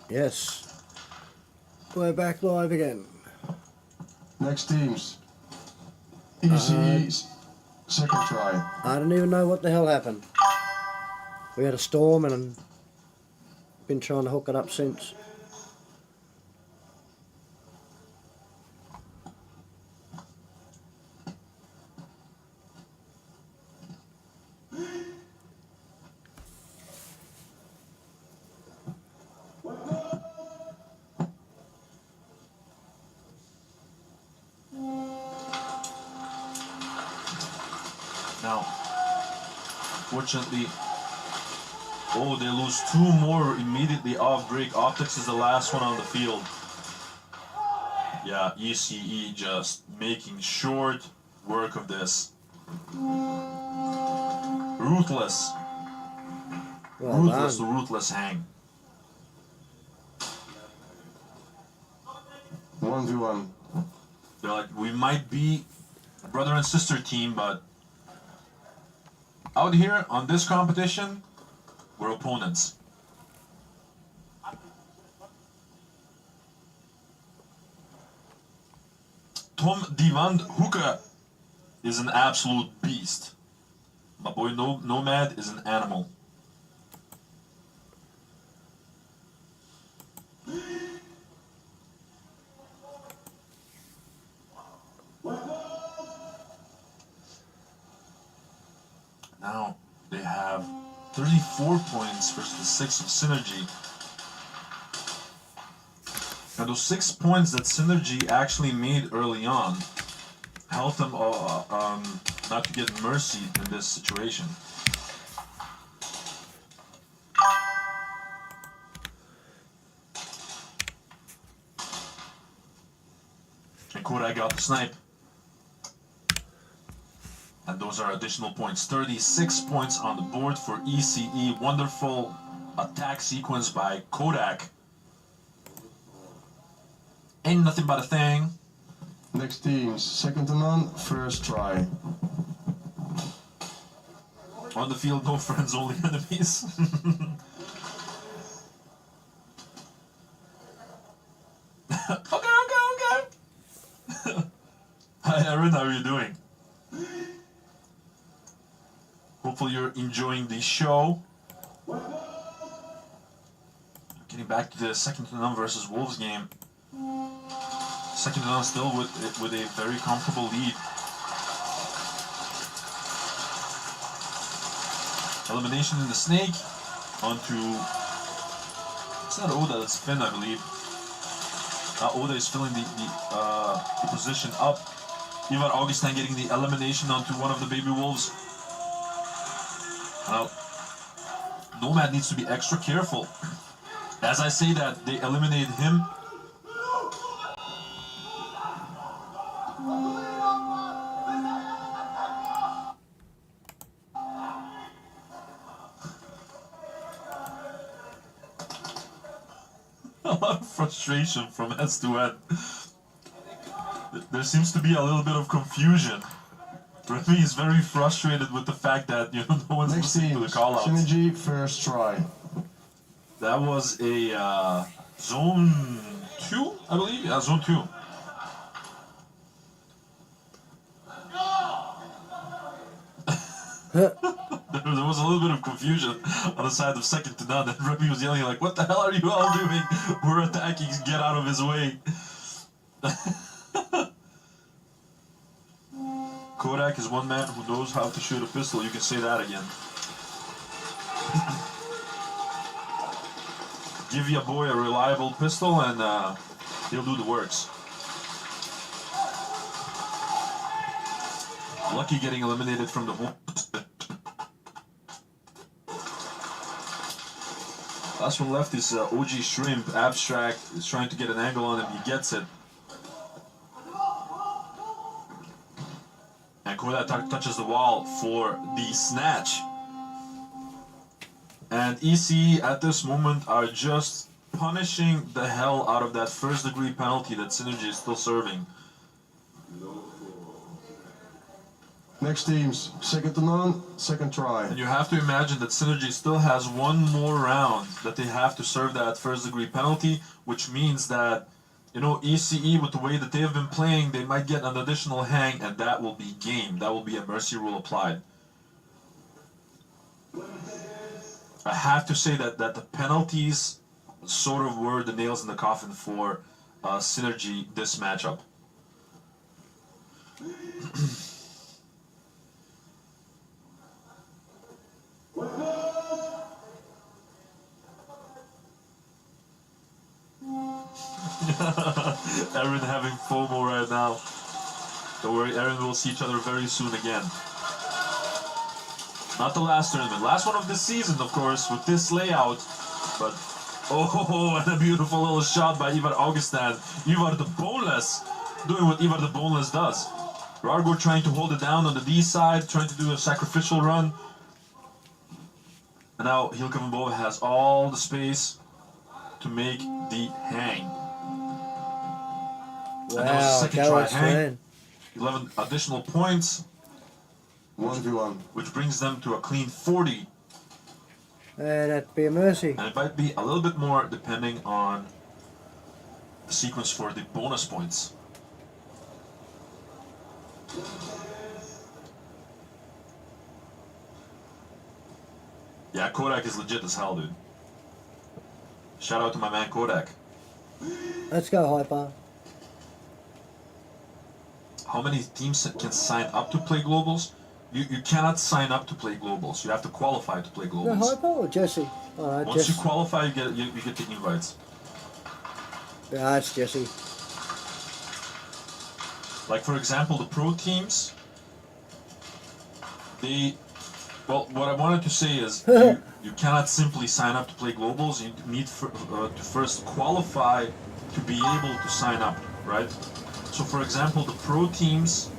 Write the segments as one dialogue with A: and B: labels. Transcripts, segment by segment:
A: Yes. We're back live again.
B: Next teams. ECE, second try.
A: I don't even know what the hell happened. We had a storm and I've been trying to hook it up since.
C: Now, fortunately, they lose two more immediately off break. Optics is the last one on the field. Yeah, ECE just making short work of this. Ruthless.
A: Well
C: Ruthless,
A: done.
C: ruthless hang.
B: 1v1.
C: They're like, we might be a brother and sister team, but out here on this competition, we're opponents. Tom Divand Hoeka is an absolute beast. My boy Nomad is an animal. Now they have 34 points versus 6 of Synergy. Now those 6 points that Synergy actually made early on helped them not to get mercy in this situation. And Kodak got the snipe. And those are additional points. 36 points on the board for ECE. Wonderful attack sequence by Kodak. Ain't nothing but a thing.
B: Next teams, second to none, first try.
C: On the field, no friends, only enemies. Okay. Hi Aaron, how are you doing? Hopefully you're enjoying the show. Getting back to the second to none versus Wolves game. Second to none still with a very comfortable lead. Elimination in the snake onto, it's not Oda, it's Finn, I believe. Oda is filling the position up. Ivar Augustin getting the elimination onto one of the baby wolves. Now, Nomad needs to be extra careful. As I say that, they eliminated him. A lot of frustration from S to N. There seems to be a little bit of confusion. Remy is very frustrated with the fact that no one's
B: Next
C: listening to the
B: teams,
C: call-outs.
B: Synergy, first try.
C: That was a zone 2, I believe. Yeah, zone 2. There was a little bit of confusion on the side of second to none, and Remy was yelling like, "What the hell are you all doing? We're attacking, get out of his way." Kodak is one man who knows how to shoot a pistol, you can say that again. Give your boy a reliable pistol and he'll do the works. Lucky getting eliminated from the home. Last one left is OG Shrimp. Abstract is trying to get an angle on him. He gets it. And Kodak touches the wall for the snatch. And EC at this moment are just punishing the hell out of that first degree penalty that Synergy is still serving.
B: Next teams, second to none, second try.
C: And you have to imagine that Synergy still has one more round that they have to serve that first degree penalty, which means that, you know, ECE, with the way that they have been playing, they might get an additional hang, and that will be game. That will be a mercy rule applied. I have to say that the penalties sort of were the nails in the coffin for Synergy this matchup. Aaron having FOMO right now. Don't worry, Aaron will see each other very soon again. Not the last tournament. Last one of this season, of course, with this layout. But, oh, and a beautiful little shot by Ivar Augustin. Ivar the Boneless, doing what Ivar the Boneless does. Rargo trying to hold it down on the D side, trying to do a sacrificial run. And now Hilkevenbove has all the space to make the hang.
A: Wow,
C: and that was the second try hang.
A: man.
C: 11 additional points.
B: 1v1.
C: Which brings them to a clean 40.
A: And that'd be a mercy.
C: And it might be a little bit more depending on the sequence for the bonus points. Yeah, Kodak is legit as hell, dude. Shout out to my man Kodak.
A: Let's go, Hyper.
C: How many teams can sign up to play globals? You cannot sign up to play globals. You have to qualify to play
A: No,
C: globals.
A: Hyper or Jesse? Oh,
C: Once
A: Jesse.
C: you qualify, you get the invites.
A: Yeah, it's Jesse.
C: Like for example, the pro teams. Well, what I wanted to say is you cannot simply sign up to play globals. You need to first qualify to be able to sign up, right? So for example, the pro teams.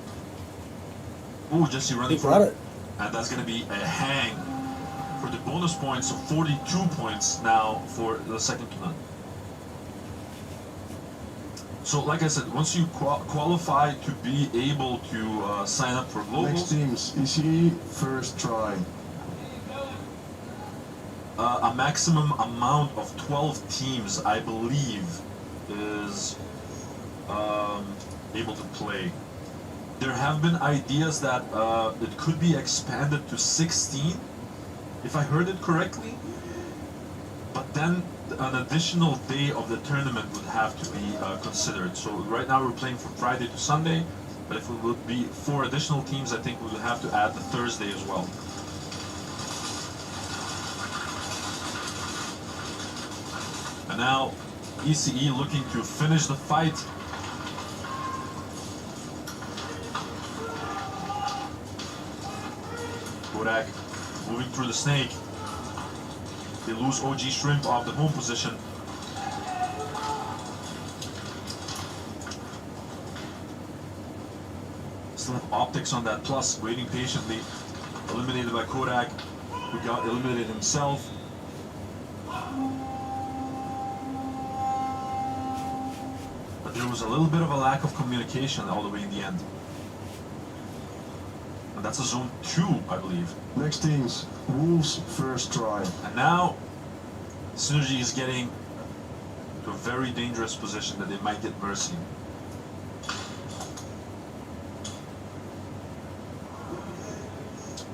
C: Oh, Jesse running for
A: it.
C: And that's going to be a hang for the bonus points. So 42 points now for the second to none. So like I said, once you qualify to be able to sign up for globals.
B: Next teams, ECE, first try.
C: A maximum amount of 12 teams, I believe, is able to play. There have been ideas that it could be expanded to 16, if I heard it correctly. But then an additional day of the tournament would have to be considered. So right now we're playing from Friday to Sunday, but if it would be 4 additional teams, I think we would have to add the Thursday as well. And now ECE looking to finish the fight. Kodak moving through the snake. They lose OG Shrimp off the home position. Still have Optics on that plus, waiting patiently. Eliminated by Kodak, who got eliminated himself. But there was a little bit of a lack of communication all the way in the end. And that's a zone 2, I believe.
B: Next teams, Wolves, first try.
C: And now, Synergy is getting to a very dangerous position that they might get mercy.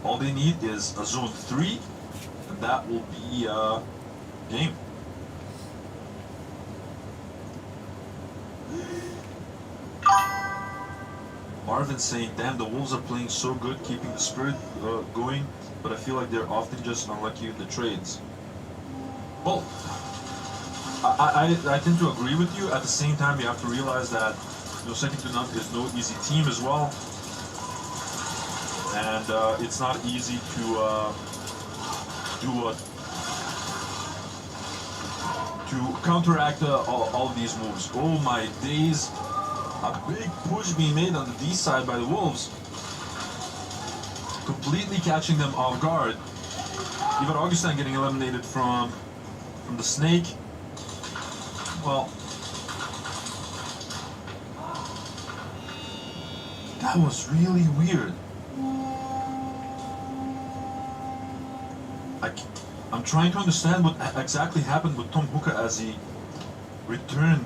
C: All they need is a zone 3, and that will be game. Marvin saying, damn, the Wolves are playing so good, keeping the spirit going, but I feel like they're often just unlucky with the trades. Well, I tend to agree with you. At the same time, you have to realize that second to none is no easy team as well. And it's not easy to counteract all of these moves. Oh my days. A big push being made on the D side by the Wolves. Completely catching them off guard. Ivar Augustin getting eliminated from the snake. Well, that was really weird. I'm trying to understand what exactly happened with Tom Hookah as he returned.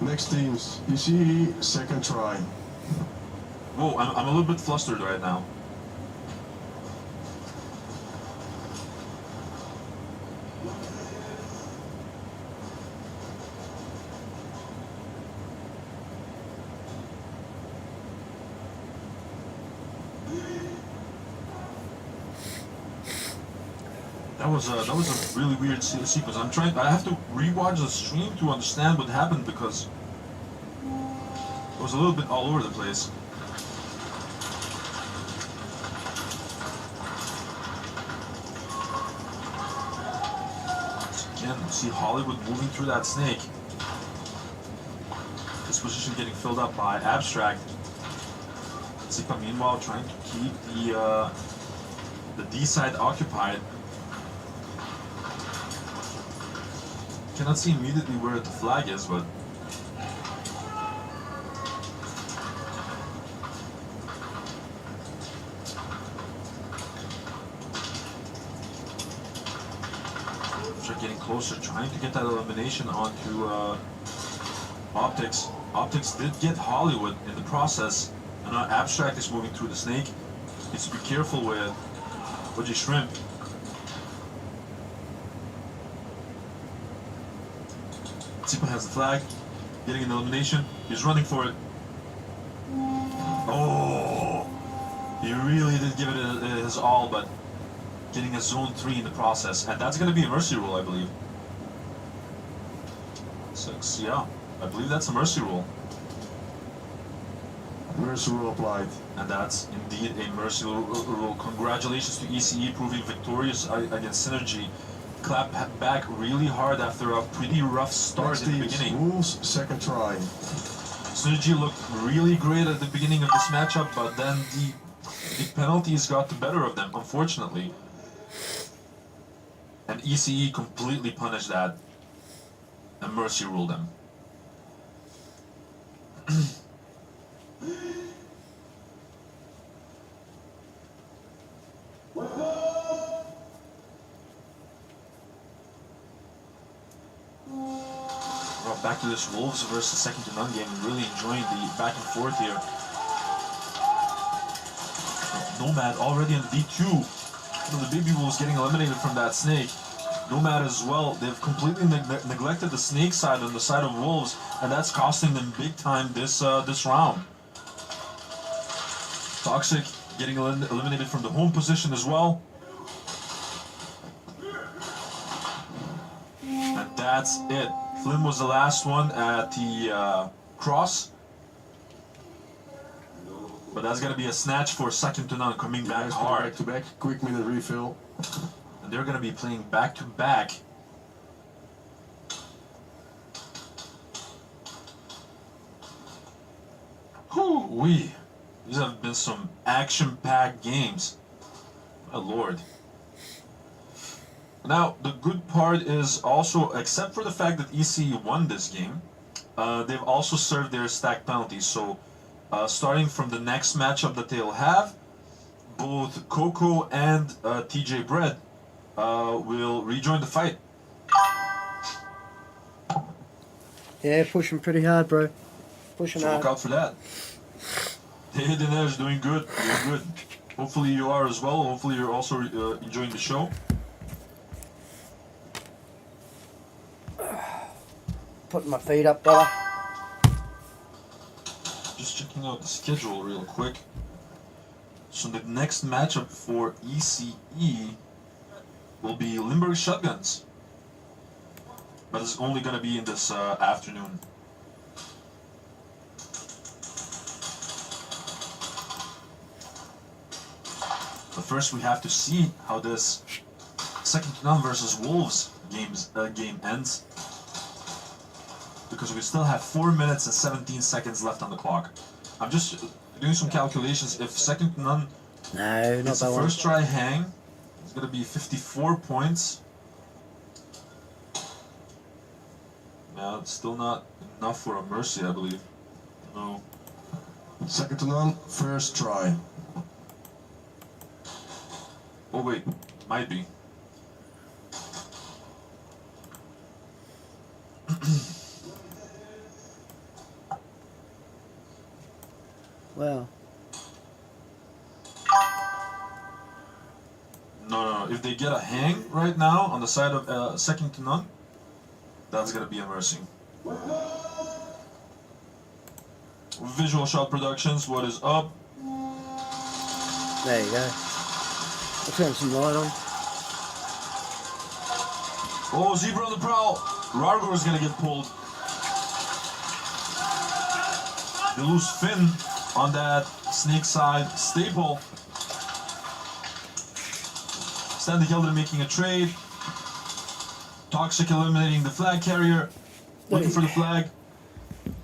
B: Next teams, ECE, second try.
C: Whoa, I'm a little bit flustered right now. That was a really weird sequence. I have to rewatch the stream to understand what happened because it was a little bit all over the place. Again, you see Hollywood moving through that snake. This position getting filled up by Abstract. Zipa meanwhile trying to keep the D side occupied. Cannot see immediately where the flag is, but they're getting closer, trying to get that elimination onto Optics. Optics did get Hollywood in the process, and now Abstract is moving through the snake. Needs to be careful with Budgie Shrimp. Zipa has the flag, getting an elimination. He's running for it. Oh, he really did give it his all, but getting a zone 3 in the process, and that's going to be a mercy rule, I believe. 6, yeah, I believe that's a mercy rule.
B: Mercy rule applied.
C: And that's indeed a mercy rule. Congratulations to ECE proving victorious against Synergy. Clap back really hard after a pretty rough start in the beginning.
B: Wolves, second try.
C: Synergy looked really great at the beginning of this matchup, but then the penalties got the better of them, unfortunately. And ECE completely punished that and mercy ruled them. Back to this Wolves versus second to none game. Really enjoying the back and forth here. Nomad already in V2. So the baby Wolves getting eliminated from that snake. Nomad as well. They've completely neglected the snake side on the side of Wolves, and that's costing them big time this round. Toxic getting eliminated from the home position as well. And that's it. Flynn was the last one at the cross. But that's going to be a snatch for second to none, coming back hard.
B: Back to back, quick minute refill.
C: And they're going to be playing back to back. Whoo-wee. These have been some action-packed games. My lord. Now, the good part is also, except for the fact that ECE won this game, they've also served their stack penalties. So, starting from the next matchup that they'll have, both Coco and TJ Bread will rejoin the fight.
A: Yeah, pushing pretty hard, bro. Pushing
C: So
A: hard.
C: look out for that. Hey, Dinesh, doing good, doing good. Hopefully you are as well. Hopefully you're also enjoying the show.
A: Putting my feet up, brother.
C: Just checking out the schedule real quick. So the next matchup for ECE will be Limburg Shotguns. But it's only going to be in this afternoon. But first we have to see how this second to none versus Wolves game ends. Because we still have 4 minutes and 17 seconds left on the clock. I'm just doing some calculations. If second to none
A: No, not
C: it's the
A: that one.
C: first try hang, it's going to be 54 points. Yeah, it's still not enough for a mercy, I believe. No.
B: Second to none, first try.
C: Oh wait, might be.
A: Well,
C: No. If they get a hang right now on the side of second to none, that's gonna be a mercy. Visual Shot Productions, what is up?
A: there you go. I'll turn some light on.
C: Oh, Zebra on the prowl. Rargo is gonna get pulled. They lose Finn on that snake side staple. Standing Elder making a trade. Toxic eliminating the flag carrier. Looking for the flag.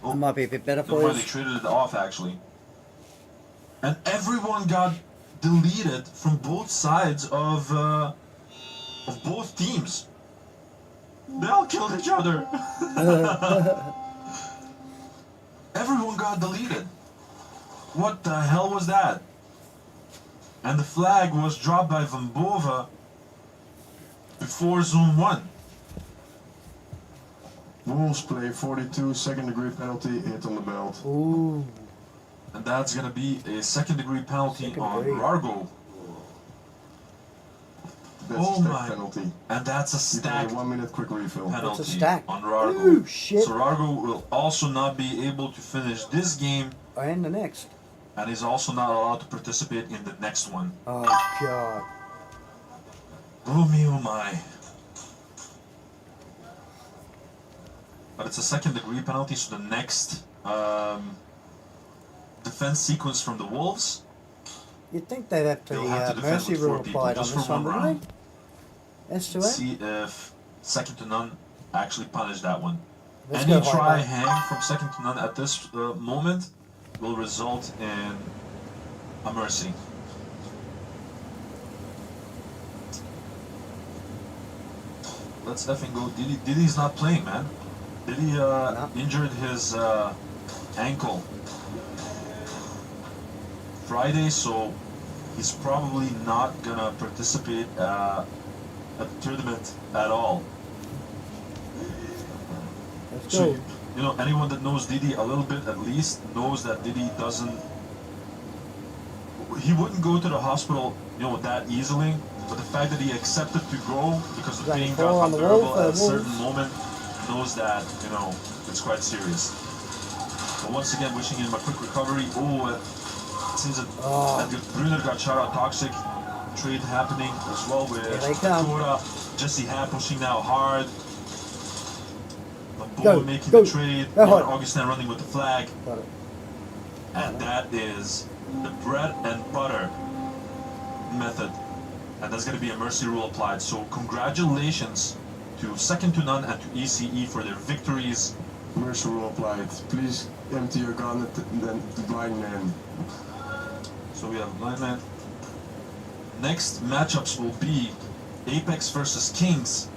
A: That might be a bit better
C: That's
A: for
C: why
A: you.
C: they traded it off actually. And everyone got deleted from both sides of both teams. They all killed each other. Everyone got deleted. What the hell was that? And the flag was dropped by Vambova before Zoom 1.
B: Wolves play 42, second degree penalty, hit on the belt.
A: Ooh.
C: And that's gonna be a second degree penalty
A: Second
C: on
A: degree.
C: Rargo.
B: That's
C: Oh
B: a stack
C: my.
B: penalty.
C: And that's a
B: You play
C: stack
B: 1 minute quick refill.
C: penalty
A: That's a stack.
C: on Rargo.
A: Ooh, shit.
C: So Rargo will also not be able to finish this game,
A: And the next.
C: and is also not allowed to participate in the next one.
A: Oh, God.
C: Oh me, oh my. But it's a second degree penalty, so the next defense sequence from the Wolves,
A: You'd think they'd have
C: they'll have to
A: the
C: defend
A: mercy
C: with 4
A: rule
C: people
A: applied on
C: just
A: this
C: for
A: one,
C: one
A: wouldn't
C: round.
A: they? S to it?
C: See if second to none actually punish that one.
A: Let's
C: Any
A: go
C: try
A: hard.
C: hang from second to none at this moment will result in a mercy. Let's effing go. Diddy's not playing, man. Diddy
A: No.
C: injured his ankle Friday, so he's probably not gonna participate at the tournament at all.
A: Let's
C: So,
A: go.
C: you know, anyone that knows Didi a little bit at least knows that Didi doesn't. He wouldn't go to the hospital, you know, that easily. But the fact that he accepted to go because the
A: Got
C: pain
A: four
C: got
A: on the wall
C: unbearable
A: for
C: at a
A: the
C: certain
A: Wolves.
C: moment knows that, you know, it's quite serious. But once again, wishing him a quick recovery. Oh, it seems that Brunner got shot out toxic. Trade happening as well with
A: Here they come.
C: Dakota. Jesse Ham pushing now hard.
A: Go,
C: Bowen making
A: go.
C: the trade.
A: Go hard.
C: Augustin running with the flag.
A: Got it.
C: And that is the bread and butter method. And that's going to be a mercy rule applied. So congratulations to second to none and to ECE for their victories.
B: Mercy rule applied. Please empty your gun at the blind man.
C: So we have a blind man. Next matchups will be Apex versus Kings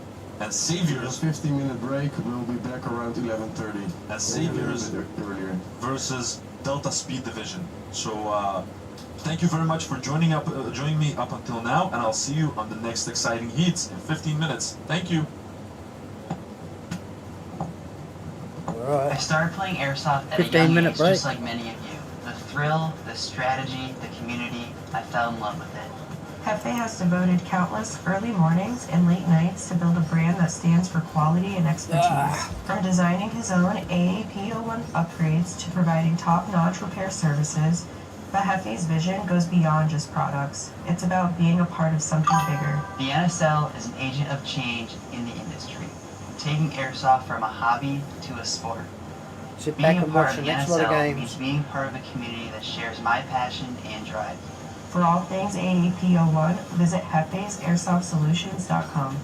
C: and Saviors.
B: 15-minute break. We'll be back around 11:30.
C: And Saviors
B: A little bit earlier.
C: versus Delta Speed Division. So thank you very much for joining me up until now, and I'll see you on the next exciting heats in 15 minutes. Thank you.
D: I
A: Alright.
D: started playing airsoft at a
A: 15
D: young
A: minute
D: age,
A: break.
D: just like many of you. The thrill, the strategy, the community, I fell in love with it.
E: Hefe has devoted countless early mornings and late nights to build a brand that stands for quality and expertise. From designing his own AAP01 upgrades to providing top-notch repair services, the Hefe's vision goes beyond just products. It's about being a part of something bigger.
D: The NSL is an agent of change in the industry, taking airsoft from a hobby to a sport.
A: Sit back
D: Being a
A: and
D: part
A: watch
D: of
A: the
D: the
A: next lot of
D: NSL means
A: games.
D: being part of a community that shares my passion and drive.
E: For all things AAP01, visit hefe'sairsoft.solutions.com.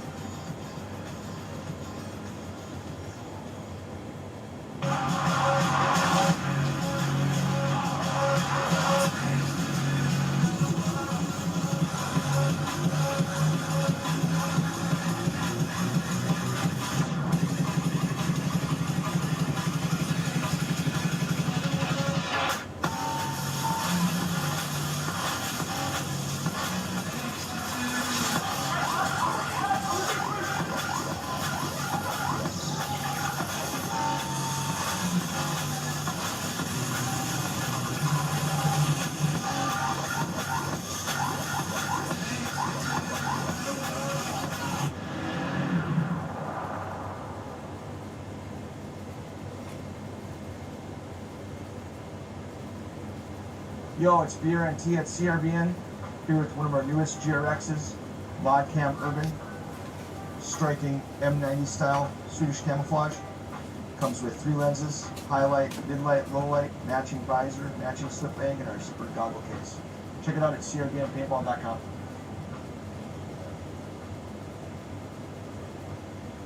F: Yo, it's BRNT at CRBN, here with one of our newest GRXs, Vodcam Urban, striking M90 style Swedish camouflage. Comes with 3 lenses, highlight, midlight, low light, matching visor, matching slip bag, and our super goggle case. Check it out at crbnpaintball.com.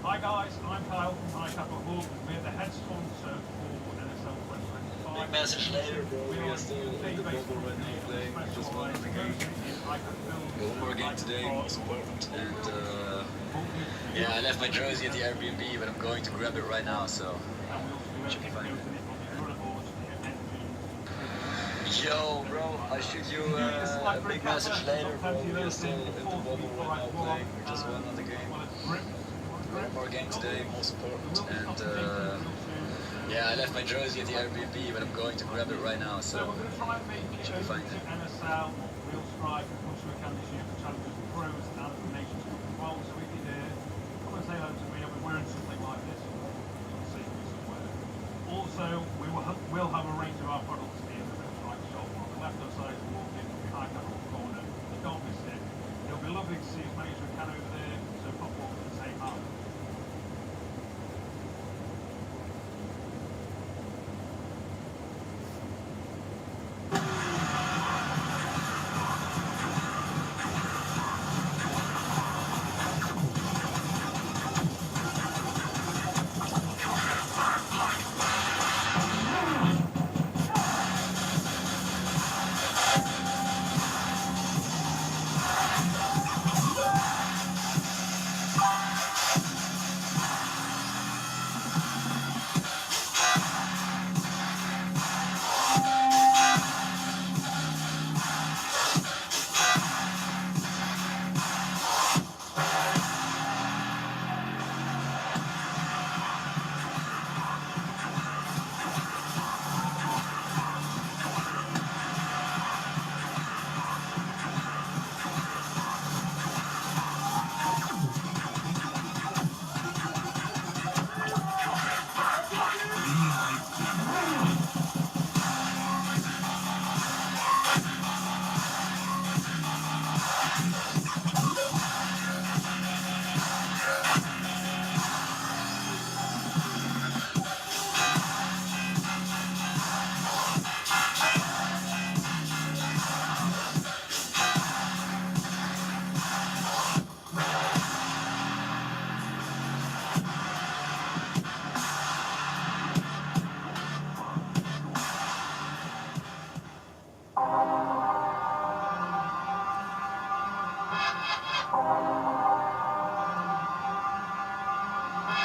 G: Hi guys, I'm Kyle from High Capital Hawk. We're the head sponsor for NSL 2025.
H: Big message later, bro. We are still in the bubble right now playing. We just won the game. One more game today, most important. And yeah, I left my jersey at the Airbnb, but I'm going to grab it right now, so should be fine. Yo, bro, I'll shoot you a big message later, bro. We are still in the bubble right now playing. We just won another game. One more game today, most important. And yeah, I left my jersey at the Airbnb, but I'm going to grab it right now, so should be fine.
G: Also, we'll have a range of our products in the Strike shop on the left-hand side of the walk in the high capital corner. You don't miss it. It'll be lovely to see as many as we can over there, so pop walk and say hi.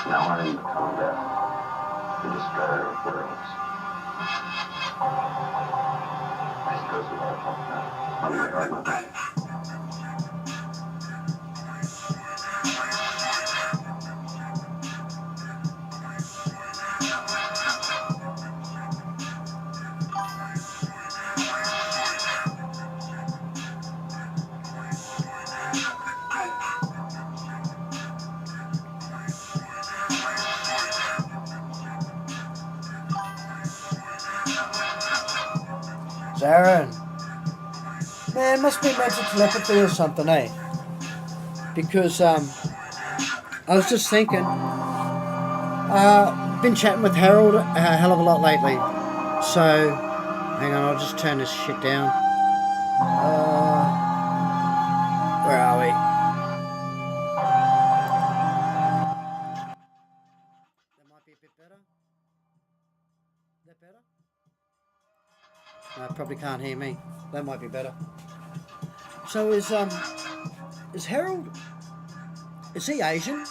I: Now I'm in combat, the destroyer of worlds. This goes without talking. I'm right on my back.
A: Aaron. Man, must be mental telepathy or something, eh? Because, I was just thinking, been chatting with Harold a hell of a lot lately. So, hang on, I'll just turn this shit down. Where are we? That might be a bit better. Is that better? No, probably can't hear me. That might be better. So is Harold, is he Asian?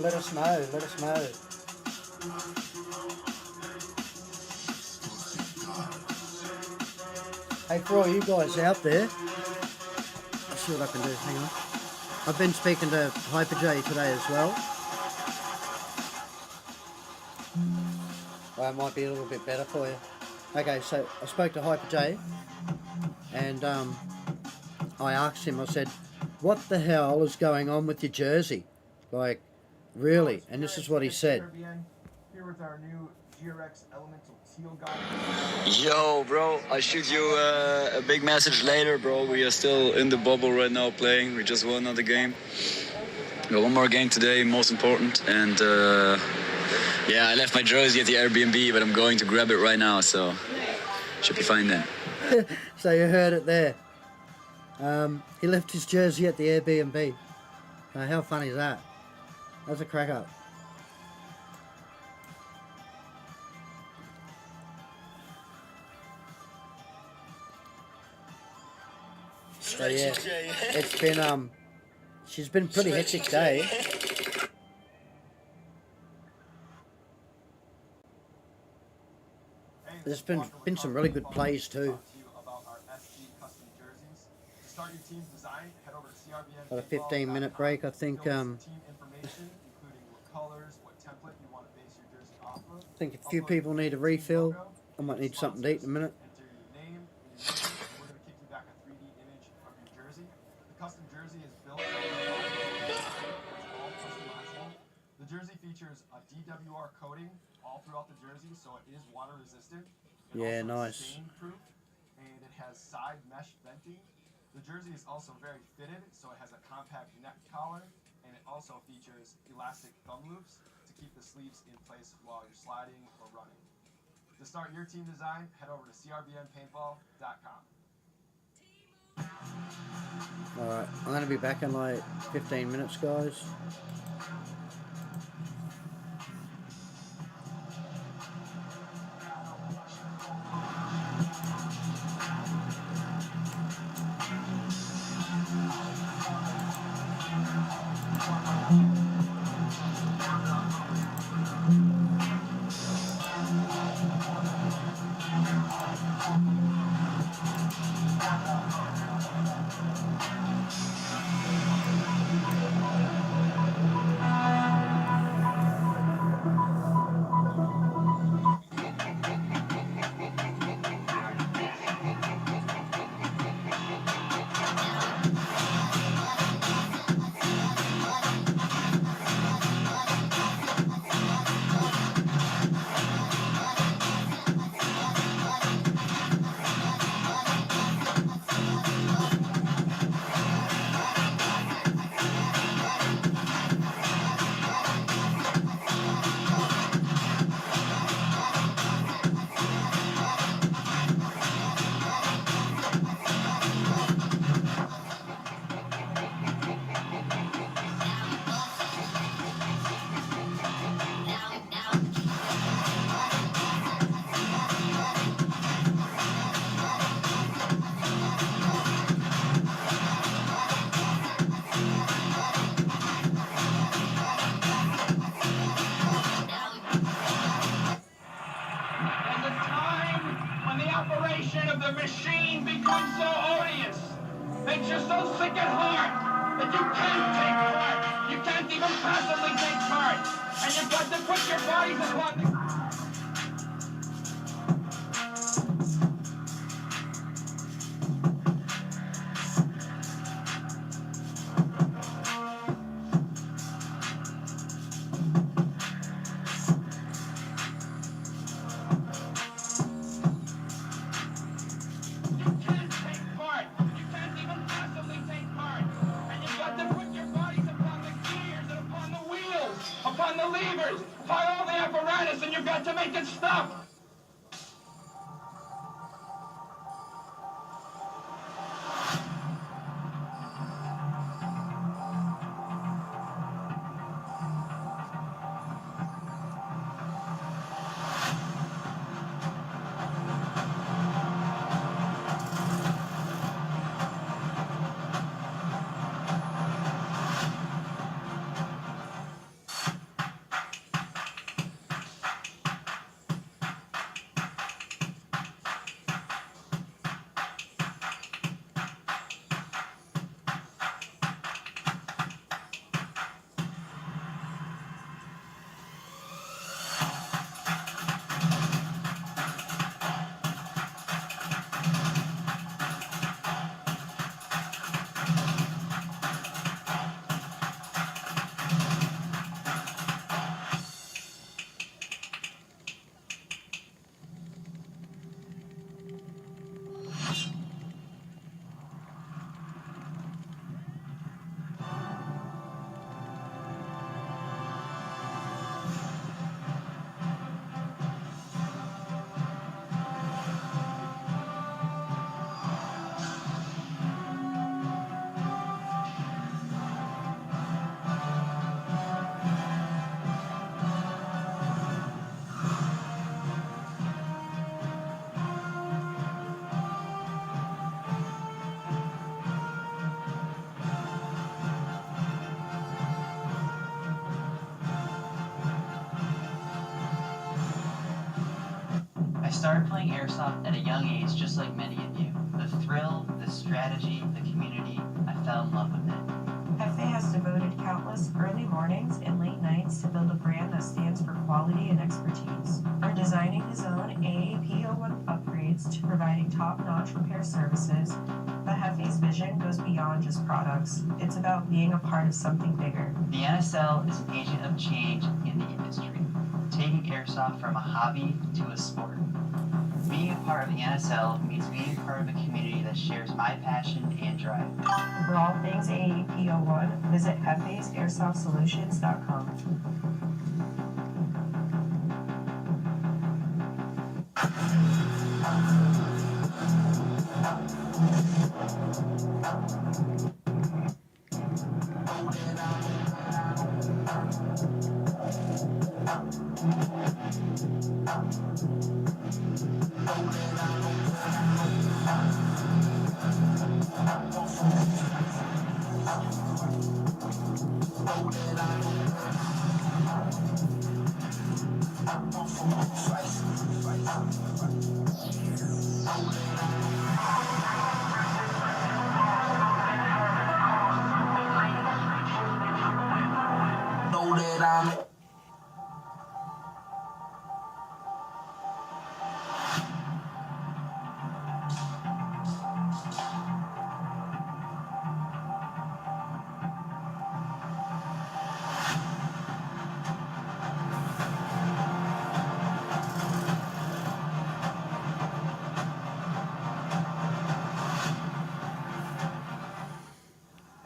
A: Let us know. Let us know. Hey, for all you guys out there, I'll see what I can do. Hang on. I've been speaking to Hyper J today as well. Well, it might be a little bit better for you. Okay, so I spoke to Hyper J, and I asked him, I said, what the hell is going on with your jersey? Like, really? And this is what he said.
F: Here with our new GRX Elemental Teal guy.
H: Yo, bro, I'll shoot you a big message later, bro. We are still in the bubble right now playing. We just won another game. We got one more game today, most important. And yeah, I left my jersey at the Airbnb, but I'm going to grab it right now, so should be fine then.
A: So you heard it there. He left his jersey at the Airbnb. How funny is that? That's a crack up. So yeah, it's been she's been pretty hectic day. There's been some really good plays too. Got a 15-minute break, I think. I think a few people need a refill. I might need something to eat in a minute.
F: The jersey features a DWR coating all throughout the jersey, so it is water resistant.
A: Yeah, nice.
F: Stain proof, and it has side mesh venting. The jersey is also very fitted, so it has a compact neck collar, and it also features elastic thumb loops to keep the sleeves in place while you're sliding or running. To start your team design, head over to crbnpaintball.com.
A: Alright, I'm going to be back in like 15 minutes, guys.
G: Of the machine becomes so odious, makes you so sick at heart that you can't take part. You can't even passively take part, and you've got to put your bodies upon the... upon the levers, upon all the apparatus, and you've got to make it stop.
D: started playing airsoft at a young age, just like many of you. The thrill, the strategy, the community, I fell in love with it.
E: Hefe has devoted countless early mornings and late nights to build a brand that stands for quality and expertise. From designing his own AAP01 upgrades to providing top-notch repair services, the Hefe's vision goes beyond just products. It's about being a part of something bigger.
D: The NSL is an agent of change in the industry, taking airsoft from a hobby to a sport. Being a part of the NSL means being part of a community that shares my passion and drive.
E: For all things AAP01, visit hefe'sairsoft.solutions.com.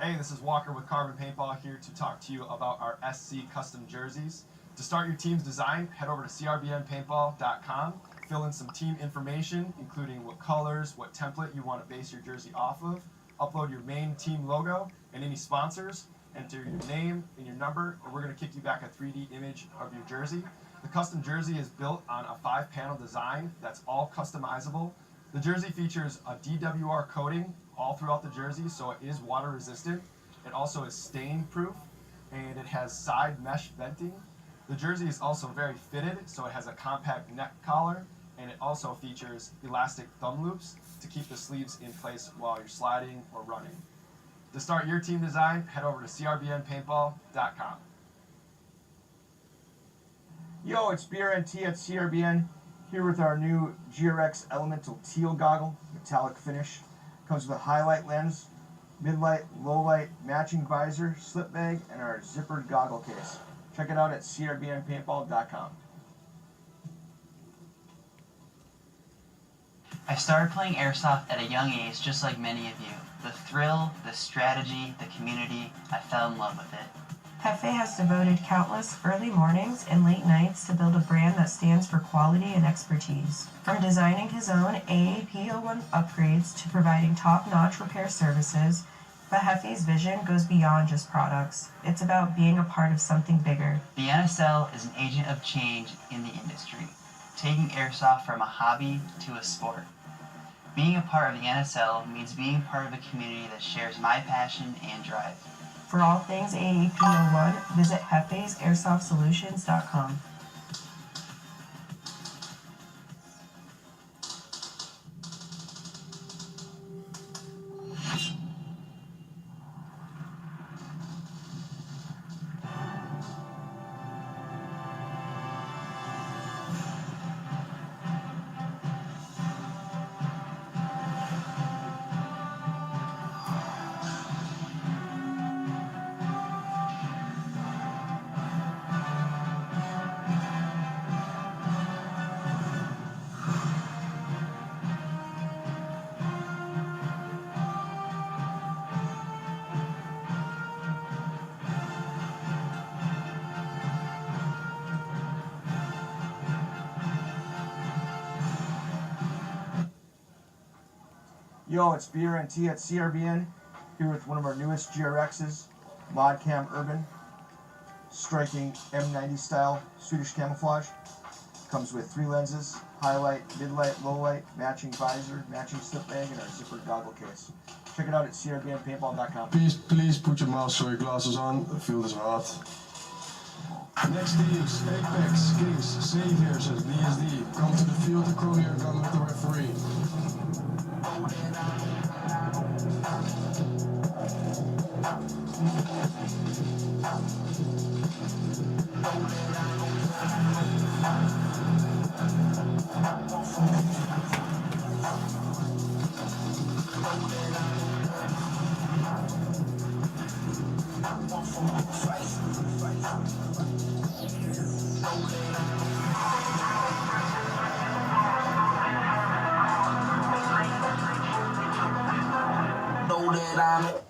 F: Hey, this is Walker with Carbon Paintball here to talk to you about our SC custom jerseys. To start your team's design, head over to crbnpaintball.com, fill in some team information, including what colors, what template you want to base your jersey off of, upload your main team logo and any sponsors, enter your name and your number, and we're going to kick you back a 3D image of your jersey. The custom jersey is built on a 5-panel design that's all customizable. The jersey features a DWR coating all throughout the jersey, so it is water resistant. It also is stain proof, and it has side mesh venting. The jersey is also very fitted, so it has a compact neck collar, and it also features elastic thumb loops to keep the sleeves in place while you're sliding or running. To start your team design, head over to crbnpaintball.com. Yo, it's BRNT at CRBN, here with our new GRX Elemental Teal Goggle, metallic finish. Comes with a highlight lens, mid-light, low-light, matching visor, slip bag, and our zippered goggle case. Check it out at crbnpaintball.com.
D: I started playing airsoft at a young age, just like many of you. The thrill, the strategy, the community, I fell in love with it.
E: Hefe has devoted countless early mornings and late nights to build a brand that stands for quality and expertise. From designing his own AAP01 upgrades to providing top-notch repair services, the Hefe's vision goes beyond just products. It's about being a part of something bigger.
D: The NSL is an agent of change in the industry, taking airsoft from a hobby to a sport. Being a part of the NSL means being part of a community that shares my passion and drive.
E: For all things AAP01, visit hefe'sairsoft.solutions.com.
F: Yo, it's BRNT at CRBN, here with one of our newest GRXs, Modcam Urban, striking M90 style Swedish camouflage. Comes with 3 lenses, highlight, mid-light, low-light, matching visor, matching slip bag, and our zippered goggle case. Check it out at crbnpaintball.com.
B: Please put your mouse or your glasses on. I feel this hot. Next teams, Apex, Kings, Saviors, and DSD. Come to the field to call your gun with the referee.
J: Know that I'm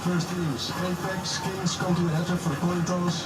B: First teams, Apex, Kings, come to the header for the coin toss.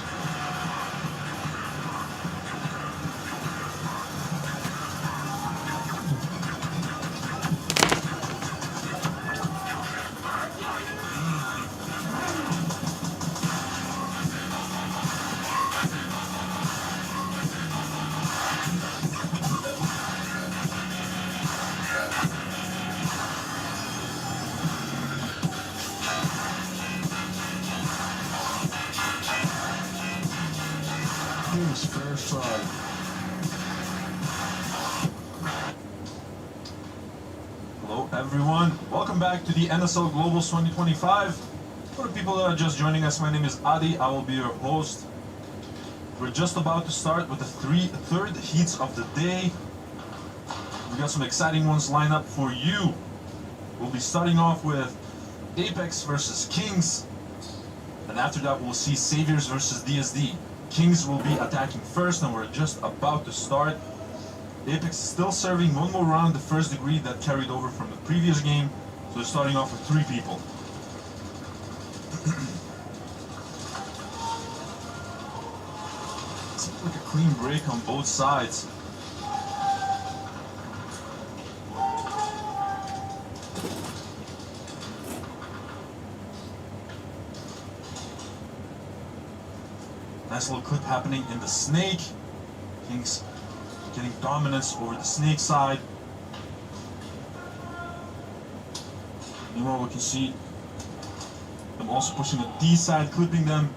B: Kings, first try.
C: Hello everyone, welcome back to the NSL Globals 2025. For the people that are just joining us, my name is Adi, I will be your host. We're just about to start with the third heats of the day. We got some exciting ones lined up for you. We'll be starting off with Apex versus Kings, and after that we'll see Saviors versus DSD. Kings will be attacking first, and we're just about to start. Apex is still serving one more round, the first degree that carried over from the previous game, so they're starting off with 3 people. Seems like a clean break on both sides. Nice little clip happening in the snake. Kings getting dominance over the snake side. Meanwhile, we can see them also pushing the D side, clipping them.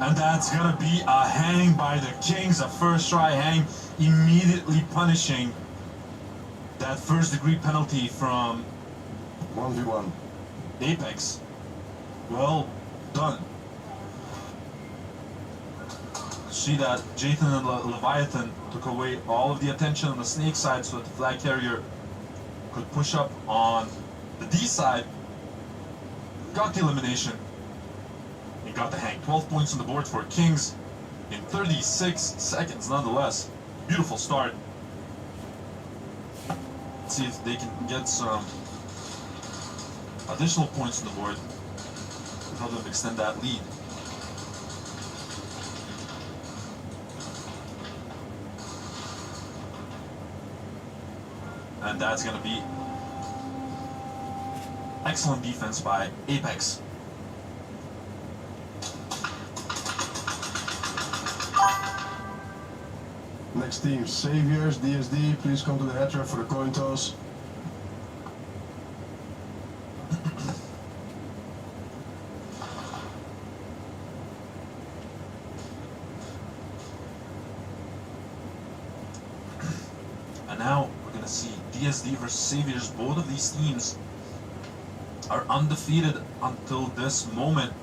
C: And that's gonna be a hang by the Kings, a first try hang, immediately punishing that first degree penalty from
B: 1v1.
C: Apex. Well done. See that Jathan and Leviathan took away all of the attention on the snake side so that the flag carrier could push up on the D side. Got the elimination and got the hang. 12 points on the board for Kings in 36 seconds nonetheless. Beautiful start. Let's see if they can get some additional points on the board to help them extend that lead. And that's going to be excellent defense by Apex.
B: Next team, Saviors, DSD, please come to the header for the coin toss.
C: DSD versus Saviors. Both of these teams are undefeated until this moment.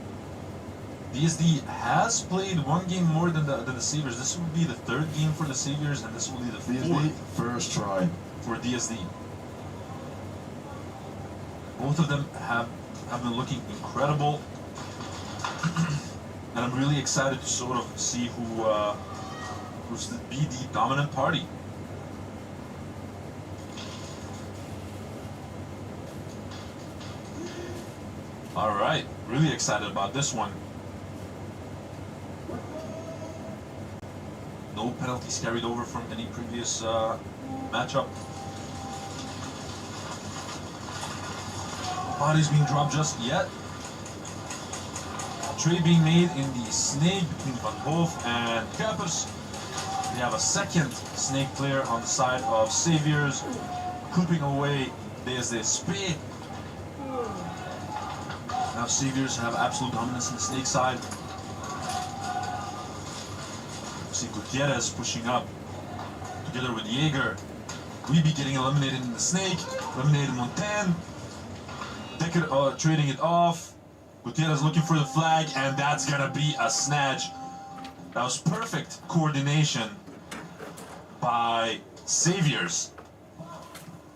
C: DSD has played one game more than the Saviors. This will be the third game for the Saviors, and this will be the
B: DSD,
C: fourth
B: first try.
C: for DSD. Both of them have been looking incredible, and I'm really excited to sort of see who's to be the dominant party. All right, really excited about this one. No penalties carried over from any previous matchup. Body's being dropped just yet. Trade being made in the snake between Van Hoof and Kuipers. We have a second snake player on the side of Saviors, clipping away DSD Spee. Now Saviors have absolute dominance in the snake side. See Gutierrez pushing up together with Jaeger. Weeby getting eliminated in the snake, eliminated Montaigne. Decker trading it off. Gutierrez looking for the flag, and that's gonna be a snatch. That was perfect coordination by Saviors.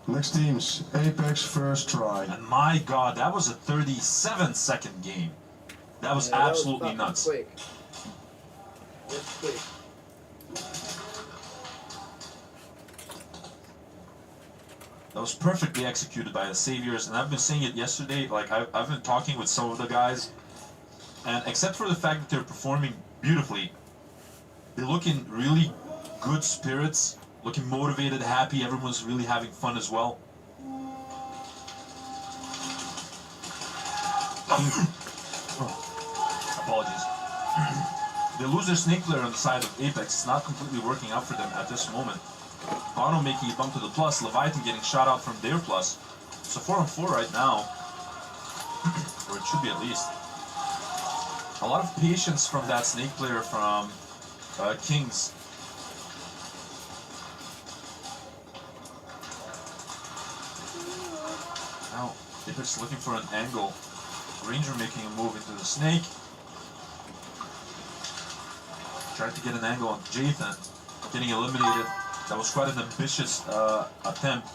B: Next teams, Apex, first try.
C: And my god, that was a 37-second game. That was absolutely nuts.
A: Quick. That's quick.
C: That was perfectly executed by the Saviors, and I've been saying it yesterday, like I've been talking with some of the guys, and except for the fact that they're performing beautifully, they look in really good spirits, looking motivated, happy, everyone's really having fun as well. Apologies. They lose their snake player on the side of Apex. It's not completely working out for them at this moment. Bono making a bump to the plus, Leviathan getting shot out from their plus. It's a 4-on-4 right now, or it should be at least. A lot of patience from that snake player from Kings. Now, Apex looking for an angle. Ranger making a move into the snake. Tried to get an angle on Jathan, getting eliminated. That was quite an ambitious attempt.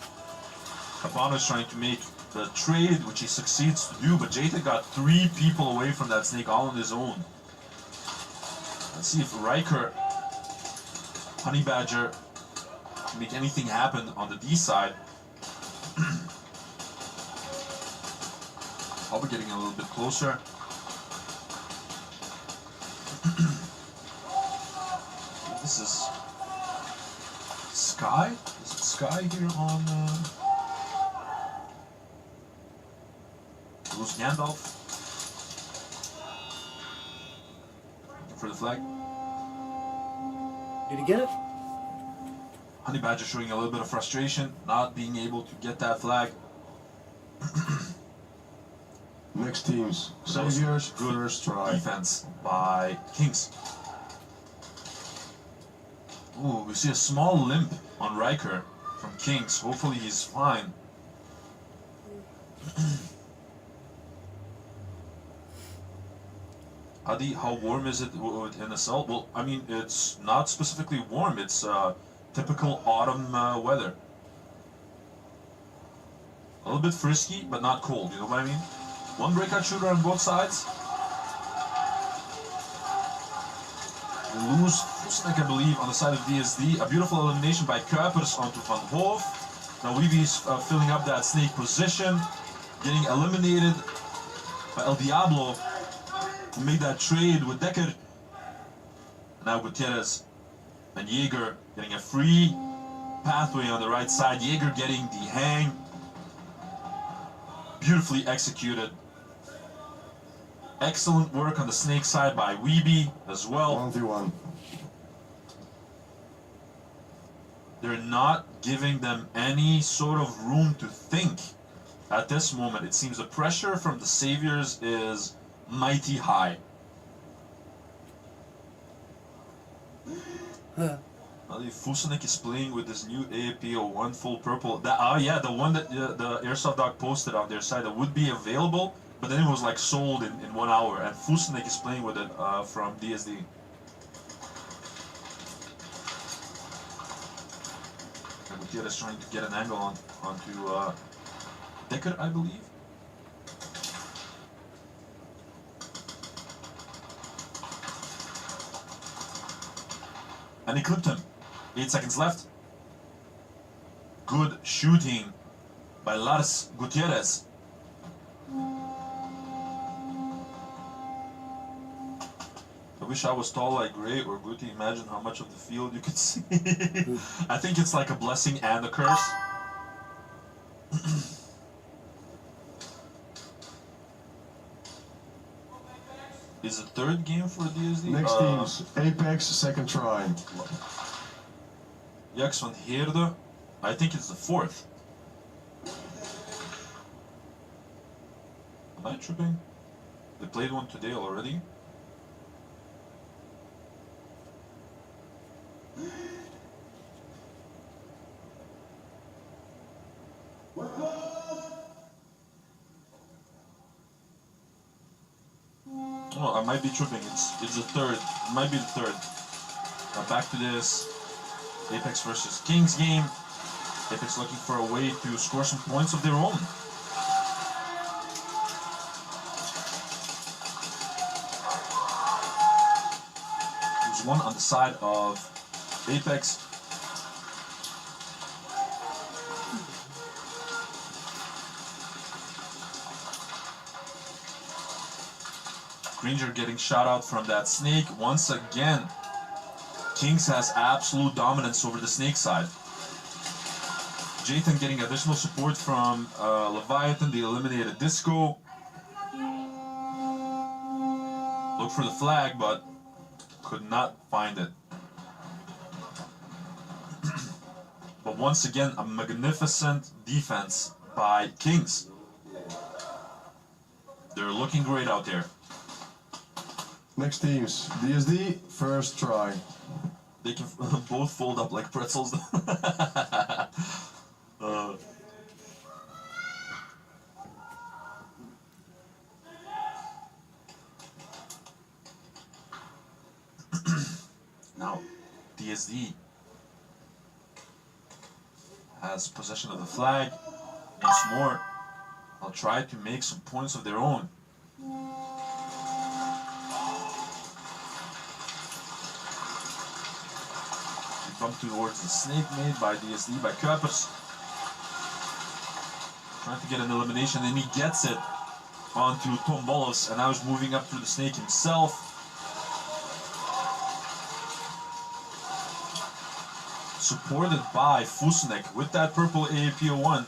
C: Cabano is trying to make the trade, which he succeeds to do, but Jathan got 3 people away from that snake all on his own. Let's see if Riker, Honey Badger, can make anything happen on the D side. Probably getting a little bit closer. This is Sky? Is it Sky here on Bruce Gandalf? Looking for the flag.
A: Did he get it?
C: Honey Badger showing a little bit of frustration, not being able to get that flag.
B: Next teams,
C: That was
B: Saviors,
C: good
B: first try.
C: defense by Kings. Ooh, we see a small limp on Riker from Kings. Hopefully he's fine. Adi, how warm is it with NSL? Well, I mean, it's not specifically warm. It's typical autumn weather. A little bit frisky, but not cold. You know what I mean? One breakout shooter on both sides. We lose Fusnek, I believe, on the side of DSD. A beautiful elimination by Kuipers onto Van Hoof. Now Weeby's filling up that snake position, getting eliminated by El Diablo, who made that trade with Decker. Now Gutierrez and Jaeger getting a free pathway on the right side. Jaeger getting the hang. Beautifully executed. Excellent work on the snake side by Weeby as well.
B: 1v1.
C: They're not giving them any sort of room to think at this moment. It seems the pressure from the Saviors is mighty high. Fusenek is playing with this new AAP01 full purple. Oh yeah, the one that the Airsoft Dog posted on their site that would be available, but then it was like sold in 1 hour. And Fusenek is playing with it from DSD. Gutierrez trying to get an angle onto Decker, I believe. And he clipped him. 8 seconds left. Good shooting by Lars Gutierrez. I wish I was tall like Gray or Guti. Imagine how much of the field you could see. I think it's like a blessing and a curse. Is it third game for DSD?
B: Next teams, Apex, second try.
C: Jax van Heerde, I think it's the fourth. Am I tripping? They played one today already. Oh, I might be tripping. It's the third. It might be the third. Now back to this Apex versus Kings game. Apex looking for a way to score some points of their own. There's one on the side of Apex. Granger getting shot out from that snake. Once again, Kings has absolute dominance over the snake side. Jathan getting additional support from Leviathan. They eliminated Disco. Look for the flag, but could not find it. But once again, a magnificent defense by Kings. They're looking great out there.
B: Next teams, DSD, first try.
C: They can both fold up like pretzels. Now, DSD has possession of the flag. Once more, they'll try to make some points of their own. Bump towards the snake made by DSD, by Kuipers. Trying to get an elimination, and he gets it onto Tom Bollos, and now he's moving up through the snake himself. Supported by Fusenek with that purple AAP01.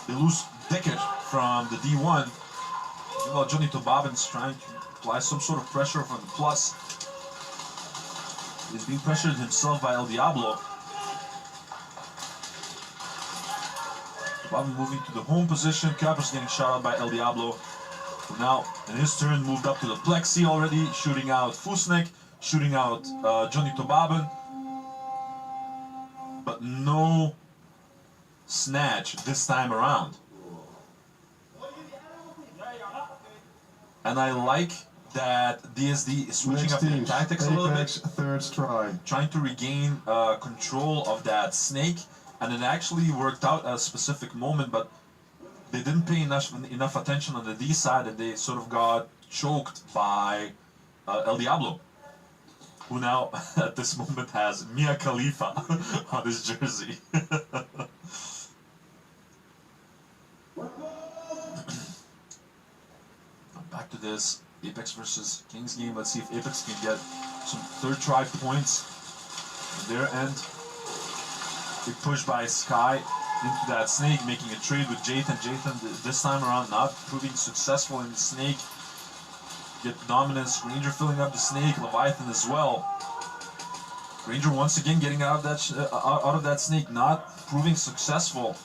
C: They lose Decker from the D1. Meanwhile, Johnny Tobabin's trying to apply some sort of pressure from the plus. He's being pressured himself by El Diablo. Tobabin moving to the home position. Kuipers getting shot out by El Diablo. Who now, in his turn, moved up to the plexi already, shooting out Fusenek, shooting out Johnny Tobabin. But no snatch this time around. And I like that DSD is switching
B: Next
C: up their
B: teams,
C: tactics a little
B: Apex,
C: bit,
B: third try.
C: trying to regain control of that snake, and it actually worked out at a specific moment, but they didn't pay enough attention on the D side, and they sort of got choked by El Diablo, who now at this moment has Mia Khalifa on his jersey. Back to this Apex versus Kings game. Let's see if Apex can get some third try points on their end. Big push by Sky into that snake, making a trade with Jathan. Jathan this time around not proving successful in the snake. Get dominance. Granger filling up the snake. Leviathan as well. Granger once again getting out of that snake, not proving successful.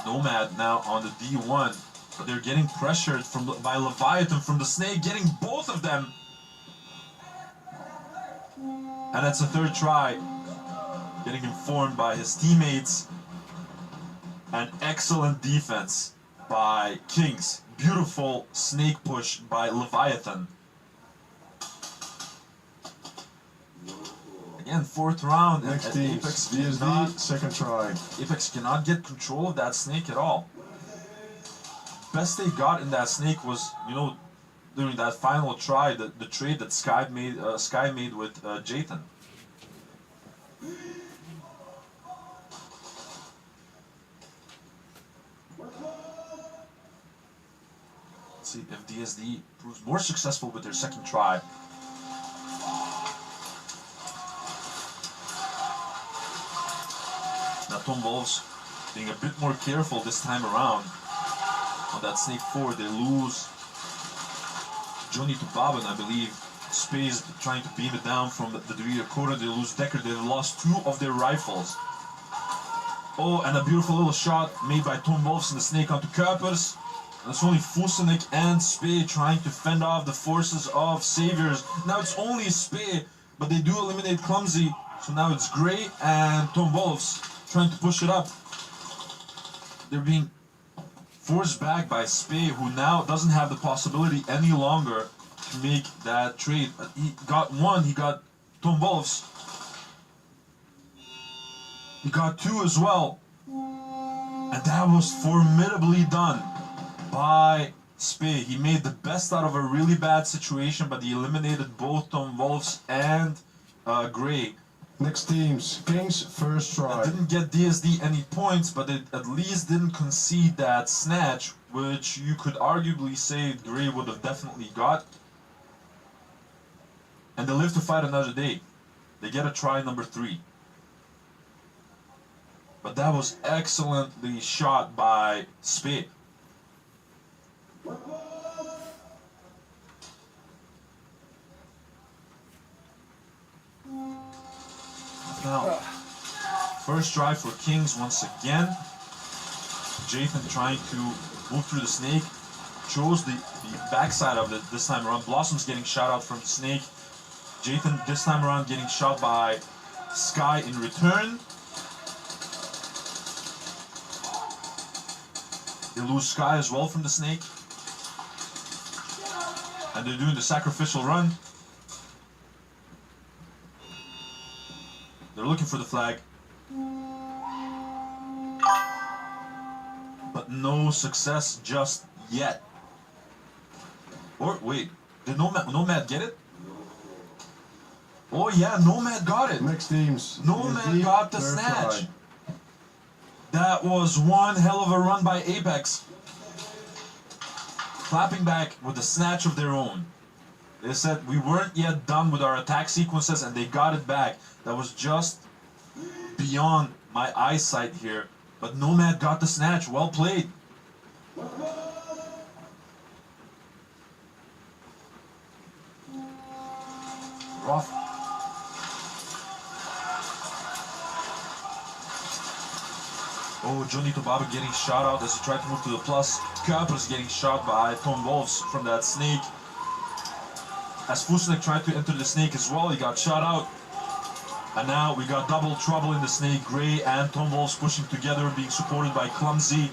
C: Nomad now on the D1. But they're getting pressured by Leviathan from the snake, getting both of them. And it's a third try. Getting informed by his teammates. An excellent defense by Kings. Beautiful snake push by Leviathan. Again, fourth round.
B: Next
C: and
B: team,
C: Apex
B: DSD, second try.
C: Apex cannot get control of that snake at all. Best they got in that snake was, you know, during that final try, the trade that Sky made with Jathan. Let's see if DSD proves more successful with their second try. Now Tom Wolves being a bit more careful this time around. On that snake 4, they lose Johnny to Bobbin, I believe. Space trying to beam it down from the rear quarter. They lose Decker. They've lost 2 of their rifles. Oh, and a beautiful little shot made by Tom Wolfs and the snake onto Kuipers. And it's only Fusenik and Spee trying to fend off the forces of Saviors. Now it's only Spee, but they do eliminate Clumsy. So now it's Gray and Tom Wolfs trying to push it up. They're being forced back by Spee, who now doesn't have the possibility any longer to make that trade. He got 1, he got Tom Wolfs. He got 2 as well. And that was formidably done by Spee. He made the best out of a really bad situation, but he eliminated both Tom Wolfs and Gray.
B: Next teams, Kings, first try.
C: It didn't get DSD any points, but it at least didn't concede that snatch, which you could arguably say Gray would have definitely got. And they live to fight another day. They get a try number 3. But that was excellently shot by Spee. Now, first try for Kings once again. Jathan trying to move through the snake. Chose the backside of it this time around. Blossom's getting shot out from the snake. Jathan this time around getting shot by Sky in return. They lose Sky as well from the snake. And they're doing the sacrificial run. They're looking for the flag. But no success just yet. Or wait, did Nomad get it? Oh yeah, Nomad got it.
B: Next teams,
C: Nomad got the
B: third
C: snatch.
B: try.
C: That was one hell of a run by Apex. Clapping back with a snatch of their own. They said we weren't yet done with our attack sequences and they got it back. That was just beyond my eyesight here. But Nomad got the snatch. Well played. Rough. Oh, Johnny Tobaba getting shot out as he tried to move to the plus. Kuipers getting shot by Tom Wolfs from that snake. As Fusenik tried to enter the snake as well, he got shot out. And now we got double trouble in the snake. Gray and Tom Wolfs pushing together, being supported by Clumsy.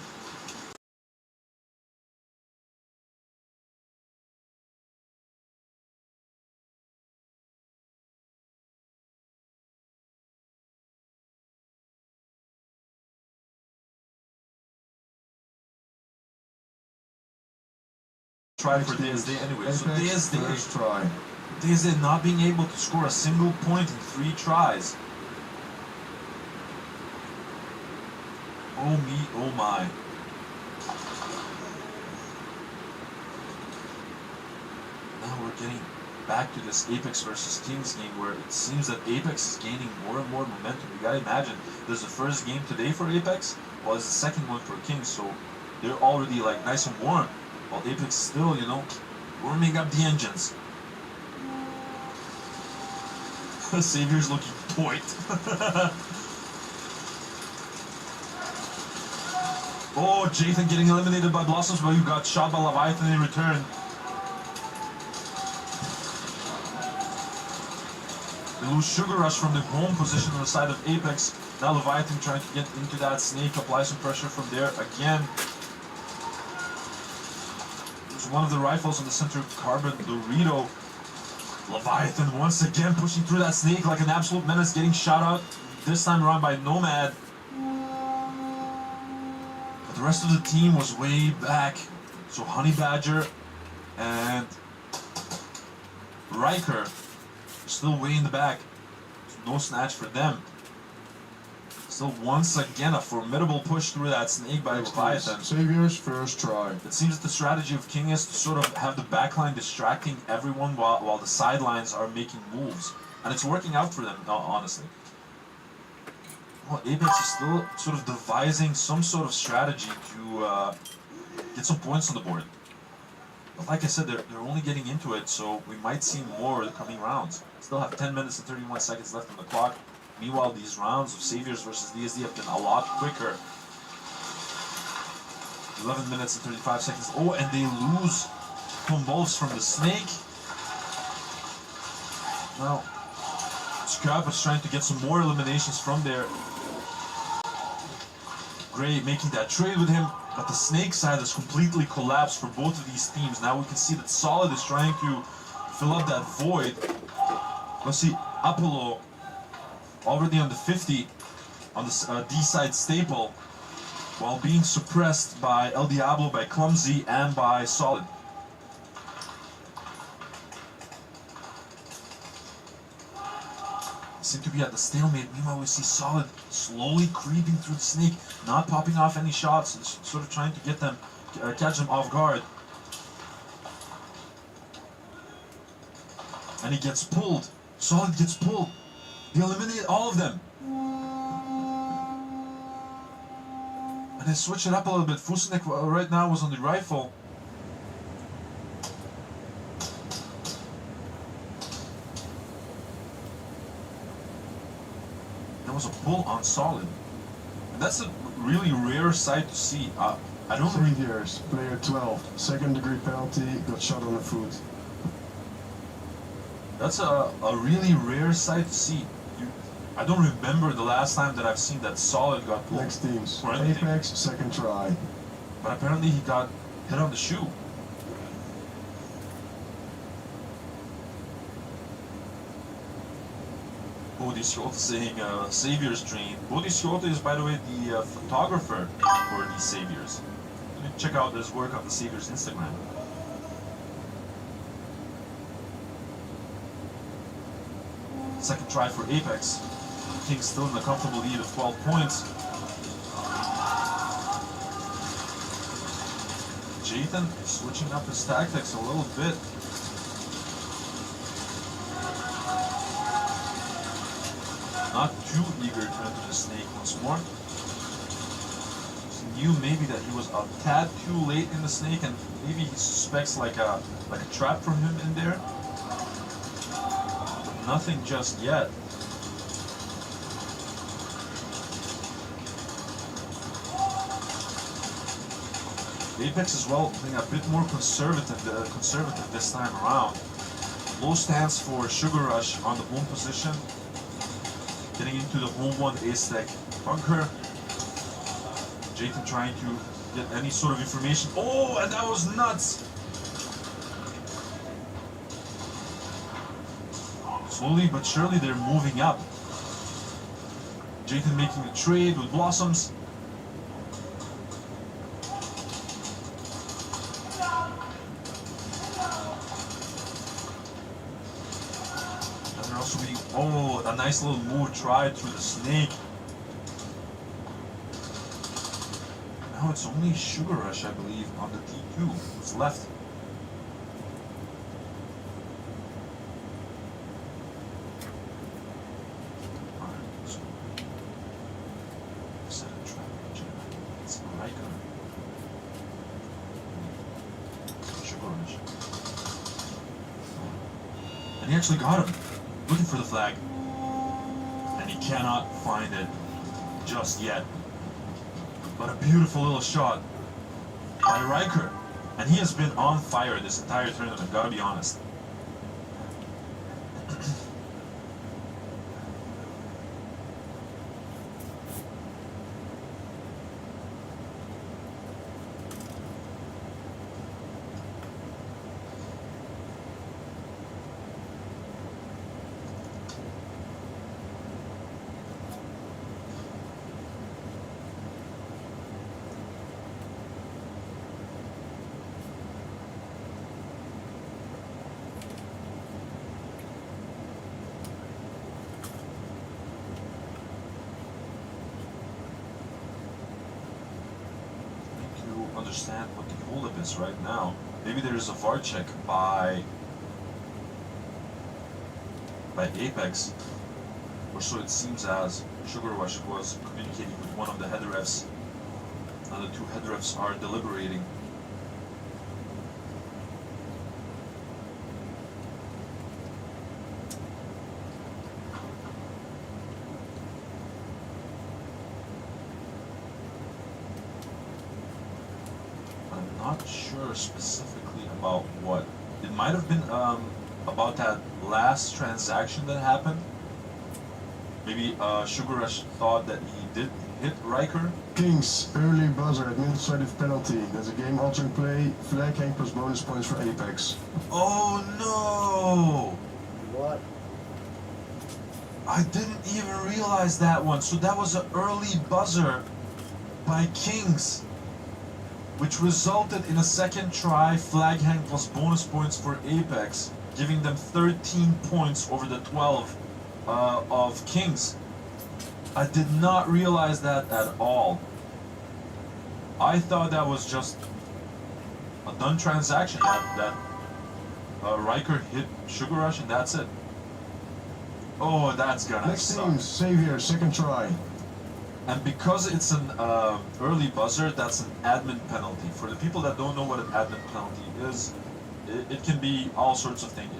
C: Try for DSD anyway. So
B: First try.
C: DSD not being able to score a single point in 3 tries. Oh me, oh my. Now we're getting back to this Apex versus Kings game where it seems that Apex is gaining more and more momentum. You gotta imagine, there's the first game today for Apex, while it's the second one for Kings, so they're already like nice and warm. While Apex still, you know, warming up the engines. Savior's looking point. Oh, Jathan getting eliminated by Blossoms, but you got shot by Leviathan in return. They lose Sugar Rush from the home position on the side of Apex. Now Leviathan trying to get into that snake, apply some pressure from there again. There's one of the rifles on the center carbon, Dorito. Leviathan once again pushing through that snake like an absolute menace, getting shot out, this time around by Nomad. But the rest of the team was way back. So Honey Badger and Riker still way in the back. No snatch for them. Still once again a formidable push through that snake by Leviathan.
B: Saviors first try.
C: It seems that the strategy of King is to sort of have the backline distracting everyone while the sidelines are making moves. And it's working out for them, honestly. Well, Apex is still sort of devising some sort of strategy to get some points on the board. But like I said, they're only getting into it, so we might see more the coming rounds. Still have 10 minutes and 31 seconds left on the clock. Meanwhile, these rounds of Saviors versus DSD have been a lot quicker. 11 minutes and 35 seconds. Oh, and they lose Convulse from the snake. Now, Scrap is trying to get some more eliminations from there. Gray making that trade with him, but the snake side has completely collapsed for both of these teams. Now we can see that Solid is trying to fill up that void. Let's see, Apollo already on the 50 on the D side staple, while being suppressed by El Diablo, by Clumsy, and by Solid. Seem to be at the stalemate. Meanwhile, we see Solid slowly creeping through the snake, not popping off any shots, and sort of trying to get them, catch them off guard. And he gets pulled. Solid gets pulled. They eliminate all of them. And they switch it up a little bit. Fusenek right now was on the rifle. There was a pull on Solid. And that's a really rare sight to see. I don't know.
B: Saviors, player 12, second degree penalty, got shot on the foot.
C: That's a really rare sight to see. I don't remember the last time that I've seen that Solid got pulled.
B: Next teams,
C: for anything.
B: Apex, second try.
C: But apparently he got hit on the shoe. Bodhisattva saying Saviors Dream. Bodhisattva is, by the way, the photographer for these Saviors. You can check out his work on the Saviors Instagram. Second try for Apex. King still in a comfortable lead of 12 points. Jathan switching up his tactics a little bit. Not too eager to enter the snake once more. He knew maybe that he was a tad too late in the snake, and maybe he suspects like a trap from him in there. But nothing just yet. Apex as well being a bit more conservative this time around. Low stance for Sugar Rush on the home position. Getting into the home one A-stack bunker. Jathan trying to get any sort of information. Oh, and that was nuts! Slowly but surely they're moving up. Jathan making a trade with Blossoms. Oh, a nice little move tried through the snake. Now it's only Sugar Rush, I believe, on the T2 who's left. Alright, so set a trap. It's Riker. Sugar Rush. And he actually got him. Looking for the flag, and he cannot find it just yet. But a beautiful little shot by Riker. And he has been on fire this entire tournament, gotta be honest. Understand what the holdup is right now. Maybe there is a VAR check by Apex, or so it seems, as Sugar Rush was communicating with one of the head refs, and the two head refs are deliberating. Not sure specifically about what. It might have been about that last transaction that happened. Maybe Sugar Rush thought that he did hit Riker.
F: Kings, early buzzer, administrative penalty. There's a game-altering play, flag hang plus bonus points for Apex.
C: Oh no!
A: What?
C: I didn't even realize that one. So that was an early buzzer by Kings, which resulted in a second try, flag hang plus bonus points for Apex, giving them 13 points over the 12 of Kings. I did not realize that at all. I thought that was just a done transaction, that Riker hit Sugar Rush and that's it. Oh, that's gonna
F: Next
C: suck.
F: team, Savior, second try.
C: And because it's an early buzzer, that's an admin penalty. For the people that don't know what an admin penalty is, it can be all sorts of things.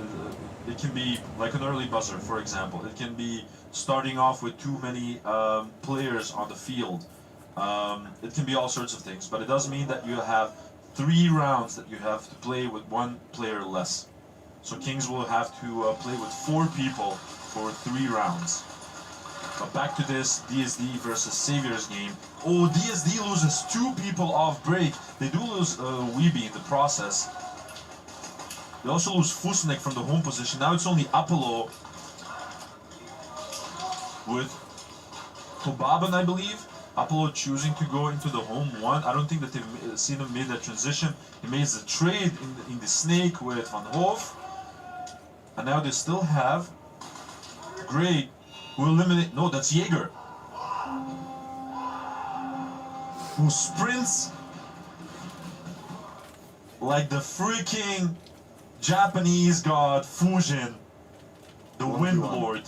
C: It can be like an early buzzer, for example. It can be starting off with too many players on the field. It can be all sorts of things, but it does mean that you have 3 rounds that you have to play with 1 player less. So Kings will have to play with 4 people for 3 rounds. But back to this DSD versus Saviors game. Oh, DSD loses 2 people off break. They do lose Weeby in the process. They also lose Fusnek from the home position. Now it's only Apollo with Tobaban, I believe. Apollo choosing to go into the home one. I don't think that they've seen him made that transition. He made the trade in the snake with Van Hoof. And now they still have Gray, who eliminate. No, that's Jaeger, who sprints like the freaking Japanese god Fujin, the Wind Lord,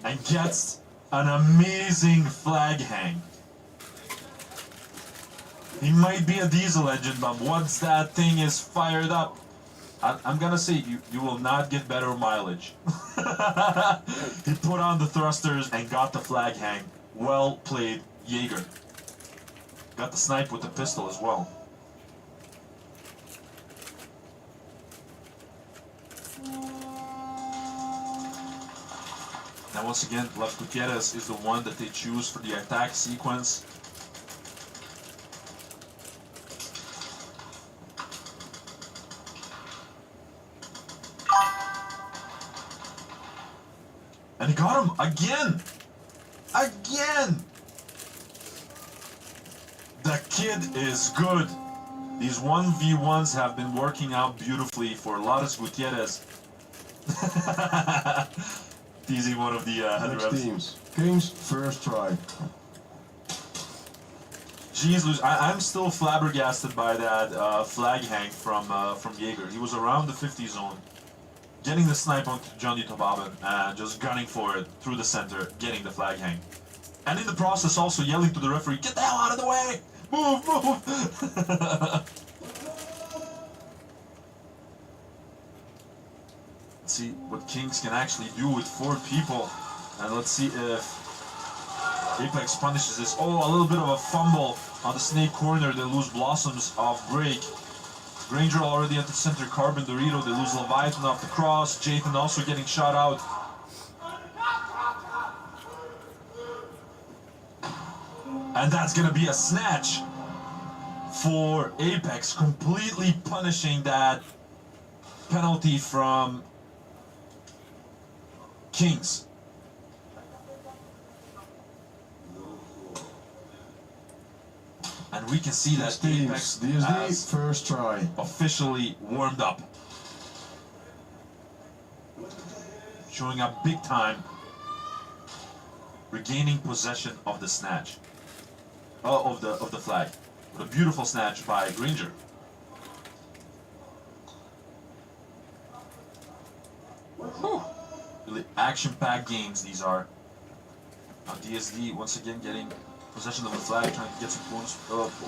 C: and gets an amazing flag hang. He might be a diesel engine, but once that thing is fired up, I'm gonna say you will not get better mileage. He put on the thrusters and got the flag hang. Well played, Jaeger. Got the snipe with the pistol as well. Now once again, Left Gutierrez is the one that they choose for the attack sequence. And he got him again! Again! The kid is good. These 1v1s have been working out beautifully for Lares Gutierrez. Teasing one of the head reps.
F: Teams. Kings, first try.
C: Jeez, I'm still flabbergasted by that flag hang from Jaeger. He was around the 50 zone, getting the snipe onto Johnny Tobaban and just gunning for it through the center, getting the flag hang. And in the process also yelling to the referee, "Get the hell out of the way! Move, move!" Let's see what Kings can actually do with 4 people. And let's see if Apex punishes this. Oh, a little bit of a fumble on the snake corner, they lose Blossoms off break. Granger already at the center, Carbon Dorito, they lose Leviathan off the cross. Jathan also getting shot out. And that's gonna be a snatch for Apex, completely punishing that penalty from Kings. And we can see that Apex
B: DSD
C: has
B: first try.
C: officially warmed up. Showing up big time, regaining possession of the snatch. Of the flag. What a beautiful snatch by Granger. Really action-packed games these are. Now DSD once again getting possession of the flag, trying to get some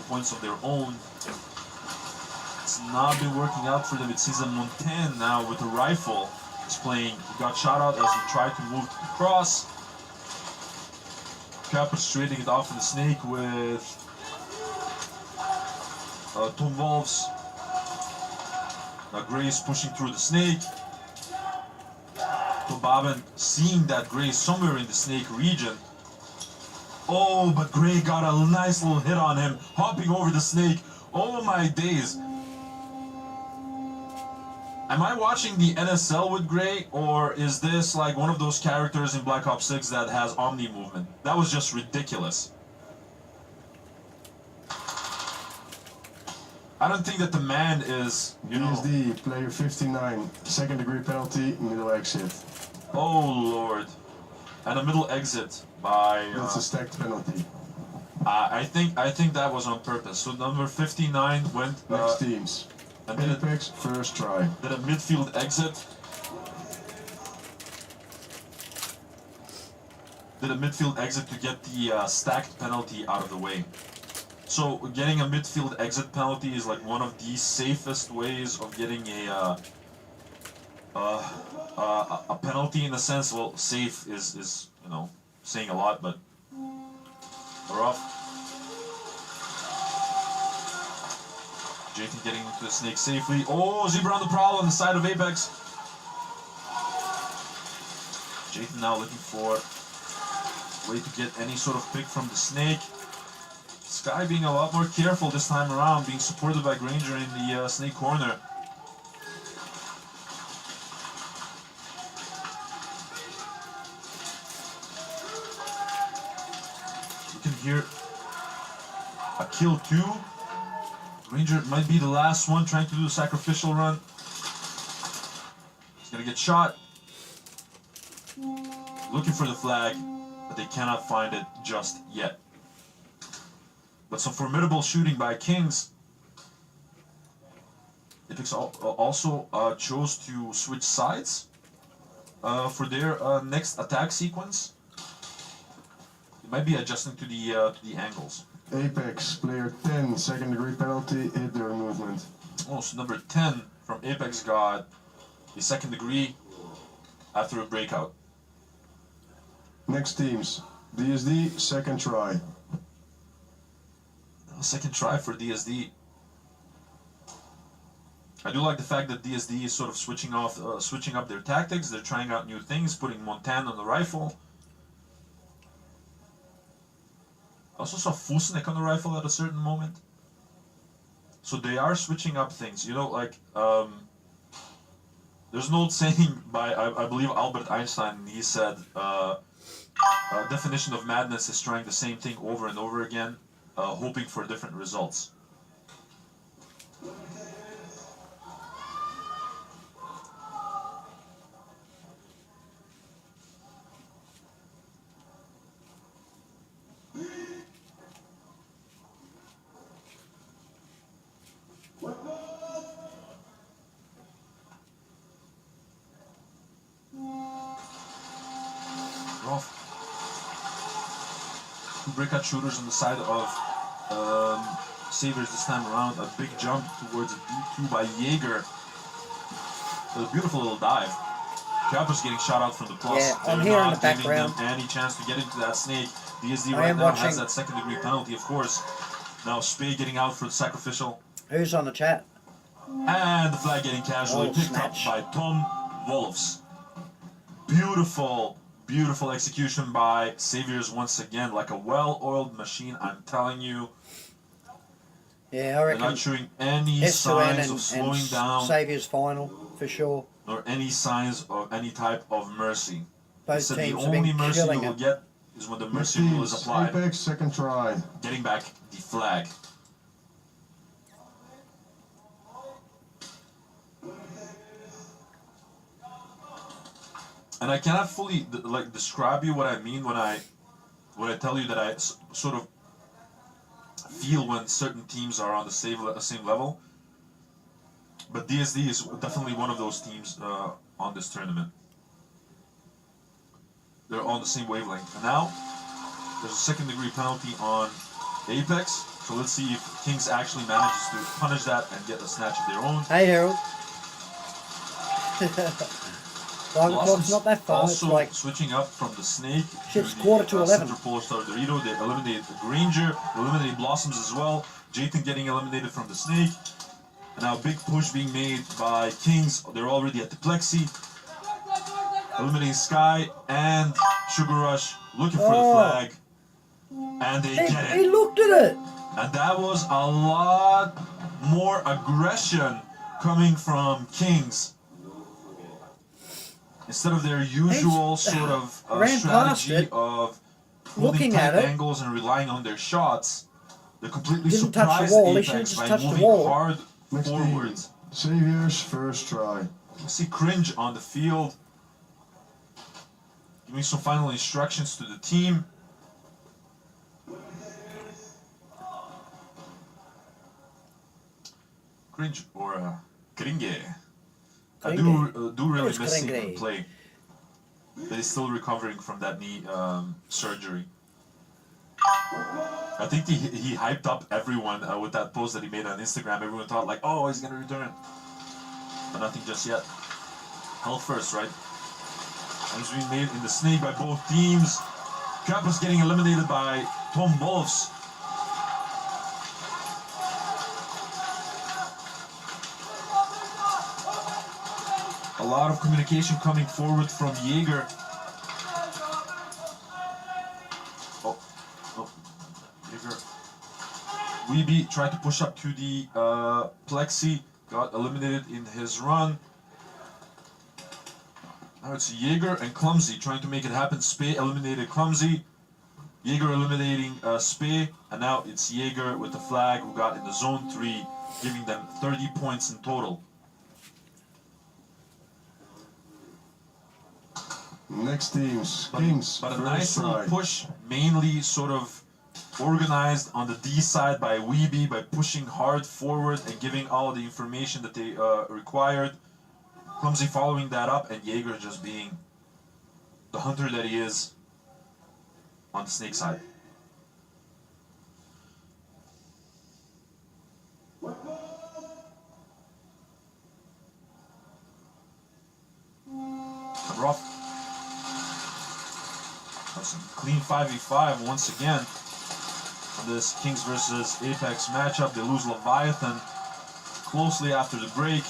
C: points of their own. It's not been working out for them. It seems that Montaigne now with a rifle is playing. He got shot out as he tried to move to the cross. Cappers trading it off in the snake with Tom Wolves. Now Grace pushing through the snake. Tobaben seeing that Gray somewhere in the snake region. Oh, but Gray got a nice little hit on him, hopping over the snake. Oh my days. Am I watching the NSL with Gray, or is this like one of those characters in Black Ops 6 that has Omni movement? That was just ridiculous. I don't think that the man is, you know...
B: DSD, player 59, second degree penalty, middle exit.
C: Oh lord. And a middle exit by...
B: That's a stacked penalty.
C: I think that was on purpose. So number 59 went...
B: Next teams.
C: And did
B: Apex, first try.
C: Did a midfield exit. Did a midfield exit to get the stacked penalty out of the way. So getting a midfield exit penalty is like one of the safest ways of getting a penalty in a sense. Well, safe is you know saying a lot, but rough. Jathan getting into the snake safely. Oh, Zebra on the prowl on the side of Apex. Jathan now looking for a way to get any sort of pick from the snake. Sky being a lot more careful this time around, being supported by Granger in the snake corner. You can hear a kill too. Granger might be the last one trying to do the sacrificial run. He's gonna get shot. Looking for the flag, but they cannot find it just yet. But some formidable shooting by Kings. Apex also chose to switch sides for their next attack sequence. They might be adjusting to the angles.
B: Apex, player 10, second degree penalty, hit their movement.
C: Oh, so number 10 from Apex got a second degree after a breakout.
B: Next teams, DSD, second try.
C: Second try for DSD. I do like the fact that DSD is sort of switching up their tactics. They're trying out new things, putting Montaigne on the rifle. I also saw Fusnek on the rifle at a certain moment. So they are switching up things. You know, like, there's an old saying by, I believe, Albert Einstein. He said, definition of madness is trying the same thing over and over again, hoping for different results. Two breakout shooters on the side of Savers this time around. A big jump towards a D2 by Jaeger. A beautiful little dive. Cappers getting shot out from the plus.
A: Yeah, I'm here in the background.
C: Them any chance to get into that snake. DSD right now has that second degree penalty, of course. Now Spay getting out for the sacrificial.
A: Who's on the chat?
C: And the flag getting casually
A: Oh,
C: picked
A: snatch.
C: up by Tom Wolfs. Beautiful, beautiful execution by Saviors once again, like a well-oiled machine, I'm telling you.
A: Yeah, I
C: They're
A: reckon
C: not showing any
A: S2N
C: signs of slowing
A: and
C: down,
A: Saviour's final, for sure.
C: nor any signs of any type of mercy. They
A: Both
C: said the
A: teams have
C: only
A: been
C: mercy you
A: killing
C: will
A: it.
C: get is when the
B: Mixed
C: mercy rule is
B: teams,
C: applied.
B: Apex, second try.
C: Getting back the flag. And I cannot fully like describe you what I mean when I tell you that I sort of feel when certain teams are on the same level. But DSD is definitely one of those teams on this tournament. They're on the same wavelength. And now there's a second degree penalty on Apex. So let's see if Kings actually manages to punish that and get a snatch of their own.
A: Hey, Harold. 5 o'clock's not that far. It's
C: Also
A: like
C: switching up from the Snake
A: Shit's
C: to
A: quarter to 11.
C: Center Polar Star Dorito. They eliminated the Granger, they eliminated Blossoms as well. Jathan getting eliminated from the Snake. And now a big push being made by Kings. They're already at the Plexi. Eliminating Sky and Sugar Rush looking for the flag. And they get it.
A: he looked at it.
C: And that was a lot more aggression coming from Kings. Instead of their usual sort of
A: ran past
C: strategy
A: it,
C: of holding
A: looking
C: tight
A: at it.
C: angles and relying on their shots, they completely
A: Didn't touch the
C: surprised
A: wall, they should've
C: Apex
A: just
C: by
A: touched the
C: moving
A: wall.
C: hard
B: Mixed
C: forwards.
B: teams, Saviors, first try.
C: You see Cringe on the field, giving some final instructions to the team. Cringe or Kringe. I do really
A: Who's
C: miss seeing him
A: Kringe?
C: play. But he's still recovering from that knee surgery. I think he hyped up everyone with that post that he made on Instagram. Everyone thought like, oh, he's gonna return. But nothing just yet. Health first, right? And it's being made in the Snake by both teams. Kappa's getting eliminated by Tom Wolfs. A lot of communication coming forward from Jaeger. Oh, Jaeger. Weeby tried to push up to the Plexi, got eliminated in his run. Now it's Jaeger and Clumsy trying to make it happen. Spay eliminated Clumsy. Jaeger eliminating Spay, and now it's Jaeger with the flag who got in the zone 3, giving them 30 points in total.
B: Next teams, Kings,
C: But a
B: first
C: nice
B: try.
C: little push, mainly sort of organized on the D side by Weeby by pushing hard forward and giving all the information that they required. Clumsy following that up, and Jaeger just being the hunter that he is on the Snake side. Rough. Some clean 5v5 once again on this Kings versus Apex matchup. They lose Leviathan closely after the break.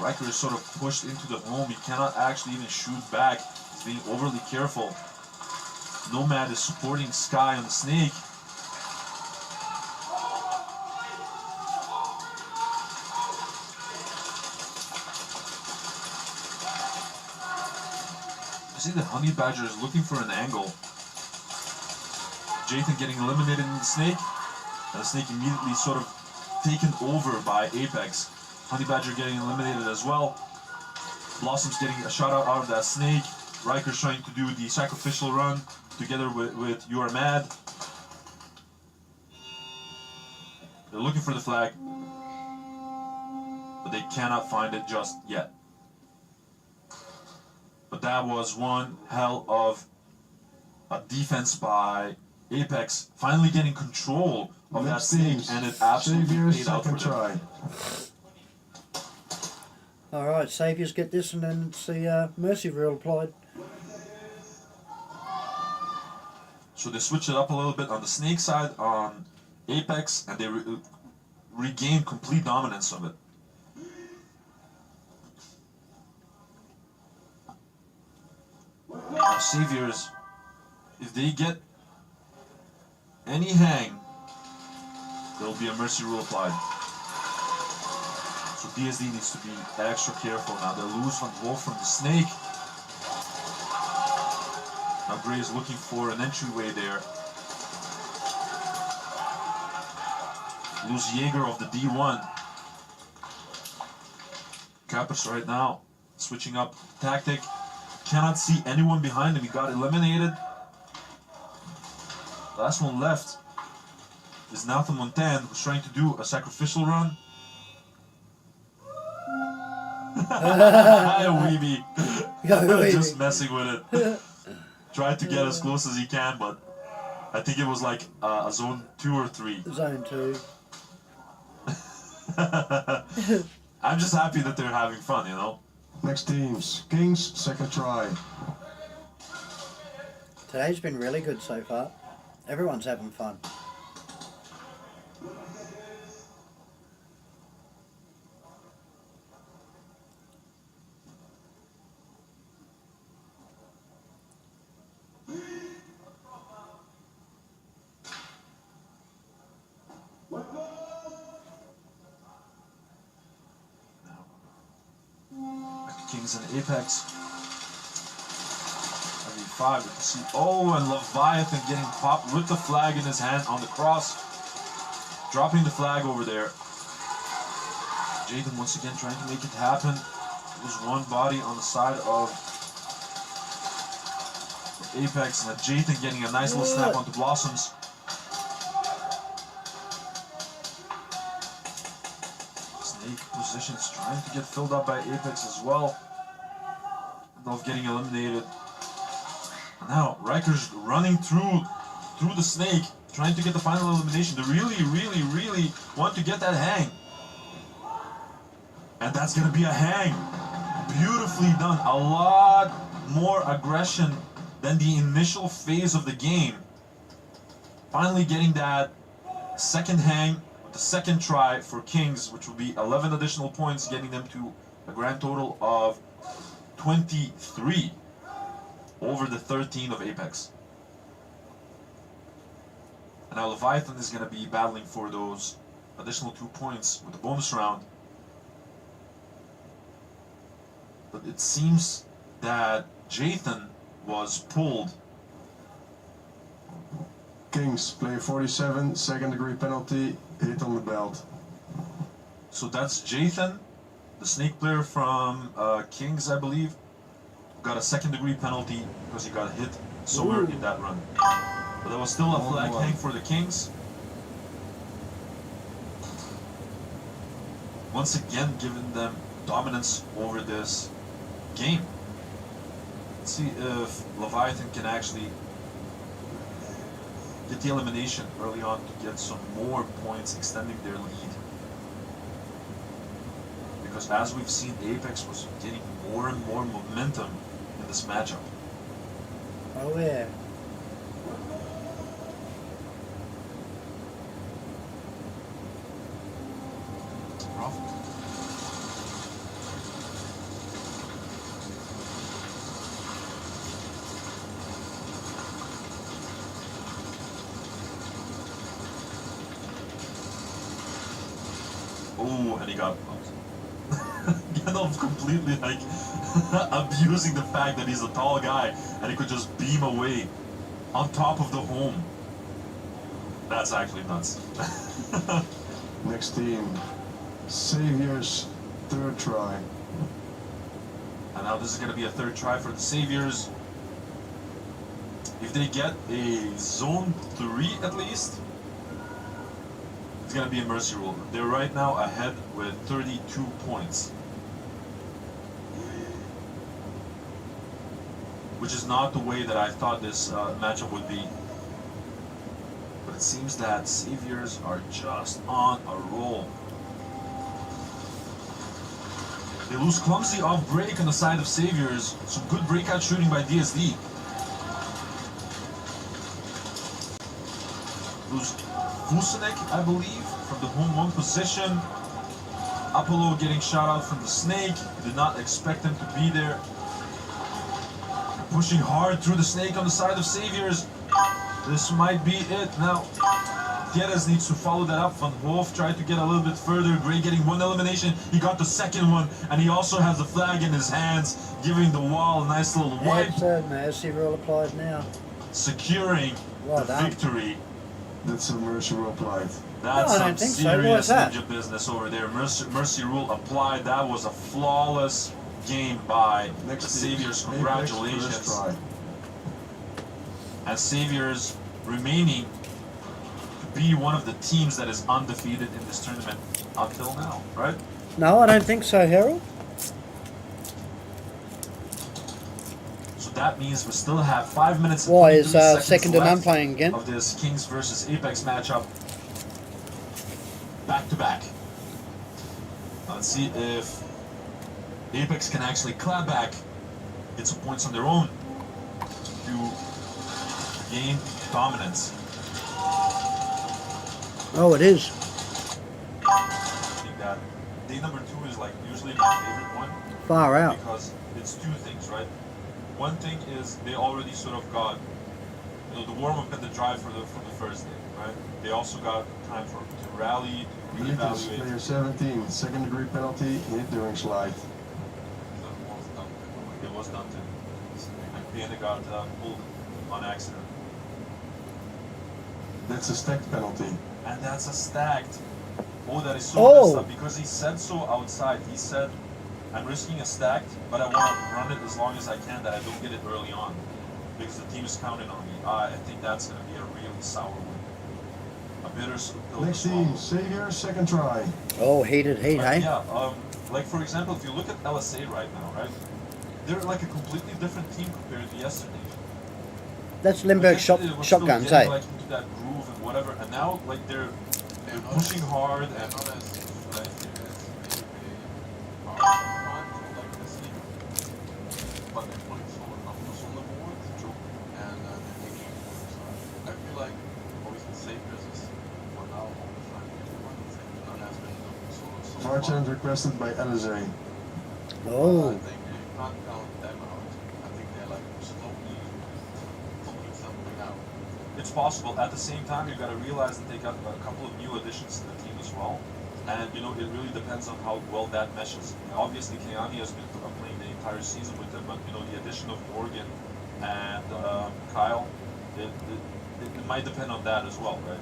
C: Riker is sort of pushed into the home. He cannot actually even shoot back. He's being overly careful. Nomad is supporting Sky on the Snake. I see the Honey Badger is looking for an angle. Jathan getting eliminated in the Snake, and the Snake immediately sort of taken over by Apex. Honey Badger getting eliminated as well. Blossom's getting a shot out of that Snake. Riker's trying to do the sacrificial run together with You Are Mad. They're looking for the flag, but they cannot find it just yet. But that was one hell of a defense by Apex, finally getting control of that Snake, and it absolutely
B: Saviors,
C: paid out for
B: second
C: them.
B: try.
A: Alright, Saviours get this, and then it's the Mercy rule applied.
C: So they switch it up a little bit on the snake side on Apex, and they regain complete dominance of it. Now Saviors, if they get any hang, there will be a mercy rule applied. So DSD needs to be extra careful now. They lose Van Wolf from the snake. Now Gray is looking for an entryway there. Lose Jaeger of the D1. Cappers right now switching up tactic. Cannot see anyone behind him. He got eliminated. Last one left is Nathan Montan, who's trying to do a sacrificial run. Weeby. Just messing with it. Tried to get as close as he can, but I think it was like a zone 2 or 3.
A: Zone 2.
C: I'm just happy that they're having fun, you know?
B: Next teams, Kings, second try.
A: Today's been really good so far. Everyone's having fun.
C: Kings and Apex. Every 5, you can see. Oh, and Leviathan getting popped with the flag in his hand on the cross. Dropping the flag over there. Jaden once again trying to make it happen. There's one body on the side of Apex, and then Jaden getting a nice little snap onto Blossoms. Snake positions trying to get filled up by Apex as well. Of getting eliminated. Now Riker's running through the snake, trying to get the final elimination. They really want to get that hang. And that's gonna be a hang. Beautifully done. A lot more aggression than the initial phase of the game. Finally getting that second hang with the second try for Kings, which will be 11 additional points, getting them to a grand total of 23 over the 13 of Apex. And now Leviathan is going to be battling for those additional 2 points with the bonus round. But it seems that Jathan was pulled.
B: Kings, player 47, second degree penalty, hit on the belt.
C: So that's Jathan, the snake player from Kings, I believe, got a second degree penalty because he got hit somewhere in that run. But there was still a flag hang for the Kings. Once again giving them dominance over this game. Let's see if Leviathan can actually get the elimination early on to get some more points, extending their lead. Because as we've seen, Apex was getting more and more momentum in this matchup.
A: Oh yeah.
C: Oh, and he got Gandalf completely like abusing the fact that he's a tall guy and he could just beam away on top of the home. That's actually nuts.
B: Next team, Saviors, third try.
C: And now this is going to be a third try for the Saviors. If they get a zone 3 at least, it's going to be a mercy rule. They're right now ahead with 32 points. Which is not the way that I thought this matchup would be. But it seems that Saviors are just on a roll. They lose clumsy off break on the side of Saviors. Some good breakout shooting by DSD. Vucinic, I believe, from the home one position. Apollo getting shot out from the snake. Did not expect him to be there. Pushing hard through the snake on the side of Saviors. This might be it now. Geddes needs to follow that up. Van Hoof tried to get a little bit further. Gray getting one elimination. He got the second one, and he also has the flag in his hands, giving the wall a nice little wipe.
A: It's mercy rule applied now.
C: Securing
A: Well
C: the
A: done.
C: victory.
F: That's a mercy rule applied.
C: That's
A: No, I
C: some
A: don't think so. What was
C: serious
A: that?
C: ninja business over there. Mercy rule applied. That was a flawless game by the Saviors. Congratulations. And Saviors remaining to be one of the teams that is undefeated in this tournament until now, right?
A: No, I don't think so, Harold.
C: So that means we still have 5 minutes and
A: Why
C: 23
A: is
C: seconds
A: second and
C: left
A: unplaying again?
C: of this Kings versus Apex matchup. Back to back. Let's see if Apex can actually clap back, get some points on their own to gain dominance.
A: Oh, it is.
C: I think that day number 2 is like usually my favorite one.
A: Far out.
C: Because it's two things, right? One thing is they already sort of got, you know, the warm up and the drive for the first day, right? They also got time to rally, to
F: Replicas,
C: reevaluate.
F: player 17, second degree penalty, niet doing slide.
C: It was done to. And Pena got pulled on accident.
F: That's a stacked penalty.
C: And that's a stacked. Oh, that is so
A: Oh.
C: messed up because he said so outside. He said, I'm risking a stacked, but I want to run it as long as I can that I don't get it early on. Because the team is counting on me. I think that's going to be a really sour one. A bitter pill to
F: Next
C: swallow.
F: team, Savior, second try.
A: Oh, heated heat,
C: But
A: hey?
C: yeah, like for example, if you look at LSA right now, right? They're like a completely different team compared to yesterday.
A: That's Limburg
C: Yesterday they were still
A: shotguns,
C: getting,
A: eh?
C: like into that groove and whatever, and now like they're pushing hard and
F: Marchand requested by LSA.
A: Oh.
C: it's possible. At the same time, you've got to realize that they got a couple of new additions to the team as well. And, you know, it really depends on how well that meshes. Obviously, Keani has been playing the entire season with them, but, you know, the addition of Morgan and Kyle, it might depend on that as well, right?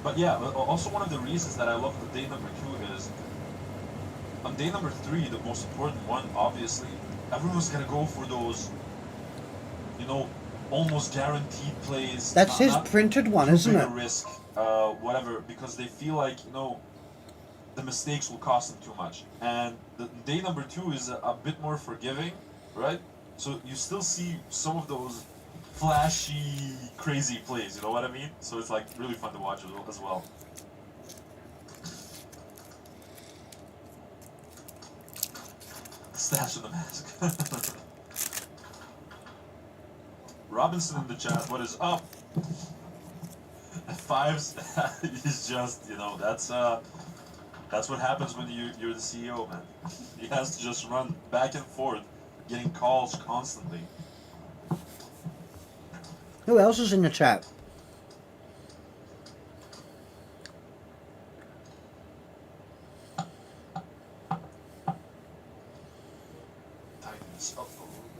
C: But yeah, also one of the reasons that I love the day number 2 is, on day number 3, the most important one, obviously, everyone's going to go for those, you know, almost guaranteed plays.
A: That's his printed one, isn't
C: big
A: it?
C: a risk, whatever, because they feel like, you know, the mistakes will cost them too much. And the day number 2 is a bit more forgiving, right? So you still see some of those flashy, crazy plays, you know what I mean? So it's like really fun to watch as well. Stash of the mask. Robinson in the chat, what is up? Fives is just, you know, that's what happens when you're the CEO, man. He has to just run back and forth, getting calls constantly.
A: Who else is in the chat?
C: Tighten this up a little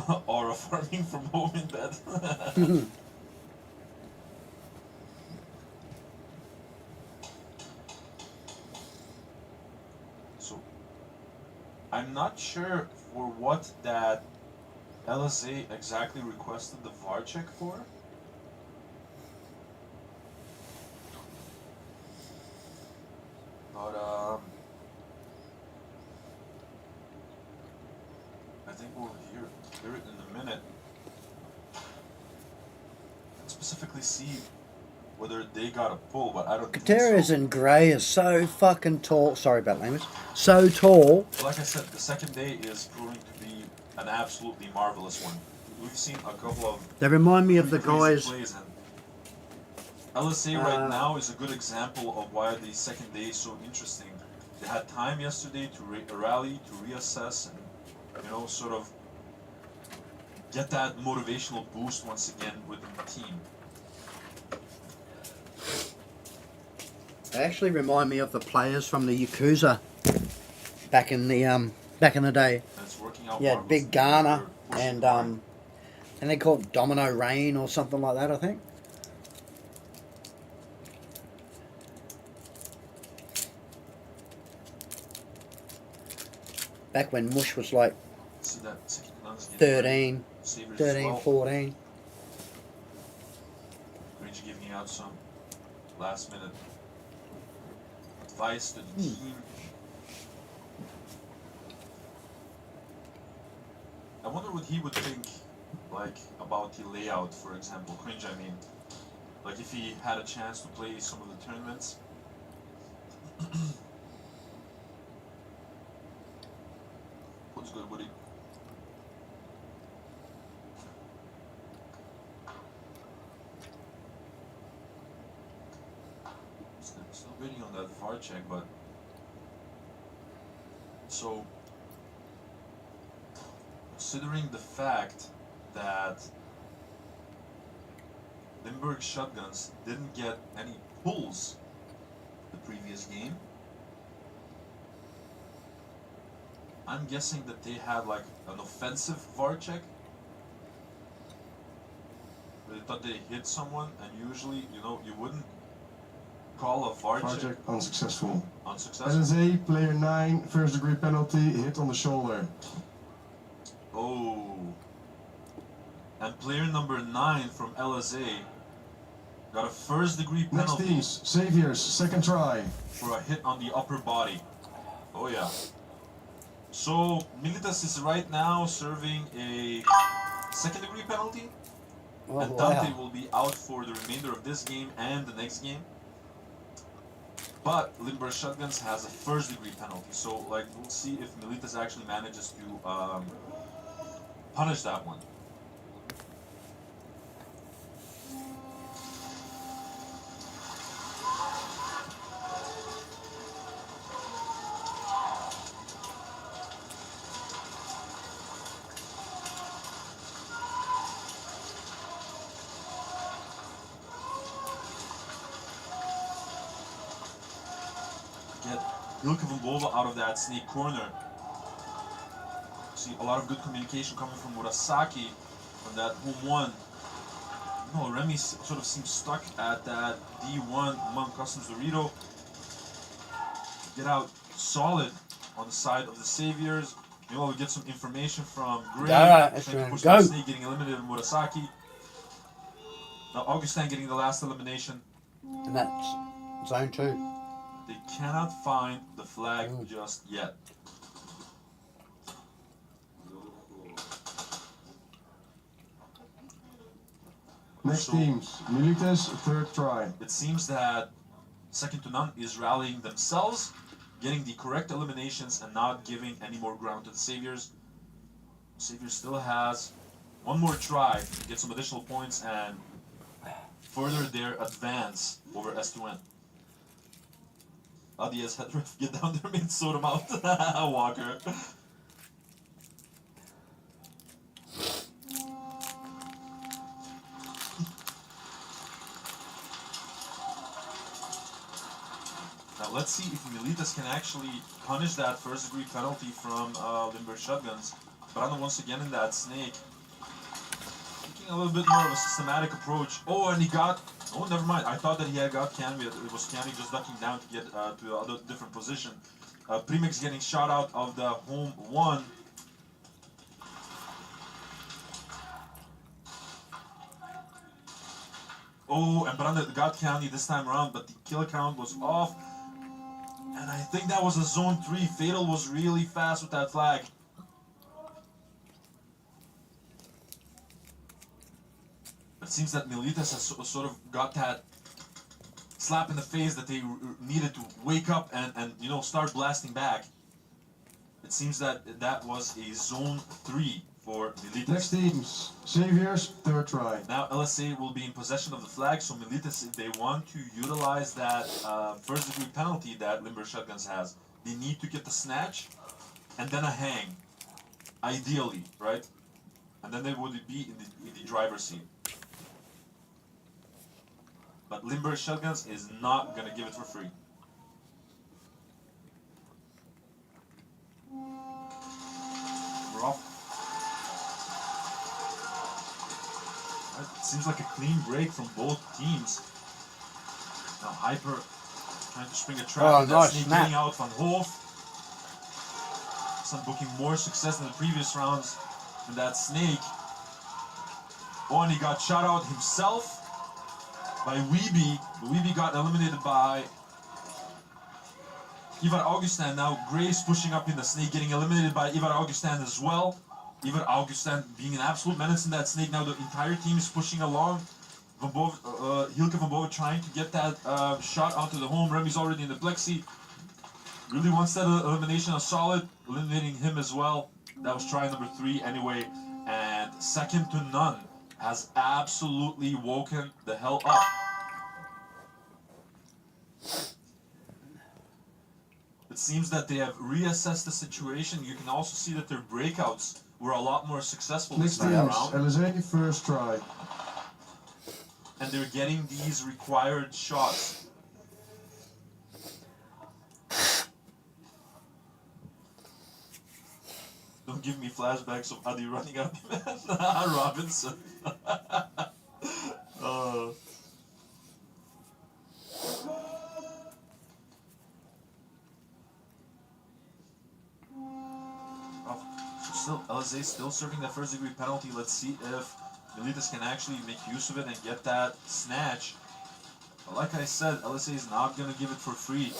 C: bit. Aura farming from home in bed. So, I'm not sure for what that LSA exactly requested the VAR check for. But I think we'll hear it in a minute. And specifically see whether they got a pull, but I don't think
A: Gutierrez
C: so.
A: in grey is so fucking tall. Sorry about language. So tall.
C: Like I said, the second day is proving to be an absolutely marvelous one. We've seen a couple of
A: They remind me of the
C: crazy
A: guys.
C: plays, and LSA right now is a good example of why the second day is so interesting. They had time yesterday to rally, to reassess, and you know, sort of get that motivational boost once again within the team.
A: They actually remind me of the players from the Yakuza back in the day.
C: And it's working out.
A: You had
C: marvelously.
A: Big Garner
C: They're pushing
A: and
C: hard.
A: and they called Domino Rain or something like that, I think. Back when Mush was like
C: See that second runs getting
A: 13,
C: Sabres as
A: 13,
C: well.
A: 14.
C: Rangers giving out some last minute advice to the team. I wonder what he would think, like, about the layout, for example. Cringe, I mean. Like, if he had a chance to play some of the tournaments. What's good, Woody? Still waiting on that VAR check, but so considering the fact that Limburg Shotguns didn't get any pulls the previous game, I'm guessing that they had like an offensive VAR check. They thought they hit someone, and usually, you know, you wouldn't call a VAR check
B: Project unsuccessful.
C: unsuccessful.
B: LSA, player 9, first degree penalty, hit on the shoulder.
C: Oh. And player number 9 from LSA got a first degree
B: Next
C: penalty
B: teams, Saviors, second try.
C: for a hit on the upper body. Oh yeah. So Militas is right now serving a second degree penalty,
A: Oh,
C: and Dante
A: wow.
C: will be out for the remainder of this game and the next game. But Limburg Shotguns has a first degree penalty, so like we'll see if Militas actually manages to punish that one. Get Ilke van Boven out of that snake corner. See a lot of good communication coming from Murasaki on that home one. No, Remy sort of seems stuck at that D1 among Customs Dorito. Get out solid on the side of the Saviors. Meanwhile, we get some information from Gray.
A: Yeah,
C: Trying to
A: right,
C: push
A: go.
C: that snake, getting eliminated in Murasaki. Now Augustin getting the last elimination.
A: And that's zone 2.
C: They cannot find the flag just yet.
B: Next
C: So-
B: teams, Militas, third try.
C: It seems that Second to None is rallying themselves, getting the correct eliminations and not giving any more ground to the Saviors. Saviors still has one more try to get some additional points and further their advance over S2N. Adias had ref get down there and sort him out. Walker. Now let's see if Militas can actually punish that first degree penalty from Limburg Shotguns. Brandon once again in that snake. Taking a little bit more of a systematic approach. Oh, and he got... Oh, never mind. I thought that he had got Canby. It was Canby just ducking down to get to a other different position. Primix getting shot out of the home one. Oh, and Brandon got Candy this time around, but the kill count was off. And I think that was a zone 3. Fatal was really fast with that flag. It seems that Militas has sort of got that slap in the face that they needed to wake up and you know, start blasting back. It seems that that was a zone 3 for Militas.
B: Next teams, Saviors, third try.
C: Now LSA will be in possession of the flag, so Militas, if they want to utilize that first degree penalty that Limber Shotguns has, they need to get the snatch and then a hang, ideally, right? And then they would be in the driver's seat. But Limber Shotguns is not gonna give it for free. We're off. Right, it seems like a clean break from both teams. Now Hyper trying to spring a trap.
A: Oh,
C: With
A: nice
C: that snake
A: snap.
C: getting out Van Hoof. Some booking more success than the previous rounds in that snake. Oh, and he got shot out himself by Weeby. Weeby got eliminated by Ivar Augustin. Now Grace pushing up in the snake, getting eliminated by Ivar Augustin as well. Ivar Augustin being an absolute menace in that snake. Now the entire team is pushing along. Hilke van Bove trying to get that shot onto the home. Remy's already in the plexi. Really wants that elimination of solid, eliminating him as well. That was try number 3 anyway. And second to none has absolutely woken the hell up. It seems that they have reassessed the situation. You can also see that their breakouts were a lot more successful this
B: Next
C: time
B: teams,
C: around.
B: LSA, first try.
C: And they're getting these required shots. Don't give me flashbacks of Adi running at the man. Robinson. Oh. So still, LSA still serving that first degree penalty. Let's see if Militas can actually make use of it and get that snatch. But like I said, LSA is not going to give it for free.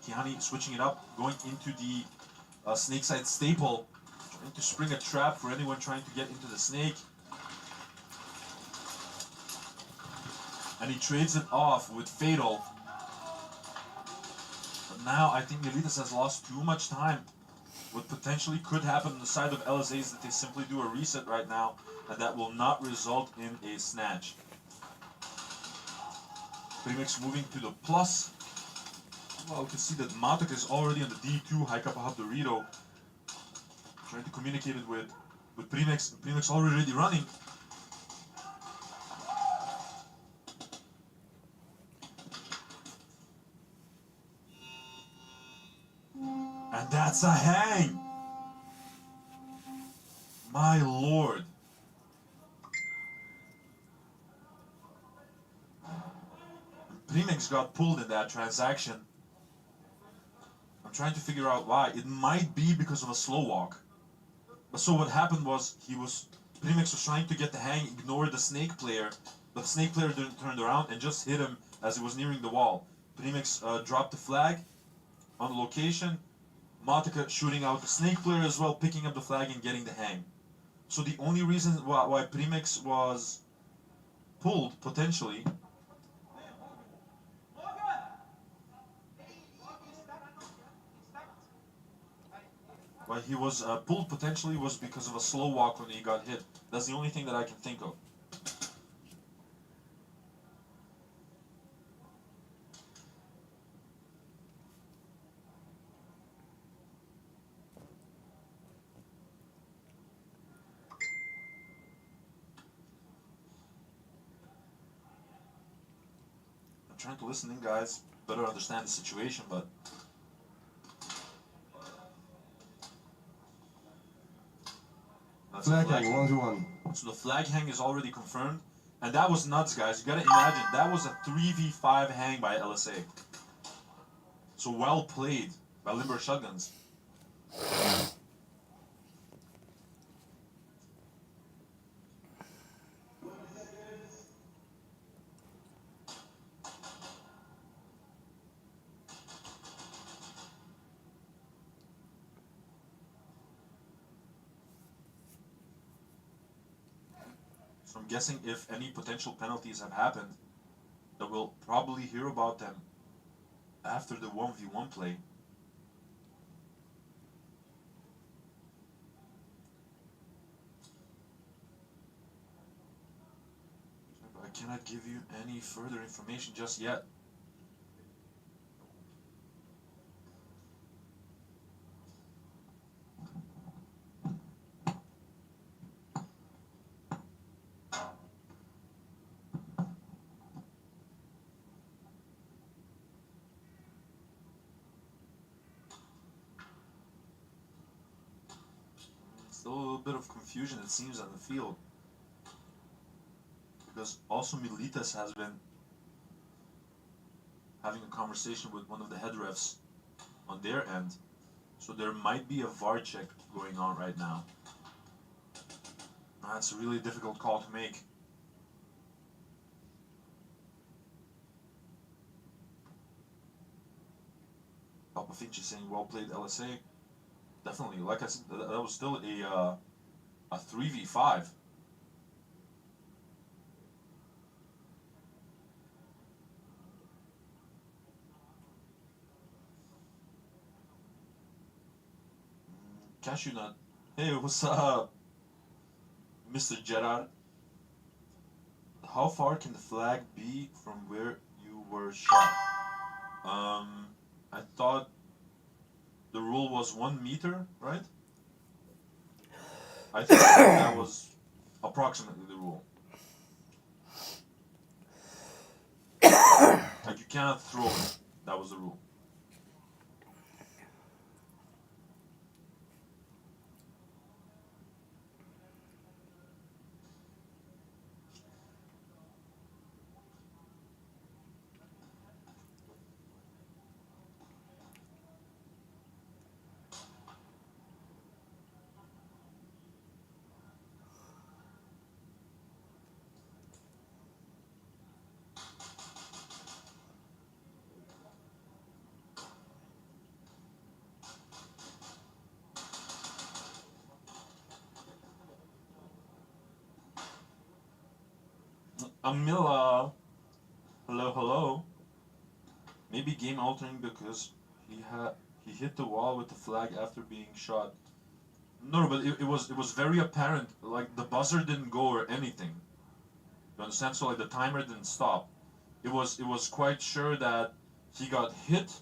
C: Kiani switching it up, going into the snakeside staple, trying to spring a trap for anyone trying to get into the snake. And he trades it off with Fatal. But now I think Militas has lost too much time. What potentially could happen on the side of LSA is that they simply do a reset right now, and that will not result in a snatch. Premix moving to the plus. Well, we can see that Matok is already on the D2, High Kappa Hub Dorito. Trying to communicate it with Premix. Premix already running. And that's a hang! My lord. Premix got pulled in that transaction. I'm trying to figure out why. It might be because of a slow walk. So what happened was Premix was trying to get the hang, ignored the snake player, but the snake player turned around and just hit him as he was nearing the wall. Premix dropped the flag on the location. Matika shooting out the snake player as well, picking up the flag and getting the hang. So the only reason why Premix was pulled, potentially, why he was pulled potentially was because of a slow walk when he got hit. That's the only thing that I can think of. I'm trying to listen in, guys, better understand the situation, but
B: Flag hang, 1-1.
C: So the flag hang is already confirmed, and that was nuts, guys. You gotta imagine, that was a 3v5 hang by LSA. So well played by Limber Shotguns. So I'm guessing if any potential penalties have happened, that we'll probably hear about them after the 1v1 play. But I cannot give you any further information just yet. Still a little bit of confusion, it seems, on the field. Because also Militas has been having a conversation with one of the head refs on their end. So there might be a VAR check going on right now. That's a really difficult call to make. Papa Finch is saying, well played LSA. Definitely, like I said, that was still a 3v5. Cashew Nut. Hey, what's up, Mr. Gerard? How far can the flag be from where you were shot? I thought the rule was 1 meter, right? I think that was approximately the rule. Like, you cannot throw it. That was the rule. Amila, hello. Maybe game altering because he hit the wall with the flag after being shot. No, but it was very apparent. Like, the buzzer didn't go or anything. You understand? So like the timer didn't stop. It was quite sure that he got hit,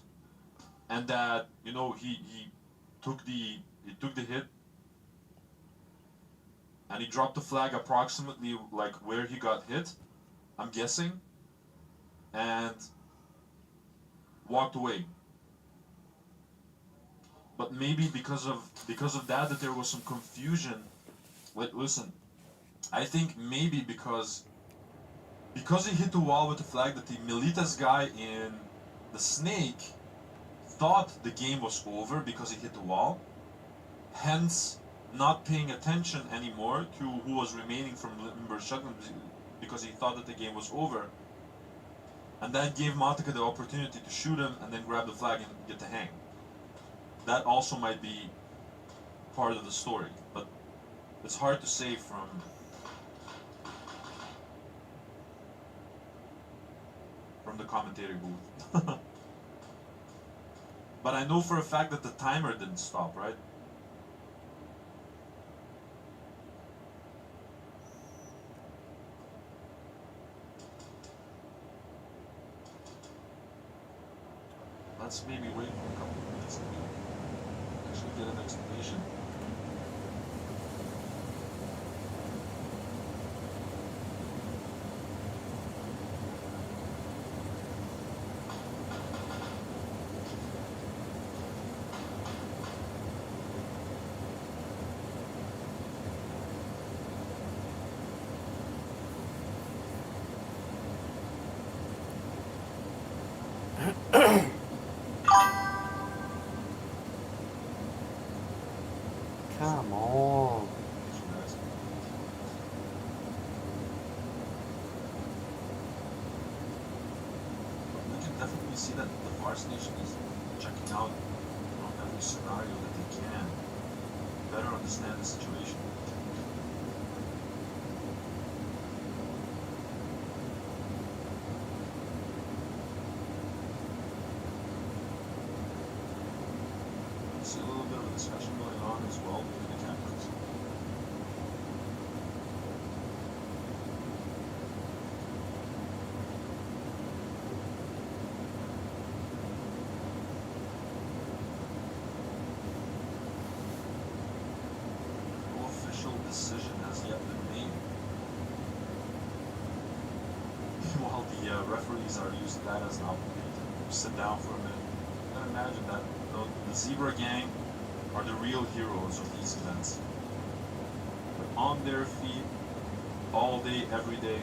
C: and that, you know, he took the hit, and he dropped the flag approximately like where he got hit, I'm guessing, and walked away. But maybe because of that there was some confusion. Wait, listen. I think maybe because he hit the wall with the flag, that the Militas guy in the snake thought the game was over because he hit the wall, hence not paying attention anymore to who was remaining from Limber Shotgun because he thought that the game was over. And that gave Matika the opportunity to shoot him and then grab the flag and get the hang. That also might be part of the story, but it's hard to say from the commentator booth. But I know for a fact that the timer didn't stop, right? Let's maybe wait for a couple of minutes and actually get an explanation.
A: Come on.
C: We can definitely see that the VAR station is checking out, you know, every scenario that they can better understand the situation. discussion going on as well in the campus. No official decision has yet been made. While the referees are using that as an opportunity to sit down for a minute. You can imagine that the Zebra Gang are the real heroes of these events. They're on their feet all day, every day.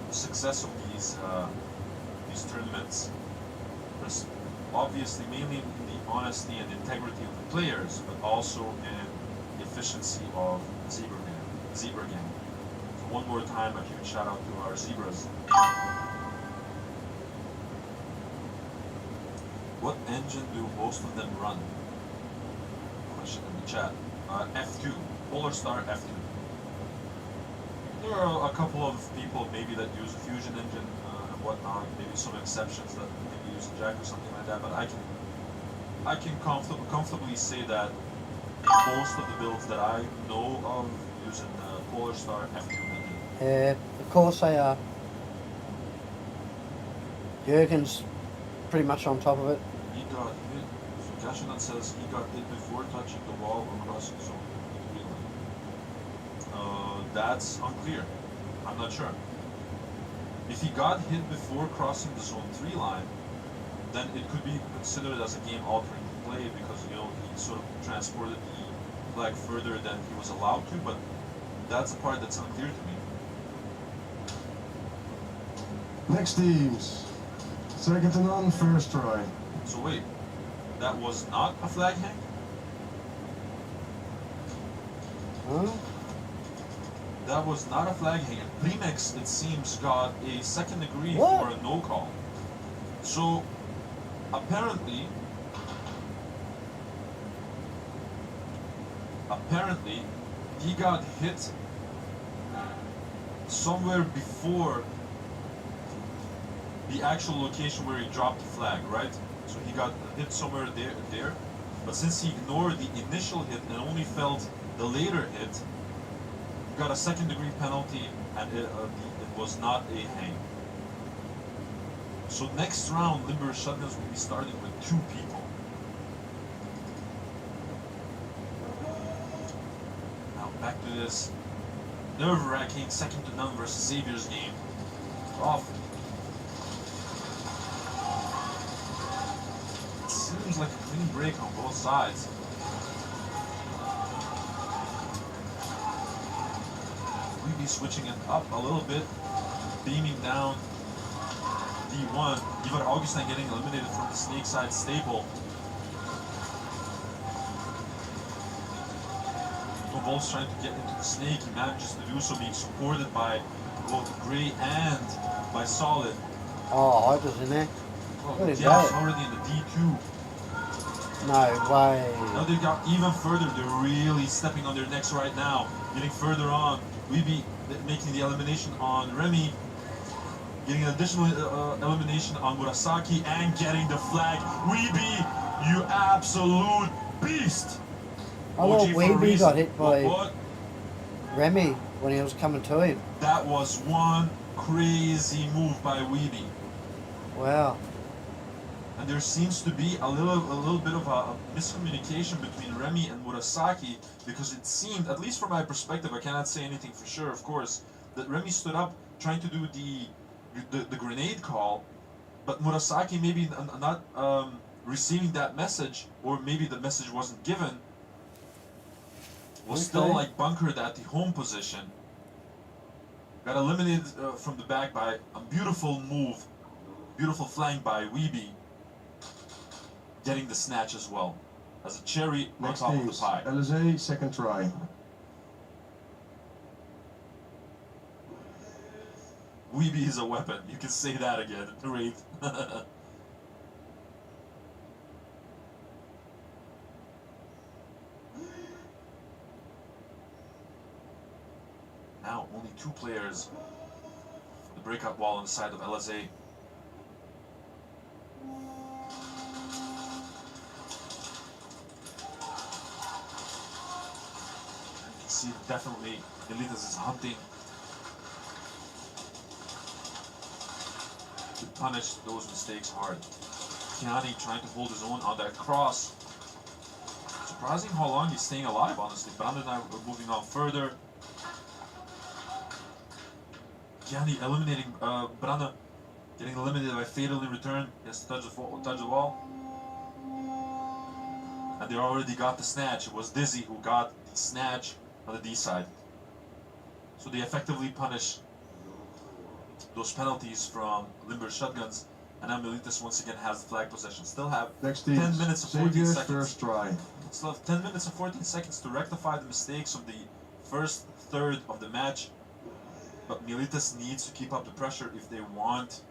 C: The success of these tournaments is obviously mainly in the honesty and integrity of the players, but also in the efficiency of the Zebra Gang. So one more time, a huge shout out to our Zebras. What engine do most of them run? Question in the chat. F2, Polar Star F2. There are a couple of people maybe that use a fusion engine and whatnot. Maybe some exceptions that maybe use a jack or something like that. But I can comfortably say that most of the builds that I know of using Polar Star F2 engine.
A: Of course they are. Jurgen's pretty much on top of it.
C: He got hit. So Gashanat says he got hit before touching the wall or crossing zone. That's unclear. I'm not sure. If he got hit before crossing the zone 3 line, then it could be considered as a game-altering play because, you know, he sort of transported the flag further than he was allowed to, but that's the part that's unclear to me.
B: Next teams. Second to none, first try.
C: So wait, that was not a flag hang?
A: Huh?
C: That was not a flag hang. And Primex, it seems, got a second degree
A: What?
C: for a no call. So apparently he got hit somewhere before the actual location where he dropped the flag, right? So he got hit somewhere there. But since he ignored the initial hit and only felt the later hit, he got a second degree penalty, and it was not a hang. So next round, Limber Shotguns will be starting with 2 people. Now back to this nerve-wracking second to none versus Xavier's game. Off. It seems like a clean break on both sides. We'd be switching it up a little bit, beaming down D1. Ivar Augustin getting eliminated from the snake side staple. Wolf's trying to get into the snake. He manages to do so, being supported by both Gray and by Solid.
A: Oh, I was in there.
C: Well,
A: What is
C: Jeff's
A: that?
C: already in the D2.
A: No way.
C: Now they got even further. They're really stepping on their necks right now. Getting further on. Weeby making the elimination on Remy. Getting an additional elimination on Murasaki and getting the flag. Weeby, you absolute beast!
A: I thought
C: OG for a
A: Weeby
C: reason.
A: got hit by
C: What?
A: Remy when he was coming to him.
C: That was one crazy move by Weeby.
A: Wow.
C: And there seems to be a little bit of a miscommunication between Remy and Murasaki, because it seemed, at least from my perspective, I cannot say anything for sure, of course, that Remy stood up trying to do the grenade call, but Murasaki maybe not receiving that message, or maybe the message wasn't given, was still like bunkered at the home position. Got eliminated from the back by a beautiful move, beautiful flank by Weeby. Getting the snatch as well, as a cherry on
B: Next
C: top of the
B: teams.
C: pie.
B: LSA, second try.
C: Weeby is a weapon. You can say that again, Wraith. Now only 2 players. The breakout wall on the side of LSA. see definitely Elitas is hunting to punish those mistakes hard. Kiani trying to hold his own on that cross. Surprising how long he's staying alive, honestly. Brandon and I are moving on further. Kiani eliminating Brandon, getting eliminated by Fatal in return. He has to touch the wall. And they already got the snatch. It was Dizzy who got the snatch on the D side. So they effectively punish those penalties from Limber shotguns. And now Militas once again has the flag possession. Still have 10 minutes and 14 seconds.
F: First try.
C: Still have 10 minutes and 14 seconds to rectify the mistakes of the first third of the match. But Militas needs to keep up the pressure if they want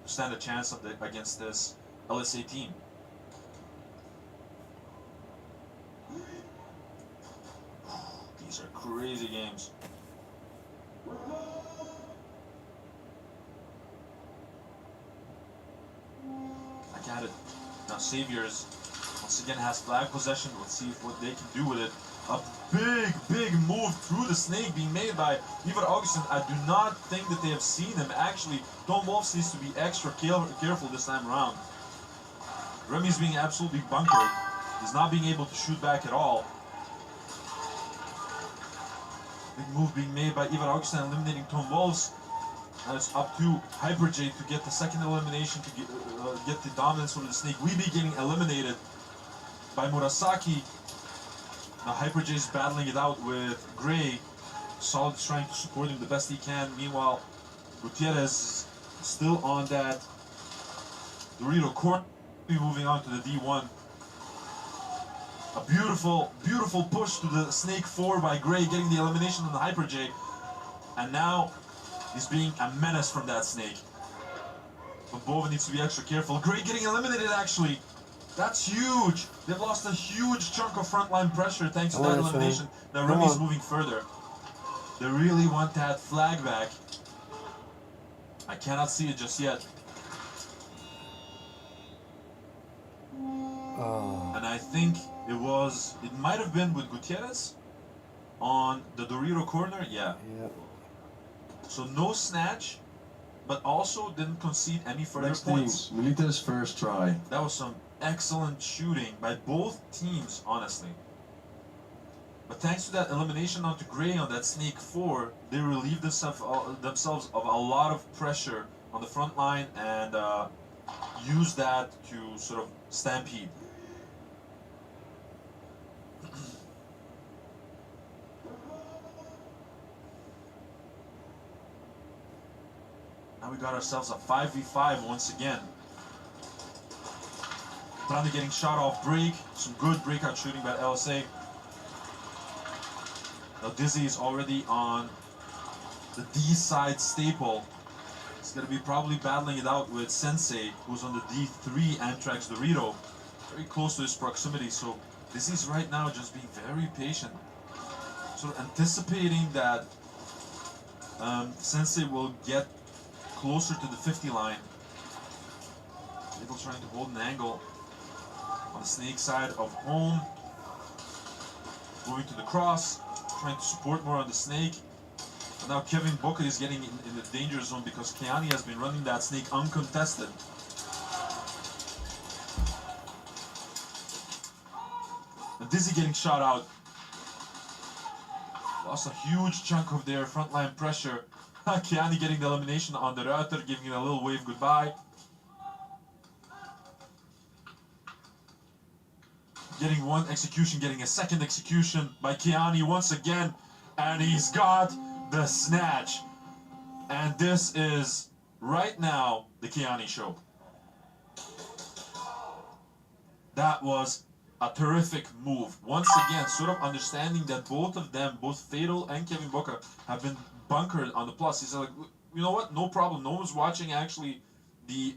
C: to stand a chance against this LSA team. These are crazy games. I got it. Now Saviors once again has flag possession. Let's see what they can do with it. A big move through the snake being made by Ivar Augustin. I do not think that they have seen him. Actually, Tom Wolfs needs to be extra careful this time around. Remy's being absolutely bunkered. He's not being able to shoot back at all. Big move being made by Ivar Augustin, eliminating Tom Wolfs. Now it's up to Hyper J to get the second elimination, to get the dominance over the snake. Weeby getting eliminated by Murasaki. Now Hyper J is battling it out with Gray. Solid is trying to support him the best he can. Meanwhile, Gutierrez is still on that Dorito court. Moving on to the D1. A beautiful push to the Snake 4 by Gray, getting the elimination on the Hyper J. And now he's being a menace from that Snake. But Bova needs to be extra careful. Gray getting eliminated, actually. That's huge. They've lost a huge chunk of frontline pressure thanks to that elimination. Now Remy's moving further. They really want that flag back. I cannot see it just yet. And I think it might have been with Gutierrez on the Dorito corner. Yeah. So no snatch, but also didn't concede any further points.
F: Militas first try.
C: That was some excellent shooting by both teams, honestly. But thanks to that elimination onto Gray on that Snake 4, they relieved themselves of a lot of pressure on the front line and used that to sort of stampede. Now we got ourselves a 5v5 once again. Brande getting shot off break. Some good breakout shooting by LSA. Now Dizzy is already on the D side staple. He's going to be probably battling it out with Sensei, who's on the D3 Antrax Dorito. Very close to his proximity, so Dizzy's right now just being very patient. Sort of anticipating that Sensei will get closer to the 50 line. Little trying to hold an angle on the Snake side of home. Moving to the cross, trying to support more on the Snake. And now Kevin Boca is getting in the danger zone because Kiani has been running that Snake uncontested. And Dizzy getting shot out. Lost a huge chunk of their frontline pressure. Kiani getting the elimination on the Ruiter, giving it a little wave goodbye. Getting one execution, getting a second execution by Kiani once again. And he's got the snatch. And this is, right now, the Kiani show. That was a terrific move. Once again, sort of understanding that both of them, both Fatal and Kevin Boca, have been bunkered on the plus. He's like, you know what? No problem. No one's watching actually the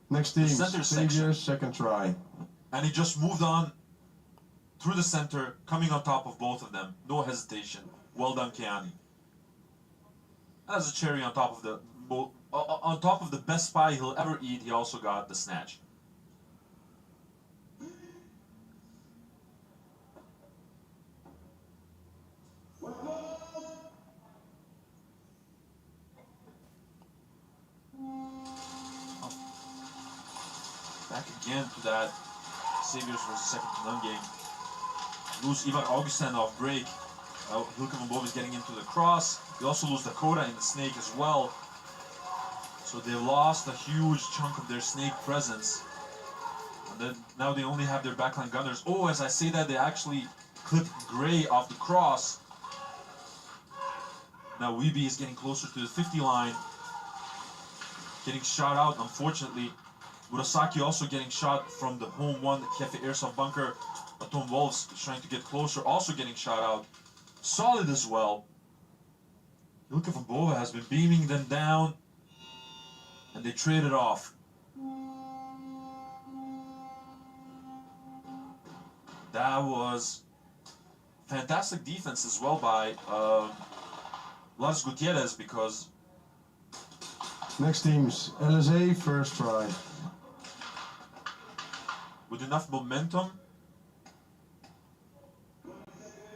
F: next team,
C: center section.
F: Second try.
C: And he just moved on through the center, coming on top of both of them. No hesitation. Well done, Kiani. As a cherry on top of the best pie he'll ever eat, he also got the snatch. back again to that Saviors versus second to none game. Lose Ivar Augustin off break. Hilke van Bove is getting into the cross. They also lose Dakota in the snake as well. So they lost a huge chunk of their snake presence. And then now they only have their backline gunners. Oh, as I say that, they actually clipped Gray off the cross. Now Weeby is getting closer to the 50 line. Getting shot out, unfortunately. Murasaki also getting shot from the home one, the Kefe Airsoft bunker. Atom Wolves trying to get closer, also getting shot out. Solid as well. Hilke van Bove has been beaming them down. And they traded off. That was fantastic defense as well by Lars Gutierrez, because
B: Next team's LSA first try.
C: with enough momentum,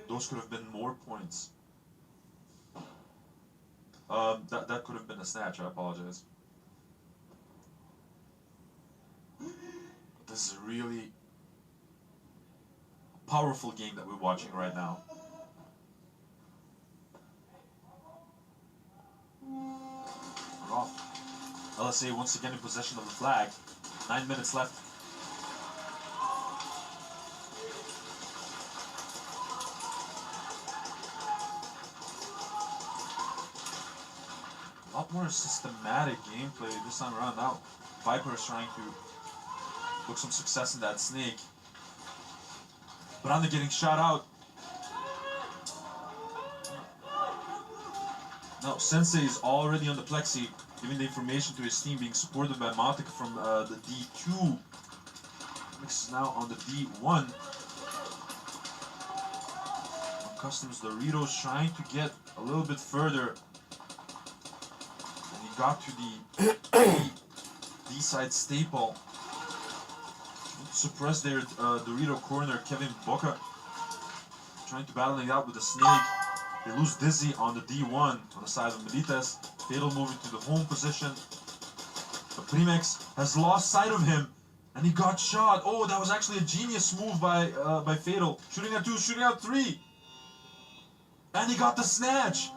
C: those could have been more points. That could have been a snatch, I apologize. This is a really powerful game that we're watching right now. We're off. LSA once again in possession of the flag. 9 minutes left. A lot more systematic gameplay this time around. Now Viper is trying to look some success in that snake. Brande getting shot out. Now Sensei is already on the plexi, giving the information to his team, being supported by Matic from the D2. Mix is now on the D1. Customs Doritos trying to get a little bit further. And he got to the D-side staple. Suppress their Dorito corner. Kevin Boca trying to battle it out with the snake. They lose Dizzy on the D1 on the side of Milites. Fatal moving to the home position. But Primex has lost sight of him and he got shot. Oh, that was actually a genius move by Fatal. Shooting at 2, shooting at 3. And he got the snatch.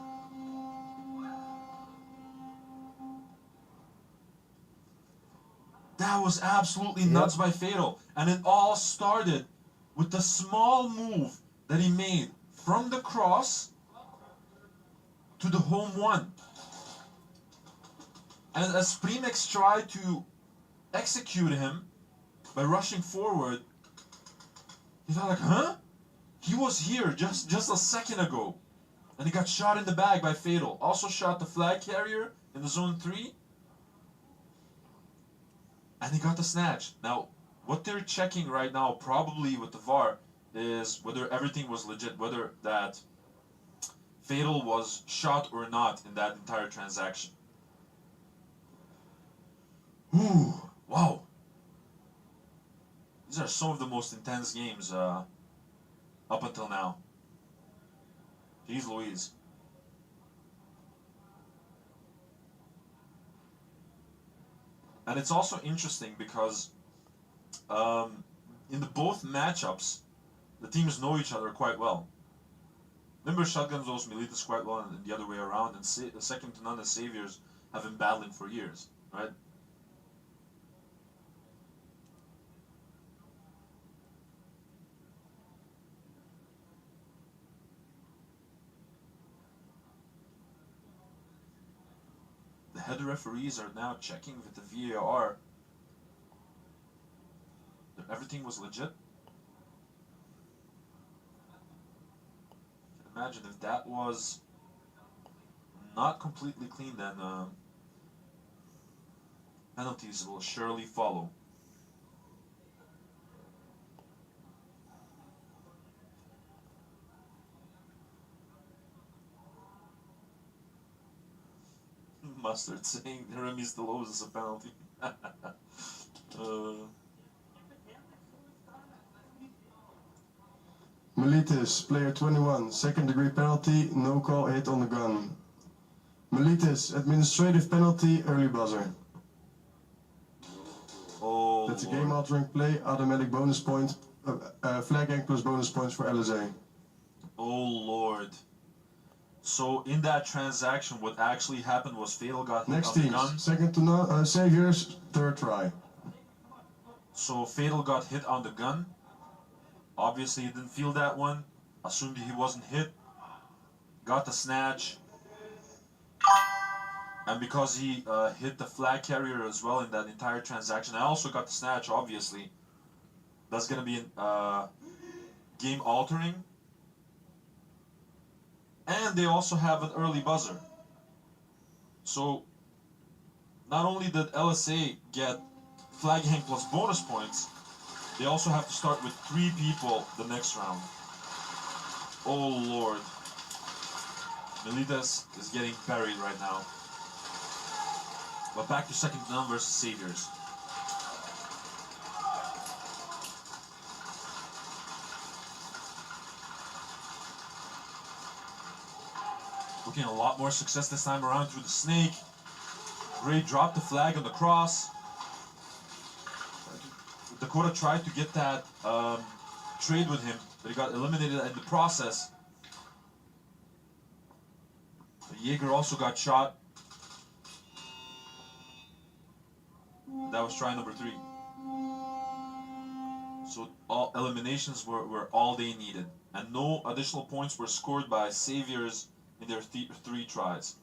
C: That was absolutely nuts by Fatal. And it all started with the small move that he made from the cross to the home one. And as Primex tried to execute him by rushing forward, he felt like, huh? He was here just a second ago. And he got shot in the back by Fatal. Also shot the flag carrier in the zone 3. And he got the snatch. Now, what they're checking right now, probably with the VAR, is whether everything was legit, whether that Fatal was shot or not in that entire transaction. Ooh, wow. These are some of the most intense games up until now. Jeez Louise. And it's also interesting because in the both matchups, the teams know each other quite well. Remember, Shotguns knows Milites quite well, and the other way around, and the second to none and Saviors have been battling for years, right? The head referees are now checking with the VAR that everything was legit. Imagine if that was not completely clean, then penalties will surely follow. Mustard saying Remy still owes us a penalty.
B: Milites, player 21, second degree penalty, no call, hit on the gun. Milites, administrative penalty, early buzzer.
C: Oh,
F: That's a
C: Lord.
F: game-altering play, automatic bonus point, flag gang plus bonus points for LSA.
C: Oh, Lord. So, in that transaction, what actually happened was Fatal got hit
F: Next
C: on the
F: teams,
C: gun.
F: second to none, Saviors, third try.
C: So, Fatal got hit on the gun. Obviously, he didn't feel that one. Assumed he wasn't hit. Got the snatch. And because he hit the flag carrier as well in that entire transaction, I also got the snatch, obviously. That's going to be game altering. And they also have an early buzzer. So, not only did LSA get flag hang plus bonus points, they also have to start with 3 people the next round. Oh Lord. Militas is getting buried right now. But back to second to none versus Saviors. Looking a lot more success this time around through the snake. Gray dropped the flag on the cross. Dakota tried to get that trade with him, but he got eliminated in the process. Jaeger also got shot. That was try number 3. So all eliminations were all they needed. And no additional points were scored by Saviors in their 3 tries.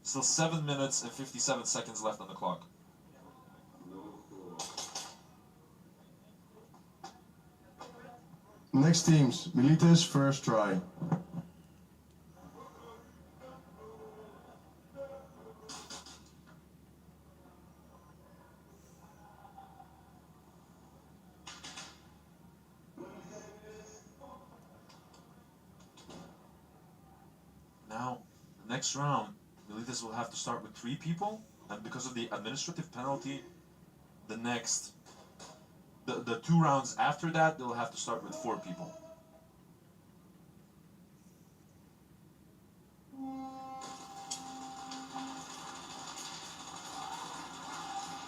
C: Still 7 minutes and 57 seconds left on the clock.
F: Next teams, Militas, first try.
C: Now, next round, Militas will have to start with 3 people, and because of the administrative penalty, the 2 rounds after that, they'll have to start with 4 people.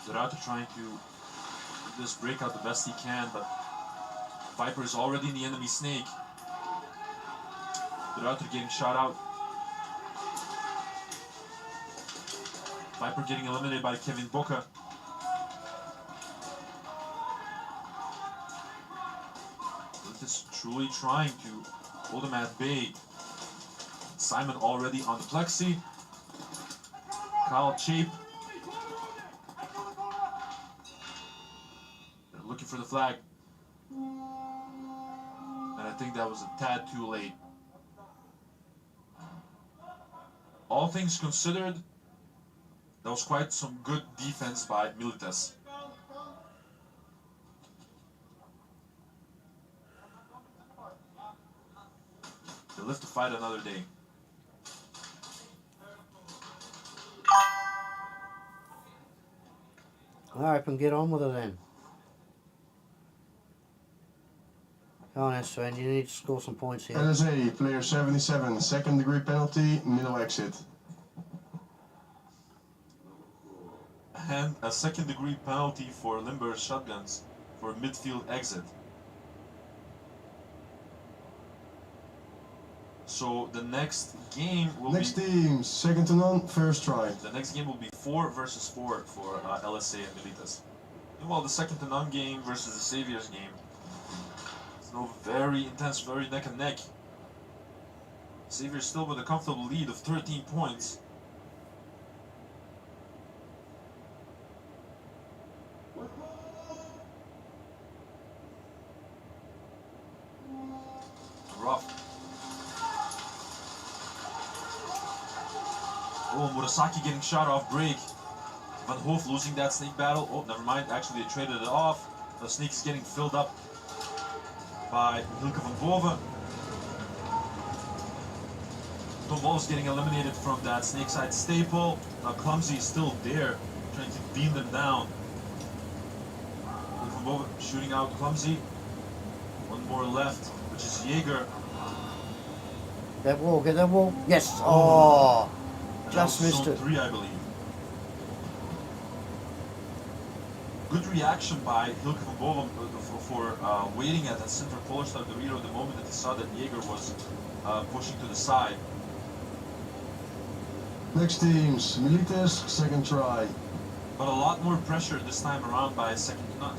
C: Dorado trying to just break out the best he can, but Viper is already in the enemy snake. Dorado getting shot out. Viper getting eliminated by Kevin Boca. Just truly trying to hold him at bay. Simon already on the plexi. Kyle Chape. They're looking for the flag. And I think that was a tad too late. All things considered, that was quite some good defense by Militas. They live to fight another day.
A: Alright, then get on with it then. Come on, Sven, you need to score some points here.
F: LSA, player 77, second degree penalty, middle exit.
C: And a second degree penalty for Limber shotguns for midfield exit. So the next game will
F: Next team, second to none, first try.
C: The next game will be 4 versus 4 for LSA and Militas. Meanwhile, the second to none game versus the Saviors game. It's no very intense, very neck and neck. Saviors still with a comfortable lead of 13 points. Rough. Oh, Murasaki getting shot off break. Van Hoof losing that snake battle. Oh, never mind. Actually, they traded it off. The snake is getting filled up by Hilke van Boven. Tom Ball is getting eliminated from that snake side staple. Clumsy is still there, trying to beam them down. Hilke van Boven shooting out Clumsy. One more left, which is Jaeger.
A: That wall, get that wall. Yes. Oh, just missed
C: zone
A: it.
C: 3, I believe. good reaction by Hilke van Boven for waiting at that center polar star of the reader the moment that he saw that Jaeger was pushing to the side.
B: Next teams, Milites, second try.
C: But a lot more pressure this time around by a second to none.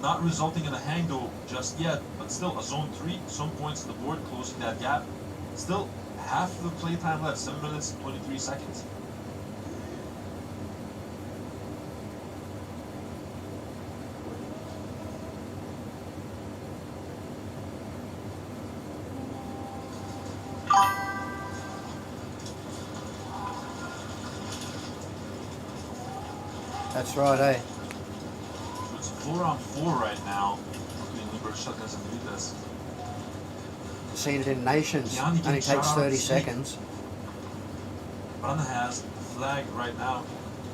C: Not resulting in a hang though just yet, but still a zone 3, some points on the board closing that gap. Still half of the playtime left, 7 minutes and 23 seconds.
A: That's right, eh?
C: It's 4-on-4 right now between Liber Shotguns and Milites.
A: Seen it in Nations.
C: Yanni
A: Only
C: can
A: takes
C: shout out
A: 30
C: the snake.
A: seconds.
C: Brana has the flag right now.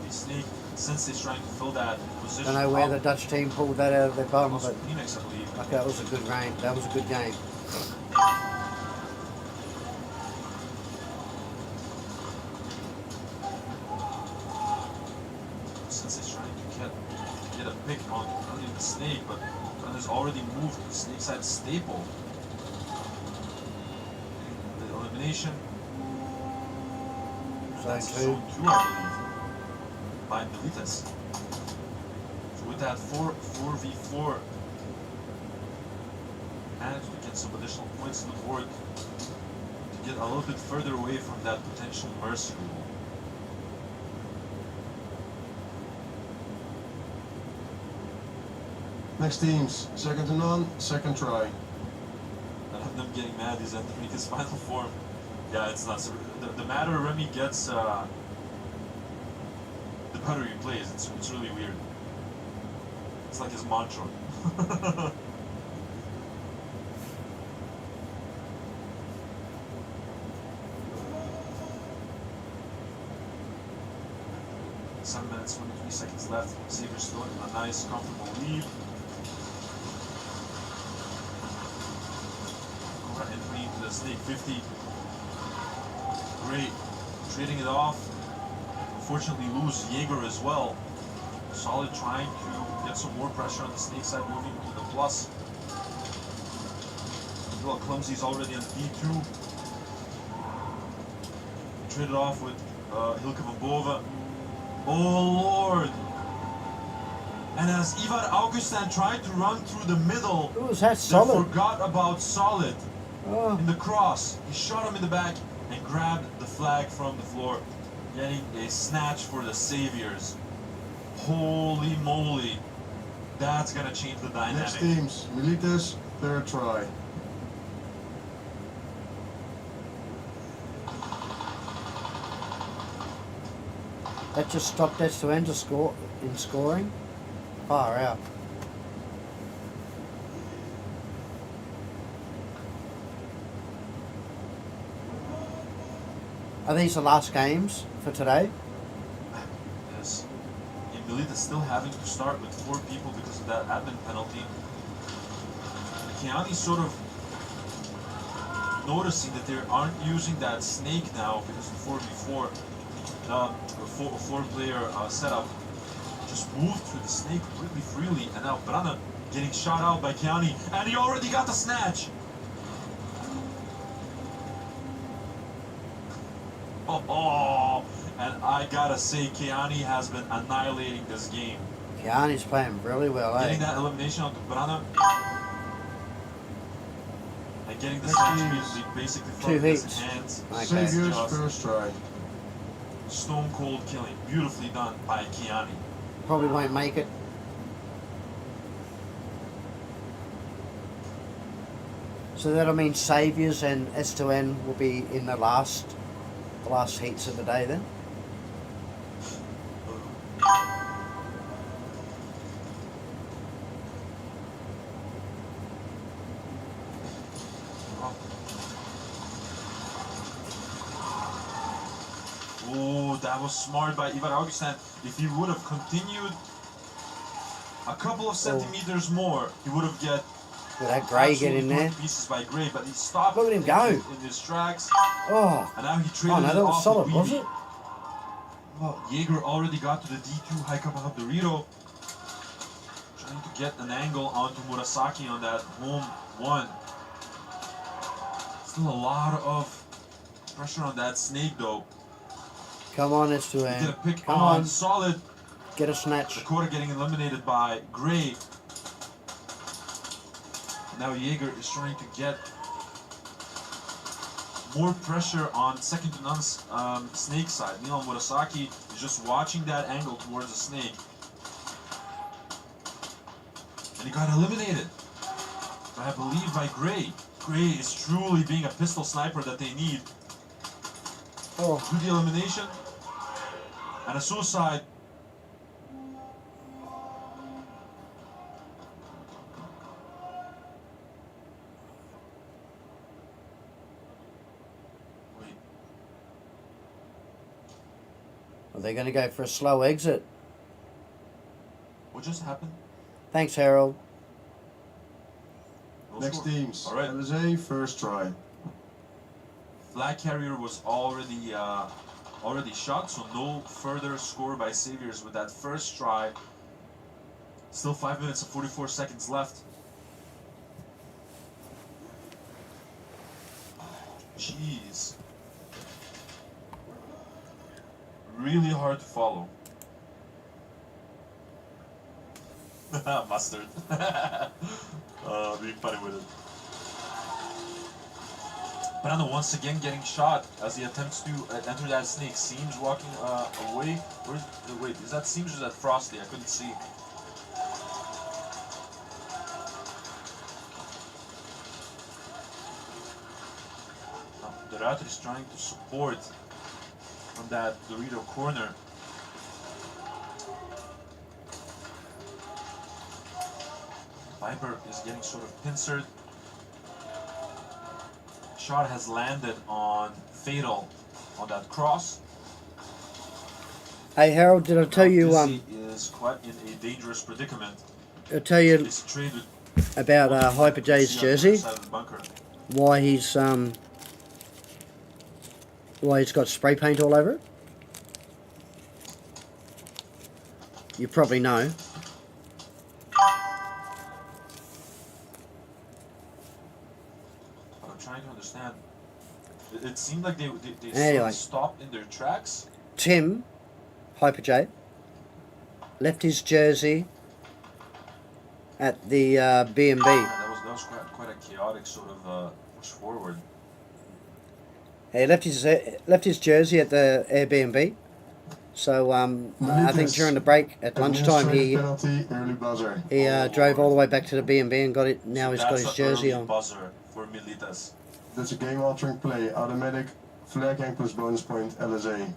C: The snake, since he's trying to fill that position.
A: Don't know where
C: up.
A: the Dutch team pulled that out of their bum,
C: Also
A: but
C: Phoenix, I believe.
A: okay, that was a good game. That was a good game.
C: Since he's trying to get a pick on the snake, but Brana's already moved to the snake side staple. The elimination. That's
A: Zone 2.
C: zone 2, I believe, by Milites. So with that 4v4, managed to get some additional points on the board to get a little bit further away from that potential mercy rule.
B: Next teams, second to none, second try.
C: And of them getting mad is entering his final form. Yeah, it's nuts. The madder Remy gets, the better he plays. It's really weird. It's like his mantra. Seven minutes, 23 seconds left. Saber still in a nice, comfortable lead. Cora entering into the snake 50. Great. Trading it off. Unfortunately lose Jaeger as well. Solid trying to get some more pressure on the snake side, moving to the plus. Well, Clumsy's already on D2. Traded off with Hilke van Boven. Oh Lord! And as Ivar Augustin tried to run through the middle,
A: Who was that?
C: they
A: Solid.
C: forgot about Solid
A: Oh,
C: in the cross. He shot him in the back and grabbed the flag from the floor, getting a snatch for the Saviors. Holy moly, that's gonna change the dynamic.
B: Next teams, Milites, third try.
A: that just stopped us to end in scoring. Far out. Are these the last games for today?
C: Yes. Milites still having to start with 4 people because of that admin penalty. Kiani's sort of noticing that they aren't using that snake now because of 4v4, 4-player setup. Just moved through the snake completely freely, and now Brana getting shot out by Kiani, and he already got the snatch! Oh, and I gotta say, Kiani has been annihilating this game.
A: Kiani's playing really well,
C: Getting
A: eh?
C: that elimination onto Brana, and getting the
B: Next
C: snatch
B: teams.
C: basically
A: Two
C: from his
A: hits.
C: hands.
A: Okay.
B: Saviors,
C: Just
B: first try.
C: stone cold killing, beautifully done by Kiani.
A: Probably won't make it. So that'll mean Saviours and S2N will be in the last heats of the day then?
C: Oh, that was smart by Ivar Augustin. If he would have continued a couple of centimeters more, he would have get
A: Will that Gray get
C: absolutely
A: in there?
C: torn to pieces by Gray, but he stopped
A: Look at him go.
C: in his tracks,
A: Oh,
C: and now he traded
A: oh no,
C: it
A: that was
C: off
A: solid,
C: with
A: was
C: Weeby.
A: it?
C: Well, Jaeger already got to the D2 high up of Dorito. Trying to get an angle onto Murasaki on that home one. Still a lot of pressure on that snake though.
A: Come on, it's to
C: Get a
A: end.
C: pick
A: Come
C: on
A: on.
C: Solid.
A: Get a snatch.
C: Dakota getting eliminated by Gray. Now Jaeger is trying to get more pressure on second to none snake side. Neil Murasaki is just watching that angle towards the snake. And he got eliminated. But I believe by Gray. Gray is truly being a pistol sniper that they need.
A: Oh.
C: Do the elimination. And a suicide. Wait.
A: Are they going to go for a slow exit?
C: What just happened?
A: Thanks, Harold.
C: No
F: Next
C: score.
F: teams.
C: All right.
F: LSA, first try.
C: Flag carrier was already shot, so no further score by Saviors with that first try. Still 5 minutes and 44 seconds left. Jeez. Really hard to follow. Mustard. Being funny with it. Brando once again getting shot as he attempts to enter that snake. Seems walking away. Wait, is that Seems or is that Frosty? I couldn't see. The Router is trying to support from that Dorito corner. Viper is getting sort of pincered. Shot has landed on Fatal on that cross.
A: Hey, Harold, did I tell you,
C: Dizzy is quite in a dangerous predicament.
A: I tell you
C: It's traded
A: about Hyper J's jersey?
C: side of the bunker.
A: Why he's got spray paint all over it? You probably know.
C: But I'm trying to understand. It seemed like they sort
A: Anyway.
C: of stopped in their tracks.
A: Tim, Hyper J, left his jersey at the B&B.
C: That was quite a chaotic sort of push forward.
A: He left his jersey at the Airbnb. So I think during the break at lunchtime he
F: Penalty, early buzzer.
A: drove all the way back to the B&B and got it. Now
C: So
A: he's got his
C: that's
A: jersey
C: an early
A: on.
C: buzzer for Militas.
F: That's a game-altering play. Automatic, flag hang plus bonus point, LSA.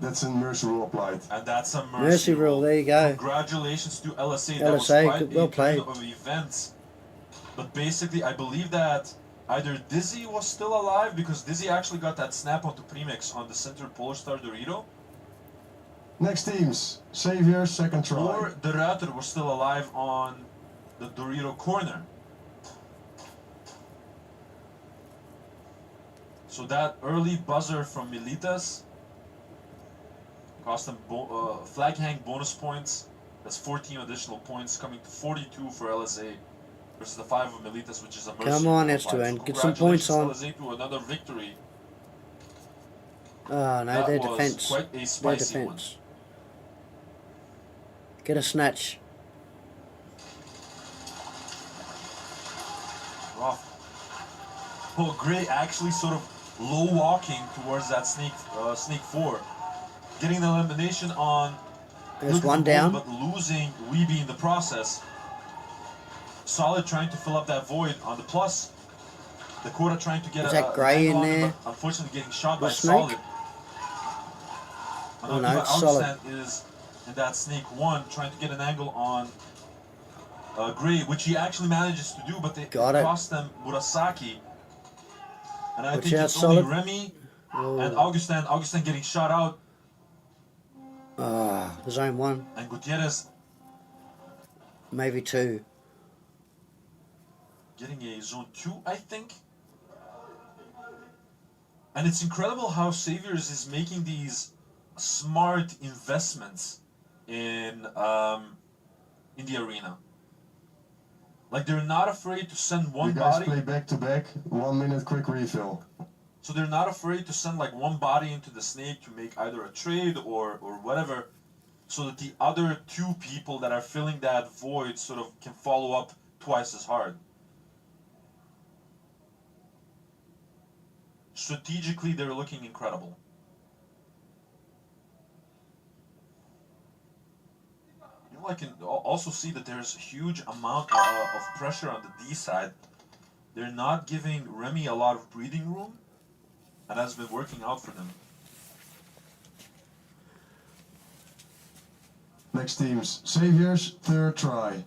F: That's a mercy rule applied.
C: And that's a
A: Mercy rule. There you go.
C: Congratulations to LSA. That was
A: LSA,
C: quite
A: well
C: a
A: played.
C: turn of events. But basically, I believe that either Dizzy was still alive because Dizzy actually got that snap onto Premix on the center Polar Star Dorito,
F: Next teams. Savior, second try.
C: or the Router was still alive on the Dorito corner. So that early buzzer from Militas cost them flag hang bonus points. That's 14 additional points, coming to 42 for LSA versus the 5 of Militas, which is a mercy.
A: Come on,
C: rule
A: S2N,
C: applied.
A: get some points on.
C: Congratulations, LSA, to another victory.
A: Oh no,
C: That
A: their
C: was
A: defense.
C: quite a
A: Their
C: spicy one.
A: defense. Get a snatch.
C: Rough. Oh, Gray actually sort of low walking towards that snake 4, getting the elimination on.
A: There's
C: Look at
A: one
C: the goal,
A: down.
C: but losing Weeby in the process. Solid trying to fill up that void on the plus. Dakota trying to get
A: Is
C: a
A: that Gray
C: angle
A: in
C: on him,
A: there?
C: but unfortunately getting shot
A: The
C: by
A: snake?
C: Solid.
A: Oh, no, it's Solid.
C: Is in that snake 1 trying to get an angle on Gray, which he actually manages to do, but it
A: Got it.
C: cost them Murasaki. And I
A: Watch
C: think
A: out,
C: it's only
A: Solid.
C: Remy
A: Oh.
C: and Augustin. Augustin getting shot out,
A: Ah, zone 1,
C: and Gutierrez
A: maybe 2.
C: getting a zone 2, I think. And it's incredible how Saviors is making these smart investments in the arena. Like, they're not afraid to send one
B: You guys
C: body.
B: play back to back, 1 minute quick refill.
C: So they're not afraid to send like one body into the snake to make either a trade or whatever, so that the other two people that are filling that void sort of can follow up twice as hard. Strategically, they're looking incredible. You know, I can also see that there's a huge amount of pressure on the D side. They're not giving Remy a lot of breathing room, and that's been working out for them.
B: Next team's Saviors, third try.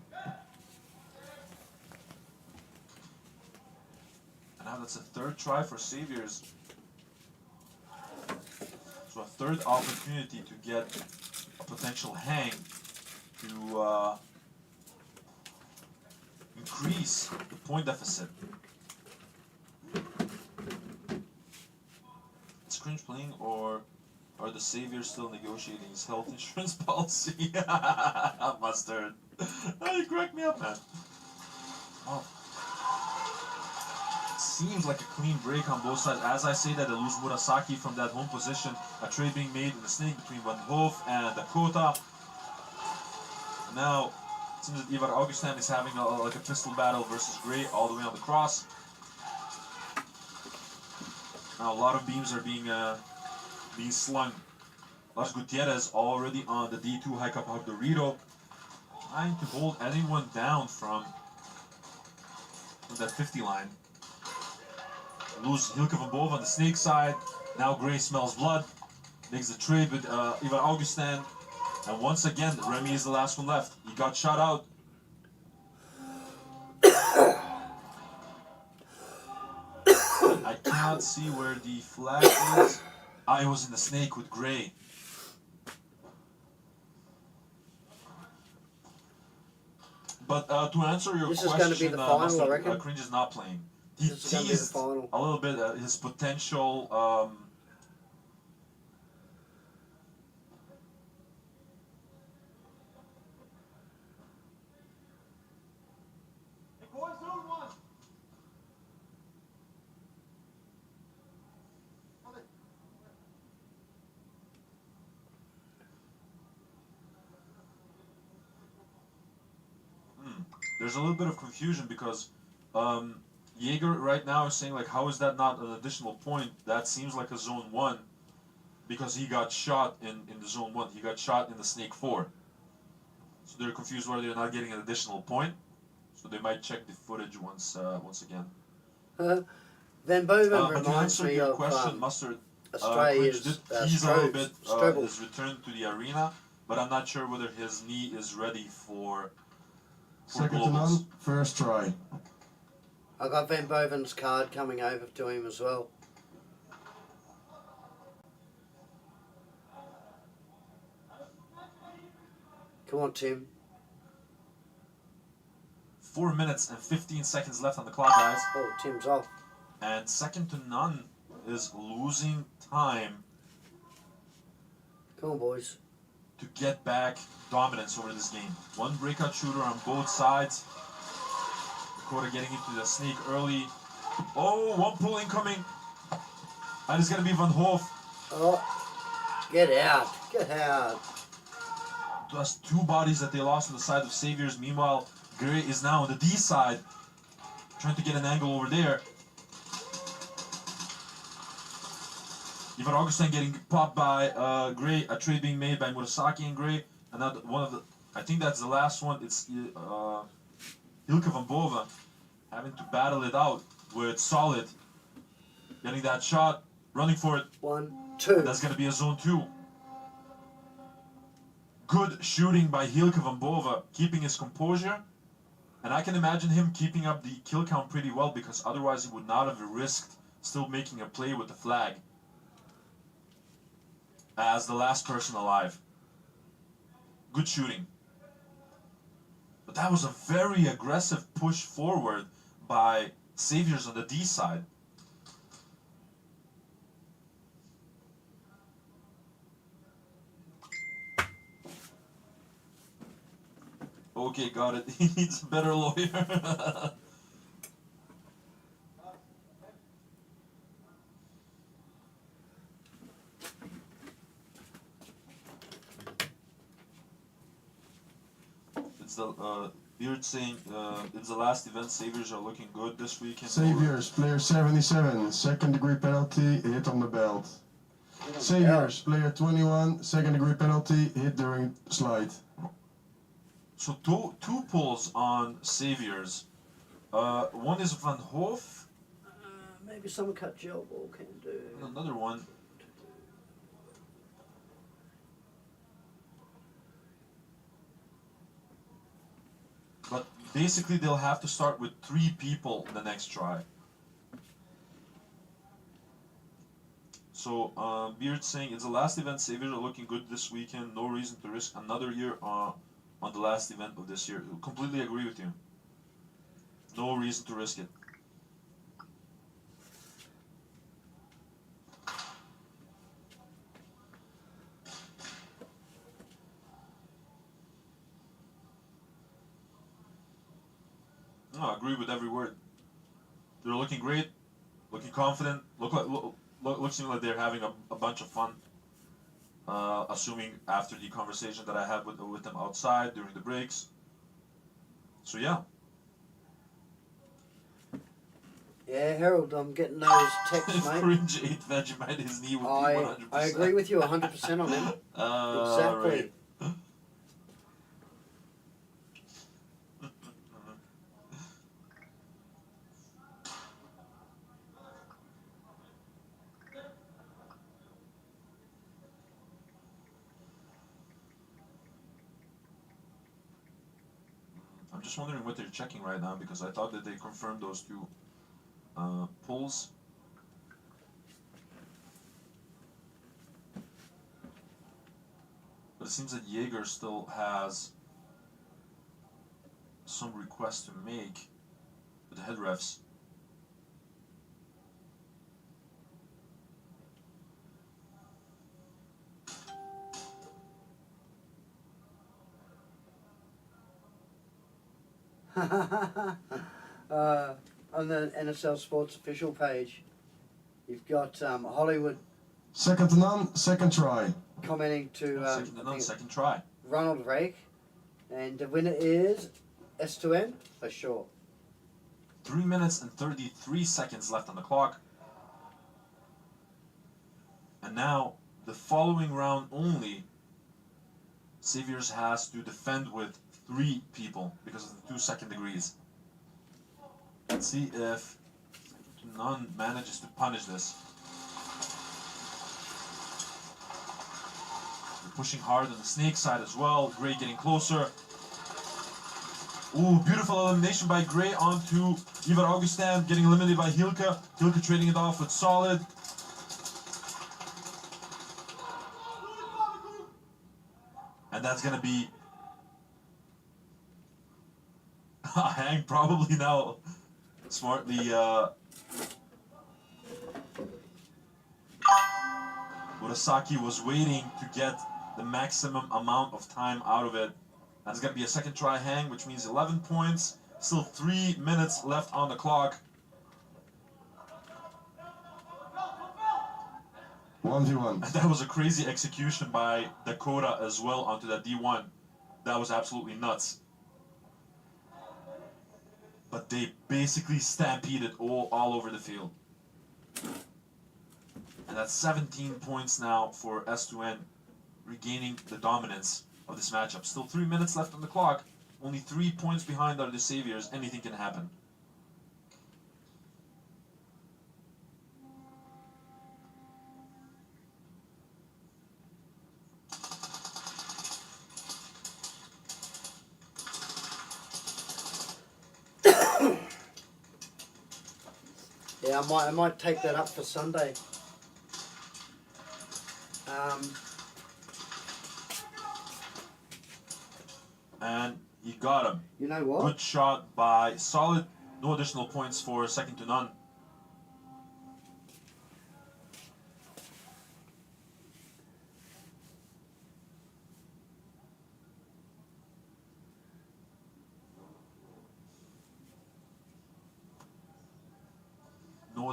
C: And now that's a third try for Saviors. So a third opportunity to get a potential hang to increase the point deficit. Is Cringe playing, or are the Saviors still negotiating his health insurance policy? Mustard. You cracked me up, man. Oh. Seems like a clean break on both sides. As I say that, they lose Murasaki from that home position. A trade being made in the snake between Van Hoof and Dakota. Now, it seems that Ivar Augustin is having like a pistol battle versus Gray all the way on the cross. Now a lot of beams are being slung. Las Gutierrez already on the D2 high cup of Dorito, trying to hold anyone down from that 50 line. Lose Hilke van Boven on the snake side. Now Gray smells blood. Makes the trade with Ivar Augustin. And once again, Remy is the last one left. He got shot out. I cannot see where the flag is. I was in the snake with Gray. But to answer your
A: this
C: question,
A: is going to be the final,
C: Mustard,
A: I reckon.
C: Cringe is not playing. He
A: This is going to be the
C: teased
A: final.
C: a little bit his potential there's a little bit of confusion because Jaeger right now is saying like, how is that not an additional point? That seems like a zone 1 because he got shot in the zone 1. He got shot in the snake 4. So they're confused why they're not getting an additional point. So they might check the footage once again.
A: Van Boven
C: But to
A: reminds
C: answer
A: me
C: your
A: of
C: question, Mustard,
A: Australia's
C: Cringe did tease a little bit
A: Strobel.
C: his return to the arena, but I'm not sure whether his knee is ready for
B: Second to
C: globals.
B: none, first try.
A: I got Van Boven's card coming over to him as well. Come on, Tim.
C: 4 minutes and 15 seconds left on the clock, guys.
A: Oh, Tim's off.
C: And second to none is losing time
A: Come on, boys.
C: to get back dominance over this game. One breakout shooter on both sides. Dakota getting into the snake early. Oh, one pull incoming. And it's going to be Van Hoof.
A: Oh, get out. Get out.
C: Plus 2 bodies that they lost on the side of Saviors. Meanwhile, Gray is now on the D side, trying to get an angle over there. Ivar Augustin getting popped by Gray. A trade being made by Murasaki and Gray. Another one of the, I think that's the last one. It's Hilke van Boven having to battle it out with Solid. Getting that shot, running for it.
A: 1, 2.
C: That's going to be a zone 2. Good shooting by Hilke van Boven, keeping his composure. And I can imagine him keeping up the kill count pretty well, because otherwise he would not have risked still making a play with the flag as the last person alive. Good shooting. But that was a very aggressive push forward by Saviors on the D side. Okay, got it. He needs a better lawyer. It's the Beard saying it's the last event. Saviors are looking good this weekend.
B: Saviors, player 77, second degree penalty, hit on the belt. Saviors, player 21, second degree penalty, hit during slide.
C: So two pulls on Saviors. One is Van Hoof.
A: Maybe some cut gel ball can do.
C: And another one. But basically they'll have to start with 3 people the next try. So Beard's saying it's the last event. Saviors are looking good this weekend. No reason to risk another year on the last event of this year. Completely agree with you. No reason to risk it. No, I agree with every word. They're looking great, looking confident. Looks like they're having a bunch of fun. Assuming after the conversation that I had with them outside during the breaks. So yeah.
A: Yeah, Harold, I'm getting those texts, mate.
C: Cringe ate Vegemite, his knee would be 100%.
A: I agree with you 100% on him. Exactly.
C: Right. I'm just wondering what they're checking right now because I thought that they confirmed those 2 pulls. But it seems that Jaeger still has some requests to make with the head refs.
A: On the NSL Sports official page, you've got Hollywood
B: Second to none, second try.
A: commenting to
C: Second to none, second try.
A: Ronald Rake, and the winner is S2N for sure.
C: 3 minutes and 33 seconds left on the clock. And now, the following round only, Saviors has to defend with 3 people because of the 2 second degrees. Let's see if none manages to punish this. They're pushing hard on the snake side as well. Gray getting closer. Ooh, beautiful elimination by Gray onto Ivar Augustin, getting eliminated by Hilke. Hilke trading it off with Solid. And that's gonna be a hang probably now. Smartly, Murasaki was waiting to get the maximum amount of time out of it. That's gonna be a second try hang, which means 11 points. Still 3 minutes left on the clock.
B: 1v1.
C: And that was a crazy execution by Dakota as well onto that D1. That was absolutely nuts. But they basically stampeded all over the field. And that's 17 points now for S2N, regaining the dominance of this matchup. Still 3 minutes left on the clock. Only 3 points behind are the Saviors. Anything can happen.
A: Yeah, I might take that up for Sunday.
C: And he got him.
A: You know what?
C: Good shot by Solid. No additional points for second to none.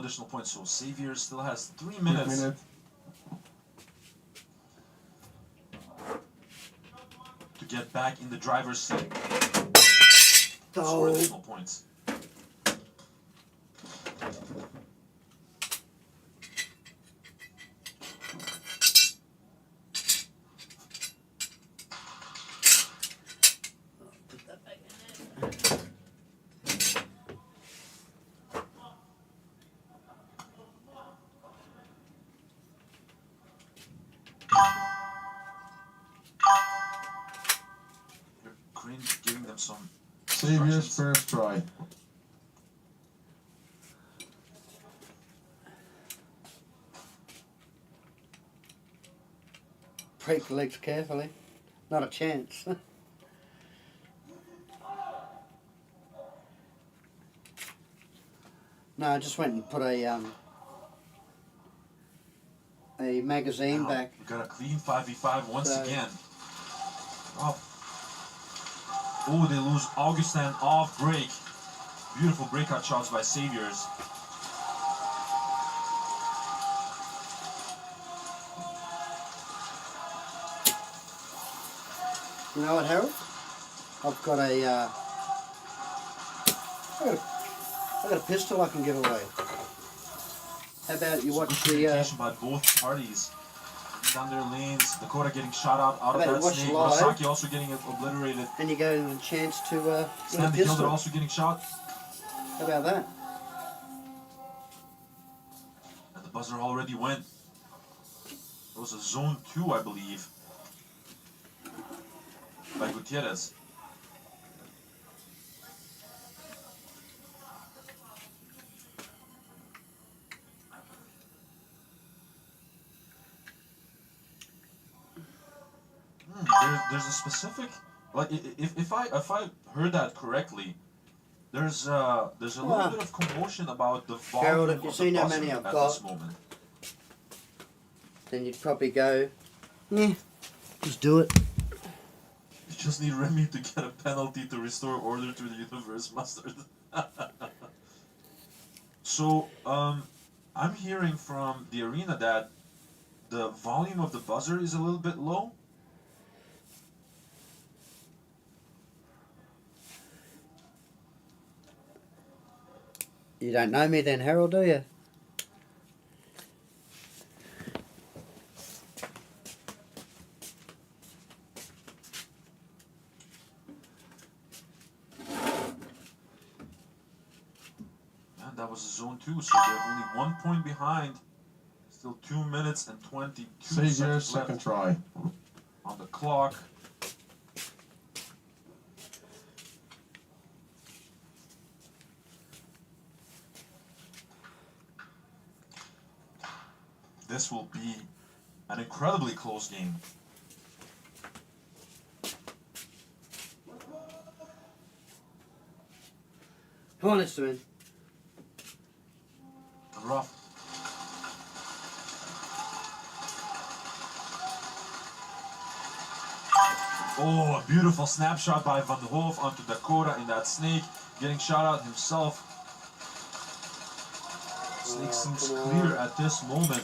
C: additional points. So Xavier still has 3
B: Quick
C: minutes.
B: minute.
C: To get back in the driver's seat.
A: Oh.
C: Score additional points.
A: Put that back in there.
C: Green giving them some
B: Xavier's
C: instructions.
B: first try.
A: Break the legs carefully. Not a chance. No, I just went and put a magazine
C: Now,
A: back.
C: we got a clean 5v5 once
A: So-
C: again. Oh, they lose Augustin off break. Beautiful breakout shots by Saviors.
A: You know what, Harold? I've got I got a pistol I can give away. How about you watch
C: Good
A: the
C: communication by both parties. Down their lanes, Dakota getting shot out of
A: How about
C: that
A: you watch
C: snake.
A: live?
C: Murasaki also getting obliterated.
A: and you go and a chance to win a
C: Stand the Gilder
A: pistol.
C: also getting shot.
A: How about that?
C: And the buzzer already went. It was a zone 2, I believe. By Gutierrez. There's a specific, like if I heard that correctly, there's a little bit of commotion about the volume
A: Harold, if
C: of
A: you've
C: the
A: seen how
C: buzzer
A: many I've
C: at
A: got,
C: this moment.
A: then you'd probably go, yeah, just do it.
C: You just need Remy to get a penalty to restore order to the universe, Mustard. So, I'm hearing from the arena that the volume of the buzzer is a little bit low.
A: You don't know me then, Harold, do you?
C: And that was zone 2, so they're only 1 point behind. Still 2 minutes and 22
B: Xavier's
C: seconds
B: second
C: left
B: try.
C: on the clock. This will be an incredibly close game.
A: Come on, Listerman.
C: Rough. Oh, a beautiful snapshot by Van de Hoof onto Dakota in that snake, getting shot out himself. Snake seems clear at this moment.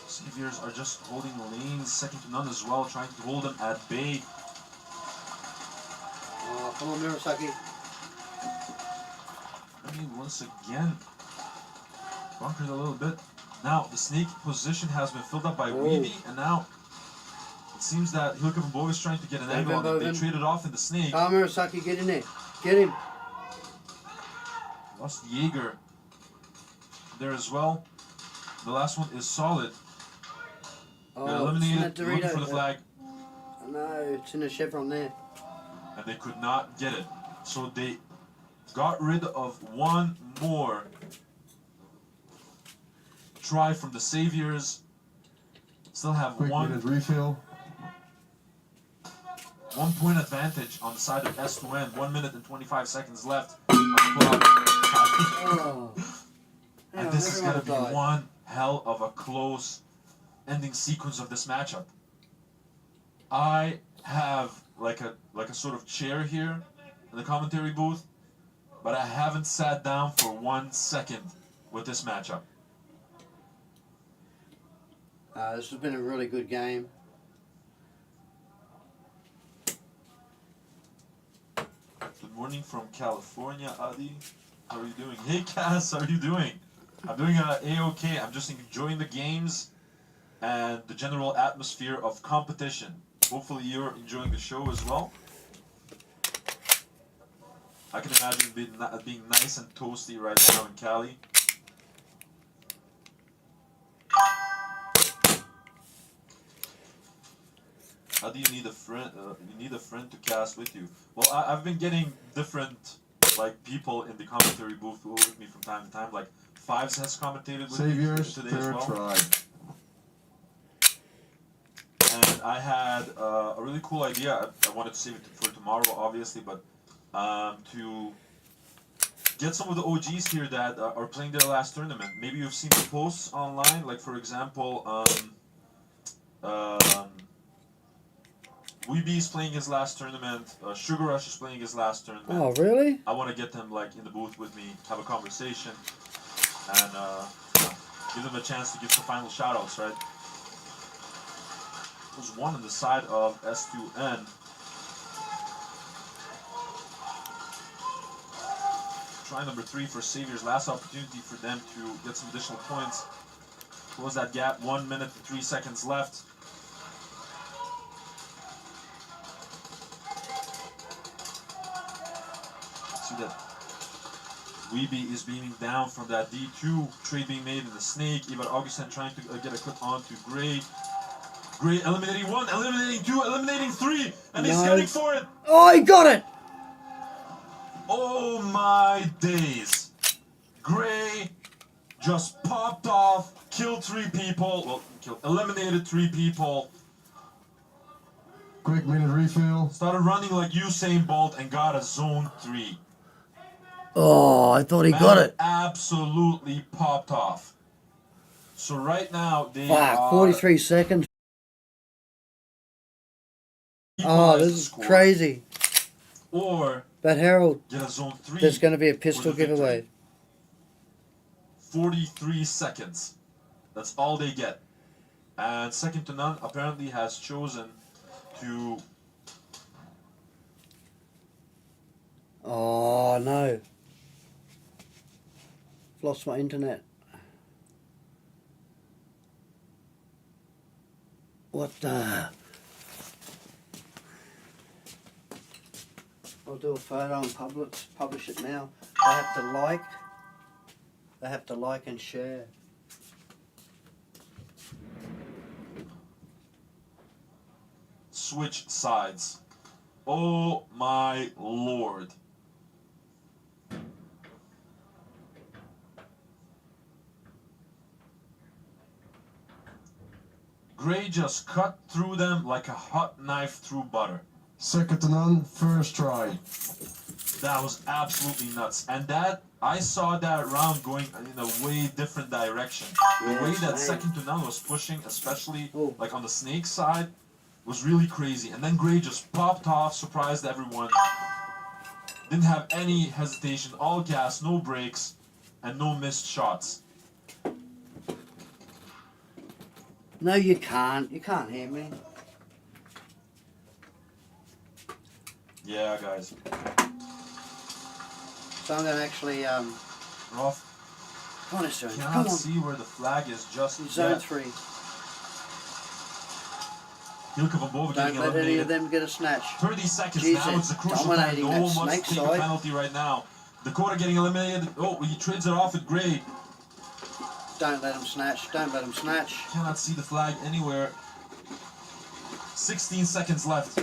C: Saviors are just holding lanes, second to none as well, trying to hold them at bay.
A: Oh, come on, Murasaki.
C: I mean, once again, bunkered a little bit. Now, the snake position has been filled up by Weeby, and now it seems that Hilke van Boven is trying to get an angle on it. They traded off in the snake.
A: Oh, Murasaki, get in there. Get him.
C: Lost Jaeger there as well. The last one is solid. Got
A: Oh,
C: eliminated,
A: it's in a
C: looking
A: Dorito.
C: for the flag,
A: No, it's in a chevron there.
C: and they could not get it. So they got rid of one more try from the Saviors. Still have
B: Quick minute refill.
C: 1 point advantage on the side of S2N. 1 minute and 25 seconds left on the clock.
A: Oh.
C: And this is going to be one hell of a close ending sequence of this matchup. I have like a sort of chair here in the commentary booth, but I haven't sat down for 1 second with this matchup.
A: This has been a really good game.
C: Good morning from California, Adi. How are you doing? Hey, Cass, how are you doing? I'm doing A-OK. I'm just enjoying the games and the general atmosphere of competition. Hopefully you're enjoying the show as well. I can imagine being nice and toasty right now in Cali. How do you need a friend? You need a friend to cast with you. Well, I've been getting different people in the commentary booth with me from time to time. Like Fives has commentated with me today as well.
B: Try.
C: And I had a really cool idea. I wanted to save it for tomorrow, obviously, but to get some of the OGs here that are playing their last tournament. Maybe you've seen the posts online, like for example, Weeby is playing his last tournament. Sugar Rush is playing his last tournament.
A: Oh, really?
C: I want to get them in the booth with me, have a conversation, and give them a chance to give some final shoutouts, right? There's one on the side of S2N. Try number 3 for Saviors. Last opportunity for them to get some additional points. Close that gap. 1 minute and 3 seconds left. See that Weeby is beaming down from that D2. Trade being made in the snake. Ivan Augustin trying to get a cut on to Gray. Gray eliminating 1, eliminating 2, eliminating 3, and he's getting for it.
A: Oh, he got it!
C: Oh my days. Gray just popped off, killed 3 people, eliminated 3 people.
B: Quick minute refill.
C: Started running like Usain Bolt and got a zone 3.
A: Oh, I thought he got it.
C: Absolutely popped off. So right now they
A: are 43 seconds. Oh, this is crazy.
C: Or
A: but Harold,
C: get a zone 3.
A: There's going to be a pistol giveaway.
C: 43 seconds. That's all they get. And second to none apparently has chosen to...
A: Oh, no. I've lost my internet. What the... I'll do a photo and publish it now. They have to like. They have to like and share.
C: Switch sides. Oh my lord. Gray just cut through them like a hot knife through butter.
B: Second to none, first try.
C: That was absolutely nuts. And that, I saw that round going in a way different direction. The way that second to none was pushing, especially like on the snake side, was really crazy. And then Gray just popped off, surprised everyone. Didn't have any hesitation, all gas, no brakes, and no missed shots.
A: No, you can't. You can't hear me.
C: Yeah, guys.
A: So I'm going to actually...
C: Rough.
A: Come on, Zone.
C: Cannot
A: Come on.
C: see where the flag is just
A: Zone
C: yet.
A: 3.
C: Hilke van Boven
A: Don't
C: getting
A: let any
C: eliminated.
A: of them get a snatch.
C: 30 seconds
A: Jesus,
C: now. It's a crucial time.
A: dominating
C: No
A: that
C: one wants
A: snake
C: to take a
A: side.
C: penalty right now. Dakota getting eliminated. Oh, he trades it off with Gray.
A: Don't let him snatch. Don't let him snatch.
C: Cannot see the flag anywhere. 16 seconds left.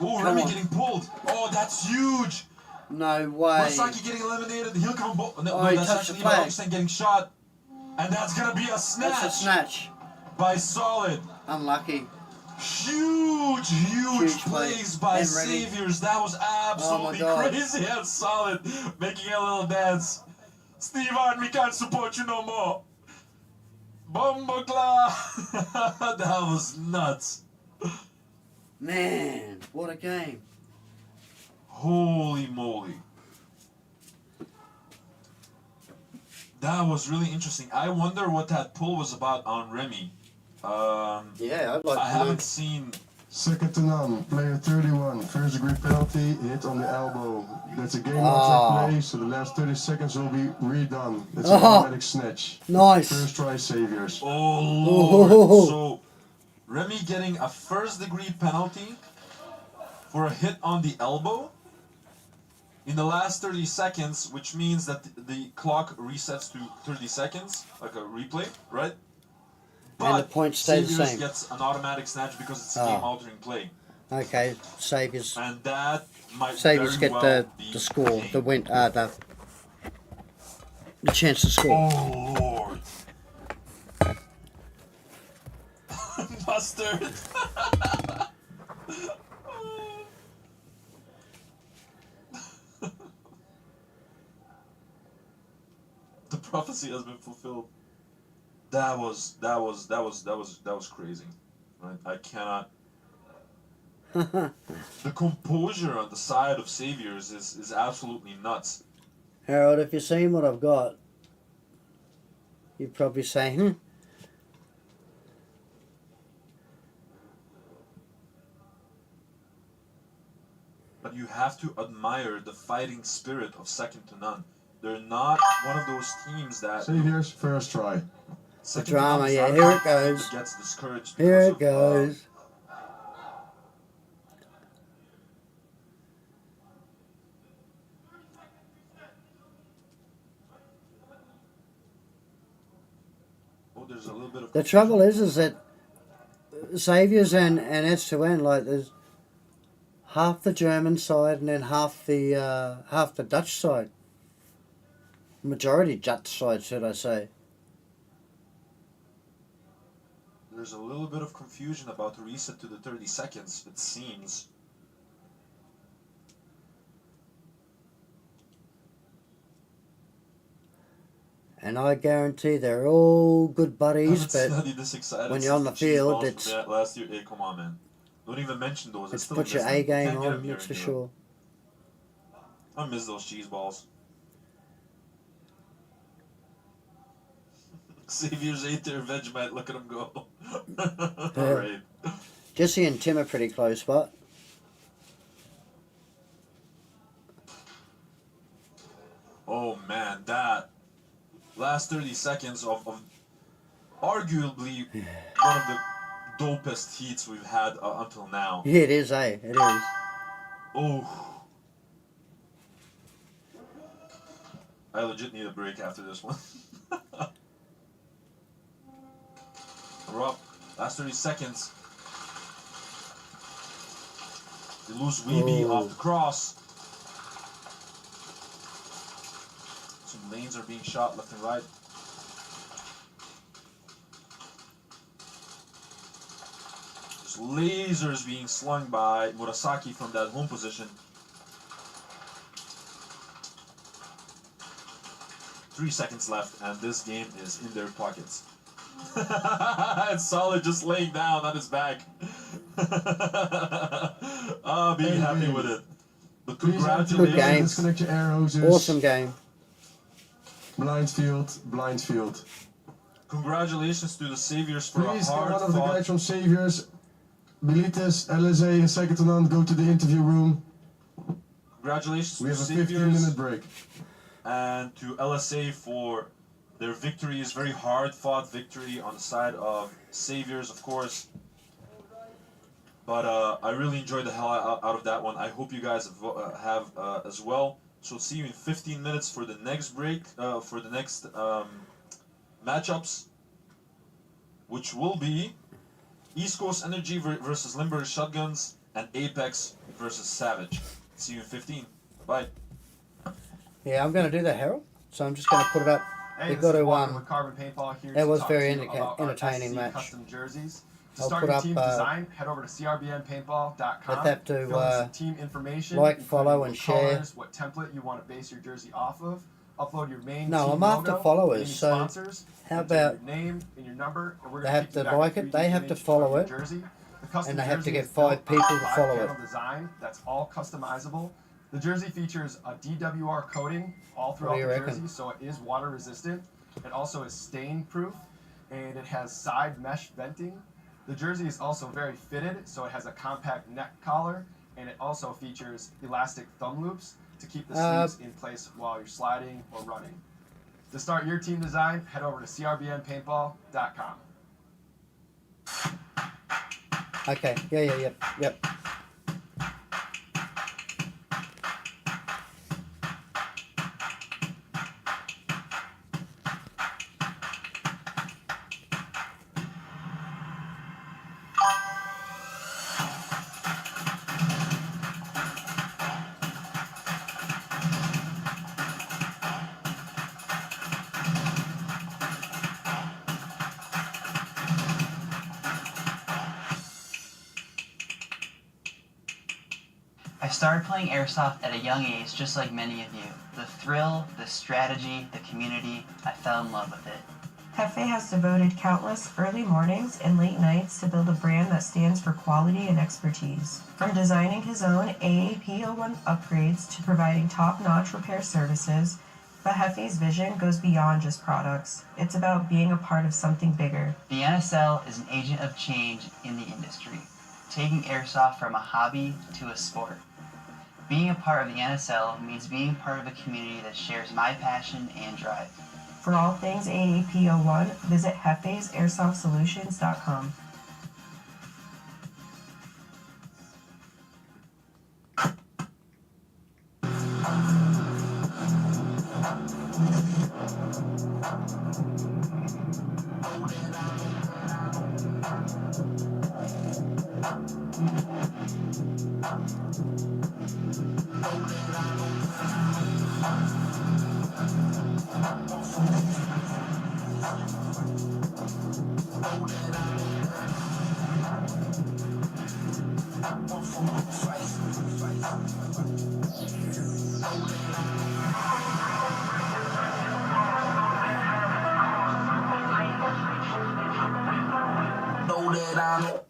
C: Oh,
A: Come
C: Remy
A: on.
C: getting pulled. Oh, that's huge.
A: No way.
C: Masaki getting eliminated. Hilke van Boven. No,
A: Oh, he
C: that's
A: touched
C: actually
A: the flag.
C: Augustin getting shot. And that's going to be a snatch.
A: That's a snatch.
C: By Solid.
A: Unlucky.
C: Huge plays by
A: And Remy.
C: Saviors. That was absolutely
A: God.
C: crazy and Solid making a little dance. Steve Arden, we can't support you no more. Bombakla. That was nuts.
A: Man, what a game.
C: Holy moly. That was really interesting. I wonder what that pull was about on Remy.
A: Yeah, I'd like
C: I
A: to know.
C: haven't seen.
B: Second to none. Player 31. First degree penalty. Hit on the elbow. That's a game out play, so the last 30 seconds will be redone. It's an automatic snatch.
A: Nice.
B: First try, Saviors.
C: Oh Lord. So Remy getting a first degree penalty for a hit on the elbow in the last 30 seconds, which means that the clock resets to 30 seconds, like a replay, right?
A: And the
C: But
A: points stay the
C: Saviors
A: same.
C: gets an automatic snatch because it's a game-altering play,
A: Okay, Saviours.
C: and that might
A: Saviours
C: very
A: get
C: well be
A: the score,
C: game.
A: the win, the chance to score.
C: Oh Lord! Mustard. The prophecy has been fulfilled. That was crazy. Right? I cannot. The composure on the side of Saviors is absolutely nuts.
A: Harold, if you've seen what I've got, you'd probably say,
C: But you have to admire the fighting spirit of second to none. They're not one of those teams that.
B: Saviors, first try.
A: The drama, yeah, here it goes.
C: Gets discouraged.
A: Here it
C: because
A: goes.
C: Oh, there's a little bit of.
A: The trouble is that Saviours and S2N, like, there's half the German side and then half the Dutch side. Majority Dutch side, should I say.
C: There's a little bit of confusion about the reset to the 30 seconds, it seems.
A: And I guarantee they're all good buddies, but
C: This excited
A: when you're on the
C: since cheese
A: field,
C: balls
A: it's
C: from last year. Hey, come on, man! Don't even mention those.
A: it's
C: Still
A: put your
C: miss them.
A: A game
C: Can't get them
A: on,
C: here
A: that's
C: in
A: for
C: Europe.
A: sure.
C: I miss those cheese balls. Saviors ate their Vegemite. Look at them go. All right.
A: Jesse and Tim are pretty close, but
C: Oh man, that last 30 seconds of arguably one of the dopest heats we've had until now.
A: yeah, it is, eh? It is.
C: Oh. I legit need a break after this one. We're up. Last 30 seconds. They lose Weeby off the cross. Some lanes are being shot left and right. There's lasers being slung by Murasaki from that home position. 3 seconds left, and this game is in their pockets. And Solid just laying down on his back. Being happy with it. But congratulations.
A: Good game.
B: Disconnect your air hoses.
A: Awesome game.
B: Blind field.
C: Congratulations to the Saviors for
B: Please,
C: a hard
B: one of the
C: fought.
B: guys from Saviors, Milites, LSA, and second to none, go to the interview room.
C: Congratulations
B: We
C: to
B: have a
C: Saviors
B: 15-minute break.
C: and to LSA for their victories. Very hard fought victory on the side of Saviors, of course. But I really enjoyed the hell out of that one. I hope you guys have as well. So see you in 15 minutes for the next break, for the next matchups, which will be East Coast Energy versus Limburg Shotguns and Apex versus Savage. See you in 15. Bye.
A: Yeah, I'm going to do that, Harold. So I'm just going to put it up.
F: Hey,
A: We've
F: this
A: got
F: is
A: to,
F: Walker with Carbon Paintball here
A: it
F: to
A: was
F: talk
A: very
F: to you about our
A: entertaining
F: SC
A: match.
F: Custom jerseys. To
A: I'll
F: start
A: put
F: your
A: up,
F: team design, head over to crbnpaintball.com.
A: Let's have to,
F: fill in some team information,
A: like,
F: including
A: follow,
F: what
A: and share.
F: colors, what template you want to base your jersey off of. Upload your main
A: No,
F: team
A: I'm after
F: logo,
A: followers,
F: any
A: so
F: sponsors,
A: how
F: enter
A: about
F: your name and your number, and we're
A: they
F: gonna
A: have
F: kick
A: to
F: you back
A: like
F: a
A: it,
F: 3D
A: they have to
F: image of
A: follow
F: your
A: it.
F: Jersey. The custom
A: And they have to
F: jersey
A: get
F: is built
A: 5 people
F: on a
A: to follow it.
F: 5-panel design that's all customizable. The jersey features a DWR coating all
A: What
F: throughout
A: do you
F: the
A: reckon?
F: jersey, so it is water resistant. It also is stain proof, and it has side mesh venting. The jersey is also very fitted, so it has a compact neck collar, and it also features elastic thumb loops to keep the sleeves in place while you're sliding or running. To start your team design, head over to crbnpaintball.com.
A: Okay, yep.
D: I started playing airsoft at a young age, just like many of you. The thrill, the strategy, the community, I fell in love with it.
E: Hefe has devoted countless early mornings and late nights to build a brand that stands for quality and expertise. From designing his own AAP01 upgrades to providing top-notch repair services, but Hefe's vision goes beyond just products. It's about being a part of something bigger.
D: The NSL is an agent of change in the industry, taking airsoft from a hobby to a sport. Being a part of the NSL means being part of a community that shares my passion and drive.
E: For all things AAP01, visit hefesairsoft.solutions.com.
J: Know that I'm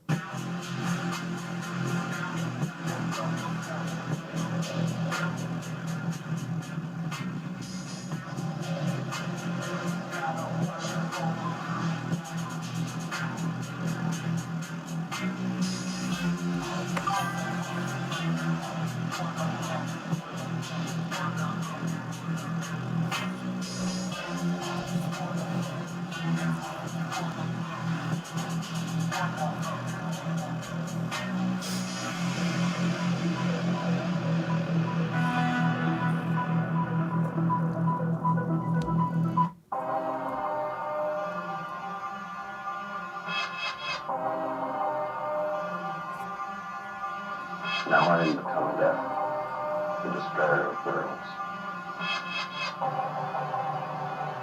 I: Now I am become death, the destroyer of worlds.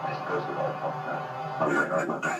I: I suppose we all felt that under our mother.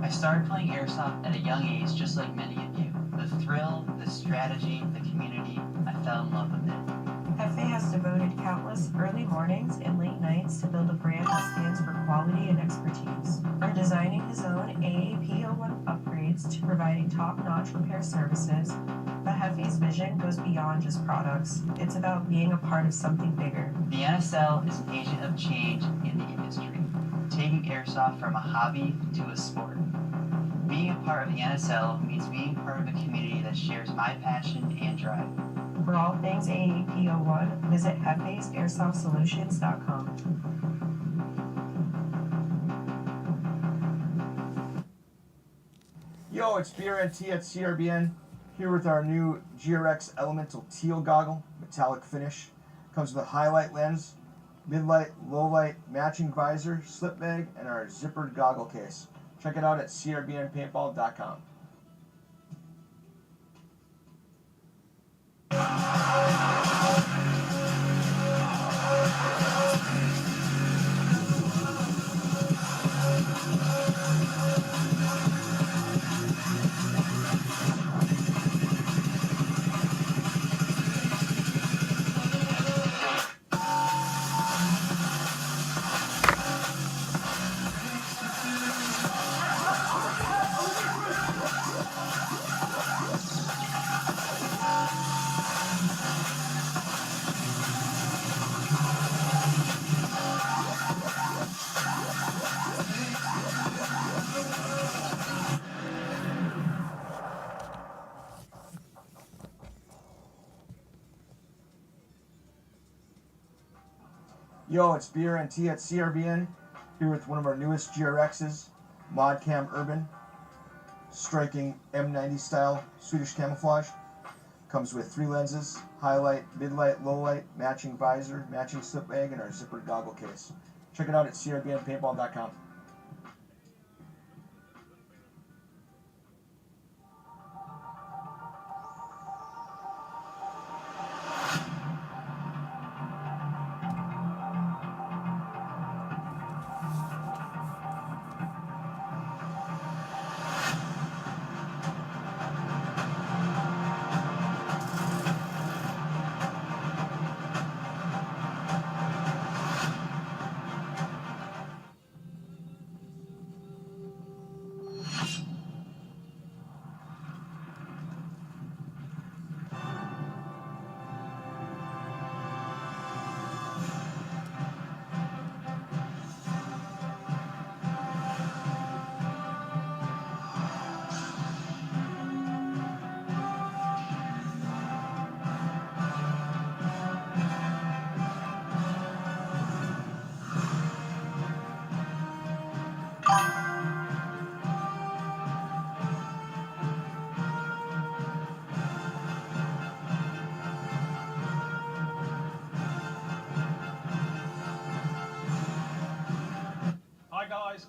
D: I started playing airsoft at a young age, just like many of you. The thrill, the strategy, the community, I fell in love with it.
E: Hefe has devoted countless early mornings and late nights to build a brand that stands for quality and expertise. From designing his own AAP01 upgrades upgrades to providing top-notch repair services, but Hefty's vision goes beyond just products. It's about being a part of something bigger.
D: The NSL is an agent of change in the industry, taking airsoft from a hobby to a sport. Being a part of the NSL means being part of a community that shares my passion and drive.
E: For all things AAP01, visit heftysairsoft.com.
F: Yo, it's BRNT at CRBN, here with our new GRX Elemental Teal Goggle, metallic finish. Comes with a highlight lens, mid-light, low-light, matching visor, slip bag, and our zippered goggle case. Check it out at crbnpaintball.com. Yo, it's BRNT at CRBN, here with one of our newest GRXs, Modcam Urban, striking M90 style Swedish camouflage. Comes with 3 lenses, highlight, mid-light, low-light, matching visor, matching slip bag, and our zippered goggle case. Check it out at crbnpaintball.com.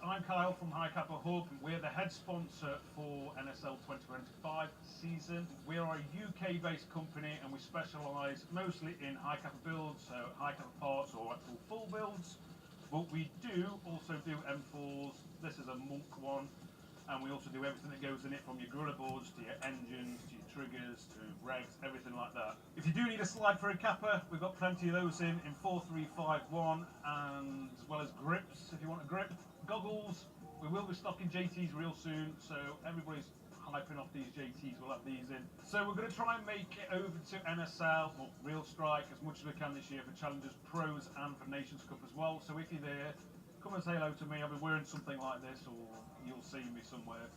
G: I'm Kyle from High Kappa Hub. We're the head sponsor for NSL 2025 season. We are a UK-based company and we specialise mostly in high kappa builds, so high kappa parts or actual full builds. But we do also do M4s. This is a monk one, and we also do everything that goes in it, from your gorilla boards to your engines to your triggers to regs, everything like that. If you do need a slide for a kappa, we've got plenty of those in 4351, and as well as grips if you want a grip. Goggles, we will be stocking JTs real soon, so everybody's hyping off these JTs, we'll have these in. So we're going to try and make it over to NSL, or Real Strike, as much as we can this year for Challengers Pros and for Nations Cup as well. So if you're there, come and say hello to me. I'll be wearing something like this, or you'll see me somewhere.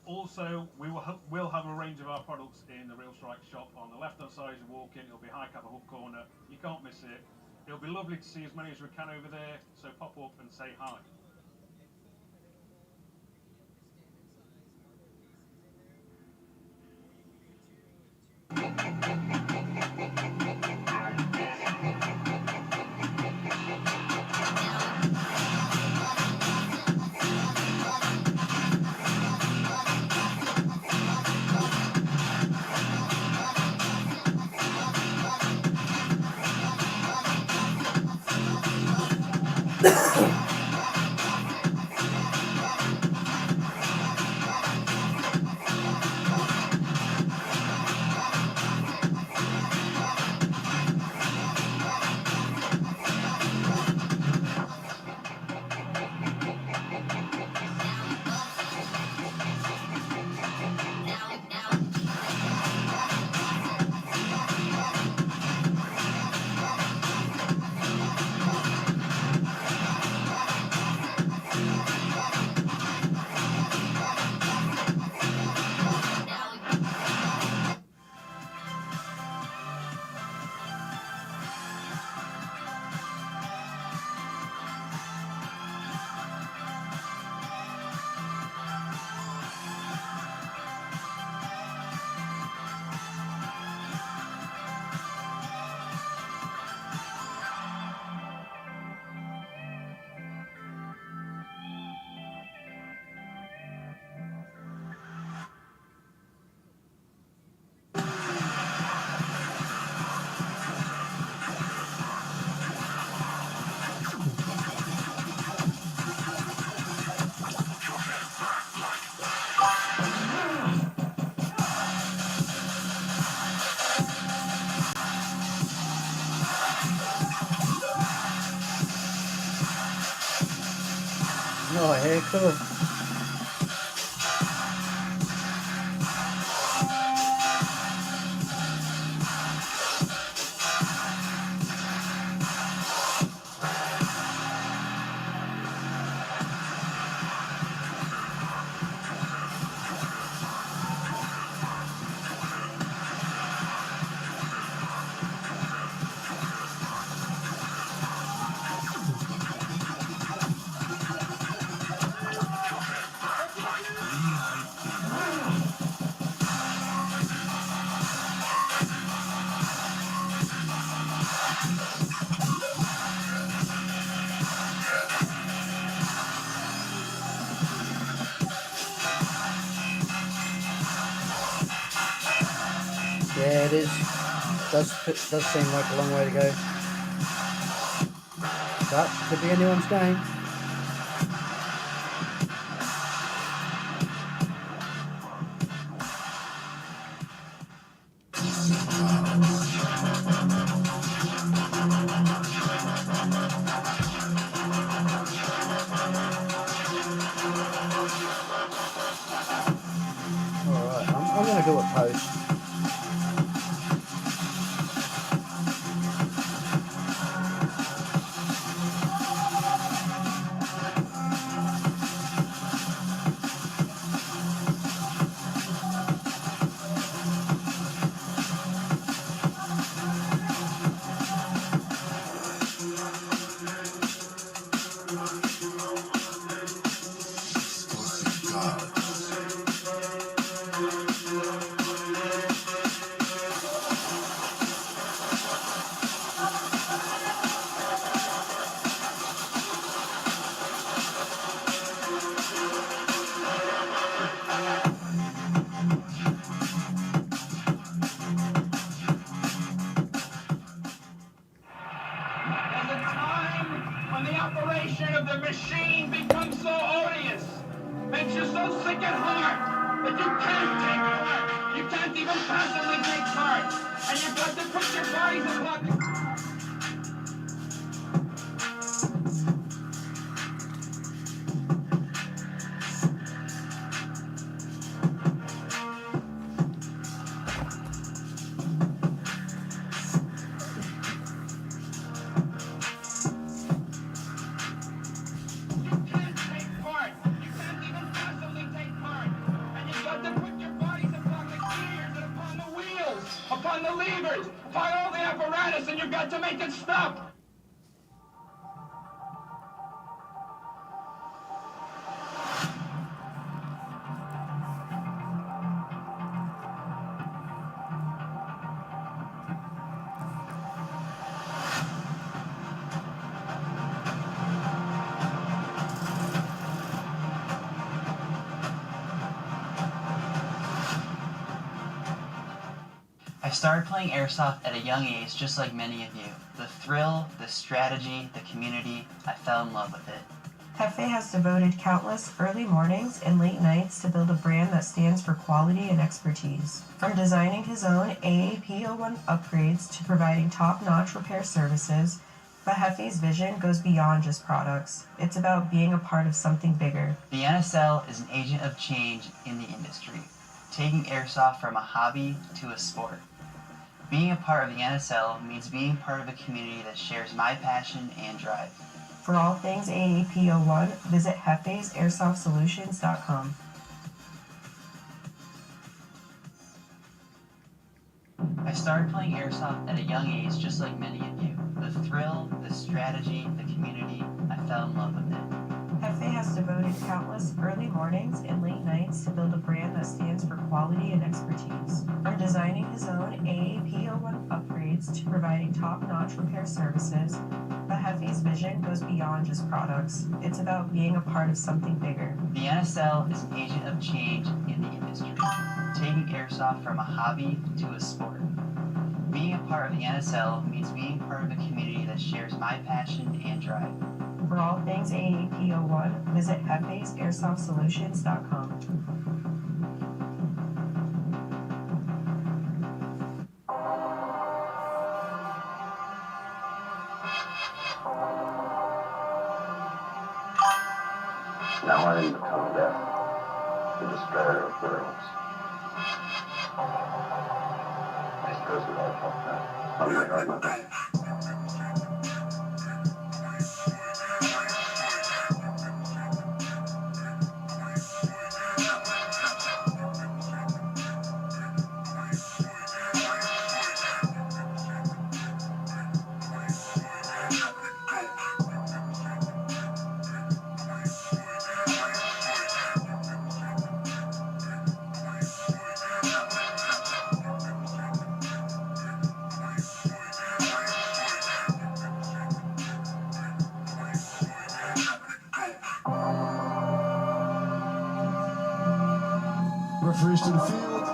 G: Also, we'll have a range of our products in the Real Strike shop. On the left-hand side as you walk in, it'll be High Kappa Hub Corner. You can't miss it. It'll be lovely to see as many as we can over there, so pop up and say hi.
A: Yeah, cool. Yeah, it is. Does seem like a long way to go. But could be anyone's game. Alright, I'm going to do a post.
K: When the operation of the machine becomes so odious, makes you so sick at heart that you can't take part. You can't even passively take part. And you've got to put your bodies in pocket. Upon the levers, upon all the apparatus, and you've got to make it stop.
D: I started playing airsoft at a young age, just like many of you. The thrill, the strategy, the community, I fell in love with it.
E: Hefe has devoted countless early mornings and late nights to build a brand that stands for quality and expertise. From designing his own AAP01 upgrades to providing top-notch repair services, but Hefe's vision goes beyond just products. It's about being a part of something bigger.
D: The NSL is an agent of change in the industry, taking airsoft from a hobby to a sport. Being a part of the NSL means being part of a community that shares my passion and drive.
E: For all things AAP01, visit hefesairsoft.solutions.com.
D: I started playing airsoft at a young age, just like many of you. The thrill, the strategy, the community, I fell in love with it.
E: Hefe has devoted countless early mornings and late nights to build a brand that stands for quality and expertise. From designing his own AAP01 upgrades to providing top-notch repair services, but Hefe's vision goes beyond just products. It's about being a part of something bigger.
D: The NSL is an agent of change in the industry, taking airsoft from a hobby to a sport. Being a part of the NSL means being part of a community that shares my passion and drive.
E: For all things AAP01, visit hefesairsoft.solutions.com.
I: Now death, the despair of girls. This goes without talking. I'll bring our mother.
B: Referees to the field.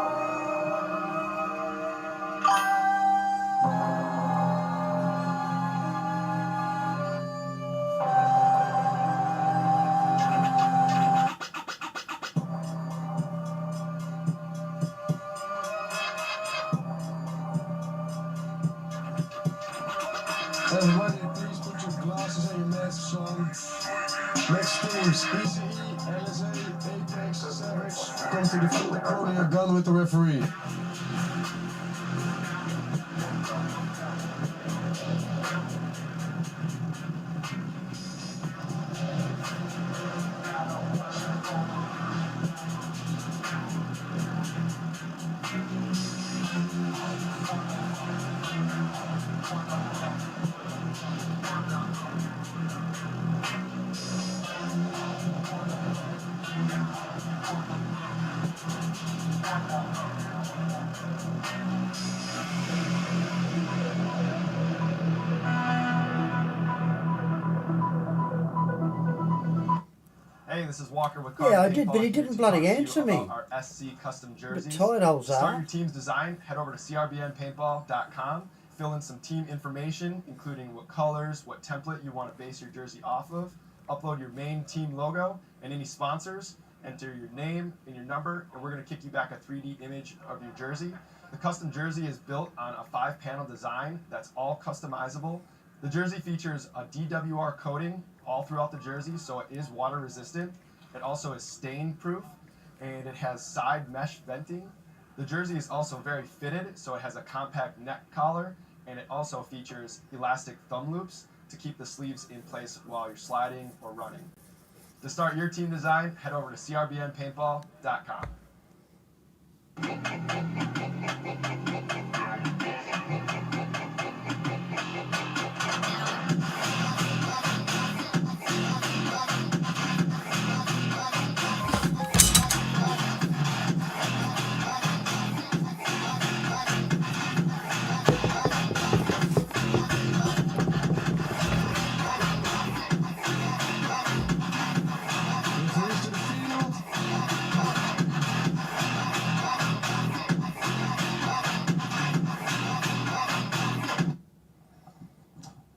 B: Everybody, please put your glasses and your masks on. Next teams, ECE, LSA, Apex, Savage, come to the field holding a gun with the referee.
F: Hey, this is Walker with
A: Yeah, I
F: Paddys.
A: did, but he didn't bloody answer me.
F: Our SC custom jerseys.
A: tired old
F: To start
A: Zara.
F: your team's design, head over to crbnpaintball.com. Fill in some team information, including what colors, what template you want to base your jersey off of. Upload your main team logo and any sponsors. Enter your name and your number, and we're going to kick you back a 3D image of your jersey. The custom jersey is built on a 5-panel design that's all customizable. The jersey features a DWR coating all throughout the jersey, so it is water resistant. It also is stain proof, and it has side mesh venting. The jersey is also very fitted, so it has a compact neck collar, and it also features elastic thumb loops to keep the sleeves in place while you're sliding or running. To start your team design, head over to crbnpaintball.com.
B: Referees to the field.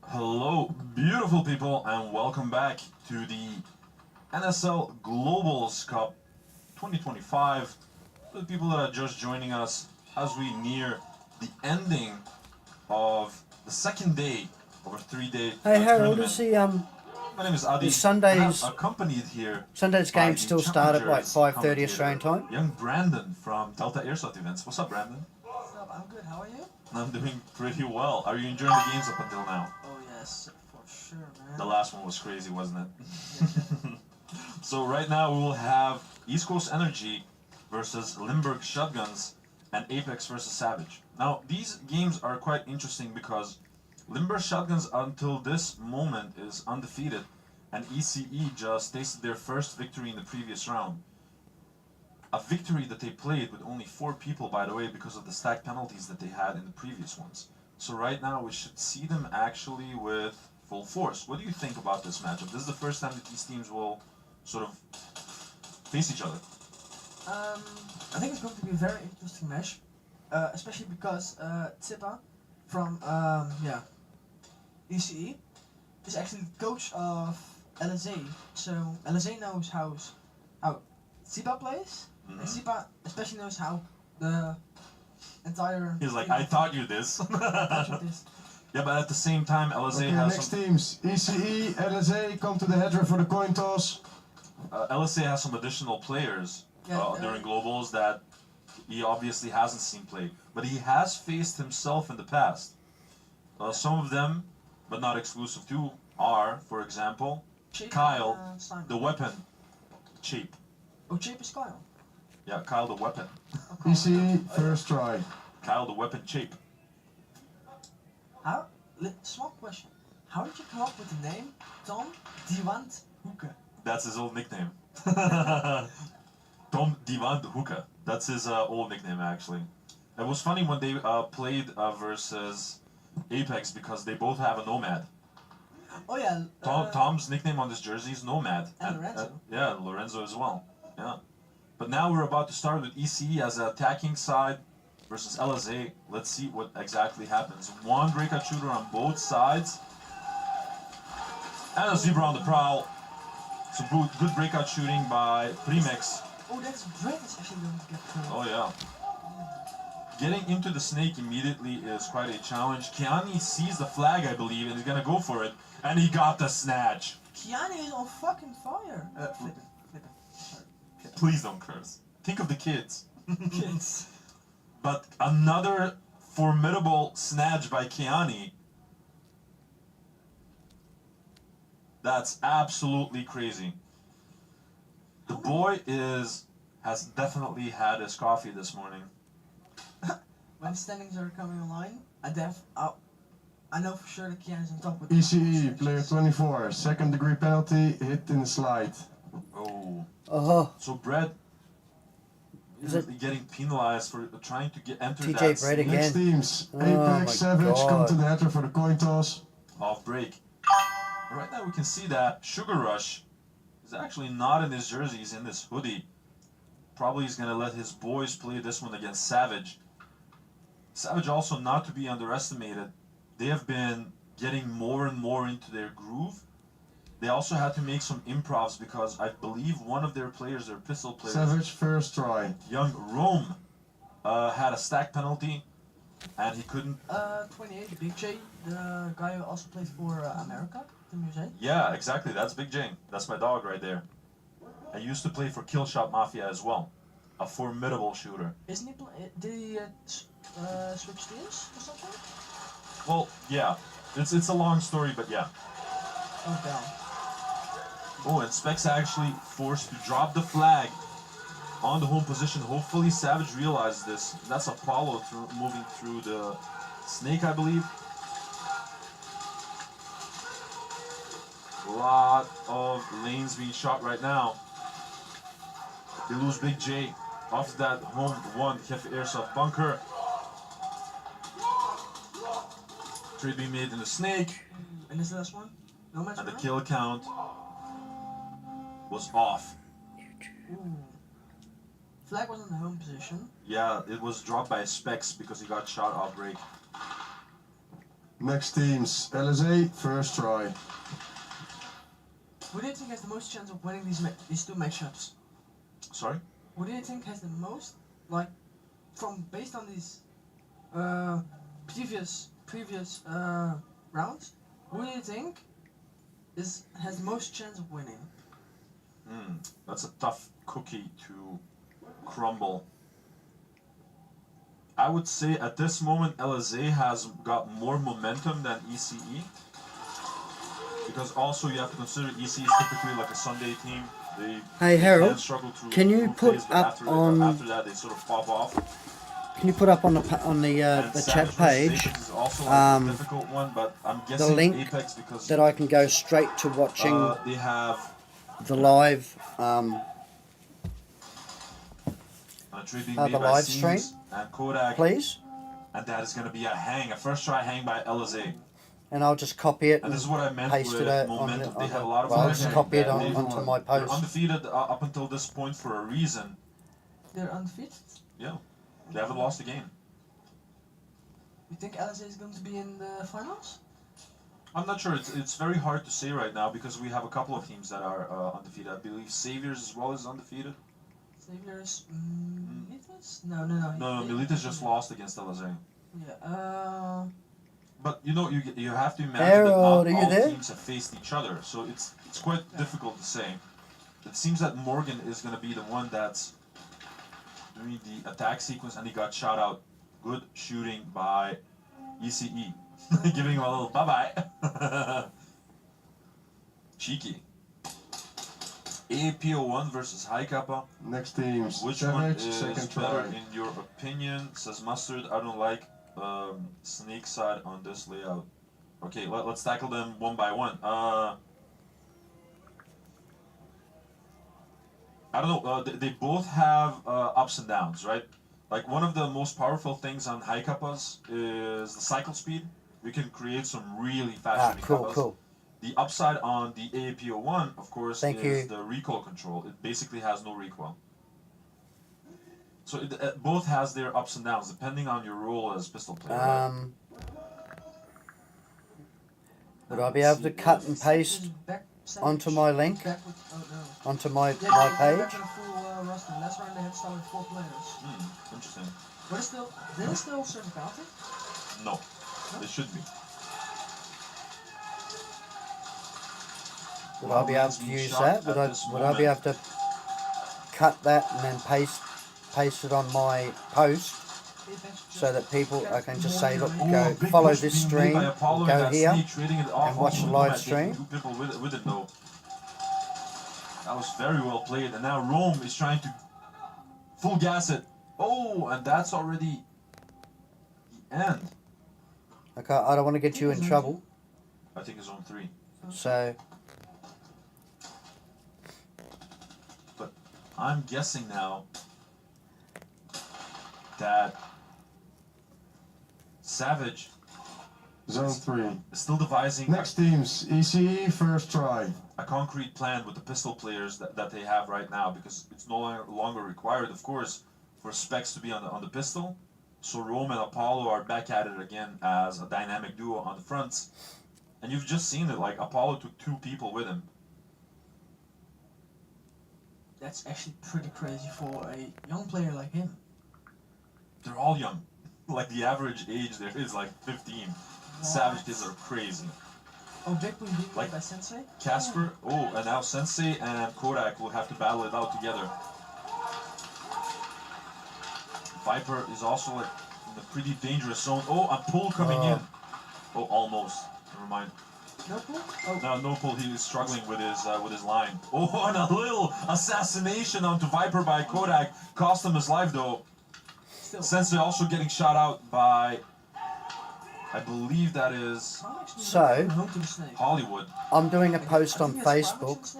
C: Hello, beautiful people, and welcome back to the NSL Globals Cup 2025. For the people that are just joining us as we near the ending of the second day of a 3-day
A: Hey Harold,
C: tournament.
A: is the
C: My name is Adi.
A: is Sunday's-
C: and I'm accompanied here
A: Sunday's
C: by
A: game
C: the
A: still start at like
C: Challengers
A: 5:30 Australian
C: commentator,
A: time?
C: Young Brandon from Delta Airsoft Events. What's up, Brandon?
L: What's up? I'm good. How are you?
C: I'm doing pretty well. Are you enjoying the games up until now?
L: Oh yes, for sure, man.
C: The last one was crazy, wasn't it? So right now we will have East Coast Energy versus Limburg Shotguns and Apex versus Savage. Now these games are quite interesting because Limburg Shotguns until this moment is undefeated, and ECE just tasted their first victory in the previous round. A victory that they played with only 4 people, by the way, because of the stack penalties that they had in the previous ones. So right now we should see them actually with full force. What do you think about this matchup? This is the first time that these teams will sort of face each other.
L: I think it's going to be a very interesting match, especially because Tsipa from ECE is actually the coach of LSA. So LSA knows how Tsipa plays, and Tsipa especially knows how the entire.
C: He's like, I taught you this. Yeah, but at the same time, LSA
B: Okay,
C: has
B: next
C: some...
B: teams. ECE, LSA, come to the header for the coin toss.
C: LSA has some additional players during globals that he obviously hasn't seen play, but he has faced himself in the past. Some of them, but not exclusive to, are, for example, Kyle, the weapon, Cheap.
L: Oh, Cheap is Kyle.
C: Yeah, Kyle the weapon.
B: Easy, first try.
C: Kyle the weapon, Cheap.
L: How? Small question. How did you come up with the name Tom Diwand Hoeke?
C: That's his old nickname. Tom Diwand Hoeke. That's his old nickname, actually. It was funny when they played versus Apex because they both have a Nomad.
L: Oh yeah.
C: Tom's nickname on this jersey is Nomad.
L: And Lorenzo.
C: Yeah, Lorenzo as well. Yeah. But now we're about to start with ECE as an attacking side versus LSA. Let's see what exactly happens. One breakout shooter on both sides. And a Zebra on the prowl. Some good breakout shooting by Primex.
L: Oh, that's Brett is actually going to get killed.
C: Oh yeah. Getting into the snake immediately is quite a challenge. Kiani sees the flag, I believe, and he's gonna go for it. And he got the snatch.
L: Kiani is on fucking fire. Flip it. Sorry.
C: Please don't curse. Think of the kids.
L: Kids.
C: But another formidable snatch by Kiani. That's absolutely crazy. The boy has definitely had his coffee this morning.
L: When the standings are coming online, I know for sure that Kiani's on top with
B: ECE, player 24, second degree penalty, hit in the slide.
C: Oh. So Brett is getting penalized for trying to enter
A: TJ
C: that
A: Brett again.
B: Next teams, Apex, Savage, come to the header for the coin toss.
C: Off break. Right now we can see that Sugar Rush is actually not in his jersey, he's in this hoodie. Probably he's gonna let his boys play this one against Savage. Savage also not to be underestimated. They have been getting more and more into their groove. They also had to make some improvs because I believe one of their players, their pistol players,
B: Savage first try.
C: young Rome, had a stack penalty and he couldn't.
L: 28, Big J, the guy who also plays for America, Team USA.
C: Yeah, exactly. That's Big J. That's my dog right there. I used to play for Killshot Mafia as well. A formidable shooter.
L: Isn't he? Did he switch teams or something?
C: Well, yeah. It's a long story, but yeah.
L: Oh damn.
C: Oh, and Specs actually forced to drop the flag on the home position. Hopefully Savage realizes this. That's Apollo moving through the snake, I believe. A lot of lanes being shot right now. They lose Big J. After that, home one, Jeff Airsoft bunker. Trade being made in the snake.
L: And this last one? No match.
C: And the kill count was off.
L: Ooh. Flag was in the home position.
C: Yeah, it was dropped by Specs because he got shot off break.
B: Next teams, LSA, first try.
L: Who do you think has the most chance of winning these two matchups?
C: Sorry?
L: Who do you think has the most, based on these previous rounds? Who do you think has the most chance of winning?
C: That's a tough cookie to crumble. I would say at this moment LSA has got more momentum than ECE. Because also you have to consider ECE is typically like a Sunday team.
A: Hey Harold,
C: struggle through
A: can you put
C: phase,
A: up
C: after
A: on?
C: After that they sort of pop off.
A: Can you put up on the chat page
C: Is also a difficult one, but I'm guessing
A: the link
C: Apex because
A: that I can go straight to watching
C: they have
A: the live
C: the
A: live stream,
C: and Kodak,
A: please?
C: and that is going to be a first try hang by LSA.
A: And I'll just copy it
C: And this is what I meant
A: paste
C: with
A: it out
C: momentum.
A: on
C: They have a lot of
A: I'll just
C: momentum.
A: copy it onto my
C: They're
A: post.
C: undefeated up until this point for a reason.
L: They're undefeated?
C: Yeah, they haven't lost a game.
L: You think LSA is going to be in the finals?
C: I'm not sure. It's very hard to say right now because we have a couple of teams that are undefeated. I believe Saviors as well is undefeated.
L: Saviors, Militas? No.
C: No, Militas just lost against LSA.
L: Yeah.
C: But you know, you have to imagine
A: Harold,
C: that
A: are
C: not
A: you
C: all
A: there?
C: teams have faced each other, so it's quite difficult to say. it seems that Morgan is gonna be the one that's doing the attack sequence, and he got shot out. Good shooting by ECE, giving him a little bye-bye. Cheeky. APO1 versus High Kappa.
B: Next team,
C: Which one
B: Savage,
C: is
B: second
C: better
B: try.
C: in your opinion? Says Mustard. I don't like snake side on this layout. Okay, let's tackle them one by one. I don't know. They both have ups and downs, right? Like one of the most powerful things on High Kappas is the cycle speed. We can create some really fast shooting
A: Cool,
C: kappas.
A: cool.
C: The upside on the AAPO1, of course,
A: Thank
C: is
A: you.
C: the recoil control. It basically has no recoil. So it both has their ups and downs, depending on your role as pistol player. Right?
A: Would I be able to cut and paste onto my link? Onto my page?
L: Back in full roster. Last round they had started with 4 players.
C: Interesting.
L: But it's still, did it still serve a penalty?
C: No, it should be.
A: Would I be able to use that? Would I be able to cut that and then paste it on my post so that people, I can just say, look, go follow this stream, go here and watch the live stream?
C: Two people with it though. That was very well played, and now Rome is trying to full gas it. Oh, and that's already the end.
A: Okay, I don't want to get you in trouble.
C: I think it's on 3.
A: So,
C: but I'm guessing now that Savage
B: Zone 3.
C: is still devising
B: Next teams, ECE, first try.
C: a concrete plan with the pistol players that they have right now, because it's no longer required, of course, for specs to be on the pistol. So Rome and Apollo are back at it again as a dynamic duo on the fronts. And you've just seen it, like Apollo took 2 people with him.
L: That's actually pretty crazy for a young player like him.
C: They're all young. Like the average age there is like 15. Savage kids are crazy.
L: Oh, Big Boom being
C: Like
L: by Sensei?
C: Casper, and now Sensei and Kodak will have to battle it out together. Viper is also like in a pretty dangerous zone. Oh, a pull coming in. Oh, almost. Never mind.
L: No pull? Oh.
C: No pull. He is struggling with his line. Oh, and a little assassination onto Viper by Kodak cost him his life though.
L: Still.
C: Sensei also getting shot out by, I believe that is
A: so
C: Hollywood.
A: I'm doing a post on Facebook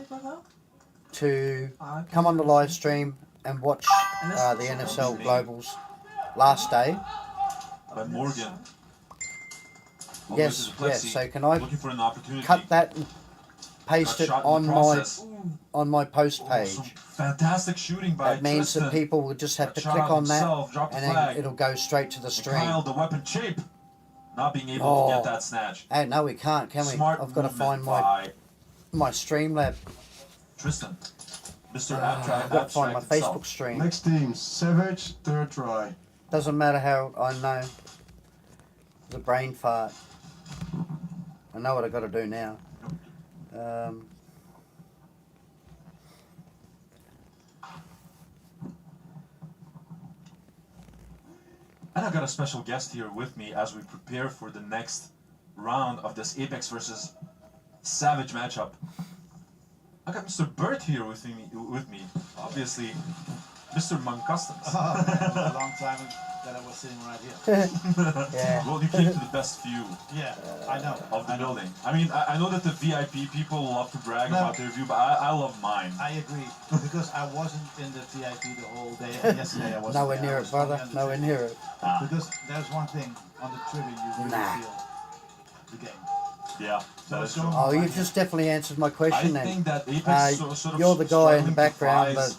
A: to come on the live stream and watch the NSL Globals last day.
C: By Morgan.
A: Yes, yes. So can I
C: looking for an opportunity.
A: cut that and paste it on my post page?
C: Some fantastic shooting by
A: That means
C: Tristan.
A: that people will just have to
C: Shot
A: click on that,
C: himself, dropped the
A: and then
C: flag.
A: it'll go straight to the stream.
C: Kyle, the weapon shape, not being able to get that snatch.
A: Hey, no, we can't, can we?
C: Smart
A: I've got to
C: movement
A: find my Streamlab.
C: Tristan, Mr.
A: I've got to find my
C: Abstract
A: Facebook
C: himself.
A: stream.
B: Next team, Savage, third try.
A: Doesn't matter how I know. The brain fart. I know what I got to do now.
C: And I got a special guest here with me as we prepare for the next round of this Apex versus Savage matchup. I got Mr. Burt here with me. Obviously, Mr. Monk Customs.
M: Oh, man, it was a long time that I was sitting right here.
A: Yeah.
C: Well, you came to the best view.
M: Yeah, I know.
C: Of the building. I mean, I know that the VIP people love to brag about their view, but I love mine.
M: I agree, because I wasn't in the VIP the whole day, and yesterday I wasn't
A: Nowhere
M: there.
A: near
M: I
A: it,
M: was
A: brother.
M: only on the
A: Nowhere
M: tribune.
A: near it.
M: Because there's one thing, on the tribune you really feel the game.
C: Yeah, that is true.
A: Oh, you've just definitely answered my question
C: I
A: then.
C: think that Apex sort of
A: You're the guy in the
C: struggling
A: background, but
C: to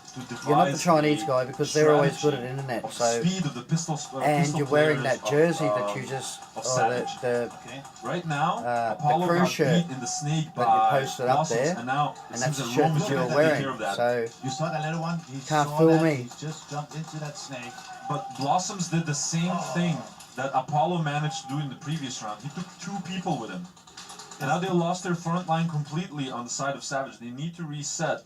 A: you're not the
C: devise
A: Chinese
C: a
A: guy because they're always good at
C: strategy
A: internet.
C: of
A: So,
C: speed of the pistol,
A: and
C: pistol
A: you're wearing
C: players
A: that jersey
C: of,
A: that you just,
C: of
A: or
C: Savage.
A: the
C: Right now,
A: the
C: Apollo
A: crew
C: got
A: shirt
C: beat in the snake
A: that
C: by
A: you posted up
C: Blossoms,
A: there,
C: and now it
A: and
C: seems
A: that's the
C: that
A: shirt
C: Rome is
A: that you're
C: going to take care
A: wearing.
C: of that.
A: So,
M: You saw that little one? He
A: can't
M: saw
A: fool
M: that,
A: me.
M: He just jumped into that snake.
C: But Blossoms did the same thing that Apollo managed to do in the previous round. He took 2 people with him. And now they lost their front line completely on the side of Savage. They need to reset.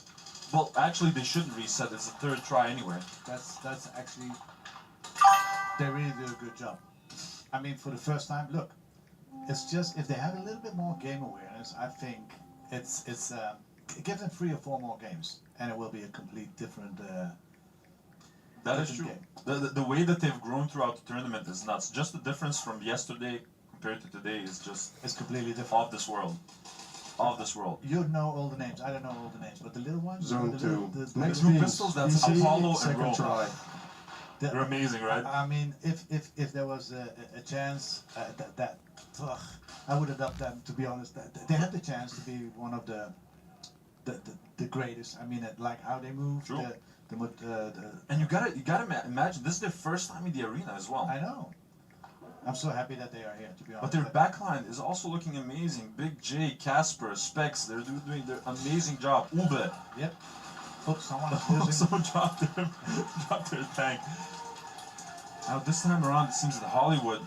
C: Well, actually, they shouldn't reset. It's the third try anyway.
M: That's actually, they really do a good job. I mean, for the first time, look, it's just if they have a little bit more game awareness, I think give them 3 or 4 more games, and it will be a complete different.
C: That is true. The way that they've grown throughout the tournament is nuts. Just the difference from yesterday compared to today is just
M: it's completely different.
C: Off this world. Off this world.
M: You know all the names. I don't know all the names, but the little ones.
B: Zone 2.
M: The
B: Next
C: two
B: teams.
C: pistols. That's
B: Easy,
C: Apollo and
B: second
C: Rome.
B: try.
C: They're amazing, right?
M: I mean, if there was a chance I would adopt them. To be honest, they have the chance to be one of the greatest. I mean, like how they move.
C: True.
M: The
C: And you gotta imagine this is their first time in the arena as well.
M: I know. I'm so happy that they are here. To be honest.
C: But their backline is also looking amazing. Big J, Casper, Specs, they're doing their amazing job. Ube.
M: Yep. Oh, someone is losing.
C: Also dropped their tank. Now this time around, it seems that Hollywood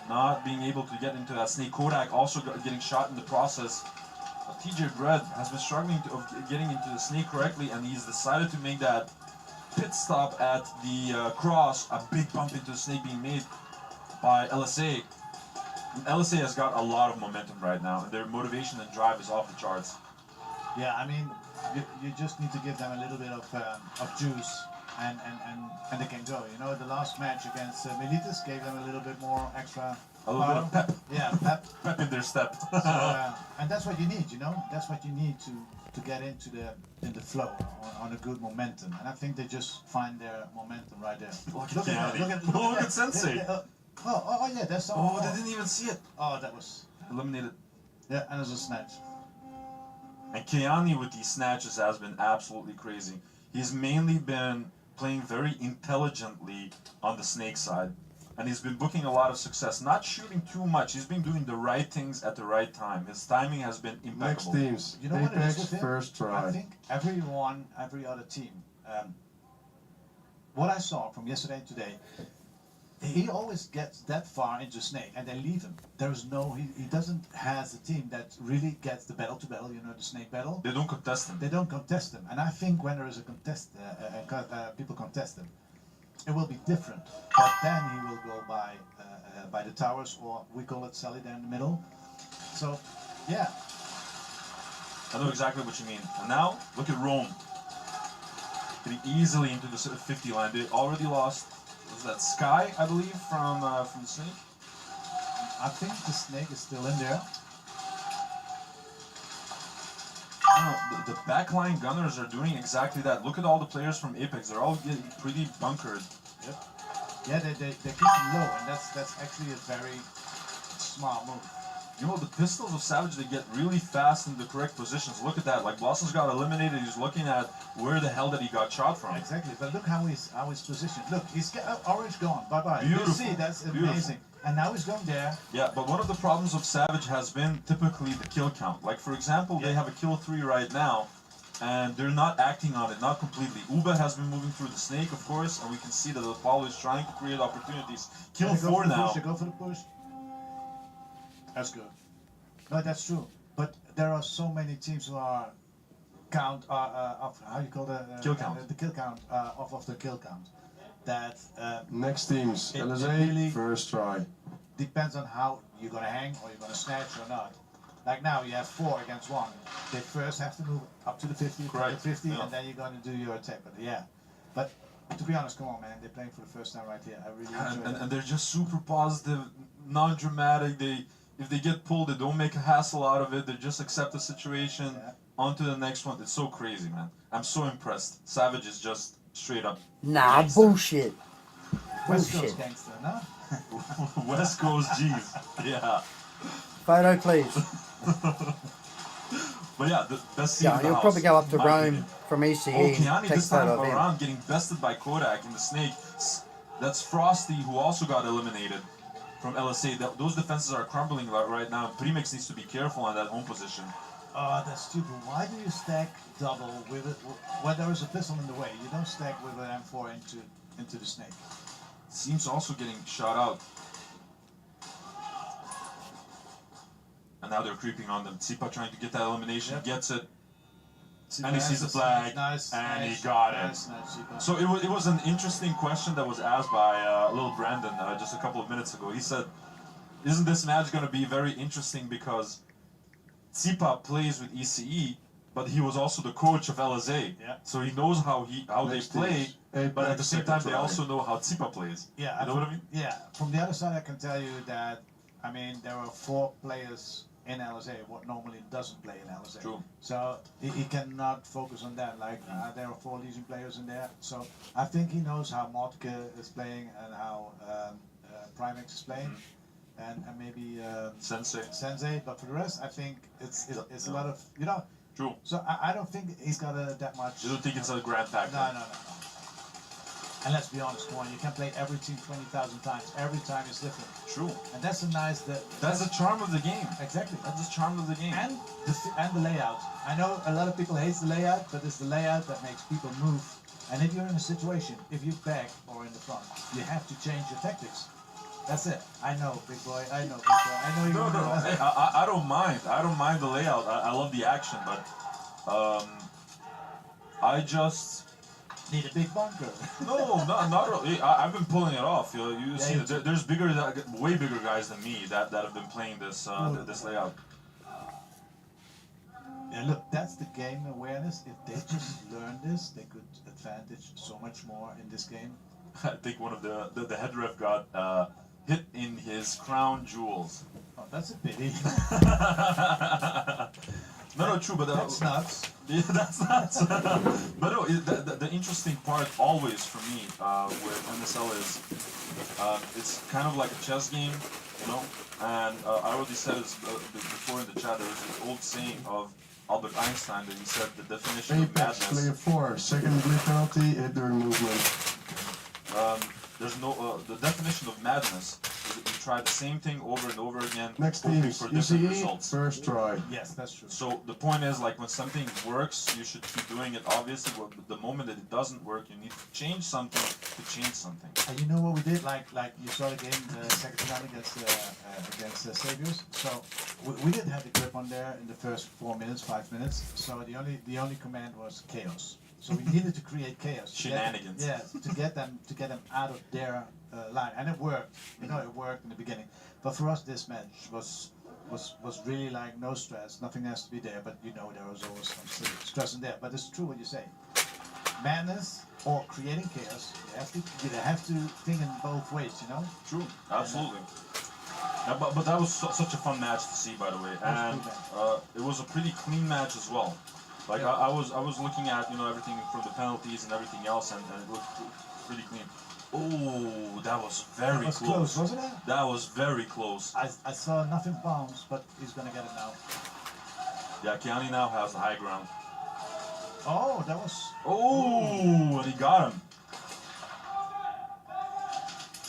C: not being able to get into that snake. Kodak also getting shot in the process. TJ Bread has been struggling of getting into the snake correctly, and he's decided to make that pit stop at the cross. A big bump into the snake being made by LSA. And LSA has got a lot of momentum right now, and their motivation and drive is off the charts.
M: Yeah, I mean, you just need to give them a little bit of juice, and they can go. You know, the last match against Militis gave them a little bit more extra.
C: A little bit of pep.
M: Yeah, pep.
C: Pep in their step.
M: So, and that's what you need, you know. That's what you need to get into the flow on a good momentum. And I think they just find their momentum right there.
C: Look at Sensei.
M: Oh yeah, that's
C: all. Oh, they didn't even see it.
M: Oh, that was
C: eliminated.
M: Yeah, and there's a snatch.
C: And Keani with these snatches has been absolutely crazy. He's mainly been playing very intelligently on the snake side. And he's been booking a lot of success, not shooting too much. He's been doing the right things at the right time. His timing has been impeccable.
B: Next teams.
M: You know
B: Apex,
M: what it is with him?
B: first try.
M: I think every other team. What I saw from yesterday and today, he always gets that far into snake and they leave him. There is no, he doesn't has a team that really gets the battle to battle. You know, the snake battle.
C: They don't contest him.
M: They don't contest him, and I think when there is a contest, people contest him. It will be different, but then he will go by the towers, or we call it Sally there in the middle. So, yeah.
C: I know exactly what you mean. And now, look at Rome. Getting easily into the 50 line. They already lost, was that Sky, I believe, from the snake?
M: I think the snake is still in there.
C: No, the backline gunners are doing exactly that. Look at all the players from Apex. They're all getting pretty bunkered.
M: Yep. Yeah, they keep them low, and that's actually a very smart move.
C: You know, the pistols of Savage, they get really fast in the correct positions. Look at that. Like, Blossom's got eliminated. He's looking at where the hell that he got shot from.
M: Exactly. But look how he's positioned. Look, he's got orange gone. Bye-bye.
C: Beautiful.
M: You see, that's amazing.
C: Beautiful.
M: And now he's going there.
C: Yeah, but one of the problems of Savage has been typically the kill count. Like, for example, they have a kill 3 right now, and they're not acting on it, not completely. Uba has been moving through the snake, of course, and we can see that Apollo is trying to create opportunities. Kill 4 now.
M: Go for the push. That's good. No, that's true. But there are so many teams who are count of how you call the
C: kill count.
M: The kill count of the kill count. That
B: next teams.
M: It
B: LSA,
M: really
B: first try.
M: Depends on how you're gonna hang or you're gonna snatch or not. Like now you have 4 against 1. They first have to move up to the 50,
C: Correct.
M: 50,
C: Yeah.
M: and then you're gonna do your attack. But yeah, but to be honest, come on, man, they're playing for the first time right here. I really enjoy it.
C: And they're just super positive, non-dramatic. If they get pulled, they don't make a hassle out of it. They just accept the situation.
M: Yeah.
C: On to the next one. It's so crazy, man. I'm so impressed. Savage is just straight up.
A: Nah,
C: gangster.
A: bullshit.
M: West
A: Bullshit.
M: Coast gangster, no?
C: West Coast G's. Yeah.
A: Photo, please.
C: But yeah, the best scene
A: Yeah,
C: of the
A: he'll
C: house,
A: probably go up to
C: in my
A: Rome
C: opinion.
A: from ECE.
C: Oh, Keani
A: take
C: this time
A: photo of him.
C: around getting bested by Kodak in the snake. That's Frosty, who also got eliminated from LSA. Those defenses are crumbling right now. Premix needs to be careful on that home position.
M: Oh, that's stupid. Why do you stack double with it when there is a pistol in the way? You don't stack with an M4 into the snake.
C: Seems also getting shot out. And now they're creeping on them. Sipa trying to get that elimination,
M: Yep.
C: gets it. And he sees the flag, and he got it. So it was an interesting question that was asked by little Brandon just a couple of minutes ago. He said, "Isn't this match going to be very interesting because Tsipa plays with ECE, but he was also the coach of LSA, so he knows how they play, but at the same time they also know how Tsipa plays."
M: Yeah,
C: you know what I mean?
M: Yeah. From the other side, I can tell you that there are 4 players in LSA what normally doesn't play in LSA.
C: True.
M: So he cannot focus on that. Like there are 4 leading players in there. So I think he knows how Marty is playing and how Primex is playing. And maybe Sensei, but for the rest, I think it's a lot of
C: True.
M: So I don't think he's got that much.
C: You don't think it's a grand factor?
M: No. And let's be honest, come on, you can play every team 20,000 times. Every time is different.
C: True.
M: And that's a nice.
C: That's the charm of the game.
M: Exactly.
C: That's the charm of the game.
M: And the layout. I know a lot of people hate the layout, but it's the layout that makes people move. And if you're in a situation, if you're back or in the front, you have to change your tactics. That's it. I know, big boy. I know you.
C: No. Hey, I don't mind. I don't mind the layout. I love the action, but I just
M: need a big bunker.
C: No, not really. I've been pulling it off. You see, there's way bigger guys than me that have been playing this this layout.
M: Yeah, look, that's the game awareness. If they just learn this, they could advantage so much more in this game.
C: I think one of the head ref got hit in his crown jewels.
M: Oh, that's a pity.
C: No, true, but
M: that's nuts.
C: Yeah, that's nuts. But no, the interesting part always for me with NSL is it's kind of like a chess game, And I already said it before in the chat. There was this old saying of Albert Einstein that he said the definition of
B: Apex,
C: madness.
B: player 4, second blue penalty, hit during movement.
C: There's no the definition of madness is that you try the same thing over and over again,
B: Next
C: hoping
B: team,
C: for different
B: ECE,
C: results.
B: first try.
M: Yes, that's true.
C: So the point is, like, when something works, you should keep doing it. Obviously, but the moment that it doesn't work, you need to change something to change something.
M: And you know what we did? Like you saw the game, the second round against Saviors. So we didn't have the grip on there in the first 4 minutes, 5 minutes. So the only command was chaos. So we needed to create chaos.
C: Shenanigans.
M: To get them out of their line, and it worked. It worked in the beginning. But for us, this match was really like no stress. Nothing has to be there, but there was always some stress in there. But it's true what you say. Madness or creating chaos, you have to think in both ways.
C: True, absolutely. But that was such a fun match to see, by the way, and it was a pretty clean match as well. Like I was looking at everything from the penalties and everything else, and it looked pretty clean. Oh, that was very
M: close, wasn't it?
C: That was very close.
M: I saw nothing bounce, but he's gonna get it now.
C: Yeah, Kiani now has the high ground.
M: Oh, that was.
C: Oh, and he got him.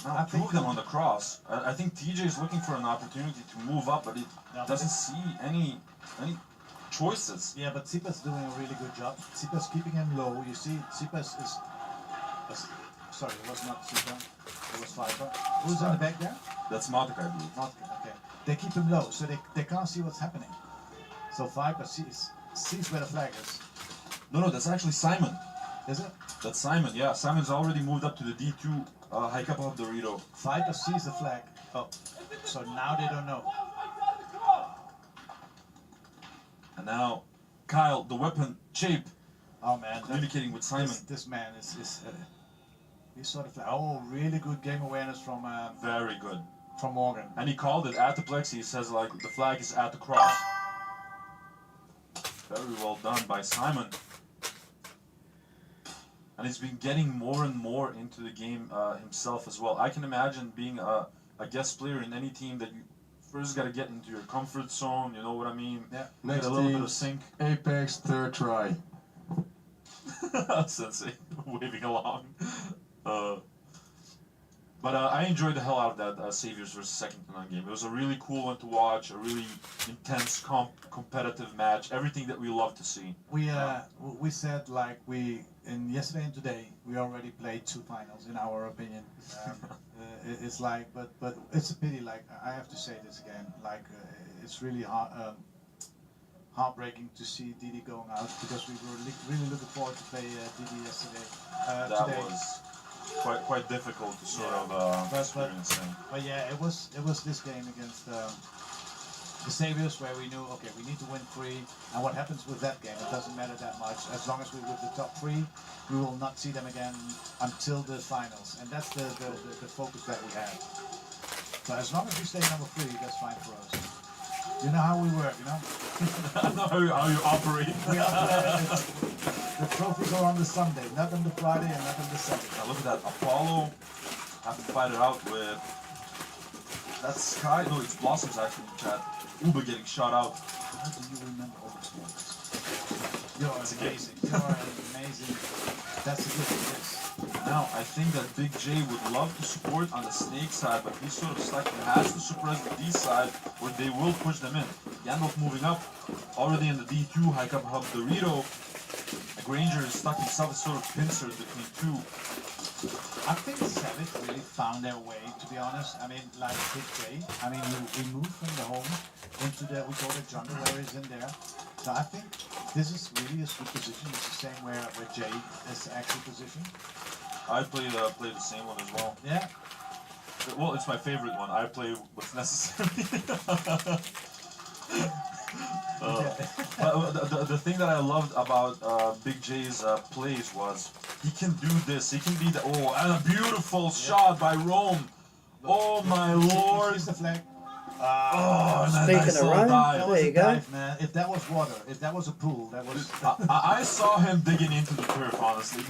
C: Now two of them on the cross. I think TJ is looking for an opportunity to move up, but he doesn't see any choices.
M: Yeah, but Tsipa's doing a really good job. Tsipa's keeping him low. You see, Tsipa's is. Sorry, it was not Tsipa. It was Viper. Who's in the back there?
C: That's Marty, I believe.
M: Marty, okay. They keep him low, so they can't see what's happening. So Viper sees where the flag is.
C: No, that's actually Simon.
M: Is it?
C: That's Simon, yeah. Simon's already moved up to the D2 high cup of Dorito.
M: Viper sees the flag. Oh, so now they don't know.
C: And now, Kyle, the weapon, Chape,
M: oh man,
C: communicating with Simon.
M: This man is he saw the flag. Oh, really good game awareness from.
C: Very good.
M: From Morgan.
C: And he called it at the plexi. He says like the flag is at the cross. Very well done by Simon. And he's been getting more and more into the game himself as well. I can imagine being a guest player in any team that you first got to get into your comfort zone, you know what I mean?
M: Yeah.
B: Next
C: get a little
B: team,
C: bit of sync.
B: Apex, third try.
C: Sensei waving along. But I enjoyed the hell out of that Saviors versus Second to None game. It was a really cool one to watch, a really intense, competitive match, everything that we love to see.
M: We said like in yesterday and today we already played 2 finals in our opinion. It's like, but it's a pity. Like I have to say this again. Like it's really hard. heartbreaking to see Didi going out because we were really looking forward to play Didi yesterday.
C: That
M: today.
C: was quite difficult to sort of experience.
M: But yeah, it was this game against the Saviors where we knew, okay, we need to win 3, and what happens with that game, it doesn't matter that much. As long as we're with the top 3, we will not see them again until the finals, and that's the focus that we have. So as long as we stay number 3, that's fine for us. You know how we work, you know?
C: I know how you operate.
M: We operate. The trophies are on the Sunday, not on the Friday and not on the Saturday.
C: Now look at that, Apollo have to fight it out with that Sky, no, it's Blossoms actually in chat. Uber getting shot out.
M: How do you remember all these words? You're amazing. You're amazing. That's a good list.
C: Now, I think that Big J would love to support on the Snake side, but he's sort of stuck. He has to suppress the D side, or they will push them in. Gandalf moving up, already in the D2, hike up hub Dorito. Granger is stuck himself, sort of pincered between 2.
M: I think Savage really found their way, to be honest. I mean, like Big J. I mean, we moved from the home into the, we call it jungle, where he's in there. So I think this is really a sweet position. It's the same where Jay is actually positioned.
C: I play the same one as well.
M: Yeah.
C: Well, it's my favorite one. I play what's necessary. The thing that I loved about Big J's plays was he can do this. He can be the and a beautiful shot by Rome. Oh my lord!
M: Here's the flag.
A: Speaking of Rome, there you go.
M: Dive, man. If that was water, if that was a pool, that was.
C: I saw him digging into the turf, honestly.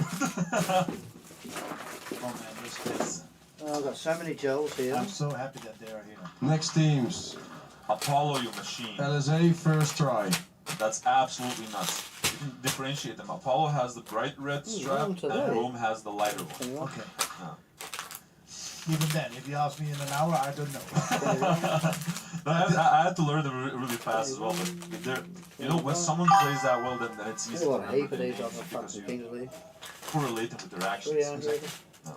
M: Oh man, this is.
A: Oh, I've got so many gels here.
M: I'm so happy that they are here.
B: Next teams.
C: Apollo, your machine.
B: LSA first try.
C: That's absolutely nuts. You can differentiate them. Apollo has the bright red strap, and Rome has the lighter one.
M: Okay.
C: Yeah.
M: Even then, if you ask me in an hour, I don't know.
C: No, I had to learn them really fast as well. But they're, you know, when someone plays that well, then it's easy to remember the names because you correlate them with their actions. No.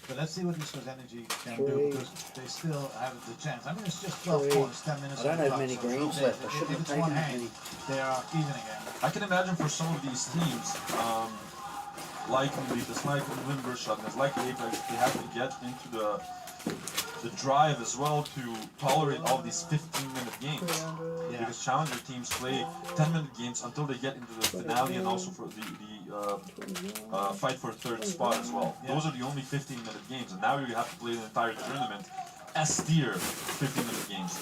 M: But let's see what East Coast Energy can do, because they still have the chance. I mean, it's just 12 points, 10 minutes.
A: I don't have many greens left. I shouldn't have taken
M: many. They are even again.
C: I can imagine for some of these teams, like Melita's, like Limber Shotguns, like Apex, they have to get into the drive as well to tolerate all these 15-minute games. Yeah. Because challenger teams play 10-minute games until they get into the finale and also for the fight for third spot as well. Yeah. Those are the only 15-minute games, and now you have to play the entire tournament S-tier 15-minute games.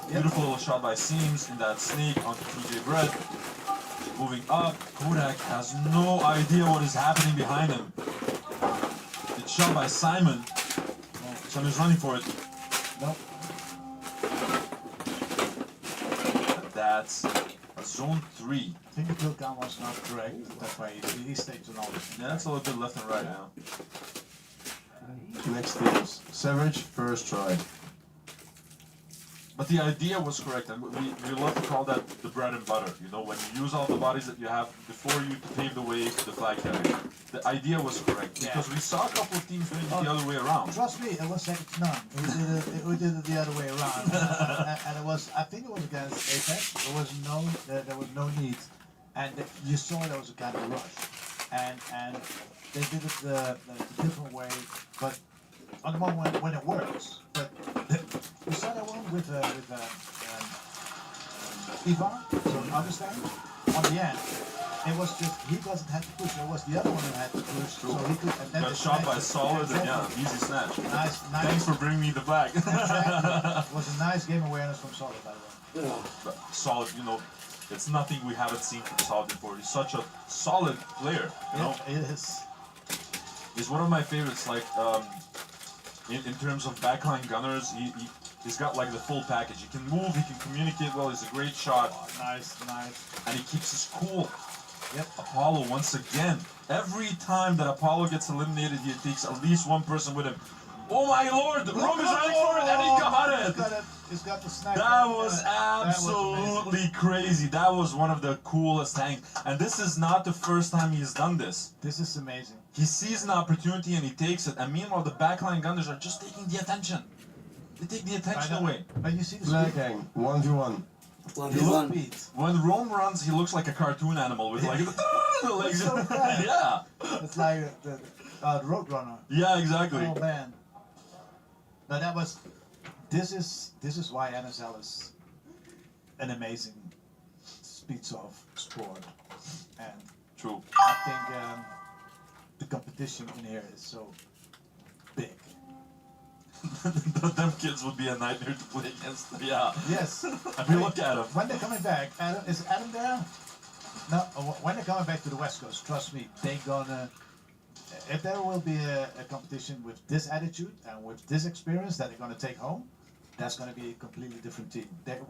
C: Yep. Beautiful little shot by Seams in that snake onto TJ Bread. Moving up, Kodak has no idea what is happening behind him. It's shot by Simon. Simon's running for it.
M: Nope.
C: That's a zone 3.
M: I think the kill count was not correct. That's why he stayed too long.
C: Yeah, that's a little bit left and right now.
B: Next teams. Savage, first try.
C: But the idea was correct, and we love to call that the bread and butter. You know, when you use all the bodies that you have before you to pave the way to the flag carrier. The idea was correct, because we saw a couple of teams doing it the other way around.
M: Trust me, it was second to none. We did it the other way around. And it was, I think it was against Apex. There was no need. And you saw there was a kind of rush. And they did it the different way, but on the moment when it works. But we saw that one with Ivan, so understand? On the end, it was just, he doesn't have to push, it was the other one who had to push, so he could, and then
C: got shot by Solid, and yeah, easy snatch.
M: Nice.
C: Thanks for bringing me the flag.
M: Exactly. It was a nice game awareness from Solid, by the way.
C: But Solid, you know, it's nothing we haven't seen from Solid before. He's such a solid player, you know?
M: It is.
C: He's one of my favorites, like, in terms of backline gunners, he's got like the full package. He can move, he can communicate well, he's a great shot.
M: Oh, nice.
C: And he keeps his cool.
M: Yep.
C: Apollo, once again, every time that Apollo gets eliminated, he takes at least one person with him. Oh my lord, Rome is running for it, and he got it!
M: He's got the sniper.
C: That was absolutely crazy. That was one of the coolest things. And this is not the first time he's done this.
M: This is amazing.
C: He sees an opportunity and he takes it. And meanwhile, the backline gunners are just taking the attention. They take the attention away.
M: But you see the
B: flag hang, 1v1.
C: When Rome runs, he looks like a cartoon animal with like the legs.
M: So bad.
C: Yeah.
M: It's like the Roadrunner.
C: Yeah, exactly.
M: Oh man. No, that was. This is why NSL is an amazing speed of sport, and
C: true.
M: I think the competition in here is so big.
C: Them kids would be a nightmare to play against. Yeah.
M: Yes.
C: If you look at them.
M: When they're coming back, Adam, is Adam there? No. When they're coming back to the West Coast, trust me, they're gonna. If there will be a competition with this attitude and with this experience that they're gonna take home, that's gonna be a completely different team.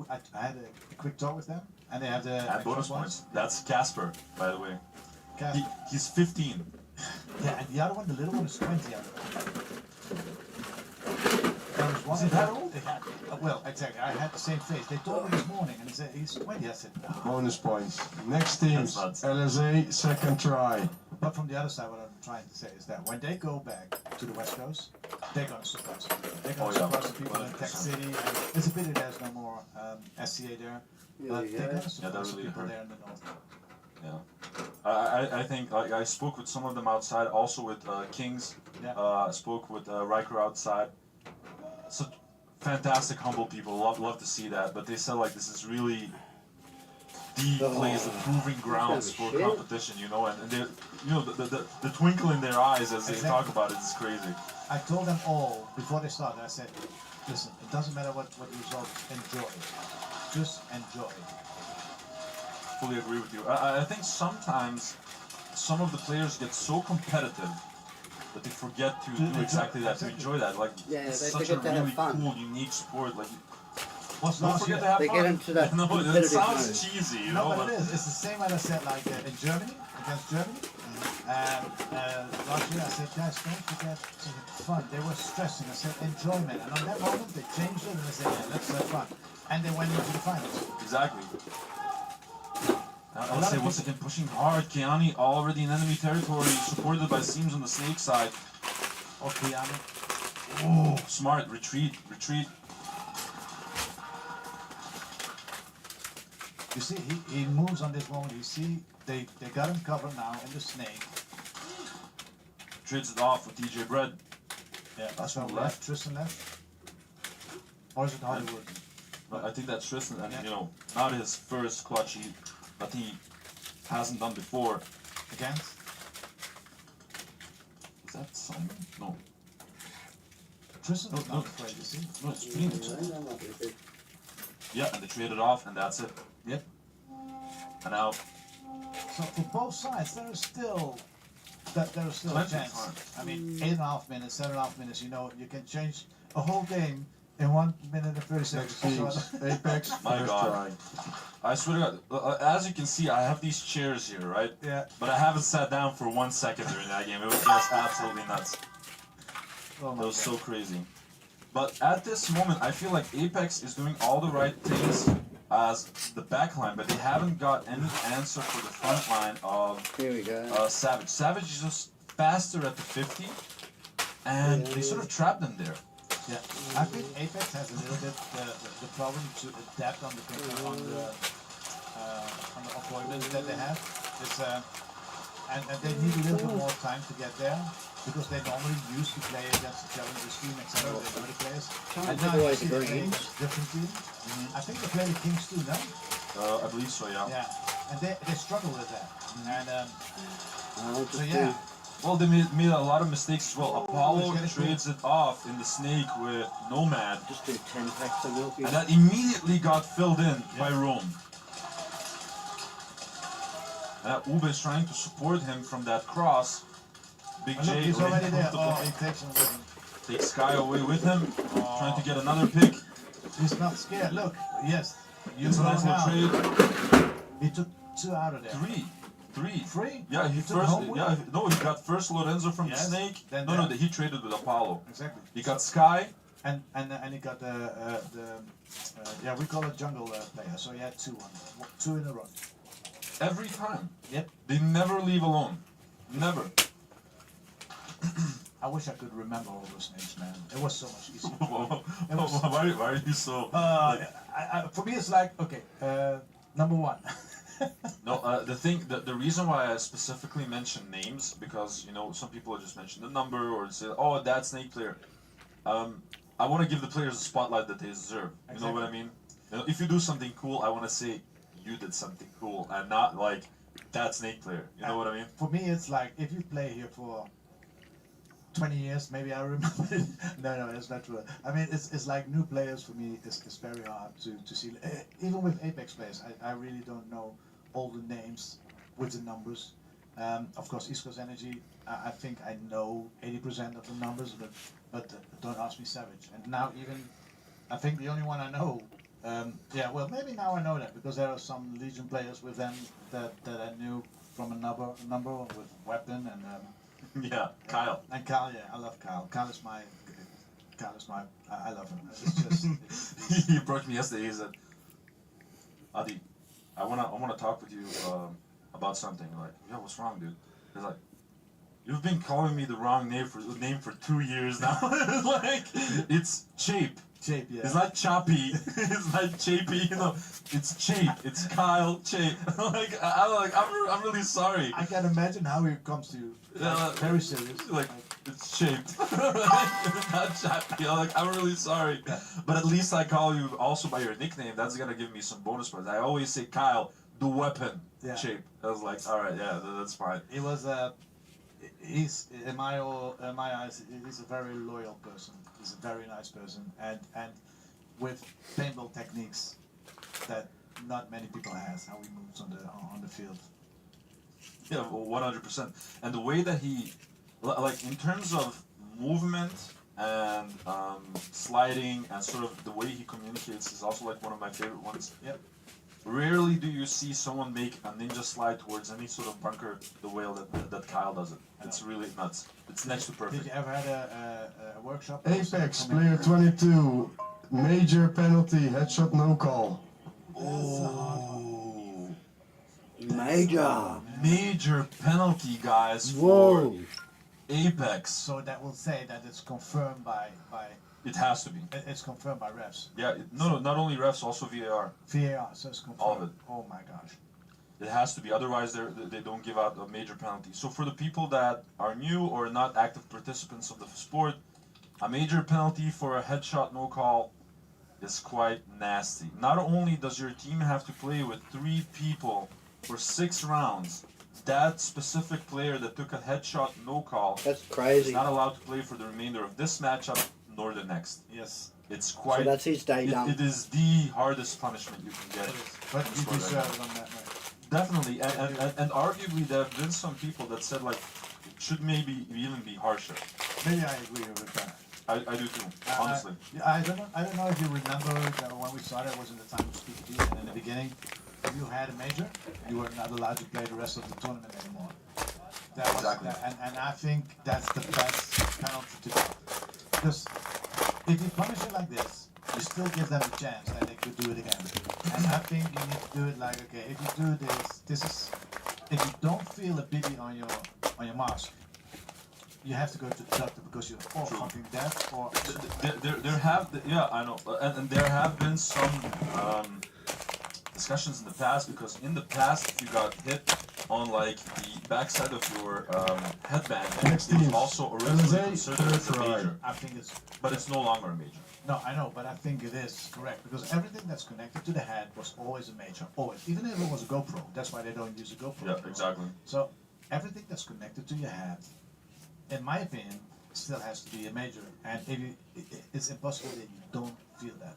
M: I had a quick talk with them, and they have the
C: At bonus points. That's Casper, by the way.
M: Casper.
C: He's 15.
M: Yeah, and the other one, the little one, is 20. There was one
C: Is he that old?
M: Well, exactly. I had the same face. They told me this morning, and they said he's 20. I said, no.
B: Bonus points. Next teams, LSA, second try.
M: But from the other side, what I'm trying to say is that when they go back to the West Coast, they're going to surprise people. They're going to surprise the people in Tech City. And it's a pity there's no more SCA there. But they're going to surprise the people there in the north.
C: Yeah. I think like, I spoke with some of them outside, also with Kings.
M: Yeah.
C: Spoke with Riker outside. Such fantastic, humble people. Love to see that. But they said like this is really the place, the proving grounds for competition, you know, and they, you know, the twinkle in their eyes as they talk about it is crazy.
M: I told them all before they started. I said, listen, it doesn't matter what the result is. Enjoy it. Just enjoy it.
C: Fully agree with you. I think sometimes some of the players get so competitive that they forget to do exactly that, to enjoy that. Like, it's such a really cool, unique sport. Like, don't forget to have fun.
A: They get into that
C: No, it
A: competitive
C: sounds
A: mode.
C: cheesy, you
M: No,
C: know.
M: but it is. It's the same as I said, like in Germany, against Germany. Last year I said, guys, don't forget to have fun. They were stressing. I said, enjoyment. And on that moment, they changed it and they said, yeah, let's have fun. And they went into the finals.
C: Exactly. I'll say once again, pushing hard. Kiani already in enemy territory, supported by Seams on the snake side.
M: Oh, Kiani.
C: Oh, smart. Retreat.
M: You see, he moves on this moment. You see, they got him covered now in the snake.
C: Trades it off with DJ Bread.
M: Yeah, that's from left. Tristan left. Or is it Hollywood?
C: But I think that's Tristan, and you know, not his first clutch that he hasn't done before.
M: Against?
C: Is that Simon? No.
M: Tristan was not afraid, you see?
C: No, it's Phoenix. Yeah, and they traded off, and that's it.
M: Yep.
C: And now.
M: So for both sides, there is still a chance. I mean, 8.5 minutes, 7.5 minutes. You know, you can change a whole game in 1 minute and 30 seconds.
B: Apex.
C: My God. I swear to God, as you can see, I have these chairs here, right?
M: Yeah.
C: But I haven't sat down for 1 second during that game. It was just absolutely nuts.
M: Oh
C: It was so crazy. But at this moment, I feel like Apex is doing all the right things as the backline, but they haven't got any answer for the front line of Savage. Savage is just faster at the 50, and they sort of trapped them there.
M: Yeah, I think Apex has a little bit the problem to adapt on the avoidance that they have. It's and they need a little bit more time to get there because they normally used to play against the Challengers team, etc. They know the players. And now you see they play different team. I think they play the Kings too, no?
C: I believe so, yeah.
M: Yeah, and they struggle with that. And so yeah.
C: Well, they made a lot of mistakes as well. Apollo trades it off in the snake with Nomad.
A: Just do 10 packs of milk.
C: And that immediately got filled in by Rome. Ube is trying to support him from that cross. Big J
M: he's already there. Oh, he takes him with him.
C: Takes Sky away with him. Trying to get another pick.
M: He's not scared. Look, yes.
C: It's a nice little trade.
M: He took 2 out of there.
C: 3.
M: 3?
C: Yeah, he got first Lorenzo from the snake.
M: Then
C: he traded with Apollo.
M: Exactly.
C: He got Sky.
M: And he got we call it jungle player. So he had 2 in a row.
C: Every time.
M: Yep.
C: They never leave alone. Never.
M: I wish I could remember all those names, man. It was so much easier.
C: Why are you so?
M: For me, it's like okay, number one.
C: No, the reason why I specifically mention names because some people just mention the number or say, oh, that snake player. I want to give the players a spotlight that they deserve. You know what I mean? If you do something cool, I want to say you did something cool and not like that snake player. You know what I mean?
M: For me, it's like if you play here for 20 years, maybe I remember it. No, that's not true. I mean, it's like new players for me. It's very hard to see. Even with Apex players, I really don't know all the names with the numbers. Of course, East Coast Energy, I think I know 80% of the numbers, but don't ask me Savage. And now even, I think the only one I know, yeah, well, maybe now I know that because there are some Legion players with them that I knew from a number with Weapon and
C: yeah, Kyle.
M: And Kyle, yeah, I love Kyle. Kyle is my, I love him. It's just,
C: he approached me yesterday. He said, "Adi, I wanna talk with you about something." Like, yeah, what's wrong, dude? He's like, "You've been calling me the wrong name for 2 years now." Like, it's Chape.
M: Chape, yeah.
C: It's not Choppy. It's not Chapey. It's Chape. It's Kyle Chape. I'm really sorry.
M: I can imagine how he comes to you. Very serious.
C: Like, it's shaped. Not Chappy. I'm really sorry. But at least I call you also by your nickname. That's gonna give me some bonus points. I always say Kyle, the weapon shape. I was like, alright, yeah, that's fine.
M: He was he's in my eyes, he's a very loyal person. He's a very nice person, and with paintball techniques that not many people has. How he moves on the field.
C: Yeah, 100%. And the way that he, like, in terms of movement and sliding and sort of the way he communicates is also like one of my favorite ones.
M: Yep.
C: Rarely do you see someone make a ninja slide towards any sort of bunker the way that Kyle does it. It's really nuts. It's next to perfect.
M: Did you ever had a workshop?
B: Apex, player 22, major penalty, headshot, no call.
C: Oh.
A: Major
C: penalty, guys,
A: Whoa.
C: for Apex.
M: So that will say that it's confirmed by
C: It has to be.
M: It's confirmed by refs.
C: Yeah, not only refs, also VAR.
M: VAR, so it's confirmed.
C: All of it.
M: Oh my gosh.
C: It has to be, otherwise they don't give out a major penalty. So for the people that are new or not active participants of the sport, a major penalty for a headshot no call is quite nasty. Not only does your team have to play with 3 people for 6 rounds, that specific player that took a headshot no call
A: That's crazy.
C: is not allowed to play for the remainder of this matchup nor the next.
M: Yes.
C: It's quite.
A: So that's his day done.
C: It is the hardest punishment you can get.
M: But you deserve it on that night.
C: Definitely, and arguably there have been some people that said like it should maybe even be harsher.
M: Maybe I agree with that.
C: I do too, honestly.
M: I don't know if you remember that when we started was in the time of Speed and in the beginning, if you had a major, you were not allowed to play the rest of the tournament anymore. That was
C: Exactly.
M: And I think that's the best penalty to do. Because if you punish it like this, you still give them a chance that they could do it again. And I think you need to do it like, okay, if you do this is, if you don't feel a BB on your mask, you have to go to the doctor because you're all fucking dead or...
C: I know, and there have been some discussions in the past, because in the past if you got hit on like the backside of your headband, it was also originally considered as a major.
M: I think it's...
C: But it's no longer a major.
M: No, I know, but I think it is correct because everything that's connected to the head was always a major, always. Even if it was a GoPro, that's why they don't use a GoPro.
C: Yeah, exactly.
M: So everything that's connected to your head, in my opinion, still has to be a major, and if you, it's impossible that you don't feel that.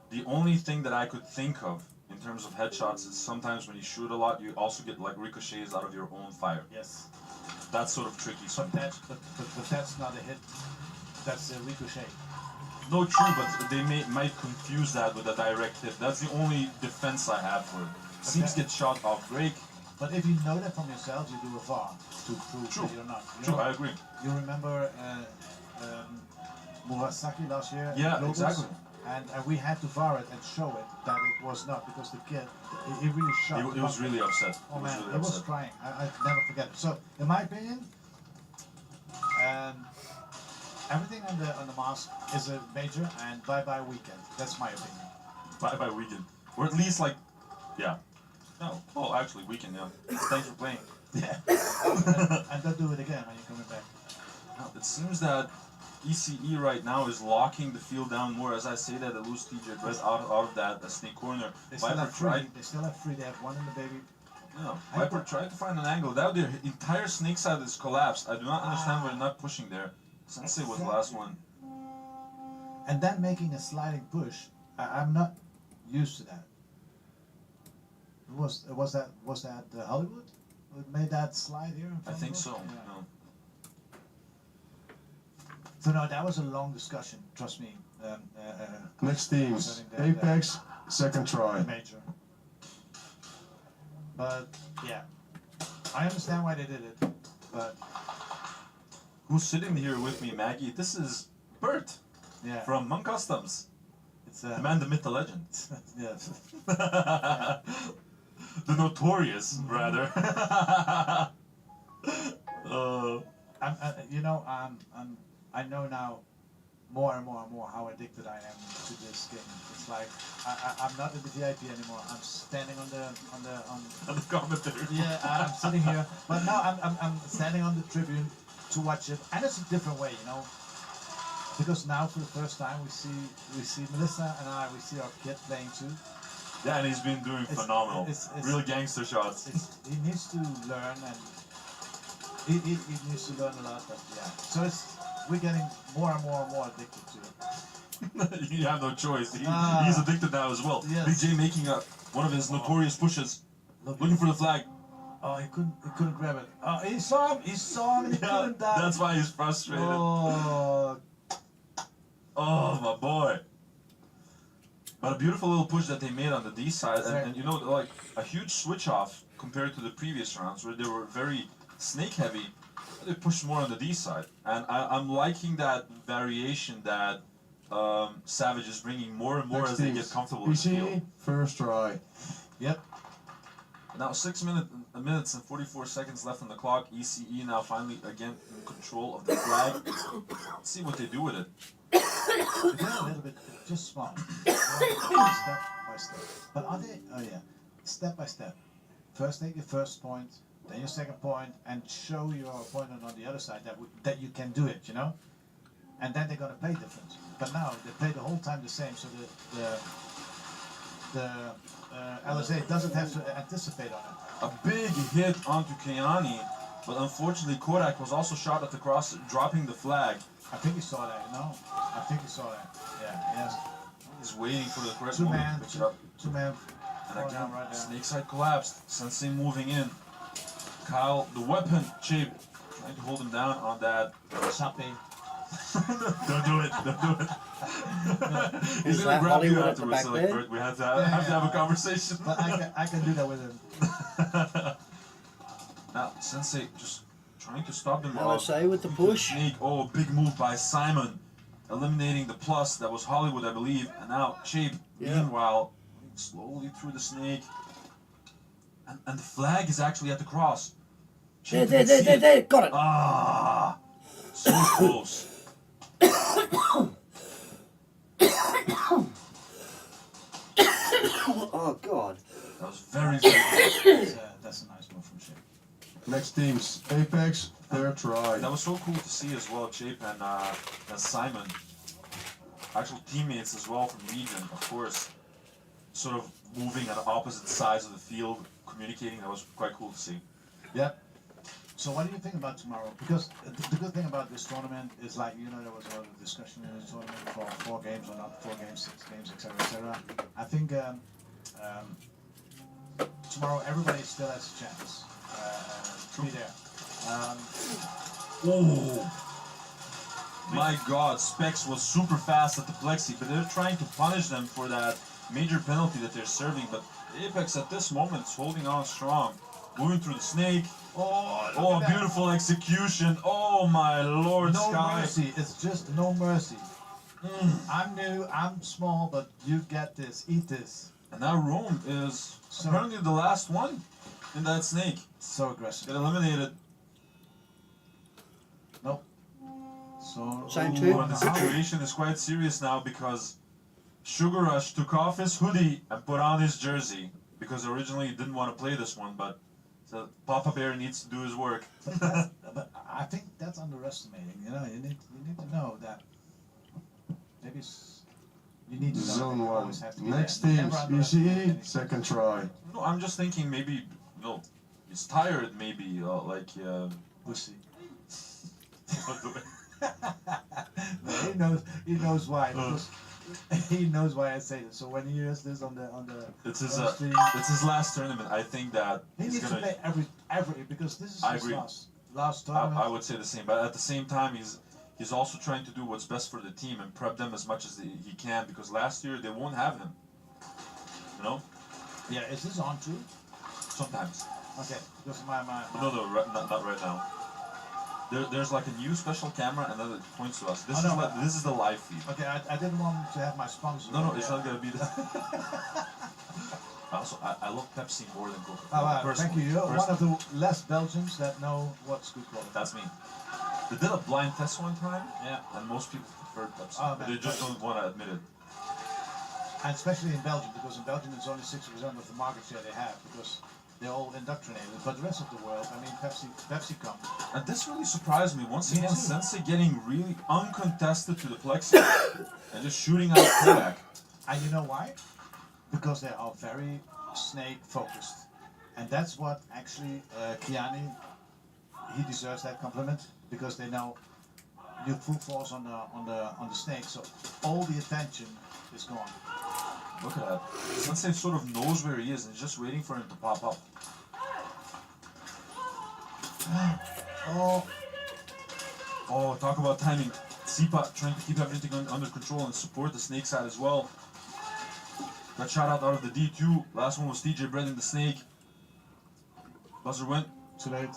C: The only thing that I could think of in terms of headshots is sometimes when you shoot a lot, you also get like ricochets out of your own fire.
M: Yes.
C: That's sort of tricky sometimes.
M: But that's not a hit. That's a ricochet.
C: No, true, but they might confuse that with a direct hit. That's the only defense I have for it. Seems get shot off break.
M: But if you know that from yourself, you do a VAR to prove that you're not.
C: True, I agree.
M: You remember Murasaki last year?
C: Yeah, exactly.
M: And we had to VAR it and show it that it was not, because the kid, he really shot.
C: He was really upset.
M: Oh man,
C: really
M: he was crying. I never forget it. So, in my opinion, everything on the mask is a major, and bye weekend. That's my opinion.
C: Bye weekend, or at least like, yeah. No, well actually weekend. Yeah. Thanks for playing.
M: Yeah. and don't do it again when you're coming back.
C: Now, it seems that ECE right now is locking the field down more. As I say that, they lose TJ Dress out of that snake corner.
M: They still have three. They still have three. They have one in the baby.
C: Yeah, Viper tried to find an angle. Now their entire snake side is collapsed. I do not understand why they're not pushing there. Sensei was the last one.
M: And then making a sliding push. I'm not used to that. Was that Hollywood? Who made that slide here in front
C: I think
M: of us?
C: so.
M: Yeah.
C: No.
M: So no, that was a long discussion. Trust me.
B: Next teams, Apex, second try.
M: Major. But yeah, I understand why they did it. But
C: who's sitting here with me, Maggie? This is Bert.
M: Yeah.
C: From Monk Customs.
M: It's
C: the man, the myth, the legend.
M: Yes.
C: Yeah. The notorious, rather.
M: I know now more and more how addicted I am to this game. It's like I'm not in the VIP anymore. I'm standing on the
C: commentary.
M: Yeah, I'm sitting here, but now I'm standing on the tribune to watch it, and it's a different way, you know. Because now for the first time we see Melissa and we see our kid playing too.
C: Yeah, and he's been doing phenomenal. It's real gangster shots.
M: He needs to learn, and he needs to learn a lot. But yeah, so we're getting more and more addicted to it.
C: You have no choice. He's addicted now as well.
M: Yes.
C: Big J making one of his notorious pushes, looking for the flag.
M: Oh, he couldn't grab it. Oh, he saw him, and he couldn't dive.
C: That's why he's frustrated. Oh, my boy. But a beautiful little push that they made on the D side, and you know, like a huge switch off compared to the previous rounds where they were very snake heavy. They pushed more on the D side, and I'm liking that variation that Savage is bringing more and more as they get comfortable in the field.
B: First try.
M: Yep.
C: Now 6 minutes and 44 seconds left on the clock. ECE now finally again in control of the flag. Let's see what they do with it.
M: They're a little bit, just small. Step by step. But are they? Oh yeah, step by step. First take your first point, then your second point, and show your opponent on the other side that you can do it, you know. And then they're gonna play different. But now they play the whole time the same, so the LSA doesn't have to anticipate on it.
C: A big hit onto Kayani, but unfortunately Kodak was also shot at the cross, dropping the flag.
M: I think he saw that, no? I think he saw that. Yeah, yes.
C: He's waiting for the correct
M: Two
C: moment
M: man,
C: to pick it up.
M: Two man.
C: And again, right snake side collapsed. Sensei moving in. Kyle, the weapon, Chip, trying to hold him down on that.
M: Sappy.
C: Don't do it. Don't do it. He's gonna grab you afterwards. So like, Bert, we have to have a conversation.
M: But I can do that with him.
C: Now, Sensei just trying to stop them.
A: LSA with the push.
C: Oh, big move by Simon, eliminating the plus. That was Hollywood, I believe. And now Chape, meanwhile, slowly through the snake. And the flag is actually at the cross.
A: There, got it.
C: Ah, so close.
A: Oh God.
C: That was very close.
M: That's a nice move from Chape.
B: Next teams, Apex, third try.
C: That was so cool to see as well, Chape and Simon. Actual teammates as well from Legion, of course. Sort of moving on opposite sides of the field, communicating. That was quite cool to see.
M: Yep. So what do you think about tomorrow? Because the good thing about this tournament is, like, you know, there was a lot of discussion in this tournament for 4 games or not 4 games, 6 games, etc., etc. I think tomorrow everybody still has a chance to be there.
C: Oh my God! Specs was super fast at the plexi, but they're trying to punish them for that major penalty that they're serving. But Apex at this moment is holding on strong, moving through the snake. Oh, beautiful execution! Oh my Lord,
M: no
C: Sky!
M: Mercy. It's just no mercy. I'm new. I'm small, but you get this. Eat this.
C: And now Rome is apparently the last one in that snake.
M: So aggressive.
C: Get eliminated.
M: Nope. So So
A: Same
C: Ooh,
A: too.
C: and the situation is quite serious now because Sugar Rush took off his hoodie and put on his jersey because originally he didn't want to play this one, but so Papa Bear needs to do his work.
M: But I think that's underestimating. You know, you need to know that maybe you need to know that
B: Zone
M: you
B: 1.
M: always have to be
B: Next
M: there.
B: teams,
M: Never underestimate
B: ECE,
M: anything.
B: second try.
C: No, I'm just thinking maybe he's tired. Maybe
M: Pussy.
C: what do
M: No, he knows why. Because he knoes why I say this. So when he hears this on the
C: it's his
M: on stream,
C: it's his last tournament. I think that
M: he
C: he's
M: needs
C: gonna.
M: to play every because this is
C: I
M: his
C: agree.
M: last tournament.
C: I would say the same, but at the same time, he's also trying to do what's best for the team and prep them as much as he can because last year they won't have him. You know?
M: Yeah, is this on too?
C: Sometimes.
M: Okay, because my
C: No, not right now. There's like a new special camera and then it points to us. This is the live feed.
M: Okay, I didn't want to have my sponsor.
C: No, it's not gonna be that. Also, I love Pepsi more than Coca-Cola.
M: Oh, wow, thank you. You're one of
C: Personally.
M: the less Belgians that know what's good quality.
C: That's me. They did a blind test one time,
M: Yeah,
C: and most people prefer Pepsi,
M: Oh,
C: but
M: man,
C: they just don't want to admit it.
M: and especially in Belgium, because in Belgium it's only 60% of the market share they have, because they're all indoctrinated. But the rest of the world, I mean, Pepsi comes.
C: And this really surprised me. Once
M: Me
C: again,
M: too.
C: Sensei getting really uncontested to the plexi and just shooting out Kodak.
M: And you know why? Because they are very snake focused, and that's what actually Kiani, he deserves that compliment because they know you full force on the snake, so all the attention is gone.
C: Look at that. Sensei sort of knows where he is and is just waiting for him to pop up. Oh, talk about timing. Sipa trying to keep everything under control and support the snake side as well. Got shot out of the D2. Last one was TJ Bread in the snake. Buzzer went.
M: Too late.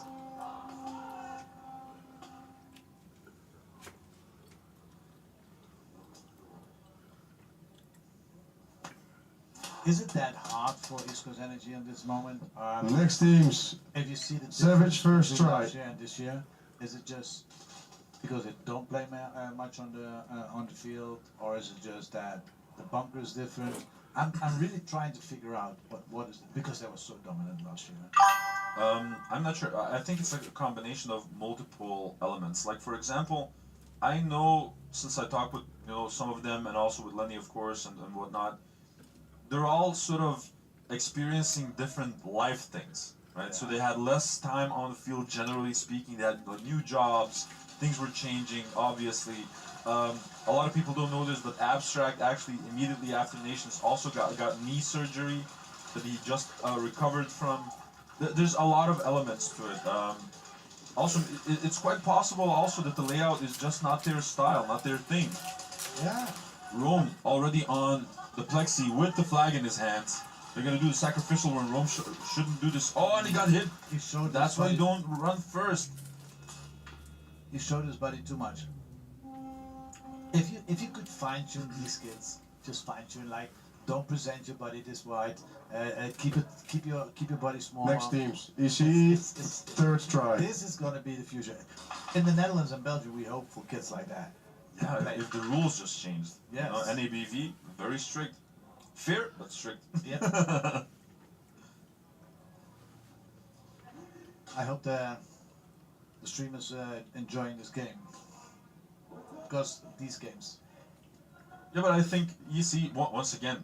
M: Is it that hard for East Coast Energy in this moment?
B: Next teams,
M: If you see the
B: Savage
M: difference
B: first
M: between
B: try.
M: last year and this year, is it just because they don't play much on the field, or is it just that the bunker is different? I'm really trying to figure out what is it, because they were so dominant last year.
C: I'm not sure. I think it's like a combination of multiple elements. Like for example, I know since I talked with some of them and also with Lenny of course and whatnot, they're all sort of experiencing different life things, right?
M: Yeah.
C: So they had less time on the field, generally speaking. They had new jobs. Things were changing, obviously. A lot of people don't know this, but Abstract actually immediately after Nations also got knee surgery that he just recovered from. There's a lot of elements to it. Also, it's quite possible also that the layout is just not their style, not their thing.
M: Yeah.
C: Rome already on the plexi with the flag in his hands. They're gonna do the sacrificial when Rome shouldn't do this. Oh, and he got hit.
M: He showed.
C: That's
M: his
C: why you
M: body-
C: don't run first.
M: He showed his body too much. If you could fine tune these kids, just fine tune, like don't present your body this wide. Keep your body small.
B: Next teams, ECE,
M: It's-
B: third try.
M: This is gonna be the future. In the Netherlands and Belgium, we hope for kids like that.
C: Yeah, if the rules just changed.
M: Yes.
C: NABV, very strict. Fair, but strict.
M: Yep. I hope the streamers enjoying this game, because these games.
C: Yeah, but I think EC, once again,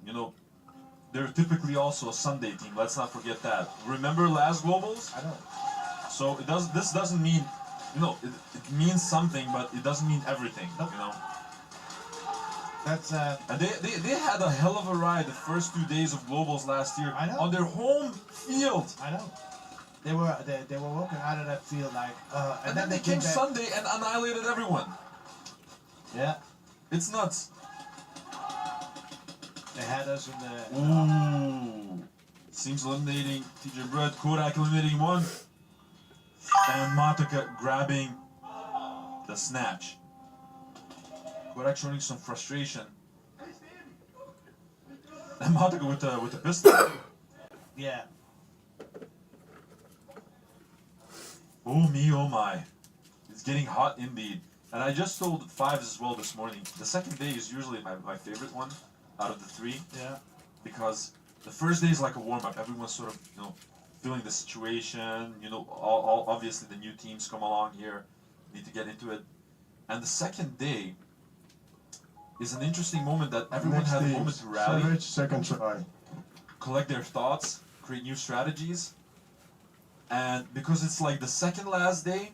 C: they're typically also a Sunday team. Let's not forget that. Remember last Globals?
M: I know.
C: So this doesn't mean, it means something, but it doesn't mean everything.
M: Nope. That's
C: And they had a hell of a ride the first 2 days of Globals last year
M: I know.
C: on their home field.
M: I know. They were walking out of that field like,
C: And then they came
M: back.
C: Sunday and annihilated everyone.
M: Yeah,
C: It's nuts.
M: they had us in the.
C: Ooh. Seems eliminating TJ Bread, Kodak eliminating one. And Matika grabbing the snatch. Kodak showing some frustration. And Matika with the pistol.
M: Yeah.
C: Oh me, oh my. It's getting hot indeed. And I just told Fives as well this morning. The second day is usually my favorite one out of the three.
M: Yeah.
C: Because the first day is like a warm-up. Everyone's sort of, feeling the situation. All obviously the new teams come along here, need to get into it. And the second day is an interesting moment that everyone
B: Next
C: had a
B: teams.
C: moment to rally,
B: Savage, second try.
C: collect their thoughts, create new strategies. And because it's like the second last day,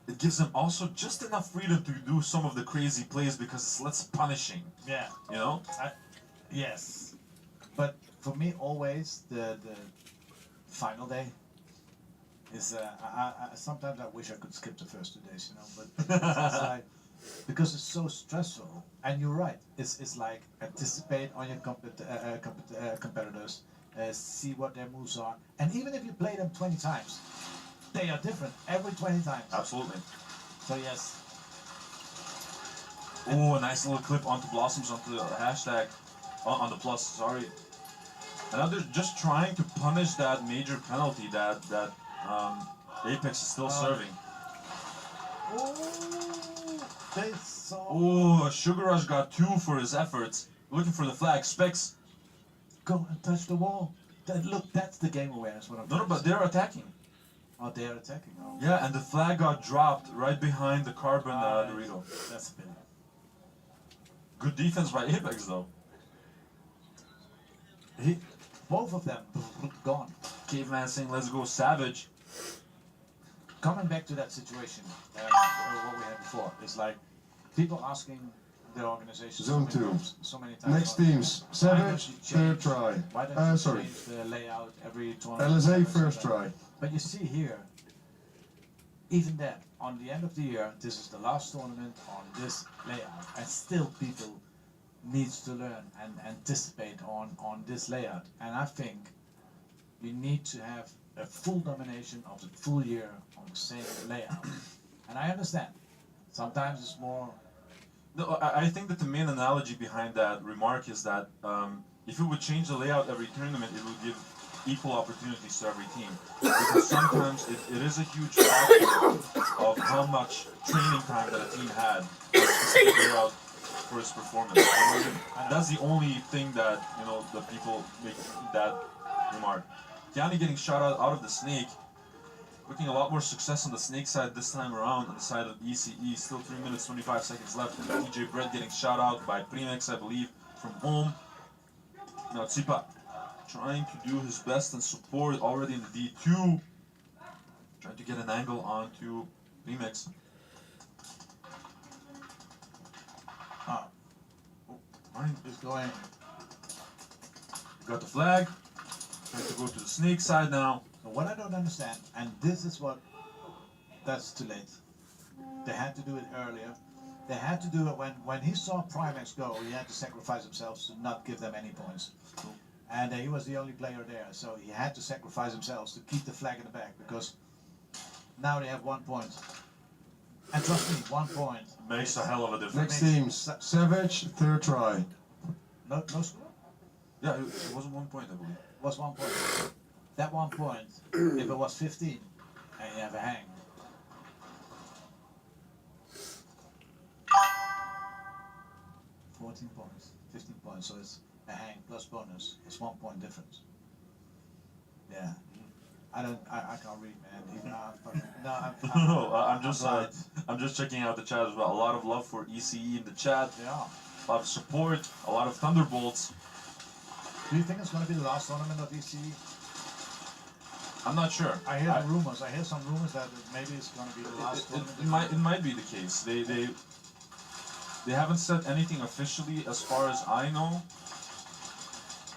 C: it gives them also just enough freedom to do some of the crazy plays because it's less punishing.
M: Yeah. Yes. But for me, always the final day is. Sometimes I wish I could skip the first 2 days, but it's like, because it's so stressful. And you're right. It's like anticipate on your competitors, see what their moves are, and even if you play them 20 times, they are different every 20 times.
C: Absolutely.
M: So yes.
C: Oh, a nice little clip onto Blossoms, onto the hashtag, on the plus, sorry. And now they're just trying to punish that major penalty that Apex is still serving. Oh, Sugar Rush got 2 for his efforts. Looking for the flag. Specs.
M: Go and touch the wall. Look, that's the game awareness.
C: No, but they're attacking.
M: Oh, they're attacking. Oh.
C: Yeah, and the flag got dropped right behind the carbon Dorito.
M: That's a pity.
C: Good defense by Apex, though.
M: Both of them gone.
C: Caveman saying, let's go Savage.
M: Coming back to that situation, what we had before, it's like people asking the organization
B: Zone 2.
M: so many times.
B: Next teams. Savage, third try.
M: Why don't you
B: Sorry.
M: change the layout every tournament?
B: LSA, first try.
M: But you see here, even then, on the end of the year, this is the last tournament on this layout, and still people needs to learn and anticipate on this layout. And I think you need to have a full domination of the full year on the same layout. And I understand, sometimes it's more.
C: No, I think that the main analogy behind that remark is that if you would change the layout every tournament, it would give equal opportunities to every team. Because sometimes it is a huge factor of how much training time that a team had to specific layout for its performance. That's the only thing that, the people make that remark. Yanni getting shot out of the snake. Looking a lot more success on the snake side this time around on the side of ECE. Still 3 minutes, 25 seconds left. And DJ Brett getting shot out by Primex, I believe, from home. Now Tsipa trying to do his best and support already in the D2. Trying to get an angle onto Primex.
M: Mine is going.
C: Got the flag. Trying to go to the snake side now.
M: What I don't understand, and this is that's too late. They had to do it earlier. They had to do it when he saw Primex go, he had to sacrifice himself to not give them any points. And he was the only player there, so he had to sacrifice himself to keep the flag in the back, because now they have 1 point. And trust me, 1 point
C: makes a hell of a difference.
B: Next teams. Savage, third try.
M: No score?
C: Yeah, it wasn't 1 point, I believe.
M: It was 1 point. That 1 point, if it was 15, and you have a hang. $14 points, 15 points, so it's a hang plus bonus. It's 1 point difference. Yeah. I can't read, man.
C: I'm just checking out the chat as well. A lot of love for ECE in the chat.
M: Yeah.
C: A lot of support, a lot of thunderbolts.
M: Do you think it's going to be the last tournament of ECE?
C: I'm not sure.
M: I hear the rumors. I hear some rumors that maybe it's going to be the last tournament.
C: It might be the case. They haven't said anything officially as far as I know.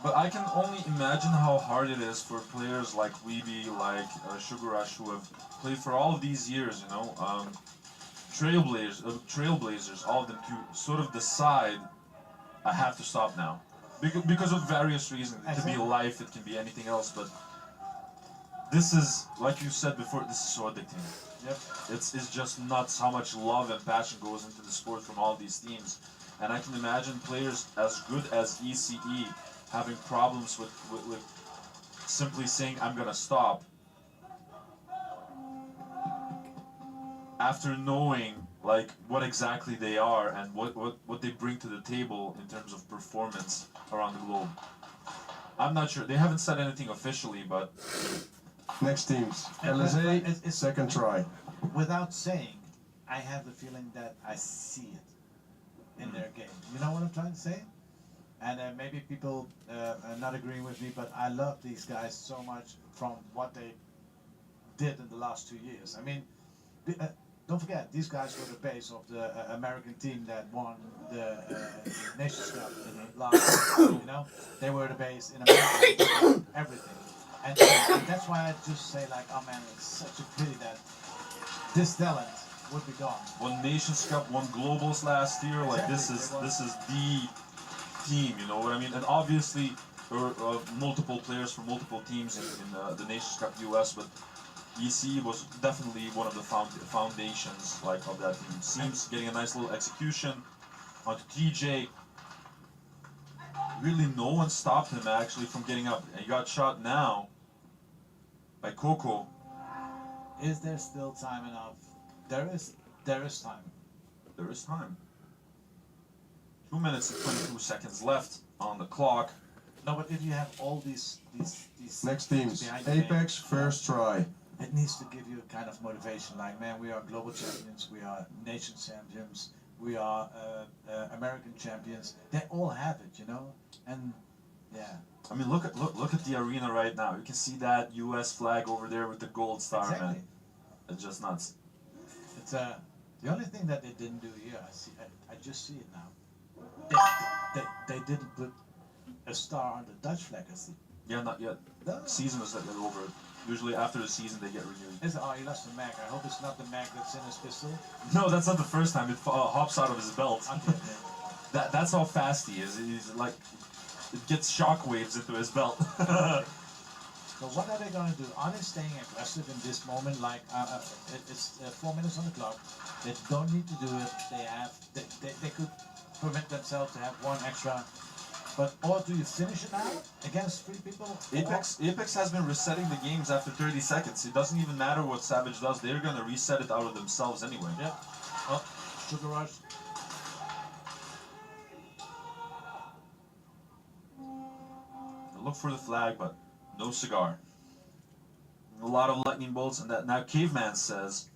C: But I can only imagine how hard it is for players like Weeby, like Sugar Rush, who have played for all of these years, trailblazers, all of them, to sort of decide, I have to stop now. Because of various reasons. It can be life, it can be anything else, but this is, like you said before, this is so addicting.
M: Yep.
C: It's just nuts how much love and passion goes into the sport from all these teams. And I can imagine players as good as ECE having problems with simply saying, I'm gonna stop. After knowing like what exactly they are and what they bring to the table in terms of performance around the globe. I'm not sure. They haven't said anything officially, but
B: Next teams. LSA,
M: it's
B: second try.
M: without saying, I have the feeling that I see it in their game. You know what I'm trying to say? And maybe people are not agreeing with me, but I love these guys so much from what they did in the last 2 years. I mean, don't forget, these guys were the base of the American team that won the Nations Cup last year, you know? They were the base in America, everything. And that's why I just say like, oh man, it's such a pity that this talent would be gone.
C: won Nations Cup, won Globals last year. Like this is the team, you know what I mean? And obviously there were multiple players from multiple teams in the Nations Cup US, but EC was definitely one of the foundations like of that team. Seems getting a nice little execution onto TJ. Really, no one stopped him actually from getting up. And he got shot now by Coco.
M: Is there still time enough? There is time.
C: There is time. 2 minutes and 22 seconds left on the clock.
M: No, but if you have all these
B: Next
M: things
B: teams.
M: behind the game,
B: Apex, first try.
M: it needs to give you a kind of motivation. Like, man, we are global champions, we are nation champions, we are American champions. They all have it, you know. And yeah.
C: I mean, look at the arena right now. You can see that U.S. flag over there with the gold star,
M: Exactly.
C: man. It's just nuts.
M: It's the only thing that they didn't do here. I just see it now. They didn't put a star on the Dutch flag. I see.
C: Yeah, not yet.
M: No.
C: Season is over. Usually after the season they get renewed.
M: He lost the mag. I hope it's not the mag that's in his pistol.
C: No, that's not the first time. It hops out of his belt.
M: Okay.
C: That's how fast he is. He's like, it gets shockwaves into his belt.
M: So what are they going to do? Are they staying aggressive in this moment? Like it's 4 minutes on the clock. They don't need to do it. They could permit themselves to have one extra. But or do you finish it now against 3 people?
C: Apex has been resetting the games after 30 seconds. It doesn't even matter what Savage does. They're gonna reset it out of themselves anyway.
M: Yeah. Oh, Sugar Rush.
C: They look for the flag, but no cigar. A lot of lightning bolts, and that now Caveman says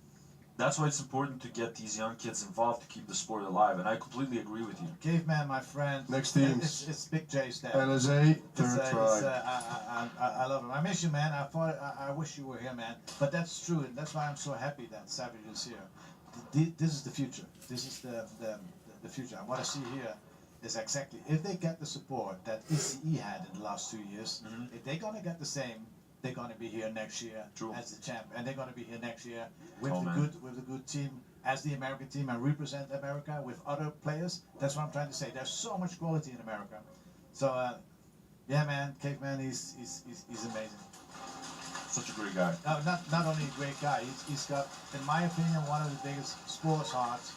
C: that's why it's important to get these young kids involved to keep the sport alive, and I completely agree with you.
M: Caveman, my friend.
B: Next teams.
M: It's Big J's dad.
B: LSA, third try.
M: I love him. I miss you, man. I wish you were here, man. But that's true, and that's why I'm so happy that Savage is here. This is the future. This is the future. And what I see here is exactly, if they get the support that ECE had in the last 2 years, if they're gonna get the same, they're gonna be here next year as the champ, and they're gonna be here next year with a good team as the American team and represent America with other players. That's what I'm trying to say. There's so much quality in America. So yeah, man, Caveman, he's amazing.
C: Such a great guy.
M: Not only a great guy, he's got, in my opinion, one of the biggest sports hearts.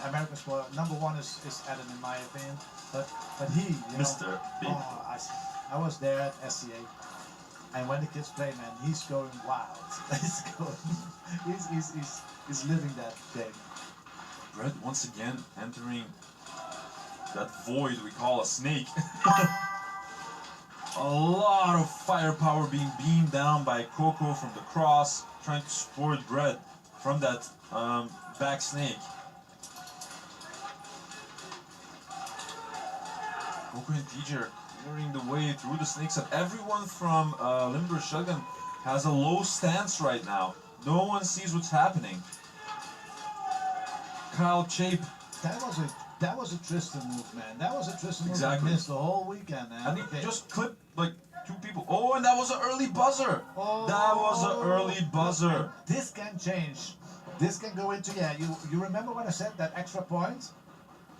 M: American sport. Number 1 is Adam, in my opinion. But he, you
C: Mr.
M: know,
C: Big.
M: I was there at SCA, and when the kids play, man, he's going wild. He's living that game.
C: Red once again entering that void we call a snake. A lot of firepower being beamed down by Coco from the cross, trying to support Bread from that back snake. Coco and TJ are clearing the way through the snakes, and everyone from Limber Shotgun has a low stance right now. No one sees what's happening. Kyle Chape.
M: That was a Tristan move, man. That was a Tristan move.
C: Exactly.
M: I missed the whole weekend, man.
C: And he just clipped like 2 people. Oh, and that was an early buzzer.
M: Oh,
C: that was an early buzzer.
M: This can change. This can go into, yeah, you remember when I said that extra point?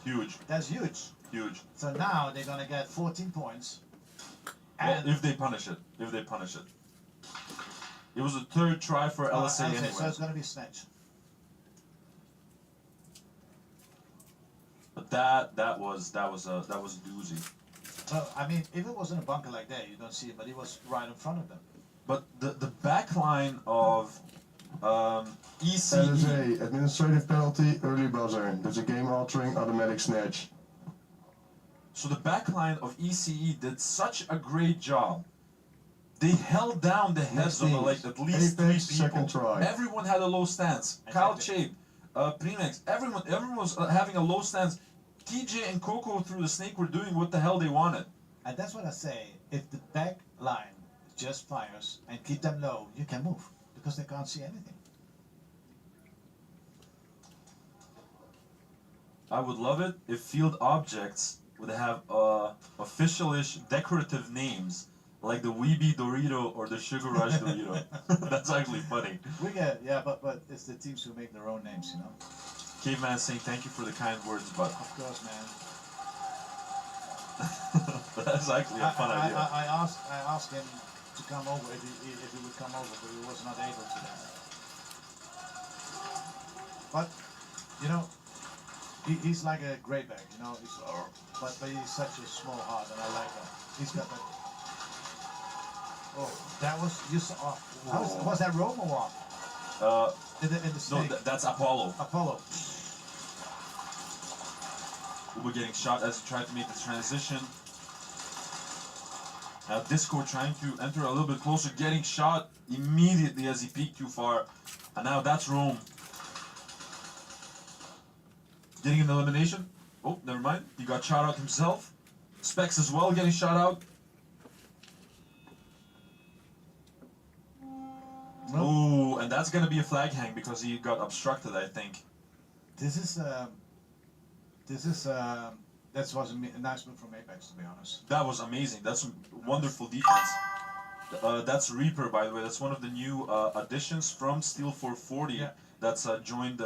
C: Huge.
M: That's huge.
C: Huge.
M: So now they're going to get 14 points.
C: Well,
M: And
C: if they punish it. If they punish it. It was a 3rd try for LSA anyway.
M: So it's going to be snatch.
C: But that was a doozy.
M: Well, I mean, if it was in a bunker like that, you don't see it, but he was right in front of them.
C: But the back line of ECE.
B: LSA, administrative penalty, early buzzer. There's a game-altering automatic snatch.
C: So the backline of ECE did such a great job. They held down the heads of like at least
B: Apex,
C: 3 people.
B: second try.
C: Everyone had a low stance. Kyle Chape, Primex, everyone was having a low stance. TJ and Coco through the snake were doing what the hell they wanted.
M: And that's what I say. If the back line just fires and keep them low, you can move because they can't see anything.
C: I would love it if field objects would have official-ish decorative names like the Weeby Dorito or the Sugar Rush Dorito. That's actually funny.
M: We get, yeah, but it's the teams who make their own names, you know.
C: Caveman saying thank you for the kind words, but
M: Of course, man.
C: that's actually a fun idea.
M: I asked him to come over if he would come over, but he was not able to. But you know, he's like a greyback, you know. But he's such a small heart, and I like that. He's got that. Oh, that was you saw. Was that Rome or what? In the
C: No,
M: snake.
C: that's Apollo.
M: Apollo.
C: We're getting shot as he tried to make the transition. Now Disco trying to enter a little bit closer, getting shot immediately as he peeked too far. And now that's Rome. Getting an elimination. Oh, never mind. He got shot out himself. Specs as well getting shot out.
M: Nope.
C: Oh, and that's gonna be a flag hang because he got obstructed, I think.
M: That was a nice move from Apex, to be honest.
C: That was amazing. That's some wonderful defense. That's Reaper, by the way. That's one of the new additions from Steel 440
M: Yeah.
C: that's joined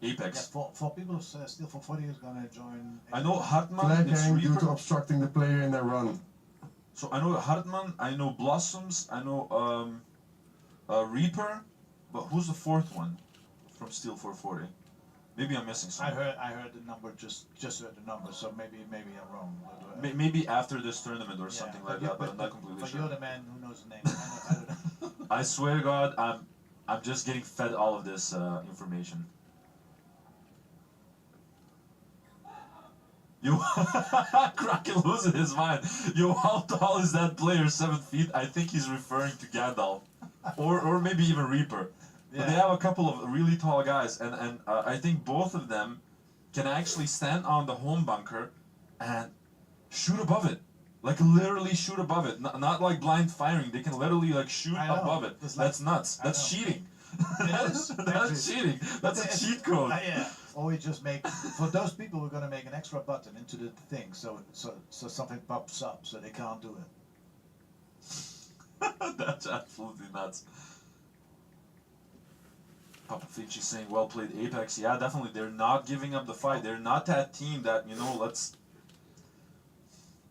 C: Apex.
M: Yeah, for people, Steel 440 is gonna join.
C: I know Hartman,
B: Flag
C: it's
B: hang due to
C: Reaper.
B: obstructing the player in their run.
C: So I know Hartman, I know Blossoms, I know Reaper, but who's the fourth one from Steel 440? Maybe I'm missing
M: I
C: something.
M: heard the number, just heard the number, so maybe I'm wrong. But,
C: Maybe after this tournament or
M: yeah,
C: something like that, but I'm not completely
M: but
C: sure.
M: you're the man who knows the name. I don't know.
C: I swear to God, I'm just getting fed all of this information. Yo, Kraken losing his mind. Yo, how tall is that player? 7 feet? I think he's referring to Gandalf, or maybe even Reaper. But they have a couple of really tall guys, and I think both of them can actually stand on the home bunker and shoot above it. Like literally shoot above it. Not like blind firing. They can literally like shoot above it. That's nuts. That's cheating.
M: It is.
C: That's cheating. That's a cheat code.
M: Yeah. Or we just make, for those people, we're gonna make an extra button into the thing, so something pops up, so they can't do it.
C: That's absolutely nuts. Papa Finchi saying, well played Apex. Yeah, definitely. They're not giving up the fight. They're not that team that, you know,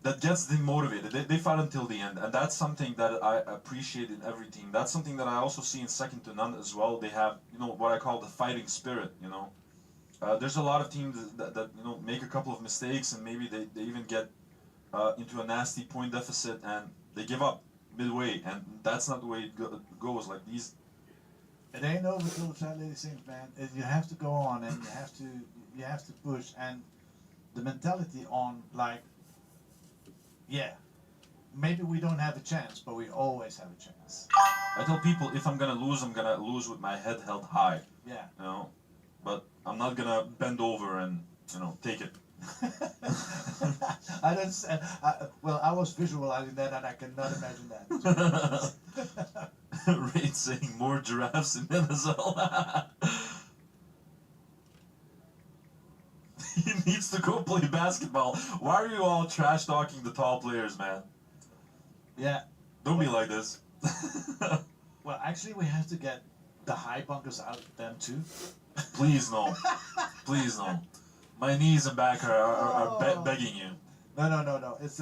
C: that gets demotivated. They fight until the end. And that's something that I appreciate in every team. That's something that I also see in Second to None as well. They have, you know, what I call the fighting spirit, you know. There's a lot of teams that you know, make a couple of mistakes and maybe they even get into a nasty point deficit and they give up midway. And that's not the way it goes. Like these...
M: It ain't over till the fat lady sings, man. You have to go on and you have to push, and the mentality on like, yeah, maybe we don't have a chance, but we always have a chance.
C: I tell people if I'm gonna lose with my head held high.
M: Yeah.
C: You know, but I'm not gonna bend over and, you know, take it.
M: I don't. Well, I was visualizing that, and I cannot imagine that.
C: Raid saying more giraffes in Venezuela. He needs to go play basketball. Why are you all trash talking the tall players, man?
M: Yeah.
C: Don't be like this.
M: Well, actually, we have to get the high bunkers out of them too.
C: Please no. Please no. My knees and back are begging you.
M: No. It's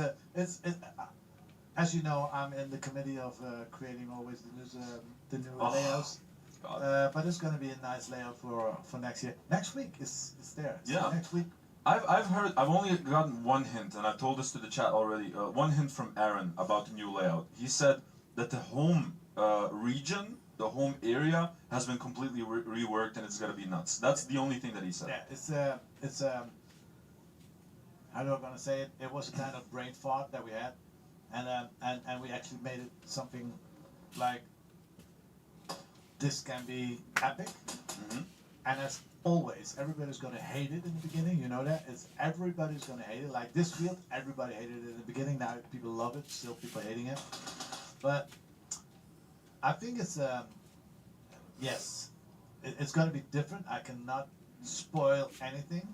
M: as you know, I'm in the committee of creating always the new layouts. But it's gonna be a nice layout for next year. Next week is there. So
C: yeah.
M: Next week.
C: I've heard. I've only gotten one hint, and I've told this to the chat already. One hint from Aaron about the new layout. He said that the home region the home area has been completely reworked and it's gonna be nuts. That's the only thing that he said.
M: Yeah, it's how do I gonna say it? It was a kind of brain fart that we had, and we actually made it something like this can be epic. And as always, everybody's gonna hate it in the beginning. You know that everybody's gonna hate it. Like this field, everybody hated it in the beginning. Now people love it. Still people hating it, but I think it's yes, it's gonna be different. I cannot spoil anything.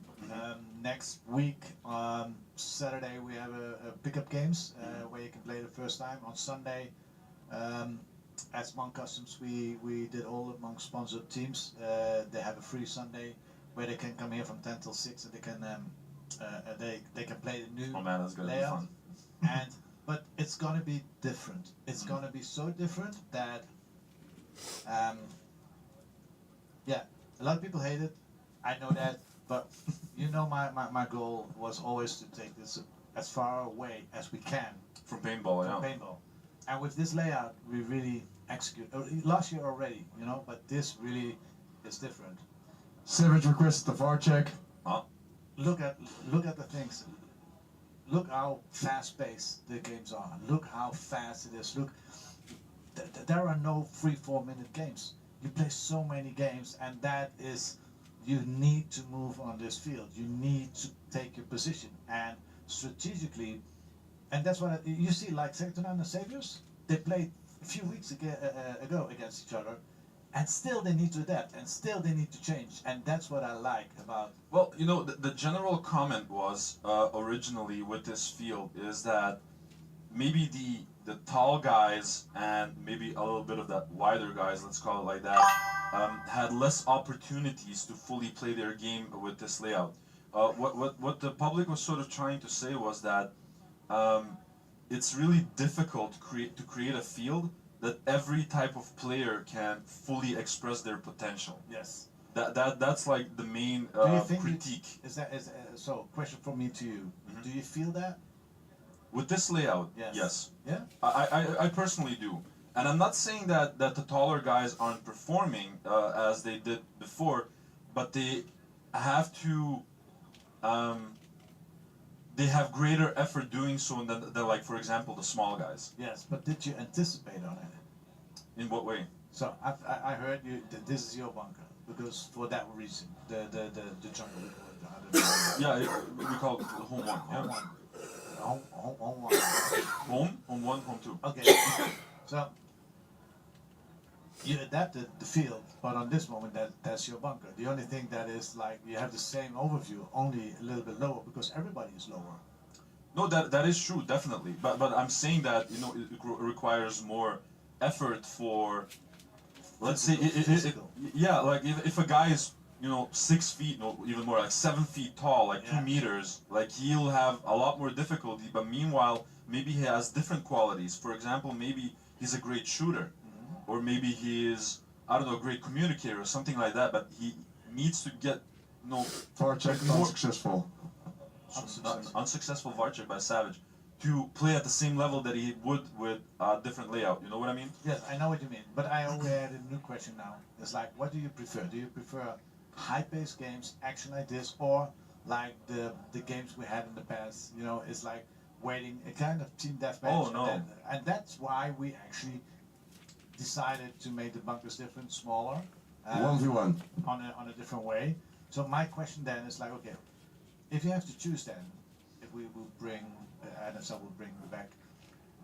M: Next week, Saturday, we have a pickup games where you can play the first time. On Sunday, as Monk Customs, we did all among sponsored teams. They have a free Sunday where they can come here from 10 till 6 and they can play the new layout. And but it's gonna be different. It's gonna be so different that yeah, a lot of people hate it. I know that, but you know my goal was always to take this as far away as we can
C: from paintball.
M: From paintball. And with this layout, we really execute. Last year already, you know, but this really is different.
B: Savage requested the VAR check.
M: Look at the things. Look how fast-paced the games are. Look how fast it is. Look, there are no 3-4 minute games. You play so many games, and that is, you need to move on this field. You need to take your position, and strategically, and that's what you see. Like Sector 9 and Saviors, they played a few weeks ago against each other, and still they need to adapt, and still they need to change, and that's what I like about.
C: Well, you know, the general comment was originally with this field is that maybe the tall guys and maybe a little bit of that wider guys, let's call it like that, had less opportunities to fully play their game with this layout. What the public was sort of trying to say was that it's really difficult to create a field that every type of player can fully express their potential.
M: Yes.
C: That's like the main critique.
M: So? Question from me to you. Do you feel that?
C: With this layout, yes.
M: Yeah?
C: I personally do. And I'm not saying that the taller guys aren't performing as they did before, but they have to, they have greater effort doing so than like, for example, the small guys.
M: Yes, but did you anticipate on it?
C: In what way?
M: So I heard you that this is your bunker, because for that reason, the jungle.
C: Yeah, we call it home one. Yeah.
M: Home one.
C: Home one, home two.
M: Okay. So you adapted the field, but on this moment that's your bunker. The only thing that is like you have the same overview, only a little bit lower because everybody is lower.
C: No, that is true, definitely. But I'm saying that, you know, it requires more effort for, let's say, yeah, like if a guy is, you know, 6 feet, no, even more, like 7 feet tall, like 2 meters, like he'll have a lot more difficulty. But meanwhile, maybe he has different qualities. For example, maybe he's a great shooter, or maybe he is, I don't know, a great communicator or something like that. But he needs to get, you know,
B: VAR check unsuccessful.
C: Unsuccessful VAR check by Savage to play at the same level that he would with a different layout. You know what I mean?
M: Yes, I know what you mean. But I already had a new question now. It's like, what do you prefer? Do you prefer high-paced games, action like this, or like the games we had in the past? You know, it's like waiting, a kind of team deathmatch.
C: Oh no!
M: And that's why we actually decided to make the bunkers different, smaller.
B: 1v1.
M: On a different way. So my question then is like, okay, if you have to choose then, if we will bring, NSL will bring back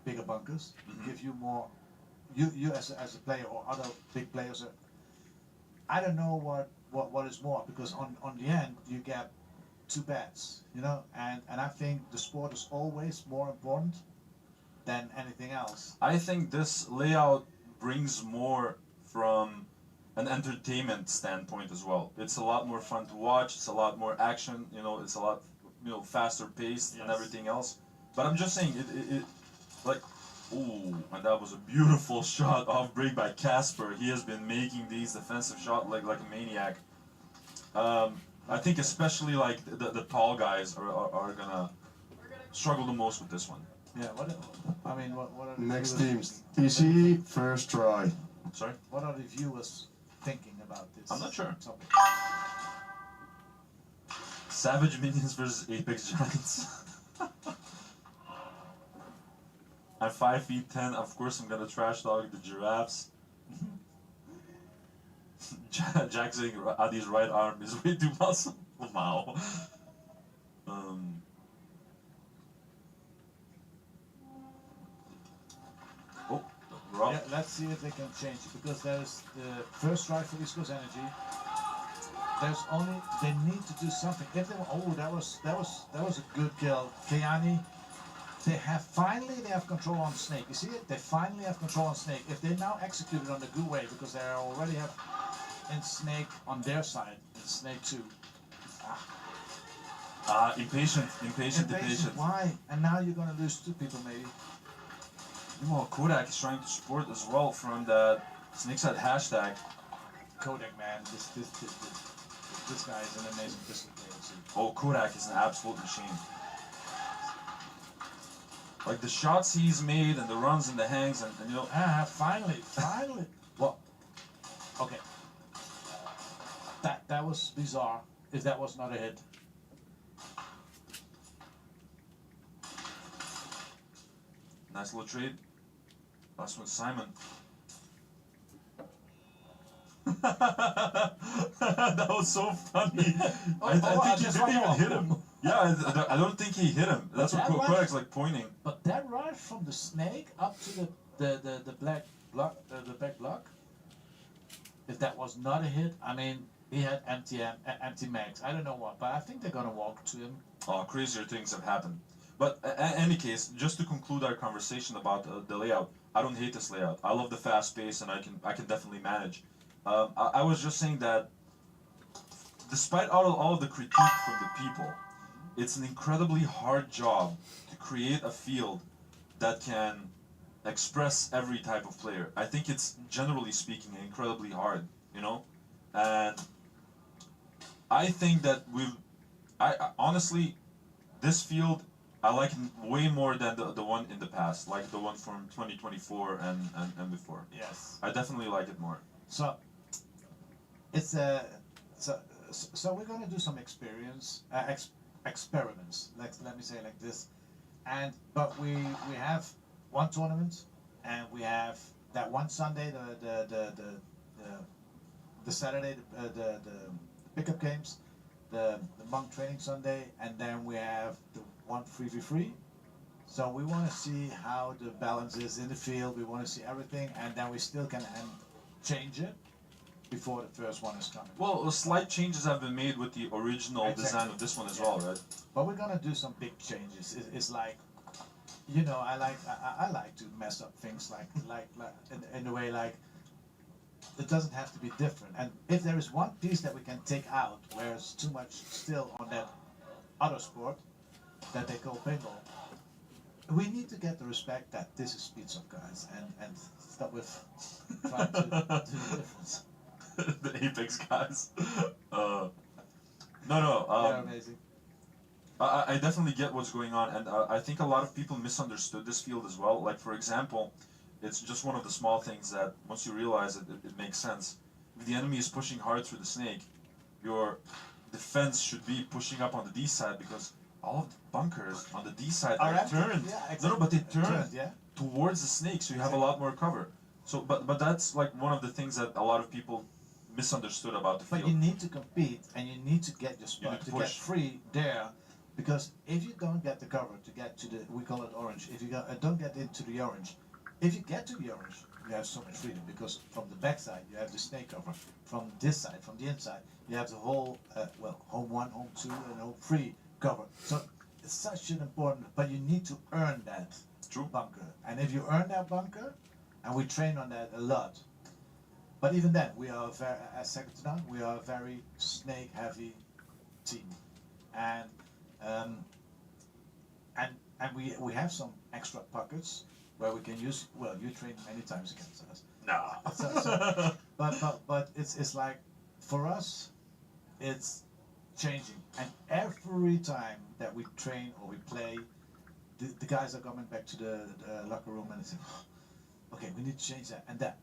M: bigger bunkers, give you more, you as a player or other big players, I don't know what is more, because on the end you get 2 bats, you know, and I think the sport is always more important than anything else.
C: I think this layout brings more from an entertainment standpoint as well. It's a lot more fun to watch, it's a lot more action, you know, it's a lot, you know, faster paced and everything else. But I'm just saying, it like, ooh, and that was a beautiful shot off break by Casper. He has been making these defensive shots like a maniac. I think especially like the tall guys are gonna struggle the most with this one.
M: Yeah, what are
B: Next teams. TC, first try.
C: Sorry?
M: What are the viewers thinking about this?
C: I'm not sure.
M: Topic?
C: Savage minions versus apex giants. I'm 5 feet 10. Of course, I'm gonna trash talk the giraffes. Jack saying Adi's right arm is way too muscle. Wow. Oh, wrong.
M: Yeah, let's see if they can change it, because there's the first strike for East Coast Energy. There's only, they need to do something. If they, oh, that was a good kill. Kayani, they have control on Snake. You see it? They finally have control on Snake. If they now execute it on the good way, because they already have in Snake on their side, in Snake 2.
C: Impatient.
M: Why? And now you're gonna lose 2 people maybe.
C: Well, Kodak is trying to support as well from the Snake side hashtag.
M: Kodak, man, this guy is an amazing pistol player too.
C: Oh, Kodak is an absolute machine. Like the shots he's made and the runs and the hangs and you know.
M: Finally. Well, okay. That was bizarre. If that was not a hit.
C: Nice little trade. Last one, Simon. That was so funny. I think he didn't even hit him. Yeah, I don't think he hit him. That's what Kodak's like pointing.
M: But that rush from the Snake up to the black block, the back block. If that was not a hit, I mean, he had empty mags. I don't know what, but I think they're gonna walk to him.
C: Oh, crazier things have happened. But in any case, just to conclude our conversation about the layout, I don't hate this layout. I love the fast pace, and I can definitely manage. I was just saying that, despite all of the critique from the people, it's an incredibly hard job to create a field that can express every type of player. I think it's, generally speaking, incredibly hard, you know? And I think that I honestly, this field, I like it way more than the one in the past, like the one from 2024 and before.
M: Yes.
C: I definitely like it more.
M: So, it's so we're gonna do some experiments. Let me say it like this, but we have one tournament, and we have that one Sunday, the Saturday, the pickup games, the monk training Sunday, and then we have the one 3v3. So we want to see how the balance is in the field. We want to see everything, and then we still can change it before the first one is coming.
C: Well, slight changes have been made with the original design of this one as well, right?
M: But we're gonna do some big changes. It's like, you know, I like to mess up things like in a way like it doesn't have to be different. And if there is one piece that we can take out where it's too much still on that other sport that they call paintball, we need to get the respect that this is speed up, guys, and stop with trying to do the difference.
C: The Apex guys. No.
M: They're amazing.
C: I definitely get what's going on, and I think a lot of people misunderstood this field as well. Like, for example, it's just one of the small things that once you realize it, it makes sense. If the enemy is pushing hard through the Snake, your defense should be pushing up on the D side, because all of the bunkers on the D side are turned.
M: Yeah, exactly.
C: No, but they turn
M: yeah,
C: towards the Snake, so you have a lot more cover. So, but that's like one of the things that a lot of people misunderstood about the field.
M: But you need to compete, and you need to get your spot to get free there, because if you don't get the cover to get to the, we call it orange, if you don't get into the orange, if you get to the orange, you have so much freedom, because from the back side you have the Snake cover, from this side, from the inside, you have the whole, home 1, home 2, and home 3 cover. So it's such an important, but you need to earn that bunker. And if you earn that bunker, and we train on that a lot, but even then, we are very, as second to none, we are a very Snake heavy team, and we have some extra pockets where we can use. Well, you train many times against us.
C: No.
M: But it's like, for us, it's changing, and every time that we train or we play, the guys are coming back to the locker room and they say, okay, we need to change that and that.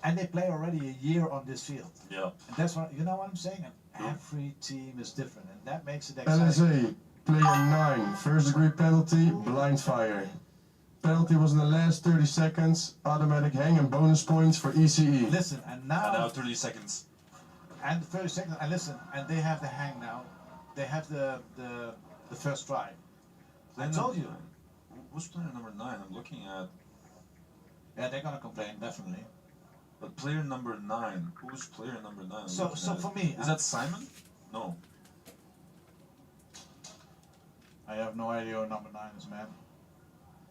M: And they play already a year on this field.
C: Yeah.
M: And that's what, you know what I'm saying? And every team is different, and that makes it exciting.
B: LSA, player 9, first degree penalty, blind fire. Penalty was in the last 30 seconds, automatic hang and bonus points for ECE.
M: Listen, and now
C: 30 seconds.
M: And 30 seconds, and listen, and they have the hang now. They have the first try. I told you.
C: Who's player number 9? I'm looking at.
M: Yeah, they're gonna complain, definitely.
C: But player number 9, who's player number 9?
M: So for me,
C: is that Simon? No.
M: I have no idea who number 9 is, man.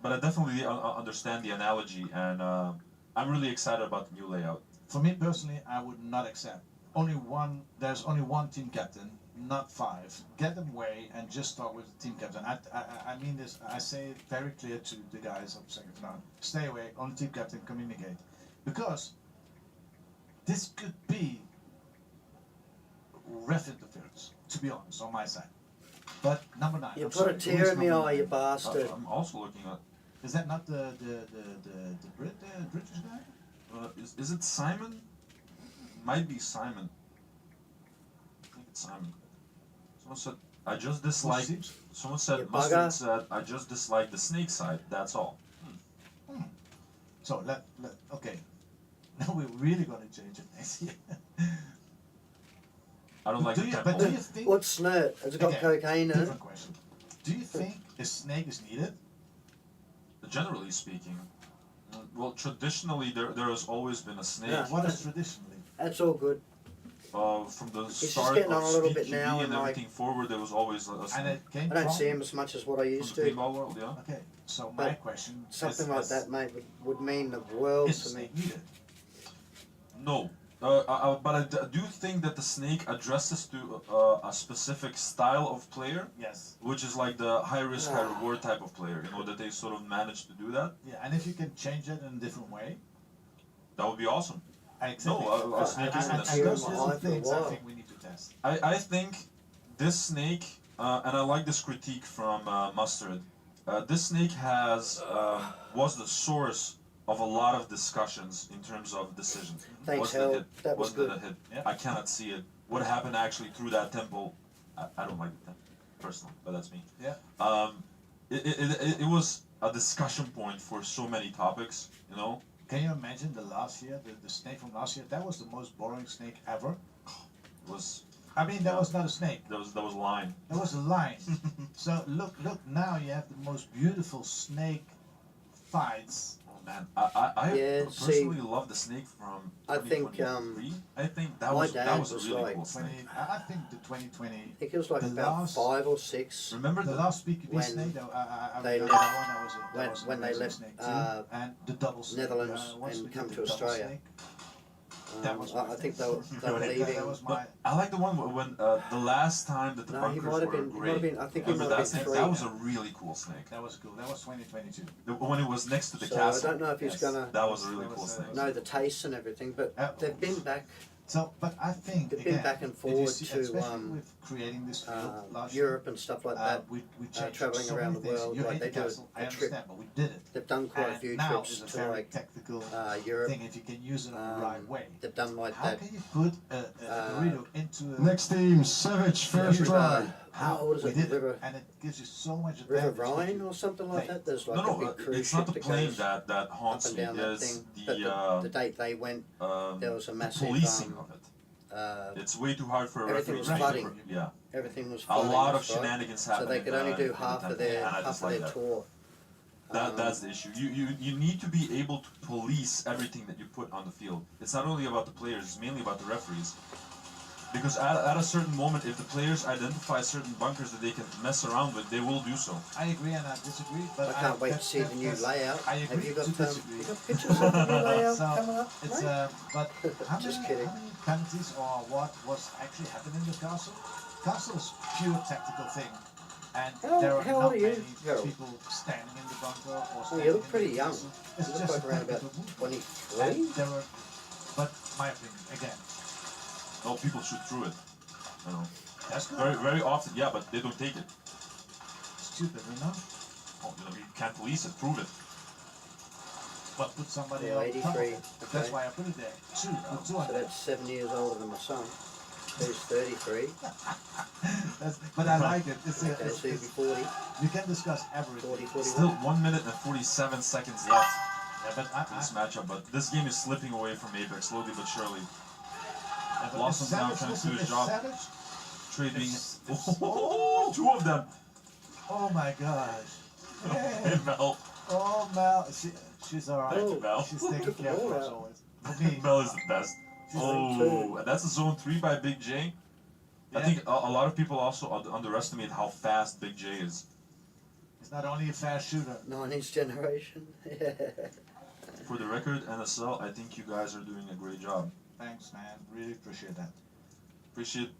C: But I definitely understand the analogy, and I'm really excited about the new layout.
M: For me personally, I would not accept. There's only one team captain, not 5. Get them away and just start with the team captain. I mean this, I say it very clear to the guys of second round. Stay away, only team captain, communicate. Because this could be ref interference, to be honest, on my side. But number 9.
A: You
M: I'm
A: put
M: sorry,
A: a tear in
M: who is
A: my
M: number
A: eye, you
M: 9?
A: bastard.
C: I'm also looking at.
M: Is that not the British guy?
C: Is it Simon? Might be Simon. I think it's Simon. Someone said I just dislike. Someone said Mustard said I just dislike the snake side. That's all.
M: So okay. Now we're really gonna change it next year.
C: I don't like the tempo.
M: But do you think?
A: What's snert? Has it got cocaine in it?
M: Different question. Do you think a snake is needed?
C: Generally speaking, well, traditionally there has always been a snake.
A: Yeah.
M: What is traditionally?
A: That's all good.
C: From the
A: He's just
C: start
A: getting
C: of
A: on a little
C: Speed
A: bit now
C: TV
A: and
C: and
A: like-
C: everything forward, there was always a snake.
M: And it came
A: I don't
M: from-
A: see him as much as what I used
C: From the
A: to.
C: paintball world, yeah.
M: Okay, so
A: But
M: my question
A: Something
M: is,
A: like that, mate, would mean the world
M: is
A: to me.
M: snake needed?
C: No, but I do think that the snake addresses to a specific style of player,
M: Yes.
C: which is like the high risk, high reward type of player. You know that they sort of managed to do that.
M: Yeah, and if you can change it in a different way,
C: That would be awesome.
M: exactly.
C: No, a snake is
M: and
C: necessary.
M: those little
A: Life for a
M: things I
A: while.
M: think we need to test.
C: I think this snake, and I like this critique from Mustard. This snake was the source of a lot of discussions in terms of decisions.
A: Thanks,
C: Was
A: Hal.
C: the hit?
A: That was
C: Wasn't it
A: good.
C: a hit?
M: Yeah.
C: I cannot see it. What happened actually through that tempo? I don't like the tempo personally, but that's me.
M: Yeah.
C: It was a discussion point for so many topics. You know.
M: Can you imagine the last year, the snake from last year? That was the most boring snake ever.
C: It was.
M: I mean, that was not a snake.
C: That was line.
M: That was a line. So look, now you have the most beautiful snake fights.
C: Oh man, I
A: Yeah,
C: personally love the snake from.
A: I think,
C: 2023. I think that
A: my
C: was
A: dad
C: that was
A: was
C: a really
A: like-
C: cool snake.
M: I think the 2020.
A: I think it was like
M: The
A: about
M: last-
A: 5 or 6.
C: Remember
M: The
C: the
M: last BQB
A: when
M: snake,
A: they
M: that
A: left-
M: one, that was
A: when they
M: amazing
A: left,
M: snake too. And the double snake.
A: Netherlands
M: once
A: and
M: we
A: come
M: did
A: to
M: the double
A: Australia.
M: snake, that was
A: I think they were
C: Right.
A: leaving.
M: That was my.
C: I like the one when the last time that the
A: No, he
C: bunkers
A: might have
C: were
A: been. He
C: gray.
A: might have been. I think he
C: Remember
A: might have
C: that
A: been
C: snake?
A: 3.
C: That was a really cool snake.
M: That was cool. That was 2022.
C: When it was next to the
A: So
C: castle.
A: I don't know if he's
M: Yes.
A: gonna
C: That was a really
M: That
C: cool
M: was,
C: snake.
A: know the tastes and everything, but they've been back.
M: So, but I think
A: They've been
M: again,
A: back and
M: if you
A: forward
M: see,
A: to,
M: especially with creating this field last
A: Europe and stuff like
M: year,
A: that.
M: we changed
A: travelling
M: so
A: around
M: many
A: the
M: things.
A: world,
M: You
A: like
M: hate
A: they
M: the
A: do
M: castle, I
A: a trip.
M: understand, but we did it.
A: They've done quite a
M: And
A: few
M: now
A: trips
M: is a
A: to
M: very
A: like
M: technical
A: Europe.
M: thing if you can use it in the right way.
A: They've done like
M: How
A: that.
M: can you put a burrito into a
B: Next team, Savage, first try.
M: How?
A: what is
M: We
A: it?
M: did
A: River,
M: it, and it gives you so much
A: River
M: advantage.
A: Rhine or something like that. There's like a
C: No,
A: big cruise
C: it's not
A: ship
C: the
A: that
C: plane
A: goes
C: that
A: up
C: haunts
A: and
C: me.
A: down that
C: It's
A: thing. But the date they went, there was a
C: the
A: massive.
C: policing of it.
A: Uh,
C: It's way too hard for a
A: everything
C: referee
A: was
C: to
A: flooding.
C: Yeah.
A: everything was
C: A
A: flooding,
C: lot of
A: that's right.
C: shenanigans
A: So
C: happened.
A: they could only do
C: in
A: half
C: the
A: of
C: temple,
A: their
C: and I just
A: half of
C: like
A: their
C: that.
A: tour.
C: That's the issue. You need to be able to police everything that you put on the field. It's not only about the players, it's mainly about the referees. Because at a certain moment, if the players identify certain bunkers that they can mess around with, they will do so.
M: I agree and I disagree, but
A: I can't wait to see the new layout.
M: I
A: Have
M: agree
A: you got
M: to disagree.
A: you got pictures of the new layout
M: So,
A: coming up?
M: It's
A: mate?
M: but how
A: Just
M: many,
A: kidding.
M: how many penalties or what was actually happening in the castle? Castle is pure tactical thing, and there are
A: how
M: not
A: old are you,
M: many
A: Harold?
M: people standing in the bunker or
A: Oh,
M: standing
A: you look
M: in
A: pretty
M: the
A: young.
M: castle. It's
A: You look
M: just
A: like
M: a
A: around about
M: tactical movement.
A: 23.
M: And there were, but my opinion again,
C: No, people shoot through it. You know.
M: that's good.
C: Very often, yeah, but they don't take it.
M: Stupid, you know.
C: Oh, you can't police it. Prove it.
M: but put somebody
A: Oh,
M: else on top of
A: 83,
M: it. That's
A: okay.
M: why I put it there. Put two on
A: So
M: there.
A: that's 7 years older than my son. He's 33.
M: But I like it. It's,
A: Okay, so you'd be 40.
M: you can discuss everything.
A: 40, 41.
C: Still 1 minute and 47 seconds left
M: Yeah, but
C: in this matchup, but this game is slipping away from Apex slowly but surely.
M: but
C: Blossom's now
M: Savage,
C: trying to
M: listen,
C: do his
M: if
C: job.
M: Savage,
C: Trading.
M: It's-
C: Oh, two of them.
M: oh my gosh.
C: Hey,
M: Yeah.
C: Mel.
M: Oh, Mel, she's alright.
A: Oh,
C: Mel.
M: She's taking care of
A: Ball
M: us
A: out.
M: always. For me,
C: Mel is the best.
M: she's
C: Oh, and that's a zone 3 by Big J. I
M: Yeah.
C: think a lot of people also underestimate how fast Big J is.
M: He's not only a fast shooter.
A: 90s generation.
C: For the record, NSL, I think you guys are doing a great job.
M: Thanks, man. Really appreciate that.
C: Appreciate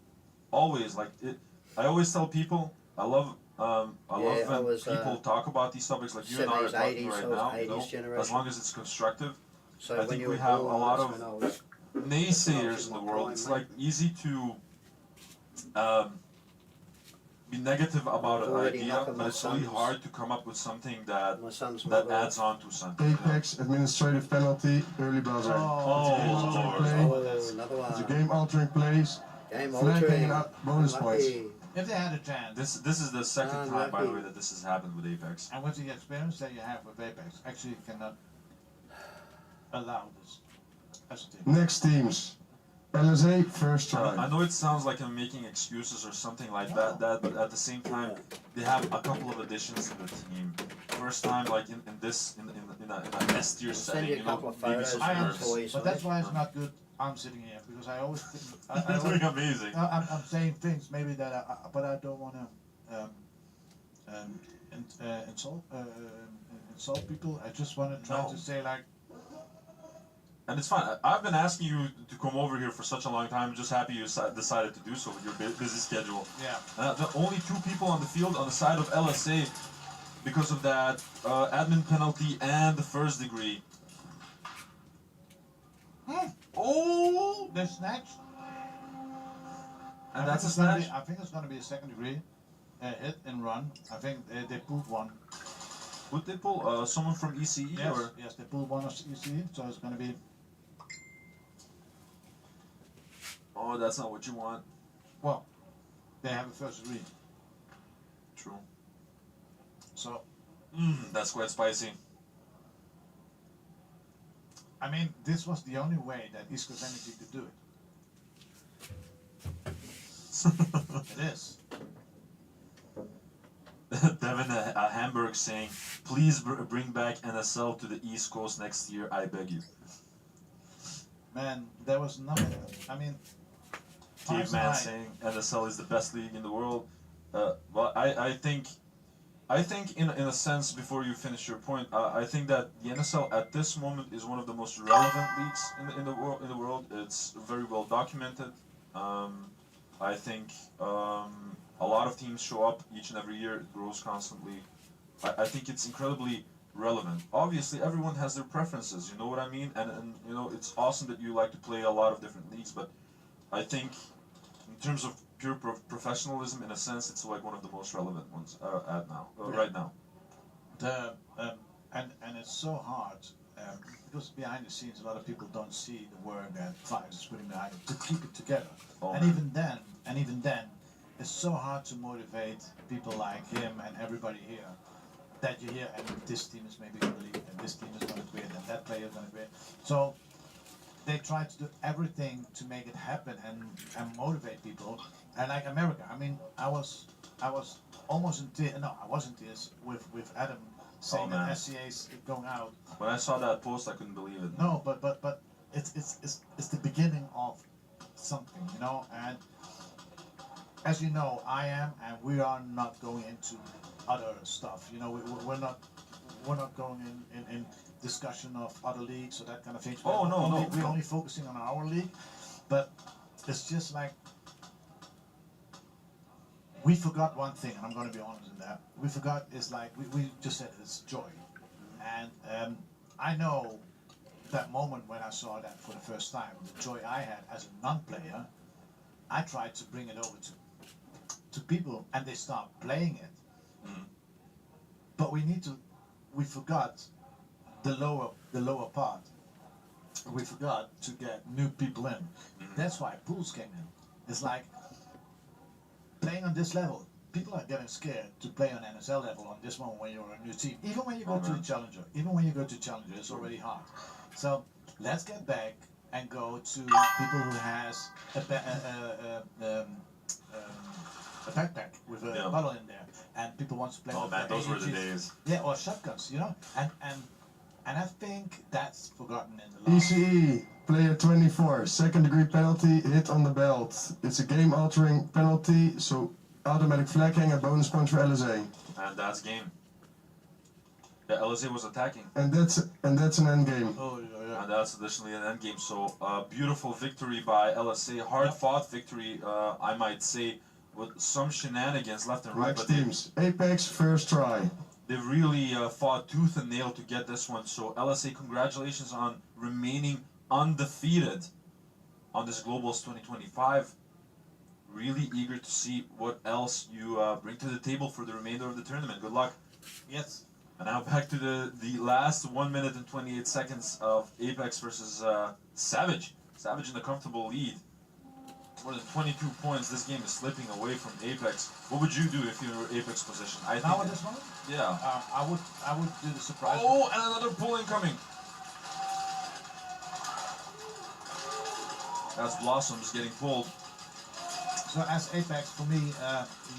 C: always like it. I always tell people I love
A: I
C: when
A: was,
C: people talk about these topics like you and I are
A: 70s,
C: talking
A: 80s,
C: right
A: I was
C: now.
A: 80s
C: You know, as
A: generation.
C: long as it's constructive.
A: So
C: I
A: when
C: think
A: you
C: we
A: were
C: have
A: born,
C: a lot
A: that's
C: of
A: when I was
C: naysayers in the
A: my
C: world.
A: prime,
C: It's
A: mate.
C: like easy to be negative about an
A: Already
C: idea,
A: knocking
C: but
A: my
C: it's really
A: son's-
C: hard to come up with something that
A: My son's
C: that
A: mother.
C: adds on to something. You know?
B: Apex administrative penalty, early buzzer.
C: Oh,
B: Game altering
C: Lord.
B: play.
A: Oh, another
B: It's a
A: one.
B: game altering plays.
A: Game
B: Flagging
A: altering.
B: and bonus points.
A: Unlucky.
M: If they had a chance,
C: This is the second time, by the
A: lucky.
C: way, that this has happened with Apex.
M: and with the experience that you have with Apex, actually you cannot allow this as a team.
B: Next teams. LSA, first
C: I
B: try.
C: know it sounds like I'm making excuses or something like that, but at the same time, they have a couple of additions to the team. First time, like in a S tier
A: Send
C: setting,
A: you a
C: you know,
A: couple of
C: maybe
A: photos
C: some
M: I
A: of
C: nerves.
A: the toys.
M: But that's why it's not good. I'm sitting here because I always think,
C: You're doing amazing.
M: I'm saying things maybe that but I don't want to insult people. I just want to try
C: No.
M: to say like,
C: And it's fine. I've been asking you to come over here for such a long time. I'm just happy you decided to do so with your busy schedule.
M: yeah,
C: The only two people on the field on the side of LSA because of that admin penalty and the first degree. Oh!
M: they're snatched.
C: And that's a
M: it's gonna
C: snatch?
M: I think it's going to be a second degree hit and run. I think they pulled one.
C: Would they pull someone from ECE
M: Yes,
C: or?
M: yes, they pulled one of ECE, so it's going to be.
C: Oh, that's not what you want.
M: Well, they have a first degree,
C: True.
M: so
C: That's quite spicy.
M: I mean, this was the only way that East Coast Energy could do it. It is.
C: Devin Hamburg saying, please bring back NSL to the East Coast next year, I beg you.
M: Man, there was nothing. I mean,
C: Caveman saying NSL is the best league in the world. Well, I think in a sense, before you finish your point, I think that the NSL at this moment is one of the most relevant leagues in the world. It's very well documented. I think a lot of teams show up each and every year. It grows constantly. I think it's incredibly relevant. Obviously, everyone has their preferences. You know what I mean? And you know, it's awesome that you like to play a lot of different leagues. But I think in terms of pure professionalism, in a sense, it's like one of the most relevant ones right now.
M: And it's so hard because behind the scenes, a lot of people don't see the work that Fires is putting behind it to keep it together.
C: Oh,
M: and even then, it's so hard to motivate people like him and everybody here. That you hear, and this team is maybe going to leave, and this team is going to quit, and that player is going to quit. So they try to do everything to make it happen and motivate people. And like America, I mean, I was almost in tears. No, I was in tears with Adam saying that SCA is going out.
C: When I saw that post, I couldn't believe it.
M: No, but it's the beginning of something, you know. And as you know, I am, and we are not going into other stuff. You know, we're not going in discussion of other leagues or that kind of thing.
C: Oh, no.
M: We're only focusing on our league, but it's just like we forgot one thing, and I'm going to be honest in that. We forgot is like we just said it's joy, and I know that moment when I saw that for the first time, the joy I had as a non-player. I tried to bring it over to people, and they stopped playing it. But we forgot the lower part, we forgot to get new people in. That's why pools came in. It's like playing on this level. People are getting scared to play on NSL level on this one when you're a new team. Even when you go to the Challenger, it's already hard. So let's get back and go to people who has a backpack with a bottle in there, and people want to play.
C: Oh man, those were the days.
M: Yeah, or shotguns, you know, and I think that's forgotten in the last.
B: ECE, player 24, second degree penalty, hit on the belt. It's a game altering penalty, so automatic flag hang and bonus points for LSA.
C: And that's game. Yeah, LSA was attacking.
B: And that's an end game.
M: Oh yeah.
C: And that's additionally an end game. So beautiful victory by LSA, hard fought victory, I might say, with some shenanigans left and right.
B: Next
C: But
B: teams, Apex first try.
C: they really fought tooth and nail to get this one. So LSA, congratulations on remaining undefeated on this Globals 2025. Really eager to see what else you bring to the table for the remainder of the tournament. Good luck.
M: Yes.
C: And now back to the last 1 minute and 28 seconds of Apex versus Savage. Savage in a comfortable lead. More than 22 points. This game is slipping away from Apex. What would you do if you were Apex position? I think
M: Now at this moment?
C: Yeah.
M: I would do the surprise.
C: Oh, and another pull incoming. That's Blossoms getting pulled.
M: So as Apex, for me,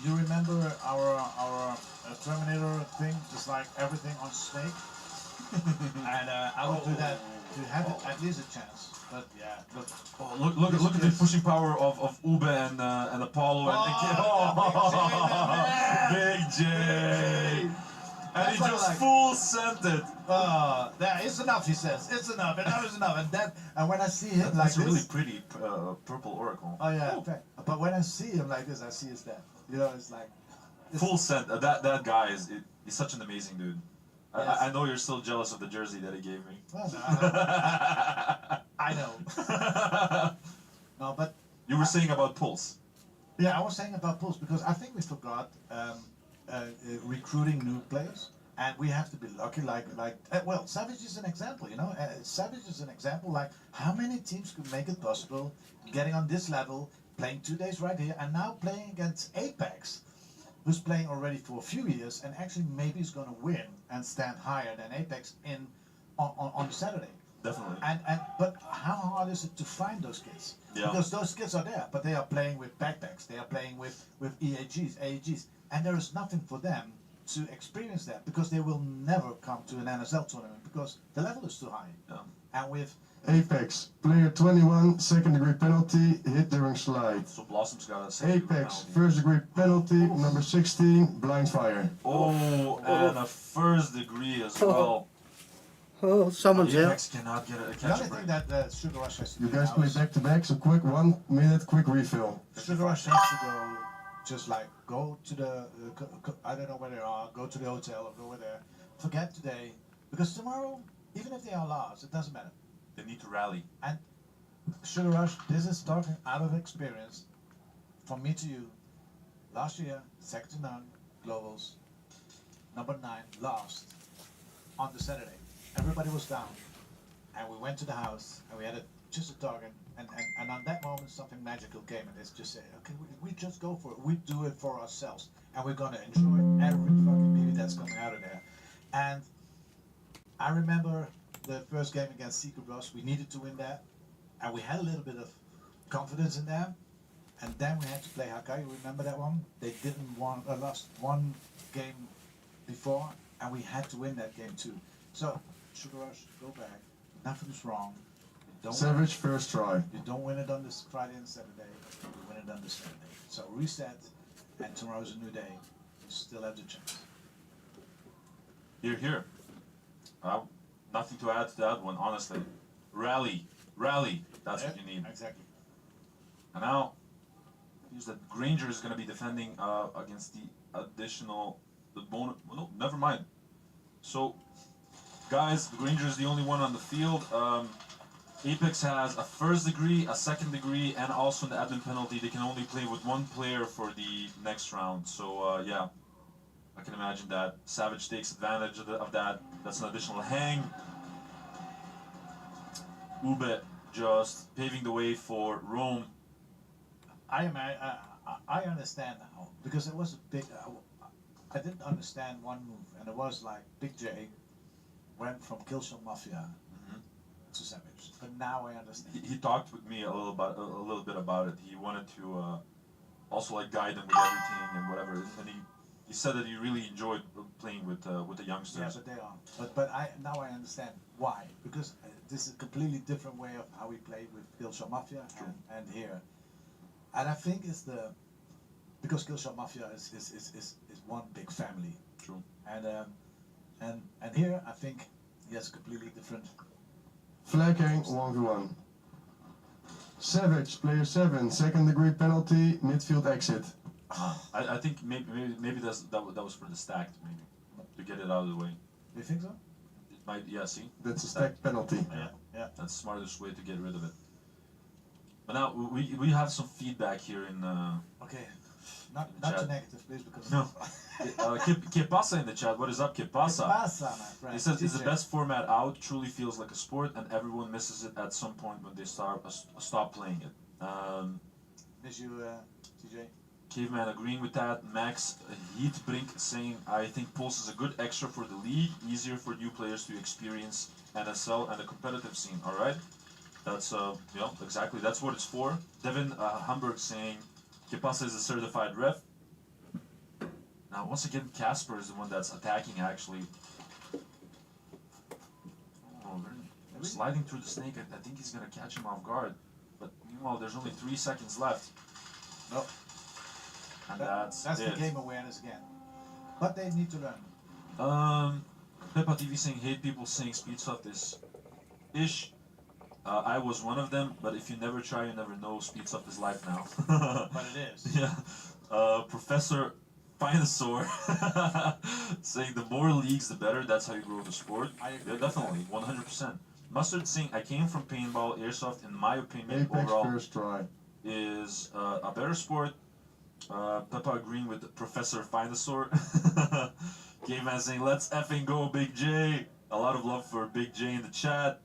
M: you remember our Terminator thing, just like everything on Snake? And I would do that to have at least a chance. But yeah, look.
C: Oh, look at the pushing power of Ube and Apollo and Big J. And he just
M: like,
C: full sent it.
M: There, it's enough, he says. It's enough. Enough is enough. And when I see him like
C: that's
M: this,
C: a really pretty purple oracle.
M: Oh yeah. Okay. But when I see him like this, I see his death. You know, it's like
C: full sent. That guy he's such an amazing dude.
M: Yes.
C: I know you're still jealous of the jersey that he gave me.
M: Well, no, I know. No, but
C: you were saying about Pulse.
M: Yeah, I was saying about Pulse because I think we forgot recruiting new players, and we have to be lucky. Well, Savage is an example. You know, Savage is an example. Like how many teams could make it possible, getting on this level, playing 2 days right here, and now playing against Apex, who's playing already for a few years and actually maybe is going to win and stand higher than Apex on Saturday.
C: Definitely.
M: But how hard is it to find those kids?
C: Yeah.
M: Because those kids are there, but they are playing with backpacks. They are playing with EAGs, AEGs, and there is nothing for them to experience that because they will never come to an NSL tournament because the level is too high.
C: Yeah.
M: And with
B: Apex, player 21, second degree penalty, hit during slide.
C: So Blossom's got a second
B: Apex,
C: penalty.
B: first degree penalty, number 16, blind fire.
C: Oh, and a first degree as well.
A: Oh, someone's out.
C: Apex cannot get a
M: the
C: catch
M: only thing that Sugar Rush has to
B: You
M: do
B: guys
M: now
B: play
M: is
B: back to back, so quick 1 minute, quick refill.
M: Sugar Rush has to go, just like go to the, I don't know where they are, go to the hotel or go over there. Forget today, because tomorrow, even if they are last, it doesn't matter.
C: They need to rally.
M: And Sugar Rush, this is talking out of experience from me to you. Last year, second to none, Globals, number 9, lost on the Saturday. Everybody was down, and we went to the house, and we had just a talk, and on that moment, something magical came, and it's just say, okay, we just go for it. We do it for ourselves, and we're gonna enjoy every fucking beauty that's coming out of there. And I remember the first game against Secret Bros, we needed to win that, and we had a little bit of confidence in them, and then we had to play Hakai. You remember that one? They didn't lost one game before, and we had to win that game too. So, Sugar Rush, go back. Nothing's wrong.
B: Savage, first try.
M: You don't win it on this Friday and Saturday. You win it on this Saturday. So reset, and tomorrow's a new day. You still have the chance.
C: Here. Nothing to add to that one, honestly. Rally. That's what you need.
M: Exactly.
C: And now, here's that Granger is going to be defending against the additional, bonus. Well, no, never mind. So, guys, the Granger is the only one on the field. Apex has a first degree, a second degree, and also an admin penalty. They can only play with one player for the next round. So, yeah. I can imagine that. Savage takes advantage of that. That's an additional hang. Ube just paving the way for Rome.
M: I understand now because it was a big. I didn't understand one move, and it was like Big J went from Killshot Mafia to Savage, but now I understand.
C: He talked with me a little bit about it. He wanted to also like guide them with everything and whatever, and he said that he really enjoyed playing with the youngsters.
M: Yeah, but they are. But now I understand why, because this is a completely different way of how we play with Killshot Mafia and here, and I think it's because Killshot Mafia is one big family.
C: True.
M: And here I think he has a completely different.
B: Flag hang 1v1. Savage, player 7, second degree penalty, midfield exit.
C: I think maybe that was for the stacked, maybe to get it out of the way.
M: Do you think so?
C: It might, yeah. See,
B: That's a stacked penalty.
M: Yeah.
C: That's the smartest way to get rid of it. But now we have some feedback here in.
M: Okay. Not
C: chat.
M: too negative, please, because
C: No. Que pasa in the chat? What is up, Que pasa?
M: Pasa, my friend.
C: He says, "It's the best format out. Truly feels like a sport, and everyone misses it at some point when they stop playing it."
M: Miss you, TJ.
C: Caveman agreeing with that. Max Heatbrink saying, "I think Pulse is a good extra for the league. Easier for new players to experience NSL and the competitive scene." All right, that's exactly that's what it's for. Devin Hamburg saying, "Que pasa is a certified ref." Now, once again, Casper is the one that's attacking, actually. Oh, they're sliding through the snake. I think he's going to catch him off guard. But meanwhile, there's only 3 seconds left.
M: Nope.
C: And that's it.
M: The game awareness again. But they need to learn.
C: Peppa TV saying, "Hate people saying speed soft is ish." I was one of them, but if you never try, you never know. Speed soft is life now.
M: But it is.
C: Yeah. Professor Dinosaur saying, "The more leagues, the better. That's how you grow the sport."
M: I agree.
C: Yeah, definitely, 100%. Mustard saying, "I came from paintball. Airsoft, in my opinion,
B: Apex
C: overall
B: first try.
C: is a better sport." Peppa agreeing with Professor Dinosaur. Game Man saying, "Let's effing go, Big J." A lot of love for Big J in the chat.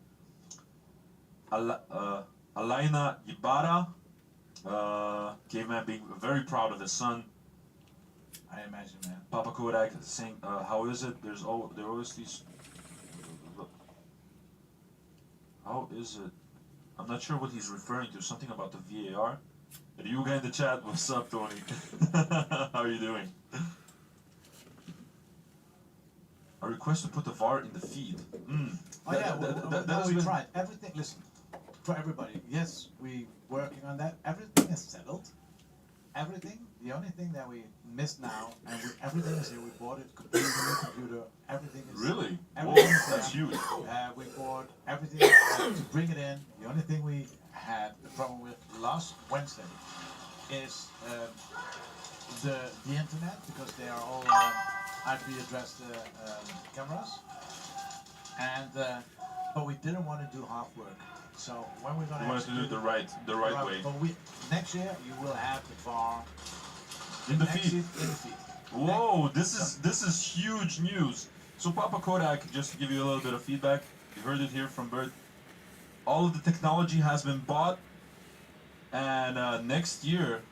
C: Alaina Ibarra. Caveman being very proud of his son.
M: I imagine, man.
C: Papa Kodak saying, "How is it? There are always these. How is it? I'm not sure what he's referring to. Something about the VAR." Ryuga in the chat. What's up, Tony? How are you doing? A request to put the VAR in the feed.
M: Oh yeah, that we tried. Everything. Listen, for everybody. Yes, we working on that. Everything is settled. Everything. The only thing that we missed now, and everything is here. We bought it completely new computer. Everything is
C: really.
M: Everything
C: Whoa,
M: is there.
C: that's huge.
M: We bought everything to bring it in. The only thing we had the problem with last Wednesday is the internet, because they are all IP addressed cameras, and but we didn't want to do half work. So when we're gonna
C: wanted to do it the right way.
M: But next year you will have the VAR
C: in the
M: feed.
C: feed. Whoa, this is huge news. So Papa Kodak, just to give you a little bit of feedback, you heard it here from Bert. All of the technology has been bought, and next year,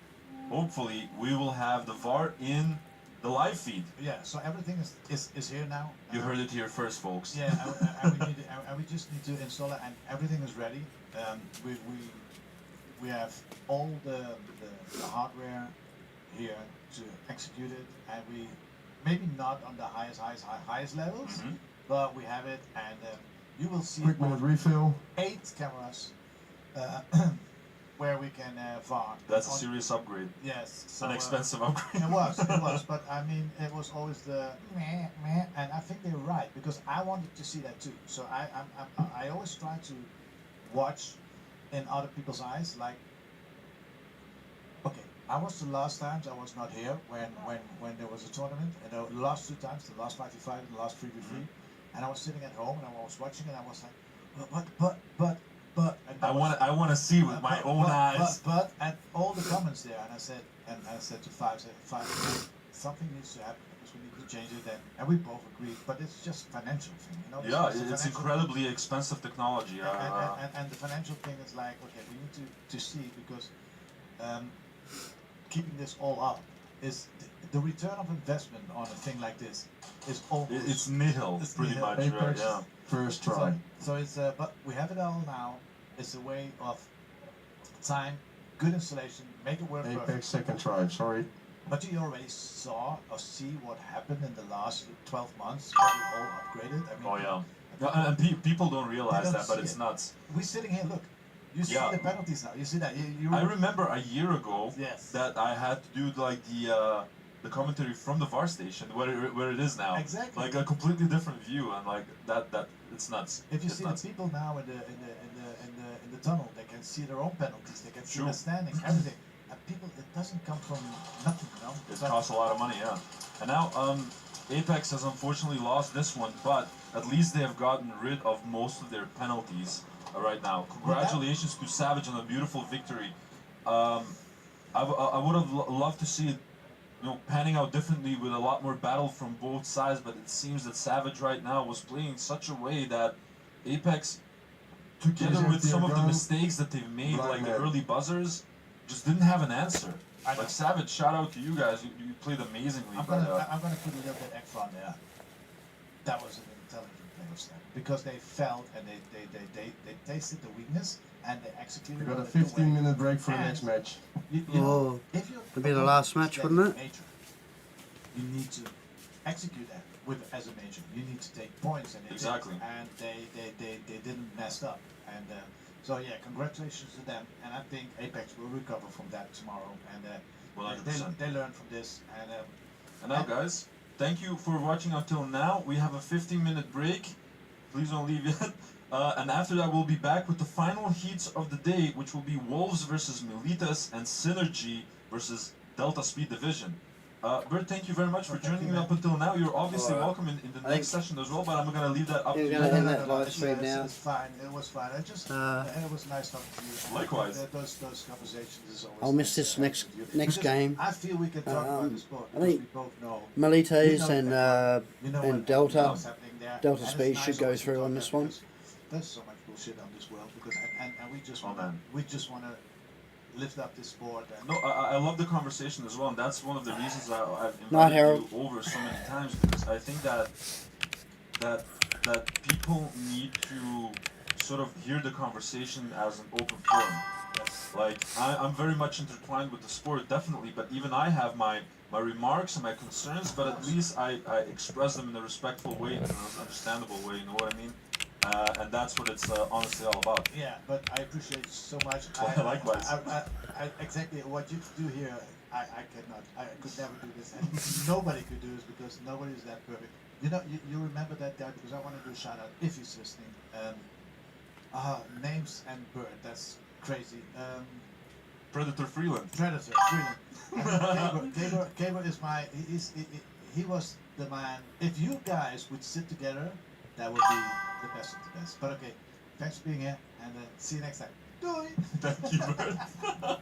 C: hopefully, we will have the VAR in the live feed.
M: Yeah, so everything is here now.
C: You heard it here first, folks.
M: Yeah, and we just need to install it, and everything is ready. We have all the hardware here to execute it, and we maybe not on the highest levels, but we have it, and you will see
B: Quick minute refill.
M: 8 cameras where we can VAR.
C: That's a serious upgrade.
M: Yes. So,
C: an expensive upgrade.
M: It was, but I mean, it was always the meh, and I think they're right, because I wanted to see that too. So I always try to watch in other people's eyes, like, okay, I was the last times I was not here when there was a tournament, and the last 2 times, the last 5v5 and the last 3v3, and I was sitting at home and I was watching, and I was like, but.
C: I want to see with my own eyes.
M: But and all the comments there, and I said to Five, something needs to happen because we need to change it, and we both agree. But it's just financial thing, you know.
C: Yeah,
M: the
C: it's
M: financial
C: incredibly expensive technology.
M: and the financial thing is like, okay, we need to see because keeping this all up is the return of investment on a thing like this is almost
C: it's nihil, pretty
M: nihil.
C: much. Right? Yeah.
B: First try.
M: So it's but we have it all now. It's a way of time, good installation, make it work
B: Apex
M: perfect.
B: second try, sorry.
M: But you already saw or see what happened in the last 12 months when we all upgraded. I mean,
C: Oh yeah. Yeah, and people don't realize
M: don't
C: that, but
M: see
C: it's
M: it.
C: nuts.
M: We're sitting here, look. You see
C: Yeah.
M: the penalties now. You see that. You
C: I remember a year ago
M: Yes.
C: that I had to do like the commentary from the VAR station where it is now.
M: Exactly.
C: Like a completely different view, and like that it's nuts.
M: If you
C: It's
M: see
C: nuts.
M: the people now in the tunnel, they can see their own penalties. They can see
C: Sure.
M: the standing, everything. And people, it doesn't come from nothing, you know.
C: It
M: But-
C: costs a lot of money, yeah. And now Apex has unfortunately lost this one, but at least they have gotten rid of most of their penalties right now. Congratulations to Savage on a beautiful victory. I would have loved to see it, panning out differently with a lot more battle from both sides, but it seems that Savage right now was playing such a way that Apex, together with some of the mistakes that they've made, like the early buzzers, just didn't have an answer. Like Savage, shout out to you guys. You played amazingly.
M: I'm gonna put a little bit extra on there. That was an intelligent play of Snap because they felt and they tasted the weakness and they executed.
B: We got a
M: it the way.
B: 15-minute break for the next match.
M: You know, if you're
A: It'll be the last match, wouldn't it?
M: Major, you need to execute that as a major. You need to take points and
C: Exactly.
M: And they didn't mess up and. So yeah, congratulations to them, and I think Apex will recover from that tomorrow, and
C: 100%.
M: they learn from this.
C: And now, guys, thank you for watching until now. We have a 15-minute break. Please don't leave yet. And after that, we'll be back with the final heats of the day, which will be Wolves versus Militas and Synergy versus Delta Speed Division. Bert, thank you very much for joining me up until now. You're obviously welcome in the next session as well, but I'm going to leave that up to you.
A: You're going to end that live stream now.
M: It's fine. It was fine. I just and it was nice talking to you.
C: Likewise.
M: Those conversations is always.
A: I'll miss this next game.
M: I feel we can talk about the sport.
A: I think
M: we both know.
A: Milites
M: and
A: Delta
M: Delta
A: Speed should go through on this one.
M: There's so much bullshit on this world because and we just want to lift up this sport. And
C: no, I love the conversation as well, and that's one of the reasons I've
A: Not
C: invited
A: Harold.
C: you over so many times, because I think that people need to sort of hear the conversation as an open forum. Like I'm very much intertwined with the sport, definitely, but even I have my remarks and my concerns, but at least I express them in a respectful way, in an understandable way. You know what I mean? And that's what it's honestly all about.
M: yeah, but I appreciate it so much.
C: Likewise.
M: I exactly what you do here. I cannot. I could never do this, and nobody could do this because nobody is that perfect. You know, you remember that guy because I want to do a shout out if he's listening. Names and Bird. That's crazy.
C: Predator Freeland.
M: Predator Freeland. Gaber is my. He was the man. If you guys would sit together, that would be the best of the best. But okay, thanks for being here, and see you next time. Doei.
C: Thank you, Bert.